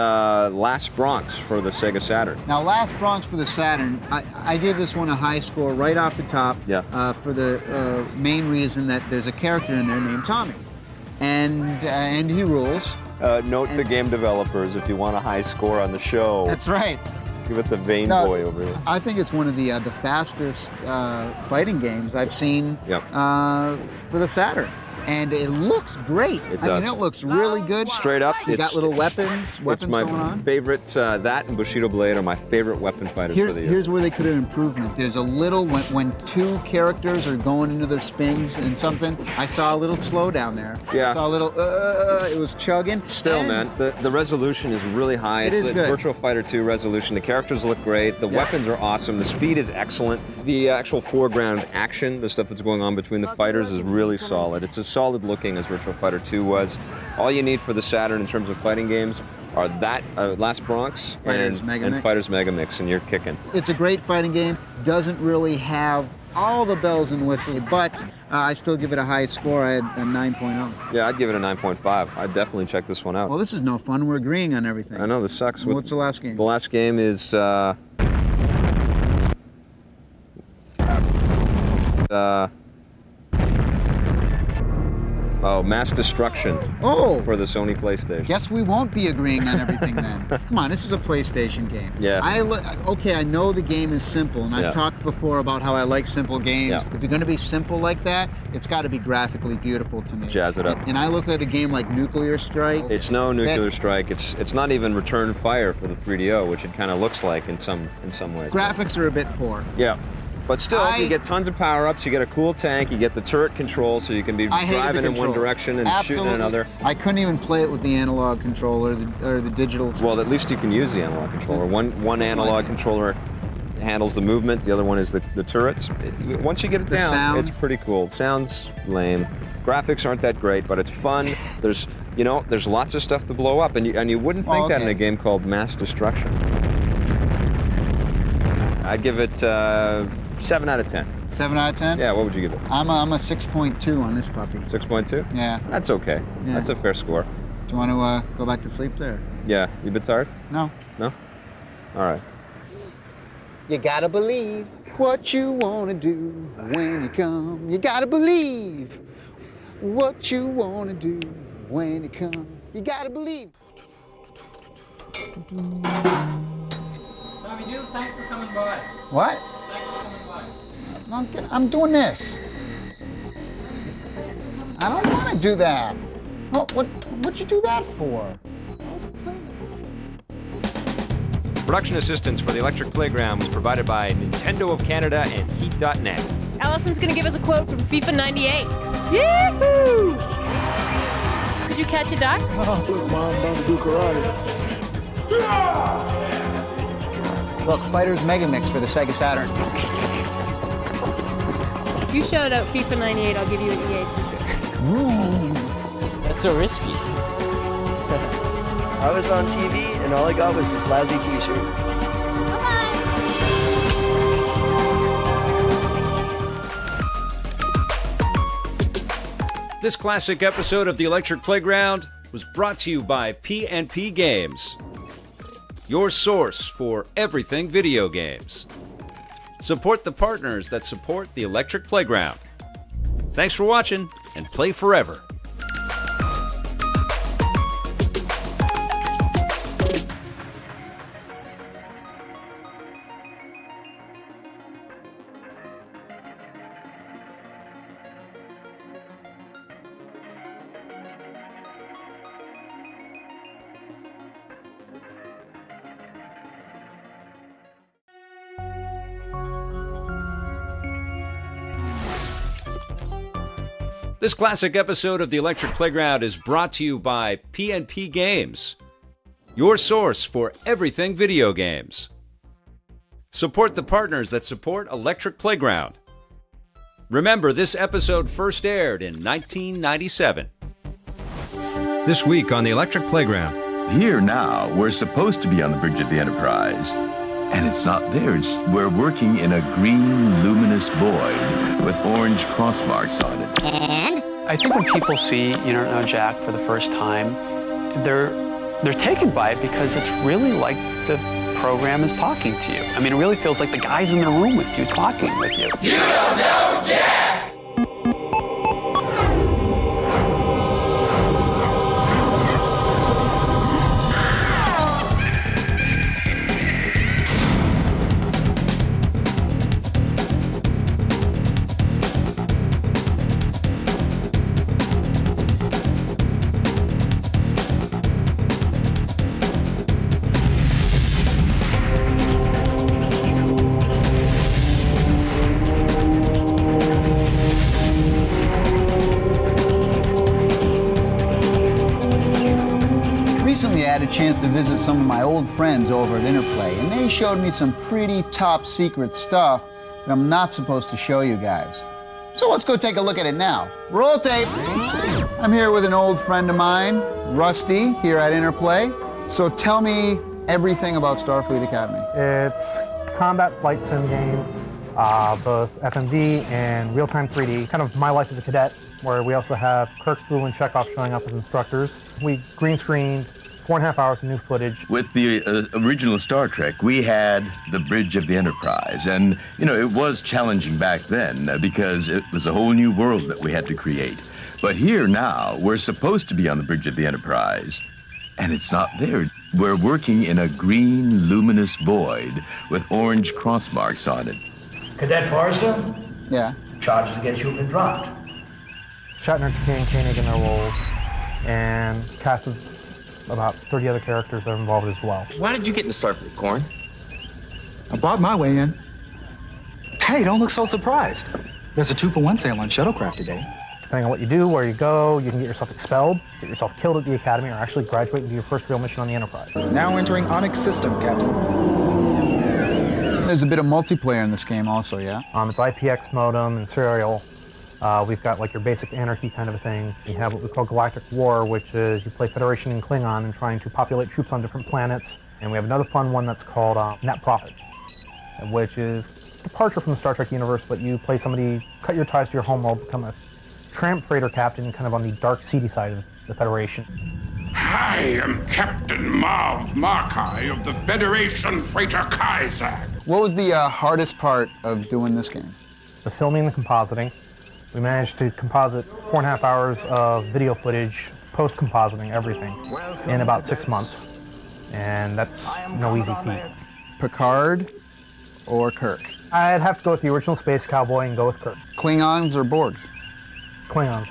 Last Bronx for the Sega Saturn? Now, Last Bronx for the Saturn, I gave this one a high score right off the top. Yeah. For the main reason that there's a character in there named Tommy, and he rules. Note to game developers: if you want a high score on the show, That's right. Give it the Vein Boy over here. I think it's one of the fastest fighting games I've seen for the Saturn. And it looks great. It I does. mean, it looks really good. Straight up, You got little weapons It's my going on. favorite. That and Bushido Blade are my favorite weapon fighters for the year. Here's where they could have improvement. There's a little, when two characters are going into their spins and something, I saw a little slowdown there. Yeah. I saw a little, it was chugging. Still, man, the resolution is really high. It is It's good. Virtual Fighter 2 resolution. The characters look great. The weapons are awesome. The speed is excellent. The actual foreground action, the stuff that's going on between the fighters, is really solid. It's as solid looking as Virtual Fighter 2 was. All you need for the Saturn in terms of fighting games are that Last Bronx Fighters and Megamix. Fighters Megamix, and you're kicking. It's a great fighting game. Doesn't really have all the bells and whistles, but I still give it a high score. I had a 9.0. Yeah, I'd give it a 9.5. I'd definitely check this one out. Well, this is no fun. We're agreeing on everything. I know, this sucks. What's the last game? The last game is Mass Destruction. Oh! For the Sony PlayStation. Guess we won't be agreeing on everything then. Come on, this is a PlayStation game. Yeah. Okay, I know the game is simple, and I've Yeah. talked before about how I like simple games. Yeah. If you're going to be simple like that, it's got to be graphically beautiful to me. Jazz it up. And I look at a game like Nuclear Strike. It's no Nuclear Strike. It's not even Return Fire for the 3DO, which it kind of looks like in some ways. Graphics are a bit poor. Yeah. But still, you get tons of power-ups, you get a cool tank, you get the turret control, so you can be I hated the driving in one controls. direction and Absolutely. shooting in another. I couldn't even play it with the analog controller or the digital. Well, at least you can use the analog controller. One analog controller handles the movement, the other one is the turrets. Once you get it The down, sound. it's pretty cool. Sounds lame. Graphics aren't that great, but it's fun. There's lots of stuff to blow up, and you wouldn't think that in a game called Mass Destruction. I'd give it 7 out of 10. 7 out of 10? Yeah, what would you give it? I'm a 6.2 on this puppy. 6.2? Yeah. That's okay. Yeah. That's a fair score. Do you want to go back to sleep there? Yeah. You bit tired? No. No? All right. You gotta believe what you wanna do when you come. You gotta believe what you wanna do when you come. You gotta believe. Tommy Dude, thanks for coming by. What? Thanks for coming by. I'm doing this. I don't want to do that. What'd you do that for? Production assistance for the Electric Playground was provided by Nintendo of Canada and Heat.net. Allison's gonna give us a quote from FIFA 98. Yee-hoo! Could you catch it, Doc? Look, Mom, about to do karate. Look, Fighters Megamix for the Sega Saturn. If you shout out FIFA 98, I'll give you an EA t-shirt. That's so risky. I was on TV and all I got was this lousy t-shirt. This classic episode of the Electric Playground was brought to you by P&P Games, your source for everything video games. Support the partners that support the Electric Playground. Thanks for watching, and play forever. This classic episode of the Electric Playground is brought to you by P&P Games, your source for everything video games. Support the partners that support Electric Playground. Remember, this episode first aired in 1997. This week on the Electric Playground. Here now, we're supposed to be on the bridge of the Enterprise. And it's not there. We're working in a green, luminous void with orange cross marks on it. And? I think when people see You Don't Know Jack for the first time, they're taken by it because it's really like the program is talking to you. I mean, it really feels like the guy's in the room with you, talking with you. You don't know Jack! Recently, I had a chance to visit some of my old friends over at Interplay, and they showed me some pretty top secret stuff that I'm not supposed to show you guys. So let's go take a look at it now. Roll tape. I'm here with an old friend of mine, Rusty, here at Interplay. So tell me everything about Starfleet Academy. It's a combat flight sim game, both FMV and real-time 3D. Kind of my life as a cadet, where we also have Kirk, Sulu, and Chekhov showing up as instructors. We green screened 4.5 hours of new footage. With the original Star Trek, we had the bridge of the Enterprise. And, you know, it was challenging back then because it was a whole new world that we had to create. But here now, we're supposed to be on the bridge of the Enterprise. And it's not there. We're working in a green, luminous void with orange cross marks on it. Cadet Forrester? Yeah? Charges against you have been dropped. Shatner, Takei, and Koenig in their roles, and cast of about 30 other characters are involved as well. Why did you get into Starfleet, Corn? I bought my way in. Hey, don't look so surprised. There's a 2-for-1 sale on shuttlecraft today. Depending on what you do, where you go, you can get yourself expelled, get yourself killed at the Academy, or actually graduate and do your first real mission on the Enterprise. Now entering Onyx system, Captain. There's a bit of multiplayer in this game also, yeah? It's IPX modem and serial. We've got like your basic anarchy kind of a thing. We have what we call Galactic War, which is you play Federation and Klingon and trying to populate troops on different planets. And we have another fun one that's called Net Profit, which is departure from the Star Trek universe, but you play somebody, cut your ties to your homeworld, become a tramp freighter captain kind of on the dark, seedy side of the Federation. I am Captain Marv Markai of the Federation Freighter Kaiser. What was the hardest part of doing this game? The filming and the compositing. We managed to composite 4.5 hours of video footage, post-compositing everything, in about 6 months. And that's no easy feat. Picard or Kirk? I'd have to go with the original Space Cowboy and go with Kirk. Klingons or Borgs? Klingons.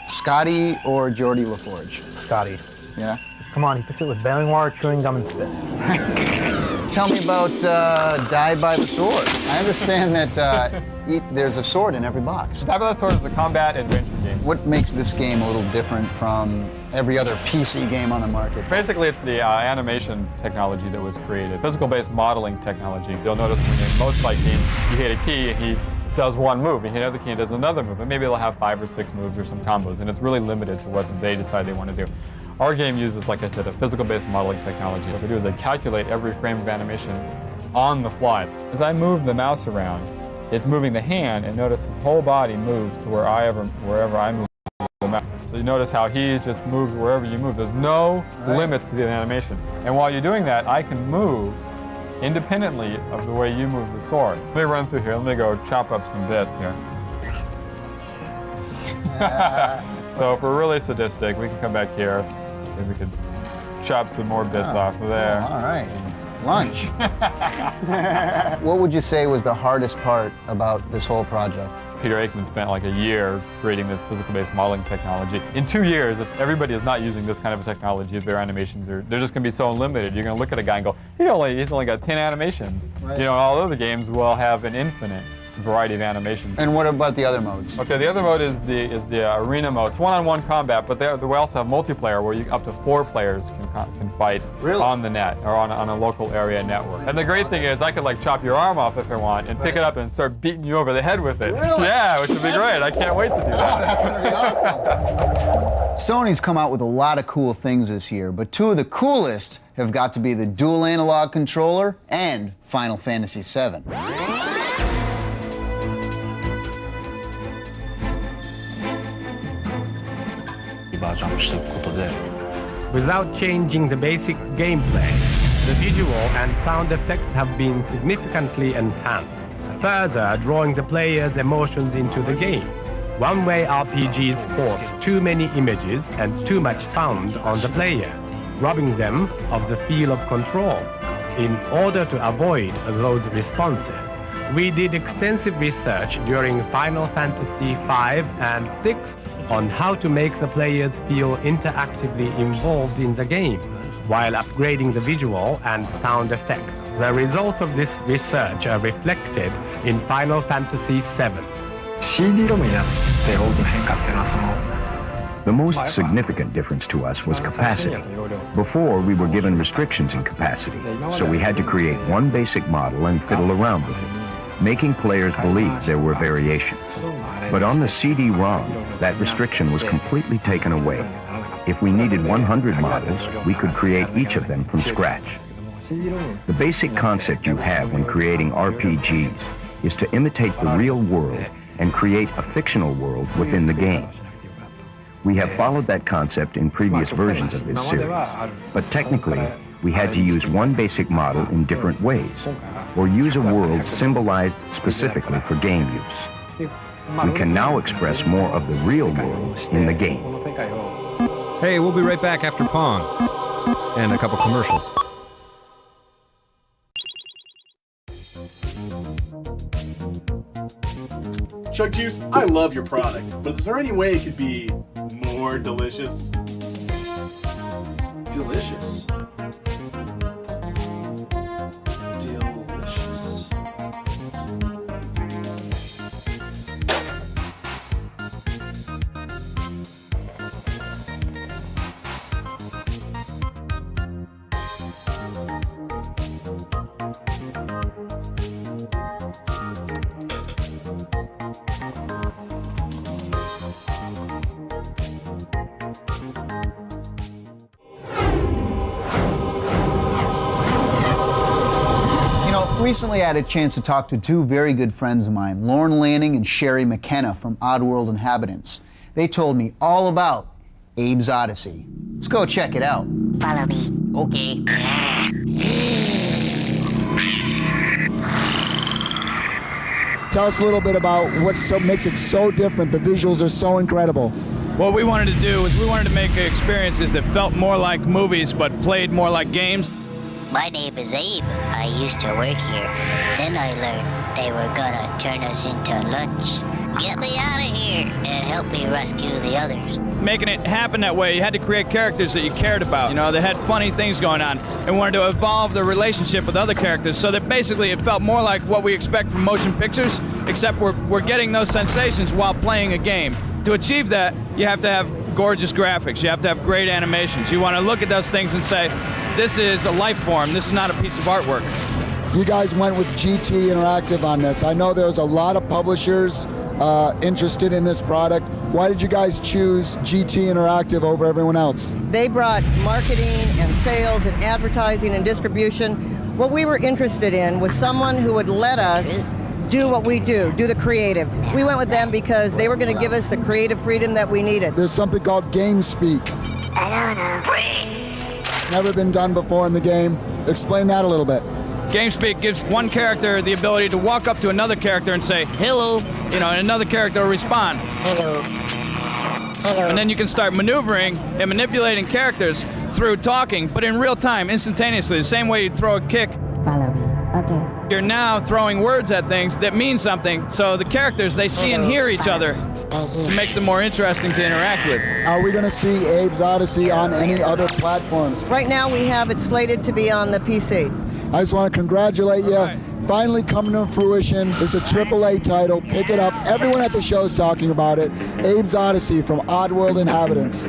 Scotty or Geordi LaForge? Scotty. Yeah? Come on, he fixed it with baling wire, chewing gum, and spit. Tell me about Die by the Sword. I understand that there's a sword in every box. Die by the Sword is a combat adventure game. What makes this game a little different from every other PC game on the market? Basically, it's the animation technology that was created, physical-based modeling technology. You'll notice when in most fight games, you hit a key and he does one move, and you hit another key and does another move, and maybe they'll have 5 or 6 moves or some combos, and it's really limited to what they decide they want to do. Our game uses, like I said, a physical-based modeling technology. What they do is they calculate every frame of animation on the fly. As I move the mouse around, it's moving the hand, and notice his whole body moves to wherever I move the mouse. So you notice how he just moves wherever you move. There's no limits to the animation. And while you're doing that, I can move independently of the way you move the sword. Let me run through here. Let me go chop up some bits here. So if we're really sadistic, we can come back here. Maybe we could chop some more bits off of there. All right. Lunch. What would you say was the hardest part about this whole project? Peter Aikman spent like a year creating this physical-based modeling technology. In 2 years, if everybody is not using this kind of a technology, their animations they're just going to be so limited. You're going to look at a guy and go, he's only got 10 animations. Right. You know, all other games will have an infinite variety of animations. And what about the other modes? Okay, the other mode is the arena mode. It's one-on-one combat, but we also have multiplayer where up to 4 players can fight on the net or on a local area network. And the great thing is I could like chop your arm off if I want and pick it up and start beating you over the head with it. Really? Yeah, which would be great. I can't wait to do that. Oh, that's going to be awesome. Sony's come out with a lot of cool things this year, but 2 of the coolest have got to be the dual analog controller and Final Fantasy VII. Without changing the basic gameplay, the visual and sound effects have been significantly enhanced, further drawing the player's emotions into the game. One-way RPGs force too many images and too much sound on the player, robbing them of the feel of control. In order to avoid those responses, we did extensive research during Final Fantasy V and VI on how to make the players feel interactively involved in the game, while upgrading the visual and sound effects. The results of this research are reflected in Final Fantasy VII. The most significant difference to us was capacity. Before, we were given restrictions in capacity, so we had to create one basic model and fiddle around with it, making players believe there were variations. But on the CD-ROM, that restriction was completely taken away. If we needed 100 models, we could create each of them from scratch. The basic concept you have when creating RPGs is to imitate the real world and create a fictional world within the game. We have followed that concept in previous versions of this series, but technically, we had to use one basic model in different ways, or use a world symbolized specifically for game use. We can now express more of the real world in the game. Hey, we'll be right back after Pong and a couple commercials. Chuck Juice, I love your product, but is there any way it could be more delicious? Delicious. Delicious. Recently, I had a chance to talk to 2 very good friends of mine, Lauren Lanning and Sherry McKenna from Oddworld Inhabitants. They told me all about Abe's Odyssey. Let's go check it out. Follow me. Okay. Tell us a little bit about what makes it so different. The visuals are so incredible. What we wanted to do is we wanted to make experiences that felt more like movies but played more like games. My name is Abe. I used to work here. Then I learned they were gonna turn us into lunch. Get me out of here and help me rescue the others. Making it happen that way, you had to create characters that you cared about. You know, they had funny things going on and wanted to evolve their relationship with other characters so that basically it felt more like what we expect from motion pictures, except we're getting those sensations while playing a game. To achieve that, you have to have gorgeous graphics. You have to have great animations. You want to look at those things and say, this is a life form. This is not a piece of artwork. You guys went with GT Interactive on this. I know there's a lot of publishers interested in this product. Why did you guys choose GT Interactive over everyone else? They brought marketing and sales and advertising and distribution. What we were interested in was someone who would let us do what we do the creative. We went with them because they were going to give us the creative freedom that we needed. There's something called Game Speak. I don't know. Never been done before in the game. Explain that a little bit. GameSpeak gives one character the ability to walk up to another character and say, hello, you know, and another character will respond. Hello. Hello. And then you can start maneuvering and manipulating characters through talking, but in real time, instantaneously, the same way you'd throw a kick. Follow me. Okay. You're now throwing words at things that mean something, so the characters, they see and hear each other. It makes them more interesting to interact with. Are we going to see Abe's Odyssey on any other platforms? Right now we have it slated to be on the PC. I just want to congratulate you. finally coming to fruition. It's a AAA title. Pick it up. Everyone at the show is talking about it. Abe's Odyssey from Oddworld Inhabitants.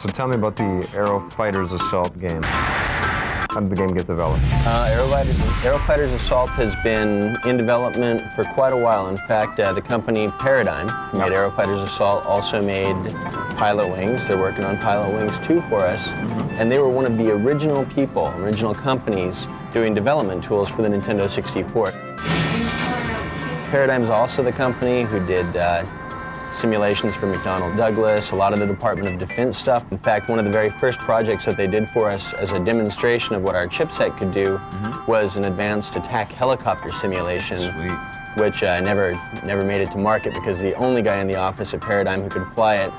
So tell me about the Aero Fighters Assault game. How did the game get developed? Aero Fighters Assault has been in development for quite a while. In fact, the company Paradigm, who made Aero Fighters Assault, also made Pilot Wings. They're working on Pilot Wings 2 for us. And they were one of the original companies doing development tools for the Nintendo 64. Paradigm's also the company who did simulations for McDonnell Douglas, a lot of the Department of Defense stuff. In fact, one of the very first projects that they did for us as a demonstration of what our chipset could do was an advanced attack helicopter simulation, which never made it to market because the only guy in the office at Paradigm who could fly it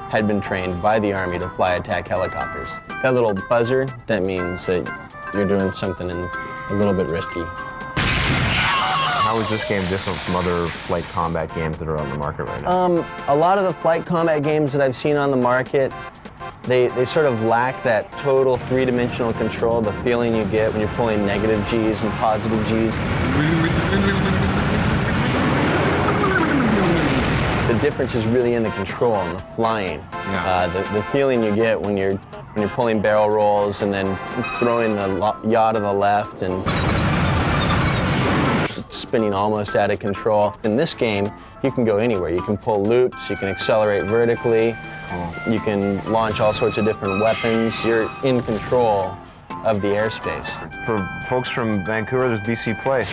had been trained by the Army to fly attack helicopters. That little buzzer, that means that you're doing something a little bit risky. How is this game different from other flight combat games that are on the market right now? A lot of the flight combat games that I've seen on the market, they sort of lack that total three-dimensional control, the feeling you get when you're pulling negative Gs and positive Gs. The difference is really in the control and the flying. The feeling you get when you're pulling barrel rolls and then throwing the yaw to the left and spinning almost out of control. In this game, you can go anywhere. You can pull loops, you can accelerate vertically, you can launch all sorts of different weapons. You're in control of the airspace. For folks from Vancouver, there's BC Place.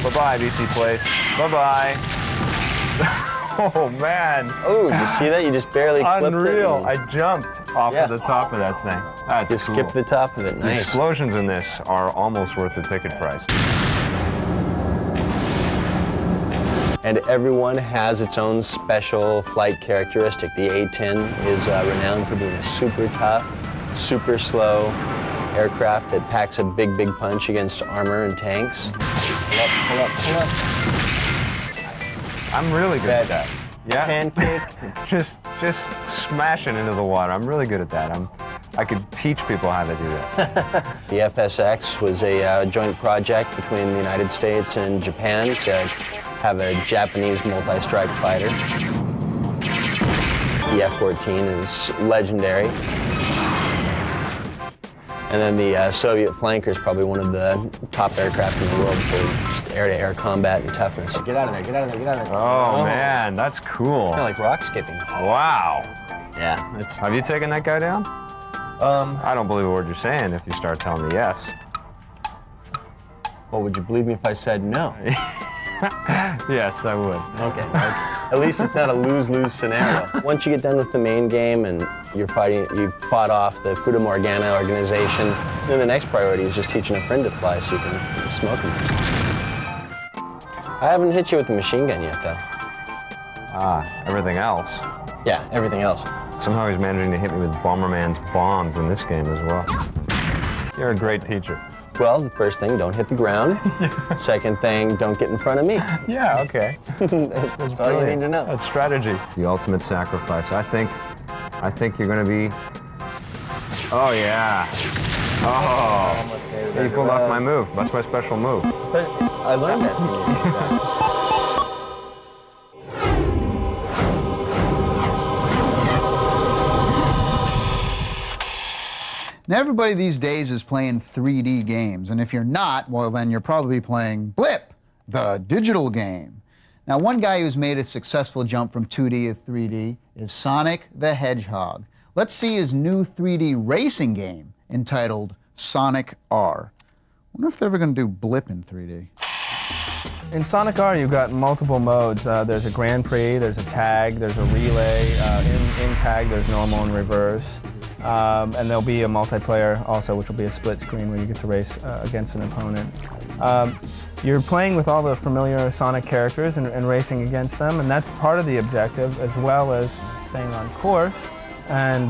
Bye-bye, BC Place. Bye-bye. Oh, man. Oh, did you see that? You just barely clipped it. Unreal. I jumped off of the top of that thing. That's just cool. Skipped the top of it. Nice. The explosions in this are almost worth the ticket price. And everyone has its own special flight characteristic. The A-10 is renowned for being a super tough, super slow aircraft that packs a big, big punch against armor and tanks. Pull up, pull up, pull up. I'm really good at that. Yeah. Pancake. just smashing into the water. I'm really good at that. I could teach people how to do that. The FSX was a joint project between the United States and Japan to have a Japanese multi-strike fighter. The F-14 is legendary. And then the Soviet Flanker is probably one of the top aircraft in the world for just air-to-air combat and toughness. Get out of there, get out of there, get out of there. Oh, man, that's cool. It's kind of like rock skipping. Wow. Yeah. Have you taken that guy down? I don't believe a word you're saying if you start telling me yes. Well, would you believe me if I said no? Yes, I would. Okay. At least it's not a lose-lose scenario. Once you get done with the main game and you've fought off the Fata Morgana organization, then the next priority is just teaching a friend to fly so you can smoke him. I haven't hit you with the machine gun yet, though. Everything else? Yeah, everything else. Somehow he's managing to hit me with Bomberman's bombs in this game as well. You're a great teacher. Well, the first thing, don't hit the ground. Second thing, don't get in front of me. Yeah, okay. That's all you need to know. That's strategy. The ultimate sacrifice. I think you're going to be... Oh, yeah. Oh. You pulled off my move. That's my special move. I learned that from you. Now, everybody these days is playing 3D games, and if you're not, well, then you're probably playing Blip, the digital game. Now, one guy who's made a successful jump from 2D to 3D is Sonic the Hedgehog. Let's see his new 3D racing game entitled Sonic R. I wonder if they're ever going to do Blip in 3D. In Sonic R, you've got multiple modes. There's a Grand Prix, there's a tag, there's a relay. In tag, there's normal and reverse. And there'll be a multiplayer also, which will be a split screen where you get to race against an opponent. You're playing with all the familiar Sonic characters and racing against them, and that's part of the objective, as well as staying on course. And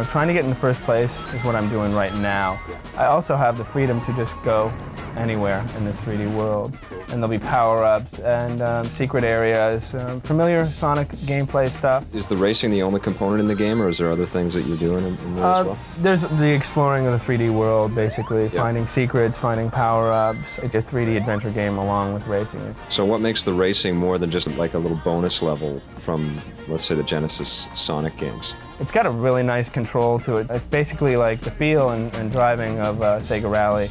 trying to get in the first place is what I'm doing right now. I also have the freedom to just go anywhere in this 3D world. And there'll be power-ups and secret areas, familiar Sonic gameplay stuff. Is the racing the only component in the game, or is there other things that you're doing in there as well? There's the exploring of the 3D world, basically, finding secrets, finding power-ups. It's a 3D adventure game along with racing. So what makes the racing more than just like a little bonus level from, let's say, the Genesis Sonic games? It's got a really nice control to it. It's basically like the feel and driving of Sega Rally.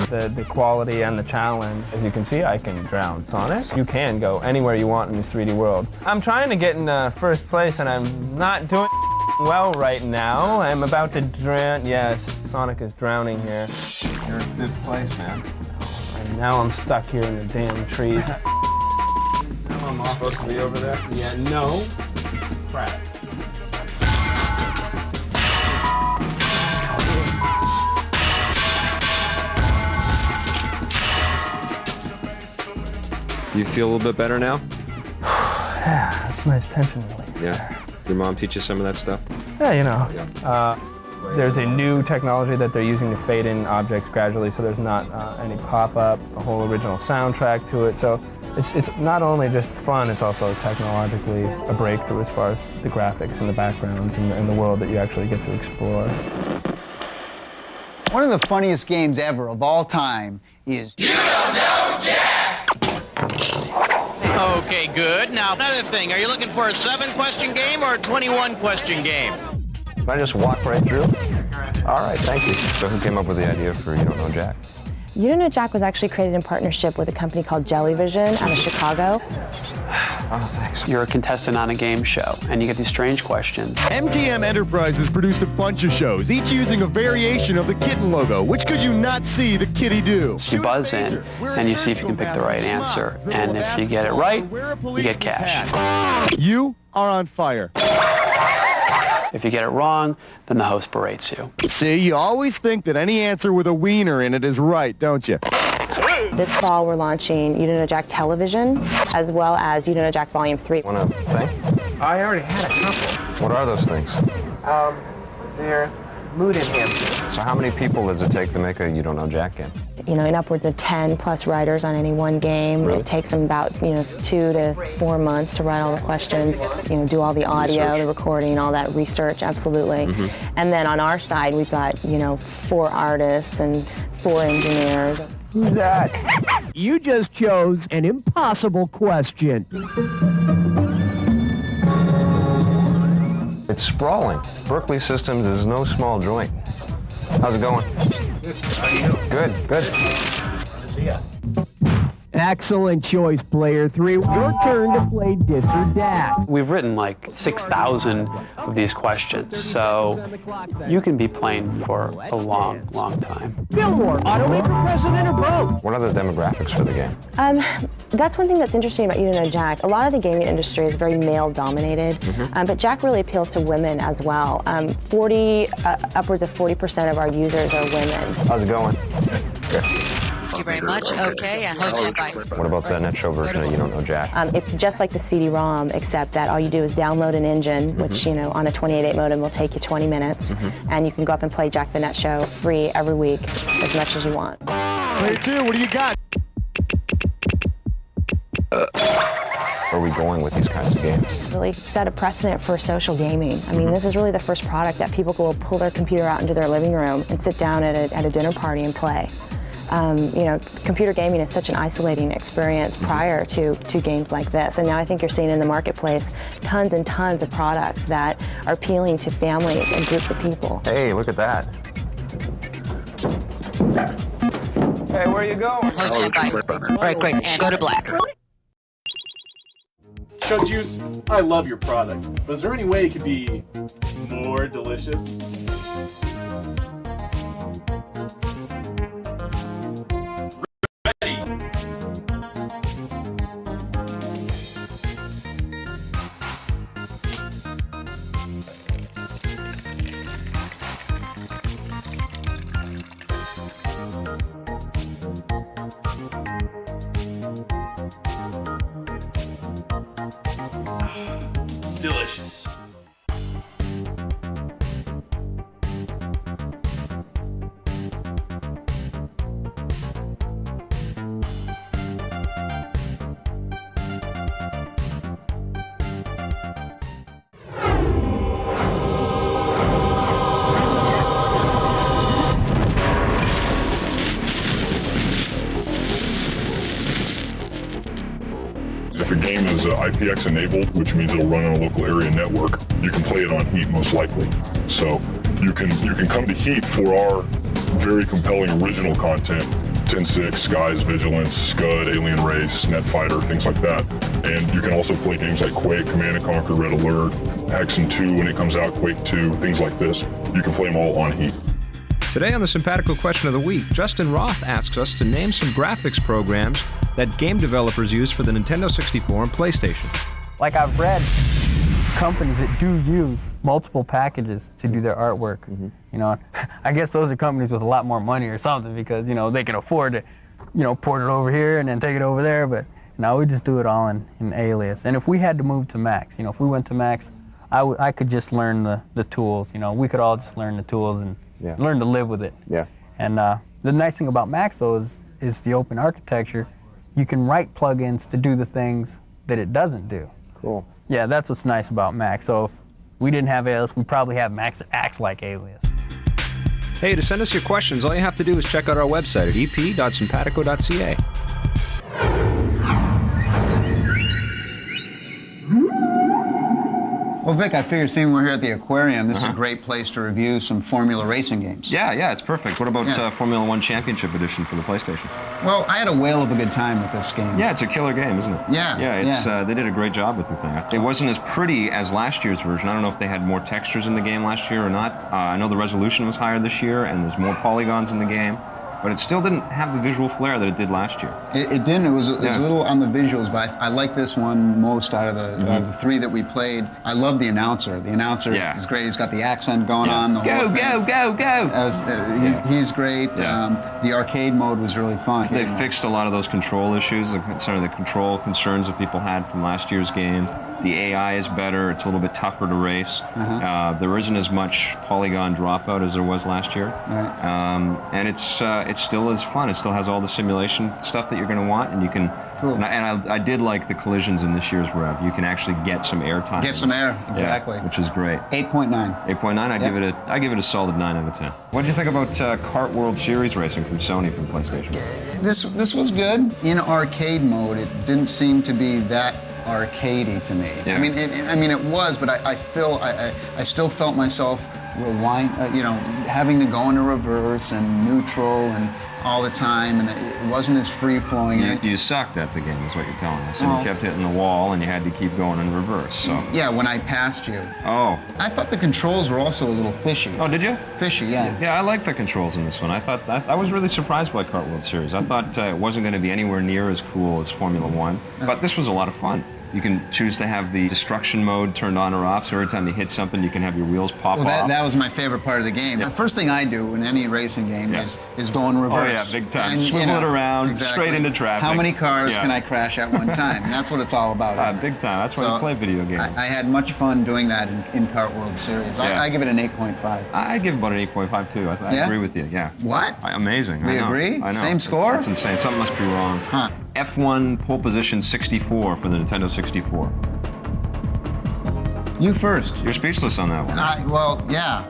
The quality and the challenge. As you can see, I can drown Sonic. You can go anywhere you want in this 3D world. I'm trying to get in first place, and I'm not doing well right now. I'm about to drown. Yes, Sonic is drowning here. You're in 5th place, man. And now I'm stuck here in the damn trees. I'm supposed to be over there? Yeah, no. Crap. Do you feel a little bit better now? Yeah, that's nice tension relief. Yeah. Your mom teach you some of that stuff? Yeah, you know. There's a new technology that they're using to fade in objects gradually, so there's not any pop-up, a whole original soundtrack to it. So it's not only just fun, it's also technologically a breakthrough as far as the graphics and the backgrounds and the world that you actually get to explore. One of the funniest games ever of all time is You Don't Know Jack! Okay, good. Now, another thing, are you looking for a 7-question game or a 21-question game? Can I just walk right through? All right, thank you. So who came up with the idea for You Don't Know Jack? You Don't Know Jack was actually created in partnership with a company called Jellyvision out of Chicago. Oh, thanks. You're a contestant on a game show, and you get these strange questions. MTM Enterprises produced a bunch of shows, each using a variation of the kitten logo. Which could you not see the kitty do? You buzz in, and you see if you can pick the right answer. And if you get it right, you get cash. You are on fire. If you get it wrong, then the host berates you. See, you always think that any answer with a wiener in it is right, don't you? This fall, we're launching You Don't Know Jack Television, as well as You Don't Know Jack Volume 3. Want a thing? I already had a couple. What are those things? They're mood enhancers. So how many people does it take to make a You Don't Know Jack game? You know, in upwards of 10 plus writers on any one game. Really? It takes them about, 2 to 4 months to write all the questions, do all the audio, the recording, all that research, absolutely. Mm-hmm. And then on our side, we've got, 4 artists and 4 engineers. Who's that? You just chose an impossible question. It's sprawling. Berkeley Systems is no small joint. How's it going? Good. How are you? Good, good. See ya. Excellent choice, player 3. Your turn to play Dis or Dat. We've written like 6,000 of these questions, so you can be playing for a long, long time. Fillmore, automaker president, or both? What are the demographics for the game? That's one thing that's interesting about You Don't Know Jack. A lot of the gaming industry is very male-dominated, but Jack really appeals to women as well. Upwards of 40% of our users are women. How's it going? Good. Thank you very much. Okay, and hosted by... What about the net show version of You Don't Know Jack? It's just like the CD-ROM, except that all you do is download an engine, which, on a 28.8 modem will take you 20 minutes, and you can go up and play Jack the Net Show free every week, as much as you want. Player 2, what do you got? Where are we going with these kinds of games? It's really set a precedent for social gaming. I mean, this is really the first product that people will pull their computer out into their living room and sit down at a dinner party and play. Computer gaming is such an isolating experience prior to games like this. And now I think you're seeing in the marketplace tons and tons of products that are appealing to families and groups of people. Hey, look at that. Hey, where you going? Hosted by... Right quick, and go to black. Chug Juice, I love your product, but is there any way it could be more delicious? Delicious. If a game is IPX enabled, which means it'll run on a local area network, you can play it on Heat most likely. So you can come to Heat for our very compelling original content, 10-6, Skies, Vigilance, Scud, Alien Race, Netfighter, things like that. And you can also play games like Quake, Command & Conquer, Red Alert, Hexen 2 when it comes out, Quake 2, things like this. You can play them all on Heat. Today on the Simpatico Question of the Week, Justin Roth asks us to name some graphics programs that game developers use for the Nintendo 64 and PlayStation. Like, I've read companies that do use multiple packages to do their artwork. You know, I guess those are companies with a lot more money or something because, you know, they can afford to, you know, port it over here and then take it over there. But no, we just do it all in Alias. And if we had to move to Max, you know, if we went to Max, I could just learn the tools. You know, we could all just learn the tools and learn to live with it. Yeah. And the nice thing about Max, though, is the open architecture. You can write plugins to do the things that it doesn't do. Cool. Yeah, that's what's nice about Max. So if we didn't have Alias, we'd probably have Max that acts like Alias. Hey, to send us your questions, all you have to do is check out our website at ep.simpatico.ca. Well, Vic, I figure seeing we're here at the aquarium, this is a great place to review some Formula racing games. Yeah, it's perfect. What about Formula 1 Championship Edition for the PlayStation? Well, I had a whale of a good time with this game. Yeah, it's a killer game, isn't it? Yeah, they did a great job with the thing. It wasn't as pretty as last year's version. I don't know if they had more textures in the game last year or not. I know the resolution was higher this year, and there's more polygons in the game. But it still didn't have the visual flair that it did last year. It didn't. It was a little on the visuals, but I like this one most out of the three that we played. I love the announcer. The announcer is great. He's got the accent going on. The whole thing. Go! He's great. The arcade mode was really fun. They fixed a lot of those control issues, the control concerns that people had from last year's game. The AI is better. It's a little bit tougher to race. There isn't as much polygon dropout as there was last year. And it's still as fun. It still has all the simulation stuff that you're going to want, and you can. Cool. And I did like the collisions in this year's rev. You can actually get some air time. Get some air, exactly. Which is great. 8.9. 8.9. I give it a solid 9 out of 10. What do you think about Kart World Series racing from Sony from PlayStation? This was good. In arcade mode, it didn't seem to be that arcadey to me. I mean, it was, but I still felt myself rewind, having to go into reverse and neutral and all the time, and it wasn't as free flowing. You sucked at the game, is what you're telling us. And you kept hitting the wall, and you had to keep going in reverse. So. Yeah, when I passed you. Oh. I thought the controls were also a little fishy. Oh, did you? Fishy, yeah. Yeah, I like the controls in this one. I was really surprised by Kart World Series. I thought it wasn't going to be anywhere near as cool as Formula 1, but this was a lot of fun. You can choose to have the destruction mode turned on or off, so every time you hit something, you can have your wheels pop off. That was my favorite part of the game. The first thing I do in any racing game is go in reverse. Oh yeah, big time. Swivel it around, straight into traffic. How many cars can I crash at one time? And that's what it's all about. Big time. That's why you play video games. I had much fun doing that in Kart World Series. I give it an 8.5. I give about an 8.5 too. I agree with you. Yeah. What? Amazing. We agree? I know. Same score? That's insane. Something must be wrong. Huh. F1 pole position 64 for the Nintendo 64. You first. You're speechless on that one. Yeah,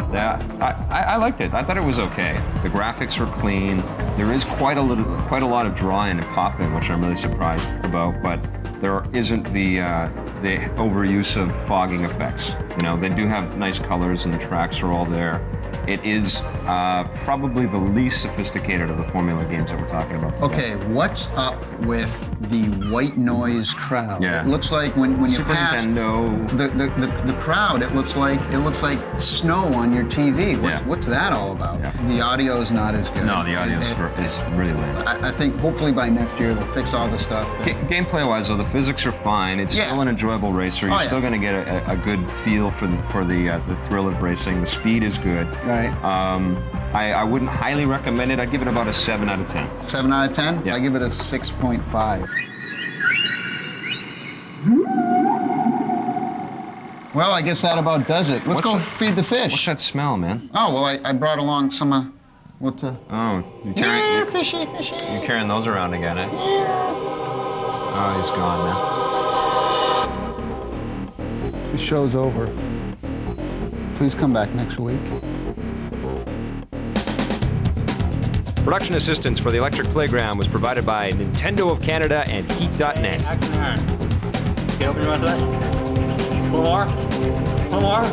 I liked it. I thought it was okay. The graphics were clean. There is quite a lot of drawing and popping, which I'm really surprised about. But there isn't the overuse of fogging effects. They do have nice colors, and the tracks are all there. It is probably the least sophisticated of the Formula games that we're talking about today. Okay, what's up with the white noise crowd? Yeah. It looks like when you Super pass Nintendo. the crowd, it looks like snow on your TV. What's that all about? Yeah. The audio is not as good. No, the audio is really lame. I think hopefully by next year they'll fix all the stuff. Gameplay-wise, though, the physics are fine. It's still an enjoyable racer. You're still going to get a good feel for the thrill of racing. The speed is good. Right. I wouldn't highly recommend it. I'd give it about a 7 out of 10. 7 out of 10? Yeah. I give it a 6.5. Well, I guess that about does it. Let's go feed the fish. What's that smell, man? Oh, well, I brought along some, Oh, fishy. You're carrying those around again, eh? Oh, he's gone now. The show's over. Please come back next week. Production assistance for the Electric Playground was provided by Nintendo of Canada and Heat.net. Okay, open your mouth to that. One more. One more.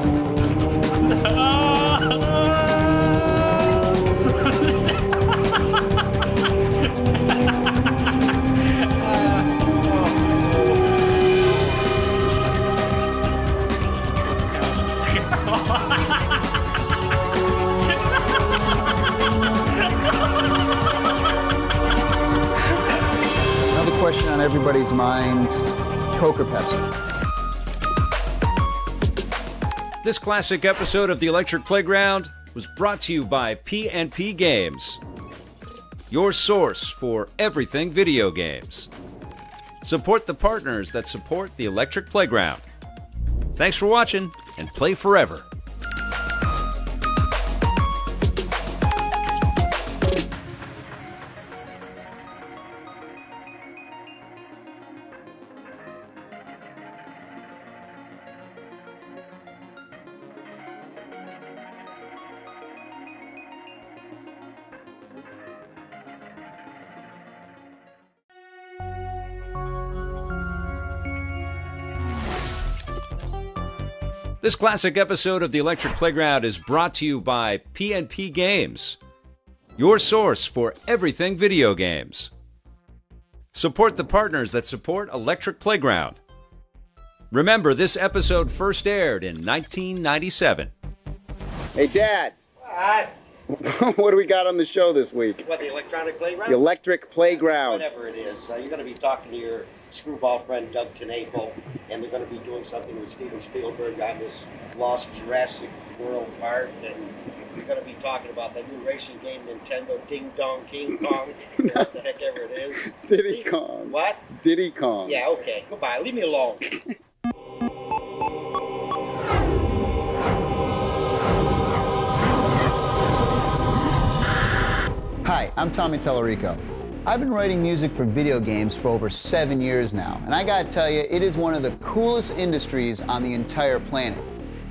Another question on everybody's mind, Coke or Pepsi? This classic episode of The Electric Playground was brought to you by P&P Games, your source for everything video games. Support the partners that support The Electric Playground. Thanks for watching, and play forever. This classic episode of The Electric Playground is brought to you by P&P Games, your source for everything video games. Support the partners that support Electric Playground. Remember, this episode first aired in 1997. Hey, Dad. What? What do we got on the show this week? What, the electronic playground? The Electric Playground. Whatever it is. You're going to be talking to your screwball friend Doug Tenapel, and they're going to be doing something with Steven Spielberg on this Lost Jurassic World part, and he's going to be talking about the new racing game Nintendo Ding Dong King Kong, what the heck ever it is. Diddy Kong. What? Diddy Kong. Yeah, okay. Goodbye. Leave me alone. Hi, I'm Tommy Tellerico. I've been writing music for video games for over 7 years now, and I gotta tell you, it is one of the coolest industries on the entire planet.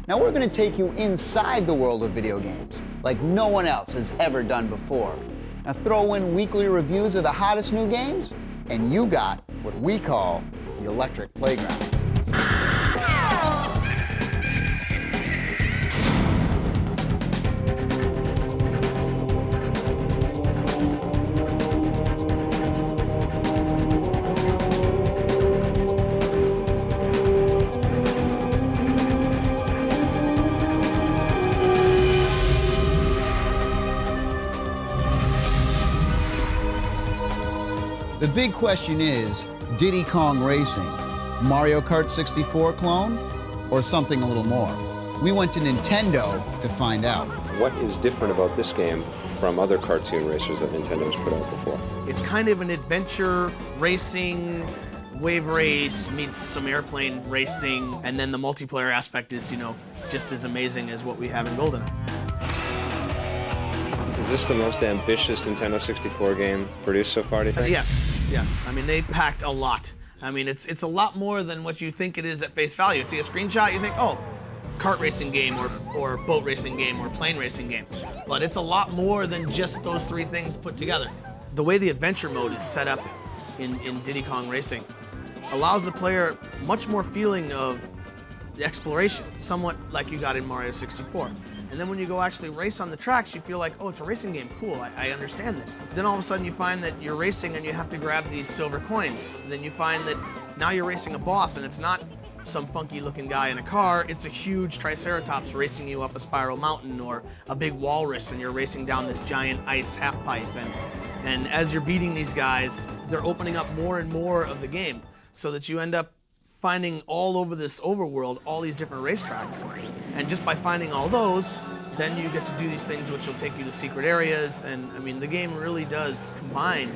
Now we're gonna take you inside the world of video games, like no one else has ever done before. Now throw in weekly reviews of the hottest new games, and you got what we call the Electric Playground. The big question is, Diddy Kong Racing, Mario Kart 64 clone, or something a little more? We went to Nintendo to find out. What is different about this game from other cartoon racers that Nintendo's put out before? It's kind of an adventure racing, wave race meets some airplane racing, and then the multiplayer aspect is, just as amazing as what we have in GoldenEye. Is this the most ambitious Nintendo 64 game produced so far, do you think? Yes. I mean, they packed a lot. I mean, it's a lot more than what you think it is at face value. You see a screenshot, you think, oh, kart racing game or boat racing game or plane racing game. But it's a lot more than just those three things put together. The way the adventure mode is set up in Diddy Kong Racing allows the player much more feeling of the exploration, somewhat like you got in Mario 64. And then when you go actually race on the tracks, you feel like, oh, it's a racing game, cool, I understand this. Then all of a sudden you find that you're racing and you have to grab these silver coins. Then you find that now you're racing a boss and it's not some funky looking guy in a car, it's a huge Triceratops racing you up a spiral mountain, or a big walrus and you're racing down this giant ice half pipe. And as you're beating these guys, they're opening up more and more of the game so that you end up finding all over this overworld all these different racetracks. And just by finding all those, then you get to do these things which will take you to secret areas. And I mean, the game really does combine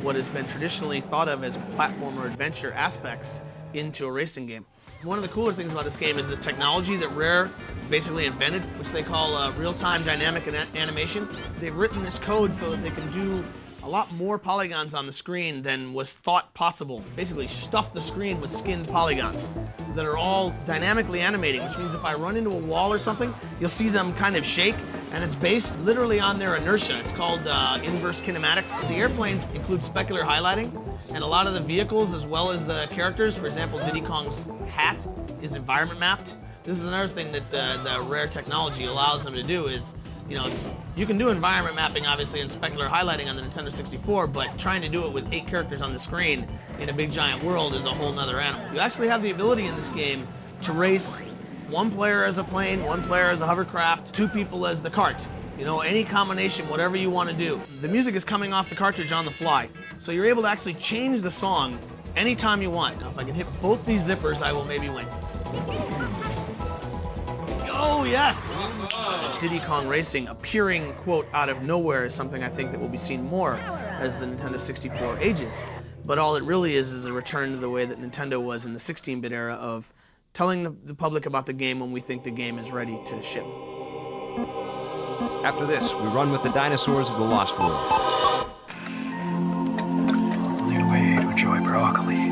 what has been traditionally thought of as platformer adventure aspects into a racing game. One of the cooler things about this game is the technology that Rare basically invented, which they call real-time dynamic animation. They've written this code so that they can do a lot more polygons on the screen than was thought possible. Basically stuff the screen with skinned polygons that are all dynamically animating, which means if I run into a wall or something, you'll see them kind of shake, and it's based literally on their inertia. It's called inverse kinematics. The airplanes include specular highlighting, and a lot of the vehicles as well as the characters, for example, Diddy Kong's hat is environment mapped. This is another thing that the Rare technology allows them to do is, you know, you can do environment mapping, obviously, and specular highlighting on the Nintendo 64, but trying to do it with 8 characters on the screen in a big giant world is a whole nother animal. You actually have the ability in this game to race 1 player as a plane, 1 player as a hovercraft, 2 people as the cart. You know, any combination, whatever you want to do. The music is coming off the cartridge on the fly, so you're able to actually change the song anytime you want. Now, if I can hit both these zippers, I will maybe win. Oh, yes! Diddy Kong Racing appearing, quote, out of nowhere is something I think that will be seen more as the Nintendo 64 ages. But all it really is a return to the way that Nintendo was in the 16-bit era of telling the public about the game when we think the game is ready to ship. After this, we run with the dinosaurs of the Lost World. Whole new way to enjoy broccoli.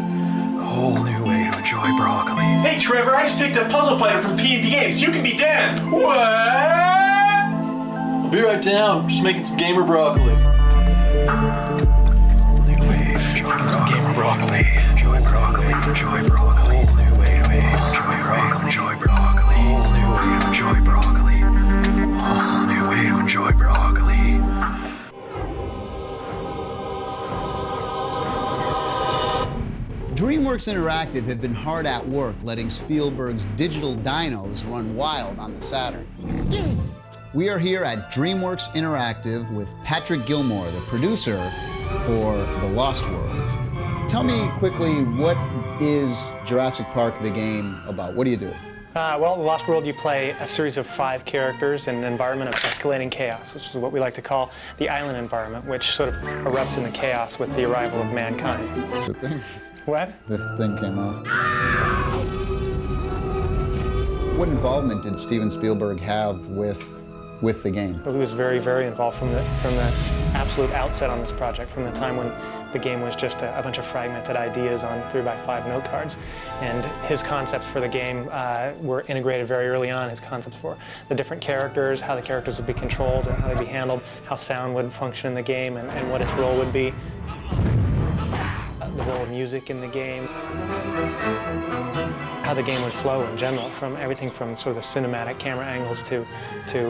Whole new way to enjoy broccoli. Hey Trevor, I just picked up Puzzle Fighter from P&P Games. You can be Dan. What? I'll be right down. Just making some gamer broccoli. Whole new way to enjoy some gamer broccoli. Enjoy broccoli. Enjoy broccoli. Whole new way to enjoy broccoli. Enjoy broccoli. Whole new way to enjoy broccoli. Whole new way to enjoy broccoli. DreamWorks Interactive have been hard at work letting Spielberg's digital dinos run wild on the Saturn. We are here at DreamWorks Interactive with Patrick Gilmore, the producer for The Lost World. Tell me quickly, what is Jurassic Park the game about? What do you do? Well, in The Lost World, you play a series of 5 characters in an environment of escalating chaos, which is what we like to call the island environment, which sort of erupts into chaos with the arrival of mankind. The thing? What? This thing came off. What involvement did Steven Spielberg have with the game? He was very, very involved from the absolute outset on this project, from the time when the game was just a bunch of fragmented ideas on 3x5 note cards. And his concepts for the game were integrated very early on, his concepts for the different characters, how the characters would be controlled and how they'd be handled, how sound would function in the game and what its role would be. The role of music in the game, how the game would flow in general, from everything from sort of the cinematic camera angles to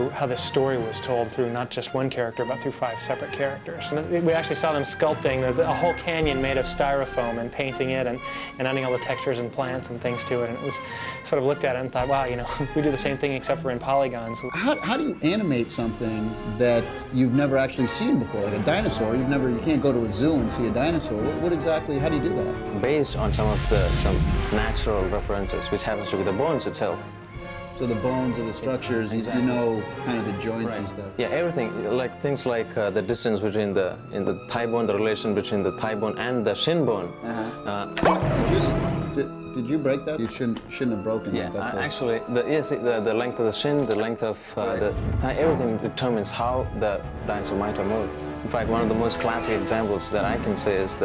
how the story was told through not just one character, but through 5 separate characters. And we actually saw them sculpting a whole canyon made of styrofoam and painting it and adding all the textures and plants and things to it. And it was sort of looked at it and thought, wow, you know, we do the same thing except for in polygons. How do you animate something that you've never actually seen before, like a dinosaur? You can't go to a zoo and see a dinosaur. What exactly, how do you do that? Based on some natural references, which happens to be the bones itself. So the bones of the structures, exactly. You know kind of the joints and stuff. Yeah, everything, like things like the distance between the thigh bone, the relation between the thigh bone and the shin bone. Did you break that? You shouldn't have broken that. Yeah, actually, the length of the shin, the length of the thigh, everything determines how the dinosaur might have moved. In fact, one of the most classic examples that I can say is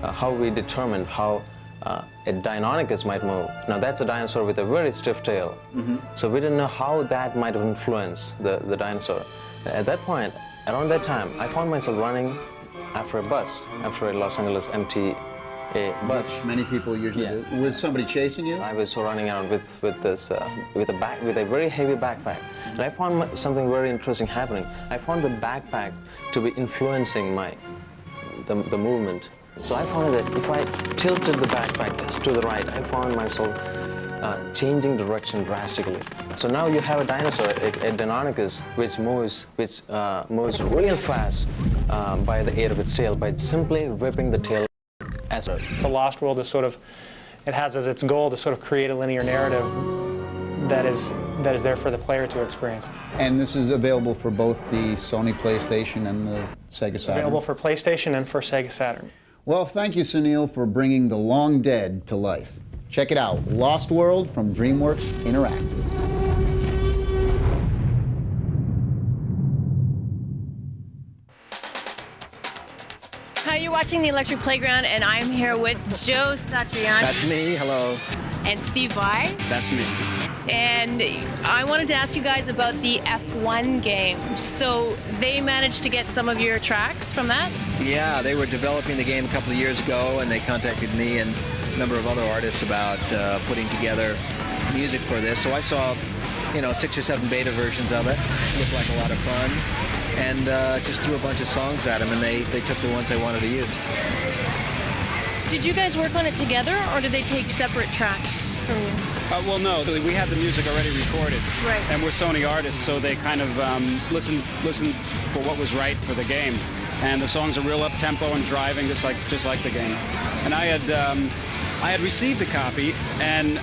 how we determined how a Deinonychus might move. Now that's a dinosaur with a very stiff tail. So we didn't know how that might have influenced the dinosaur. At that point, around that time, I found myself running after a bus, after a Los Angeles MTA bus. Which many people usually do. Was somebody chasing you? I was running around with a very heavy backpack. And I found something very interesting happening. I found the backpack to be influencing the movement. So I found that if I tilted the backpack just to the right, I found myself changing direction drastically. So now you have a dinosaur, a Deinonychus, which moves real fast by the aid of its tail, by simply whipping the tail. The Lost World is it has as its goal to sort of create a linear narrative that is there for the player to experience. And this is available for both the Sony PlayStation and the Sega Saturn? Available for PlayStation and for Sega Saturn. Well, thank you, Sunil, for bringing the long dead to life. Check it out, Lost World from DreamWorks Interactive. you're watching the Electric Playground, and I'm here with Joe Satriani. That's me. Hello. And Steve Vai. That's me. And I wanted to ask you guys about the F1 game. So they managed to get some of your tracks from that? Yeah, they were developing the game a couple of years ago, and they contacted me and a number of other artists about putting together music for this. So I saw, 6 or 7 beta versions of it. Looked like a lot of fun, and just threw a bunch of songs at them, and they took the ones they wanted to use. Did you guys work on it together, or did they take separate tracks from you? Well, no, we had the music already recorded. Right. And we're Sony artists, so they kind of listened for what was right for the game. And the songs are real up-tempo and driving, just like the game. And I had received a copy, and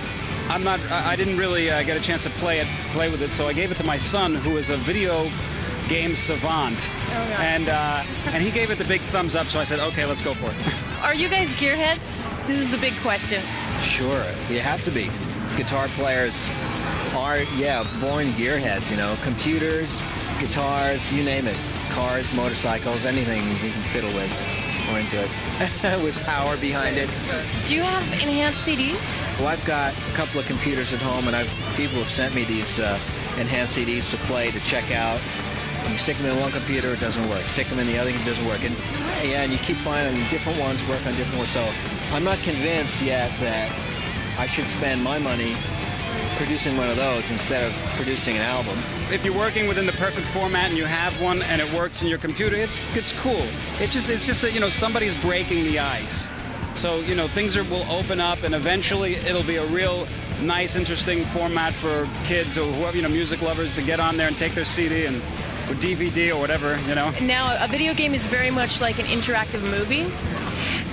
I didn't really get a chance to play with it, so I gave it to my son, who is a video game savant. Oh, yeah. And he gave it the big thumbs up, so I said, okay, let's go for it. Are you guys gearheads? This is the big question. Sure, you have to be. Guitar players are, born gearheads, computers, guitars, you name it. Cars, motorcycles, anything you can fiddle with. We're into it. With power behind it. Do you have enhanced CDs? Well, I've got a couple of computers at home, and people have sent me these enhanced CDs to play, to check out. When you stick them in one computer, it doesn't work. Stick them in the other, it doesn't work. And and you keep finding different ones work on different ones. So I'm not convinced yet that I should spend my money producing one of those instead of producing an album. If you're working within the perfect format and you have one and it works in your computer, it's cool. It's just that somebody's breaking the ice. So things will open up, and eventually it'll be a real nice, interesting format for kids or whoever, music lovers, to get on there and take their CD or DVD or whatever, Now, a video game is very much like an interactive movie.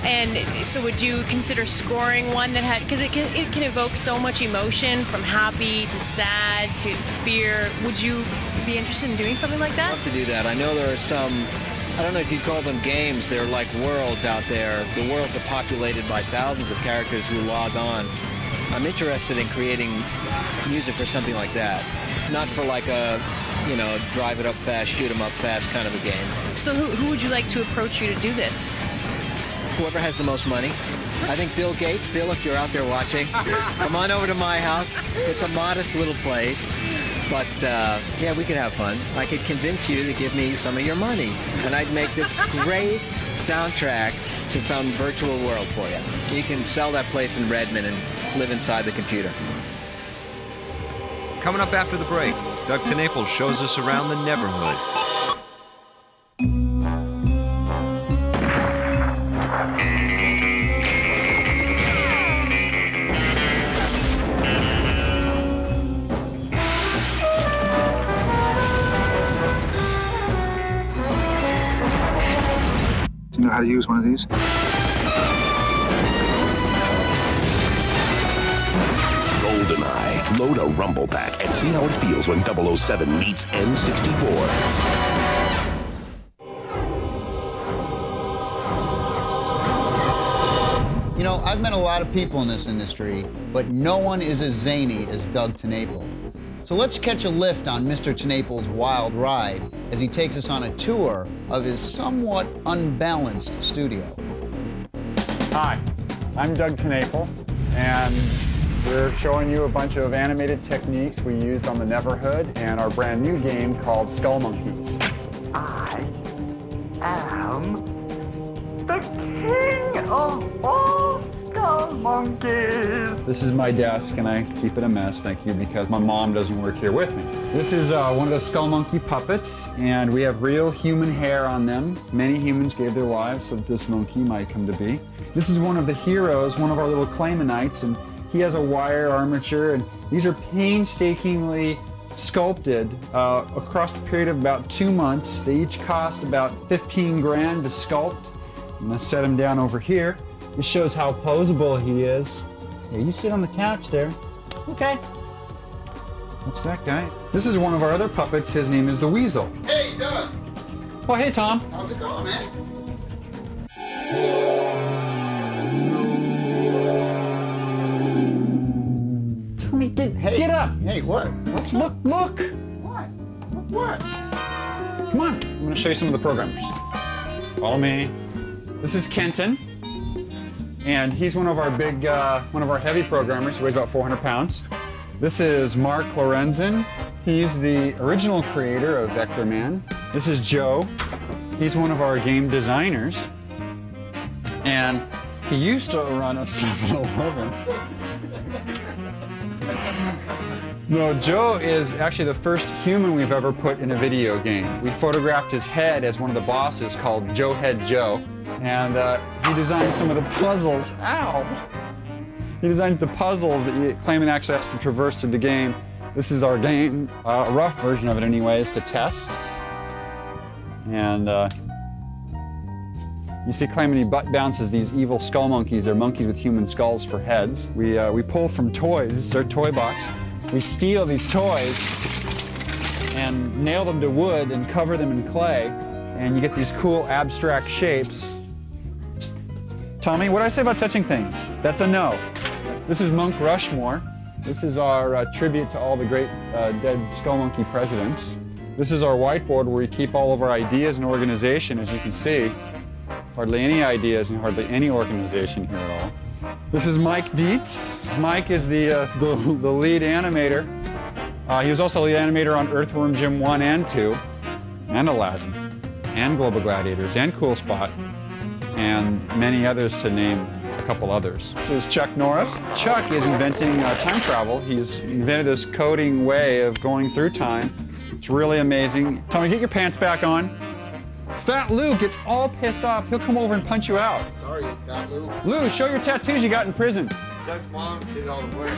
And so would you consider scoring one that had, because it can evoke so much emotion, from happy to sad to fear. Would you be interested in doing something like that? I'd love to do that. I know there are some, I don't know if you'd call them games, they're like worlds out there. The worlds are populated by thousands of characters who log on. I'm interested in creating music for something like that. Not for like a, drive it up fast, shoot 'em up fast kind of a game. So who would you like to approach you to do this? Whoever has the most money. I think Bill Gates. Bill, if you're out there watching, come on over to my house. It's a modest little place, but we could have fun. I could convince you to give me some of your money, and I'd make this great soundtrack to some virtual world for you. You can sell that place in Redmond and live inside the computer. Coming up after the break, Doug TeNaples shows us around the neighborhood. Do you know how to use one of these? GoldenEye. Load a rumble pack and see how it feels when 007 meets N64. I've met a lot of people in this industry, but no one is as zany as Doug TeNaples. So let's catch a lift on Mr. TeNaples' wild ride as he takes us on a tour of his somewhat unbalanced studio. Hi, I'm Doug TeNaples, and we're showing you a bunch of animated techniques we used on the Neverhood and our brand new game called Skull Monkeys. I am the king of all skull monkeys. This is my desk, and I keep it a mess, thank you, because my mom doesn't work here with me. This is one of the Skull Monkey puppets, and we have real human hair on them. Many humans gave their lives so that this monkey might come to be. This is one of the heroes, one of our little Claymanites, and he has a wire armature, and these are painstakingly sculpted across a period of about 2 months. They each cost about 15 grand to sculpt. I'm gonna set him down over here. This shows how posable he is. Yeah, you sit on the couch there. Okay. What's that guy? This is one of our other puppets. His name is the Weasel. Hey, Doug. Oh, hey, Tom. How's it going, man? Tommy, get up. Hey, what? Look. What? What? Come on. I'm going to show you some of the programmers. Follow me. This This is Kenton, and he's one of our big, one of our heavy programmers. He weighs about 400 pounds. This is Mark Lorenzen. He's the original creator of Vectorman. This is Joe. He's one of our game designers, and he used to run a 7-Eleven. No, Joe is actually the first human we've ever put in a video game. We photographed his head as one of the bosses called Joe Head Joe, and he designed some of the puzzles. Ow! He designed the puzzles that Clayman actually has to traverse through the game. This is our game, a rough version of it anyways, to test. And you see Clayman, he butt bounces these evil skull monkeys. They're monkeys with human skulls for heads. We pull from toys. This is our toy box. We steal these toys and nail them to wood and cover them in clay, and you get these cool abstract shapes. Tommy, what did I say about touching things? That's a no. This is Monk Rushmore. This is our tribute to all the great dead skull monkey presidents. This is our whiteboard where we keep all of our ideas and organization, as you can see. Hardly any ideas and hardly any organization here at all. This is Mike Dietz. Mike is the lead animator. He was also the lead animator on Earthworm Jim 1 and 2, and Aladdin, and Global Gladiators, and Cool Spot, and many others, to name a couple others. This is Chuck Norris. Chuck is inventing time travel. He's invented this coding way of going through time. It's really amazing. Tommy, get your pants back on. Fat Lou gets all pissed off. He'll come over and punch you out. Sorry, Fat Lou. Lou, show your tattoos you got in prison. Doug's mom did all the work.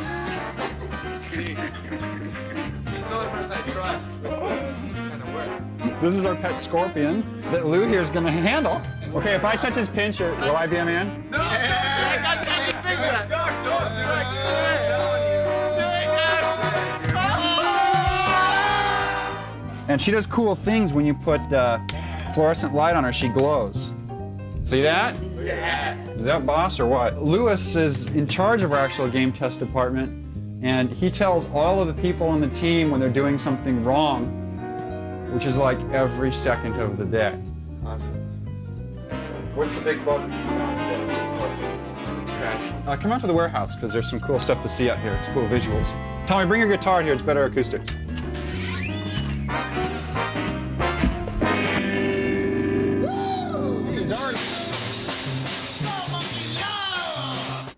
See, she's the only person I trust with this kind of work. This is our pet scorpion that Lou here is going to handle. Okay, if I touch his pincher, will I be a man? No! I got to touch his finger! Doug, don't do it! And she does cool things when you put fluorescent light on her. She glows. See that? Yeah. Is that boss or what? Lewis is in charge of our actual game test department, and he tells all of the people on the team when they're doing something wrong, which is like every second of the day. Awesome. What's the big bug? Come out to the warehouse, because there's some cool stuff to see out here. It's cool visuals. Tommy, bring your guitar here. It's better acoustics.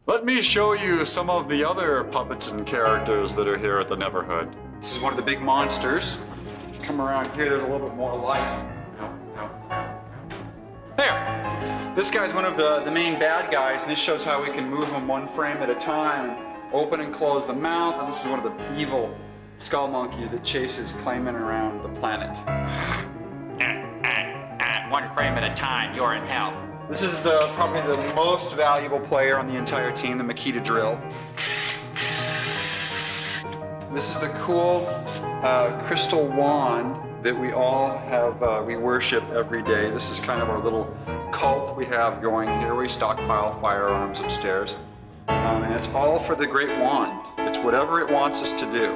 Let me show you some of the other puppets and characters that are here at the Neverhood. This is one of the big monsters. Come around here, there's a little bit more light. There! This guy's one of the main bad guys, and this shows how we can move him one frame at a time and open and close the mouth. This is one of the evil skull monkeys that chases Clayman around the planet. One frame at a time, you're in hell. This is probably the most valuable player on the entire team, the Makita Drill. This is the cool crystal wand that we all have, we worship every day. This is kind of our little cult we have going here. We stockpile firearms upstairs. And it's all for the Great Wand. It's whatever it wants us to do.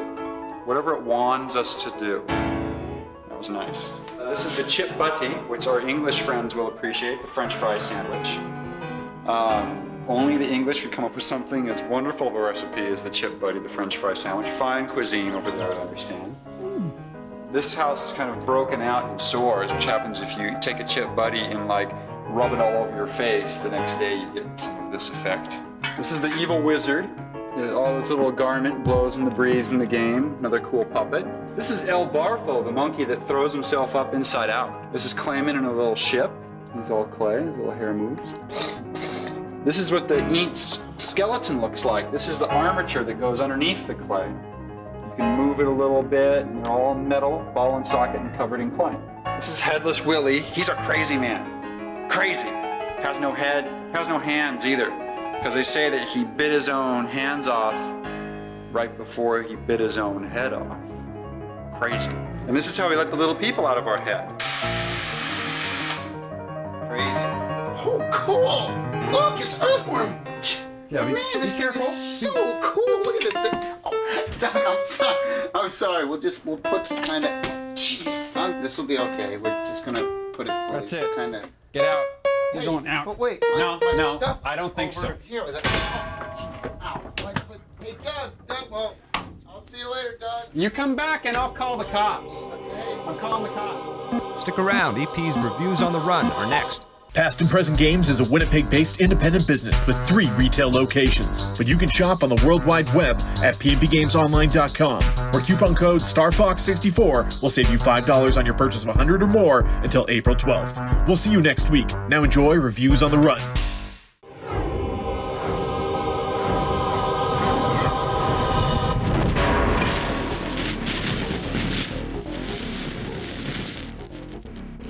Whatever it wands us to do. That was nice. This is the chip butty, which our English friends will appreciate, the French fry sandwich. Only the English could come up with something as wonderful of a recipe as the chip butty, the French fry sandwich. Fine cuisine over there, I understand. This house is kind of broken out in sores, which happens if you take a chip butty and like rub it all over your face. The next day you get some of this effect. This is the evil wizard. All this little garment blows in the breeze in the game. Another cool puppet. This is El Barfo, the monkey that throws himself up inside out. This is Clayman in a little ship. He's all clay, his little hair moves. This is what the Eats skeleton looks like. This is the armature that goes underneath the clay. You can move it a little bit, and they're all metal, ball and socket, and covered in clay. This is Headless Willie. He's a crazy man. Crazy. Has no head, has no hands either. Because they say that he bit his own hands off right before he bit his own head off. Crazy. And this is how we let the little people out of our head. Crazy. Oh, cool! Look, it's Earthworm! Yeah, man, this thing is so cool! Look at this thing! Oh, Doug, I'm sorry. We'll put some kind of... Jeez, this will be okay. We're just gonna put it... That's it. Kind of... Get out. You're going out. But wait, No, my no, stuff I don't think so. over here. Oh, jeez. Ow. Hey, Doug, well, I'll see you later, Doug. You come back and I'll call the cops. Okay. I'm calling the cops. Stick around. EP's Reviews on the Run are next. Past and Present Games is a Winnipeg-based independent business with 3 retail locations. But you can shop on the World Wide Web at pnpgamesonline.com, where coupon code StarFox64 will save you $5 on your purchase of 100 or more until April 12th. We'll see you next week. Now enjoy Reviews on the Run.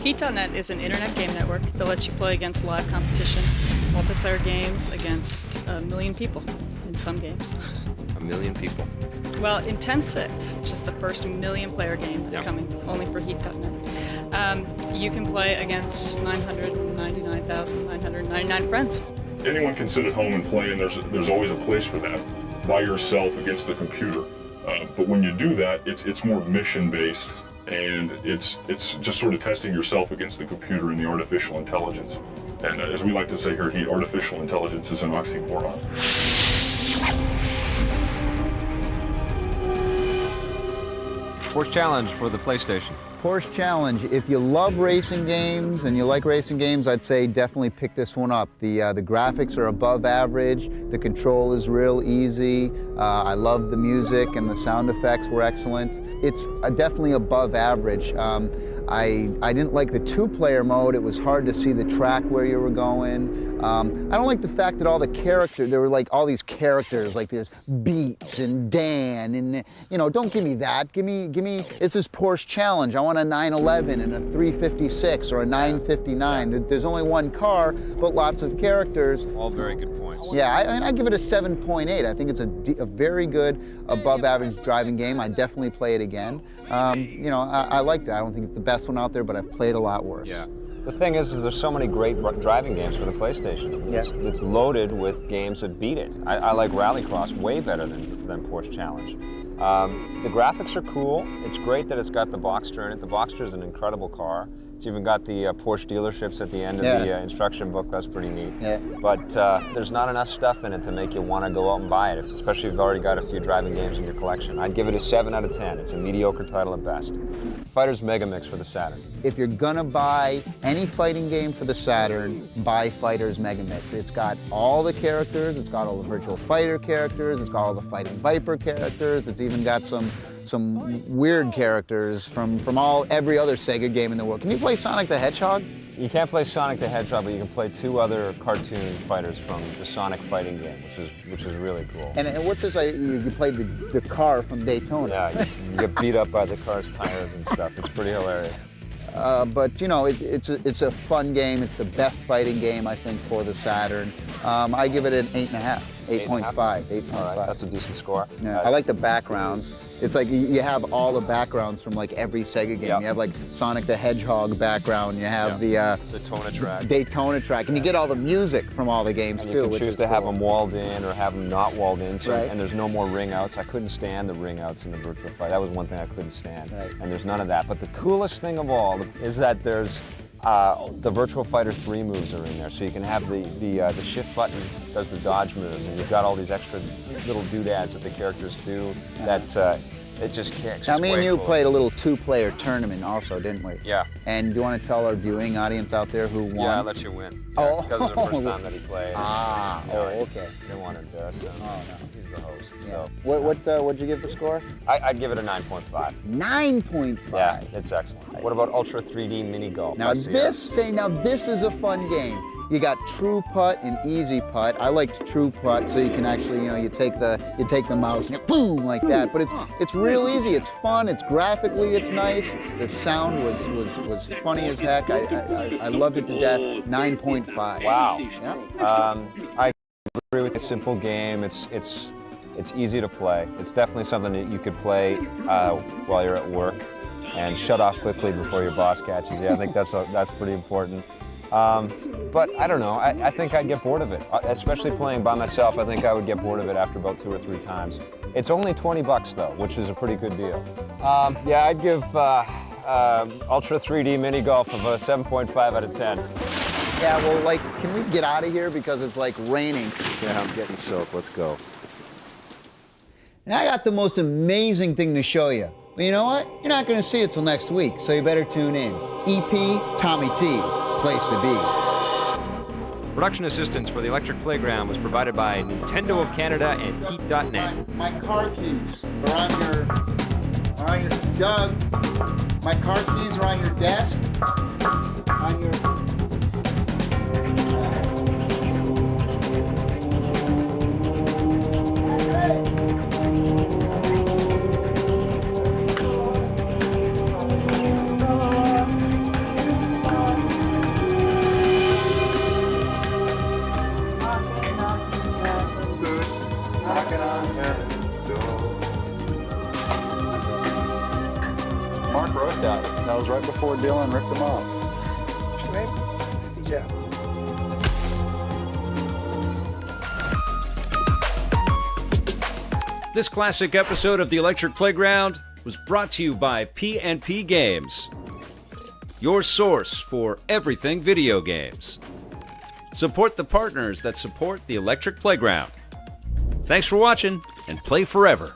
Heat.net is an internet game network that lets you play against live competition, multiplayer games against 1 million people in some games. 1 million people. Well, in 10.6, which is the first 1 million player game that's coming only for Heat.net, you can play against 999,999 friends. Anyone can sit at home and play, and there's always a place for that, by yourself against the computer. But when you do that, it's more mission-based, and it's just sort of testing yourself against the computer and the artificial intelligence. And as we like to say here, artificial intelligence is an oxymoron. Porsche Challenge for the PlayStation. Porsche Challenge. If you love racing games and you like racing games, I'd say definitely pick this one up. The graphics are above average. The control is real easy. I love the music and the sound effects were excellent. It's definitely above average. I didn't like the 2-player mode. It was hard to see the track where you were going. I don't like the fact that all the characters, there were like all these characters, like there's Beats and Dan, and don't give me that. Give me, it's this Porsche Challenge. I want a 911 and a 356 or a 959. There's only one car, but lots of characters. All very good points. Yeah, I give it a 7.8. I think it's a very good, above average driving game. I definitely play it again. I liked it. I don't think it's the best one out there, but I've played a lot worse. Yeah. The thing is there's so many great driving games for the PlayStation. It's loaded with games that beat it. I like Rallycross way better than Porsche Challenge. The graphics are cool. It's great that it's got the Boxster in it. The Boxster is an incredible car. It's even got the Porsche dealerships at the end of the instruction book. That's pretty neat. Yeah. But there's not enough stuff in it to make you want to go out and buy it, especially if you've already got a few driving games in your collection. I'd give it a 7 out of 10. It's a mediocre title at best. Fighters Mega Mix for the Saturn. If you're gonna buy any fighting game for the Saturn, buy Fighters Mega Mix. It's got all the characters, it's got all the Virtual Fighter characters, it's got all the Fighting Viper characters, it's even got some weird characters from every other Sega game in the world. Can you play Sonic the Hedgehog? You can't play Sonic the Hedgehog, but you can play 2 other cartoon fighters from the Sonic fighting game, which is really cool. And what's this? You played the car from Daytona. Yeah, you get beat up by the car's tires and stuff. It's pretty hilarious. But it's a fun game. It's the best fighting game, I think, for the Saturn. I give it an 8.5. 8.5. All right, that's a decent score. Yeah, I like the backgrounds. It's like you have all the backgrounds from like every Sega game. You have like Sonic the Hedgehog background. You have the Daytona track, and you get all the music from all the games and too. You can choose to have them walled in or have them not walled in. So, right. And there's no more ring outs. I couldn't stand the ring outs in the Virtual Fight. That was one thing I couldn't stand. Right. And there's none of that. But the coolest thing of all is that there's the Virtual Fighter 3 moves are in there, so you can have the shift button does the dodge moves, and you've got all these extra little doodads that the characters do that it just kicks. Now, me and you played a little 2-player tournament also, didn't we? Yeah. And do you want to tell our viewing audience out there who won? Yeah, I'll let you win. Oh. Because it was the first time that he played. Okay. Didn't want to embarrass him. Oh, no. He's the host. Yeah. So. What'd you give the score? I'd give it a 9.5. 9.5? Yeah, it's excellent. What about Ultra 3D Mini Golf? Now this is a fun game. You got True Putt and Easy Putt. I liked True Putt, so you can actually, you take the mouse and boom like that. But it's real easy. It's fun. It's graphically, it's nice. The sound was funny as heck. I loved it to death. 9.5. Wow. Yeah. I agree with the simple game. It's easy to play. It's definitely something that you could play while you're at work and shut off quickly before your boss catches you. I think that's pretty important. But I don't know, I think I'd get bored of it, especially playing by myself. I think I would get bored of it after about 2 or 3 times. It's only $20 though, which is a pretty good deal. Yeah, I'd give Ultra 3D Mini Golf of a 7.5 out of 10. Yeah, well, like, can we get out of here because it's like raining? Yeah, I'm getting soaked. Let's go. And I got the most amazing thing to show you. But you know what? You're not going to see it till next week, so you better tune in. EP Tommy T, place to be. Production assistance for the Electric Playground was provided by Nintendo of Canada and Heat.net. My car keys are on your Doug. My car keys are on your desk. On your. Mark wrote that. That was right before Dylan ripped them off. Yeah. This classic episode of the Electric Playground was brought to you by P&P Games, your source for everything video games. Support the partners that support the Electric Playground. Thanks for watching, and play forever.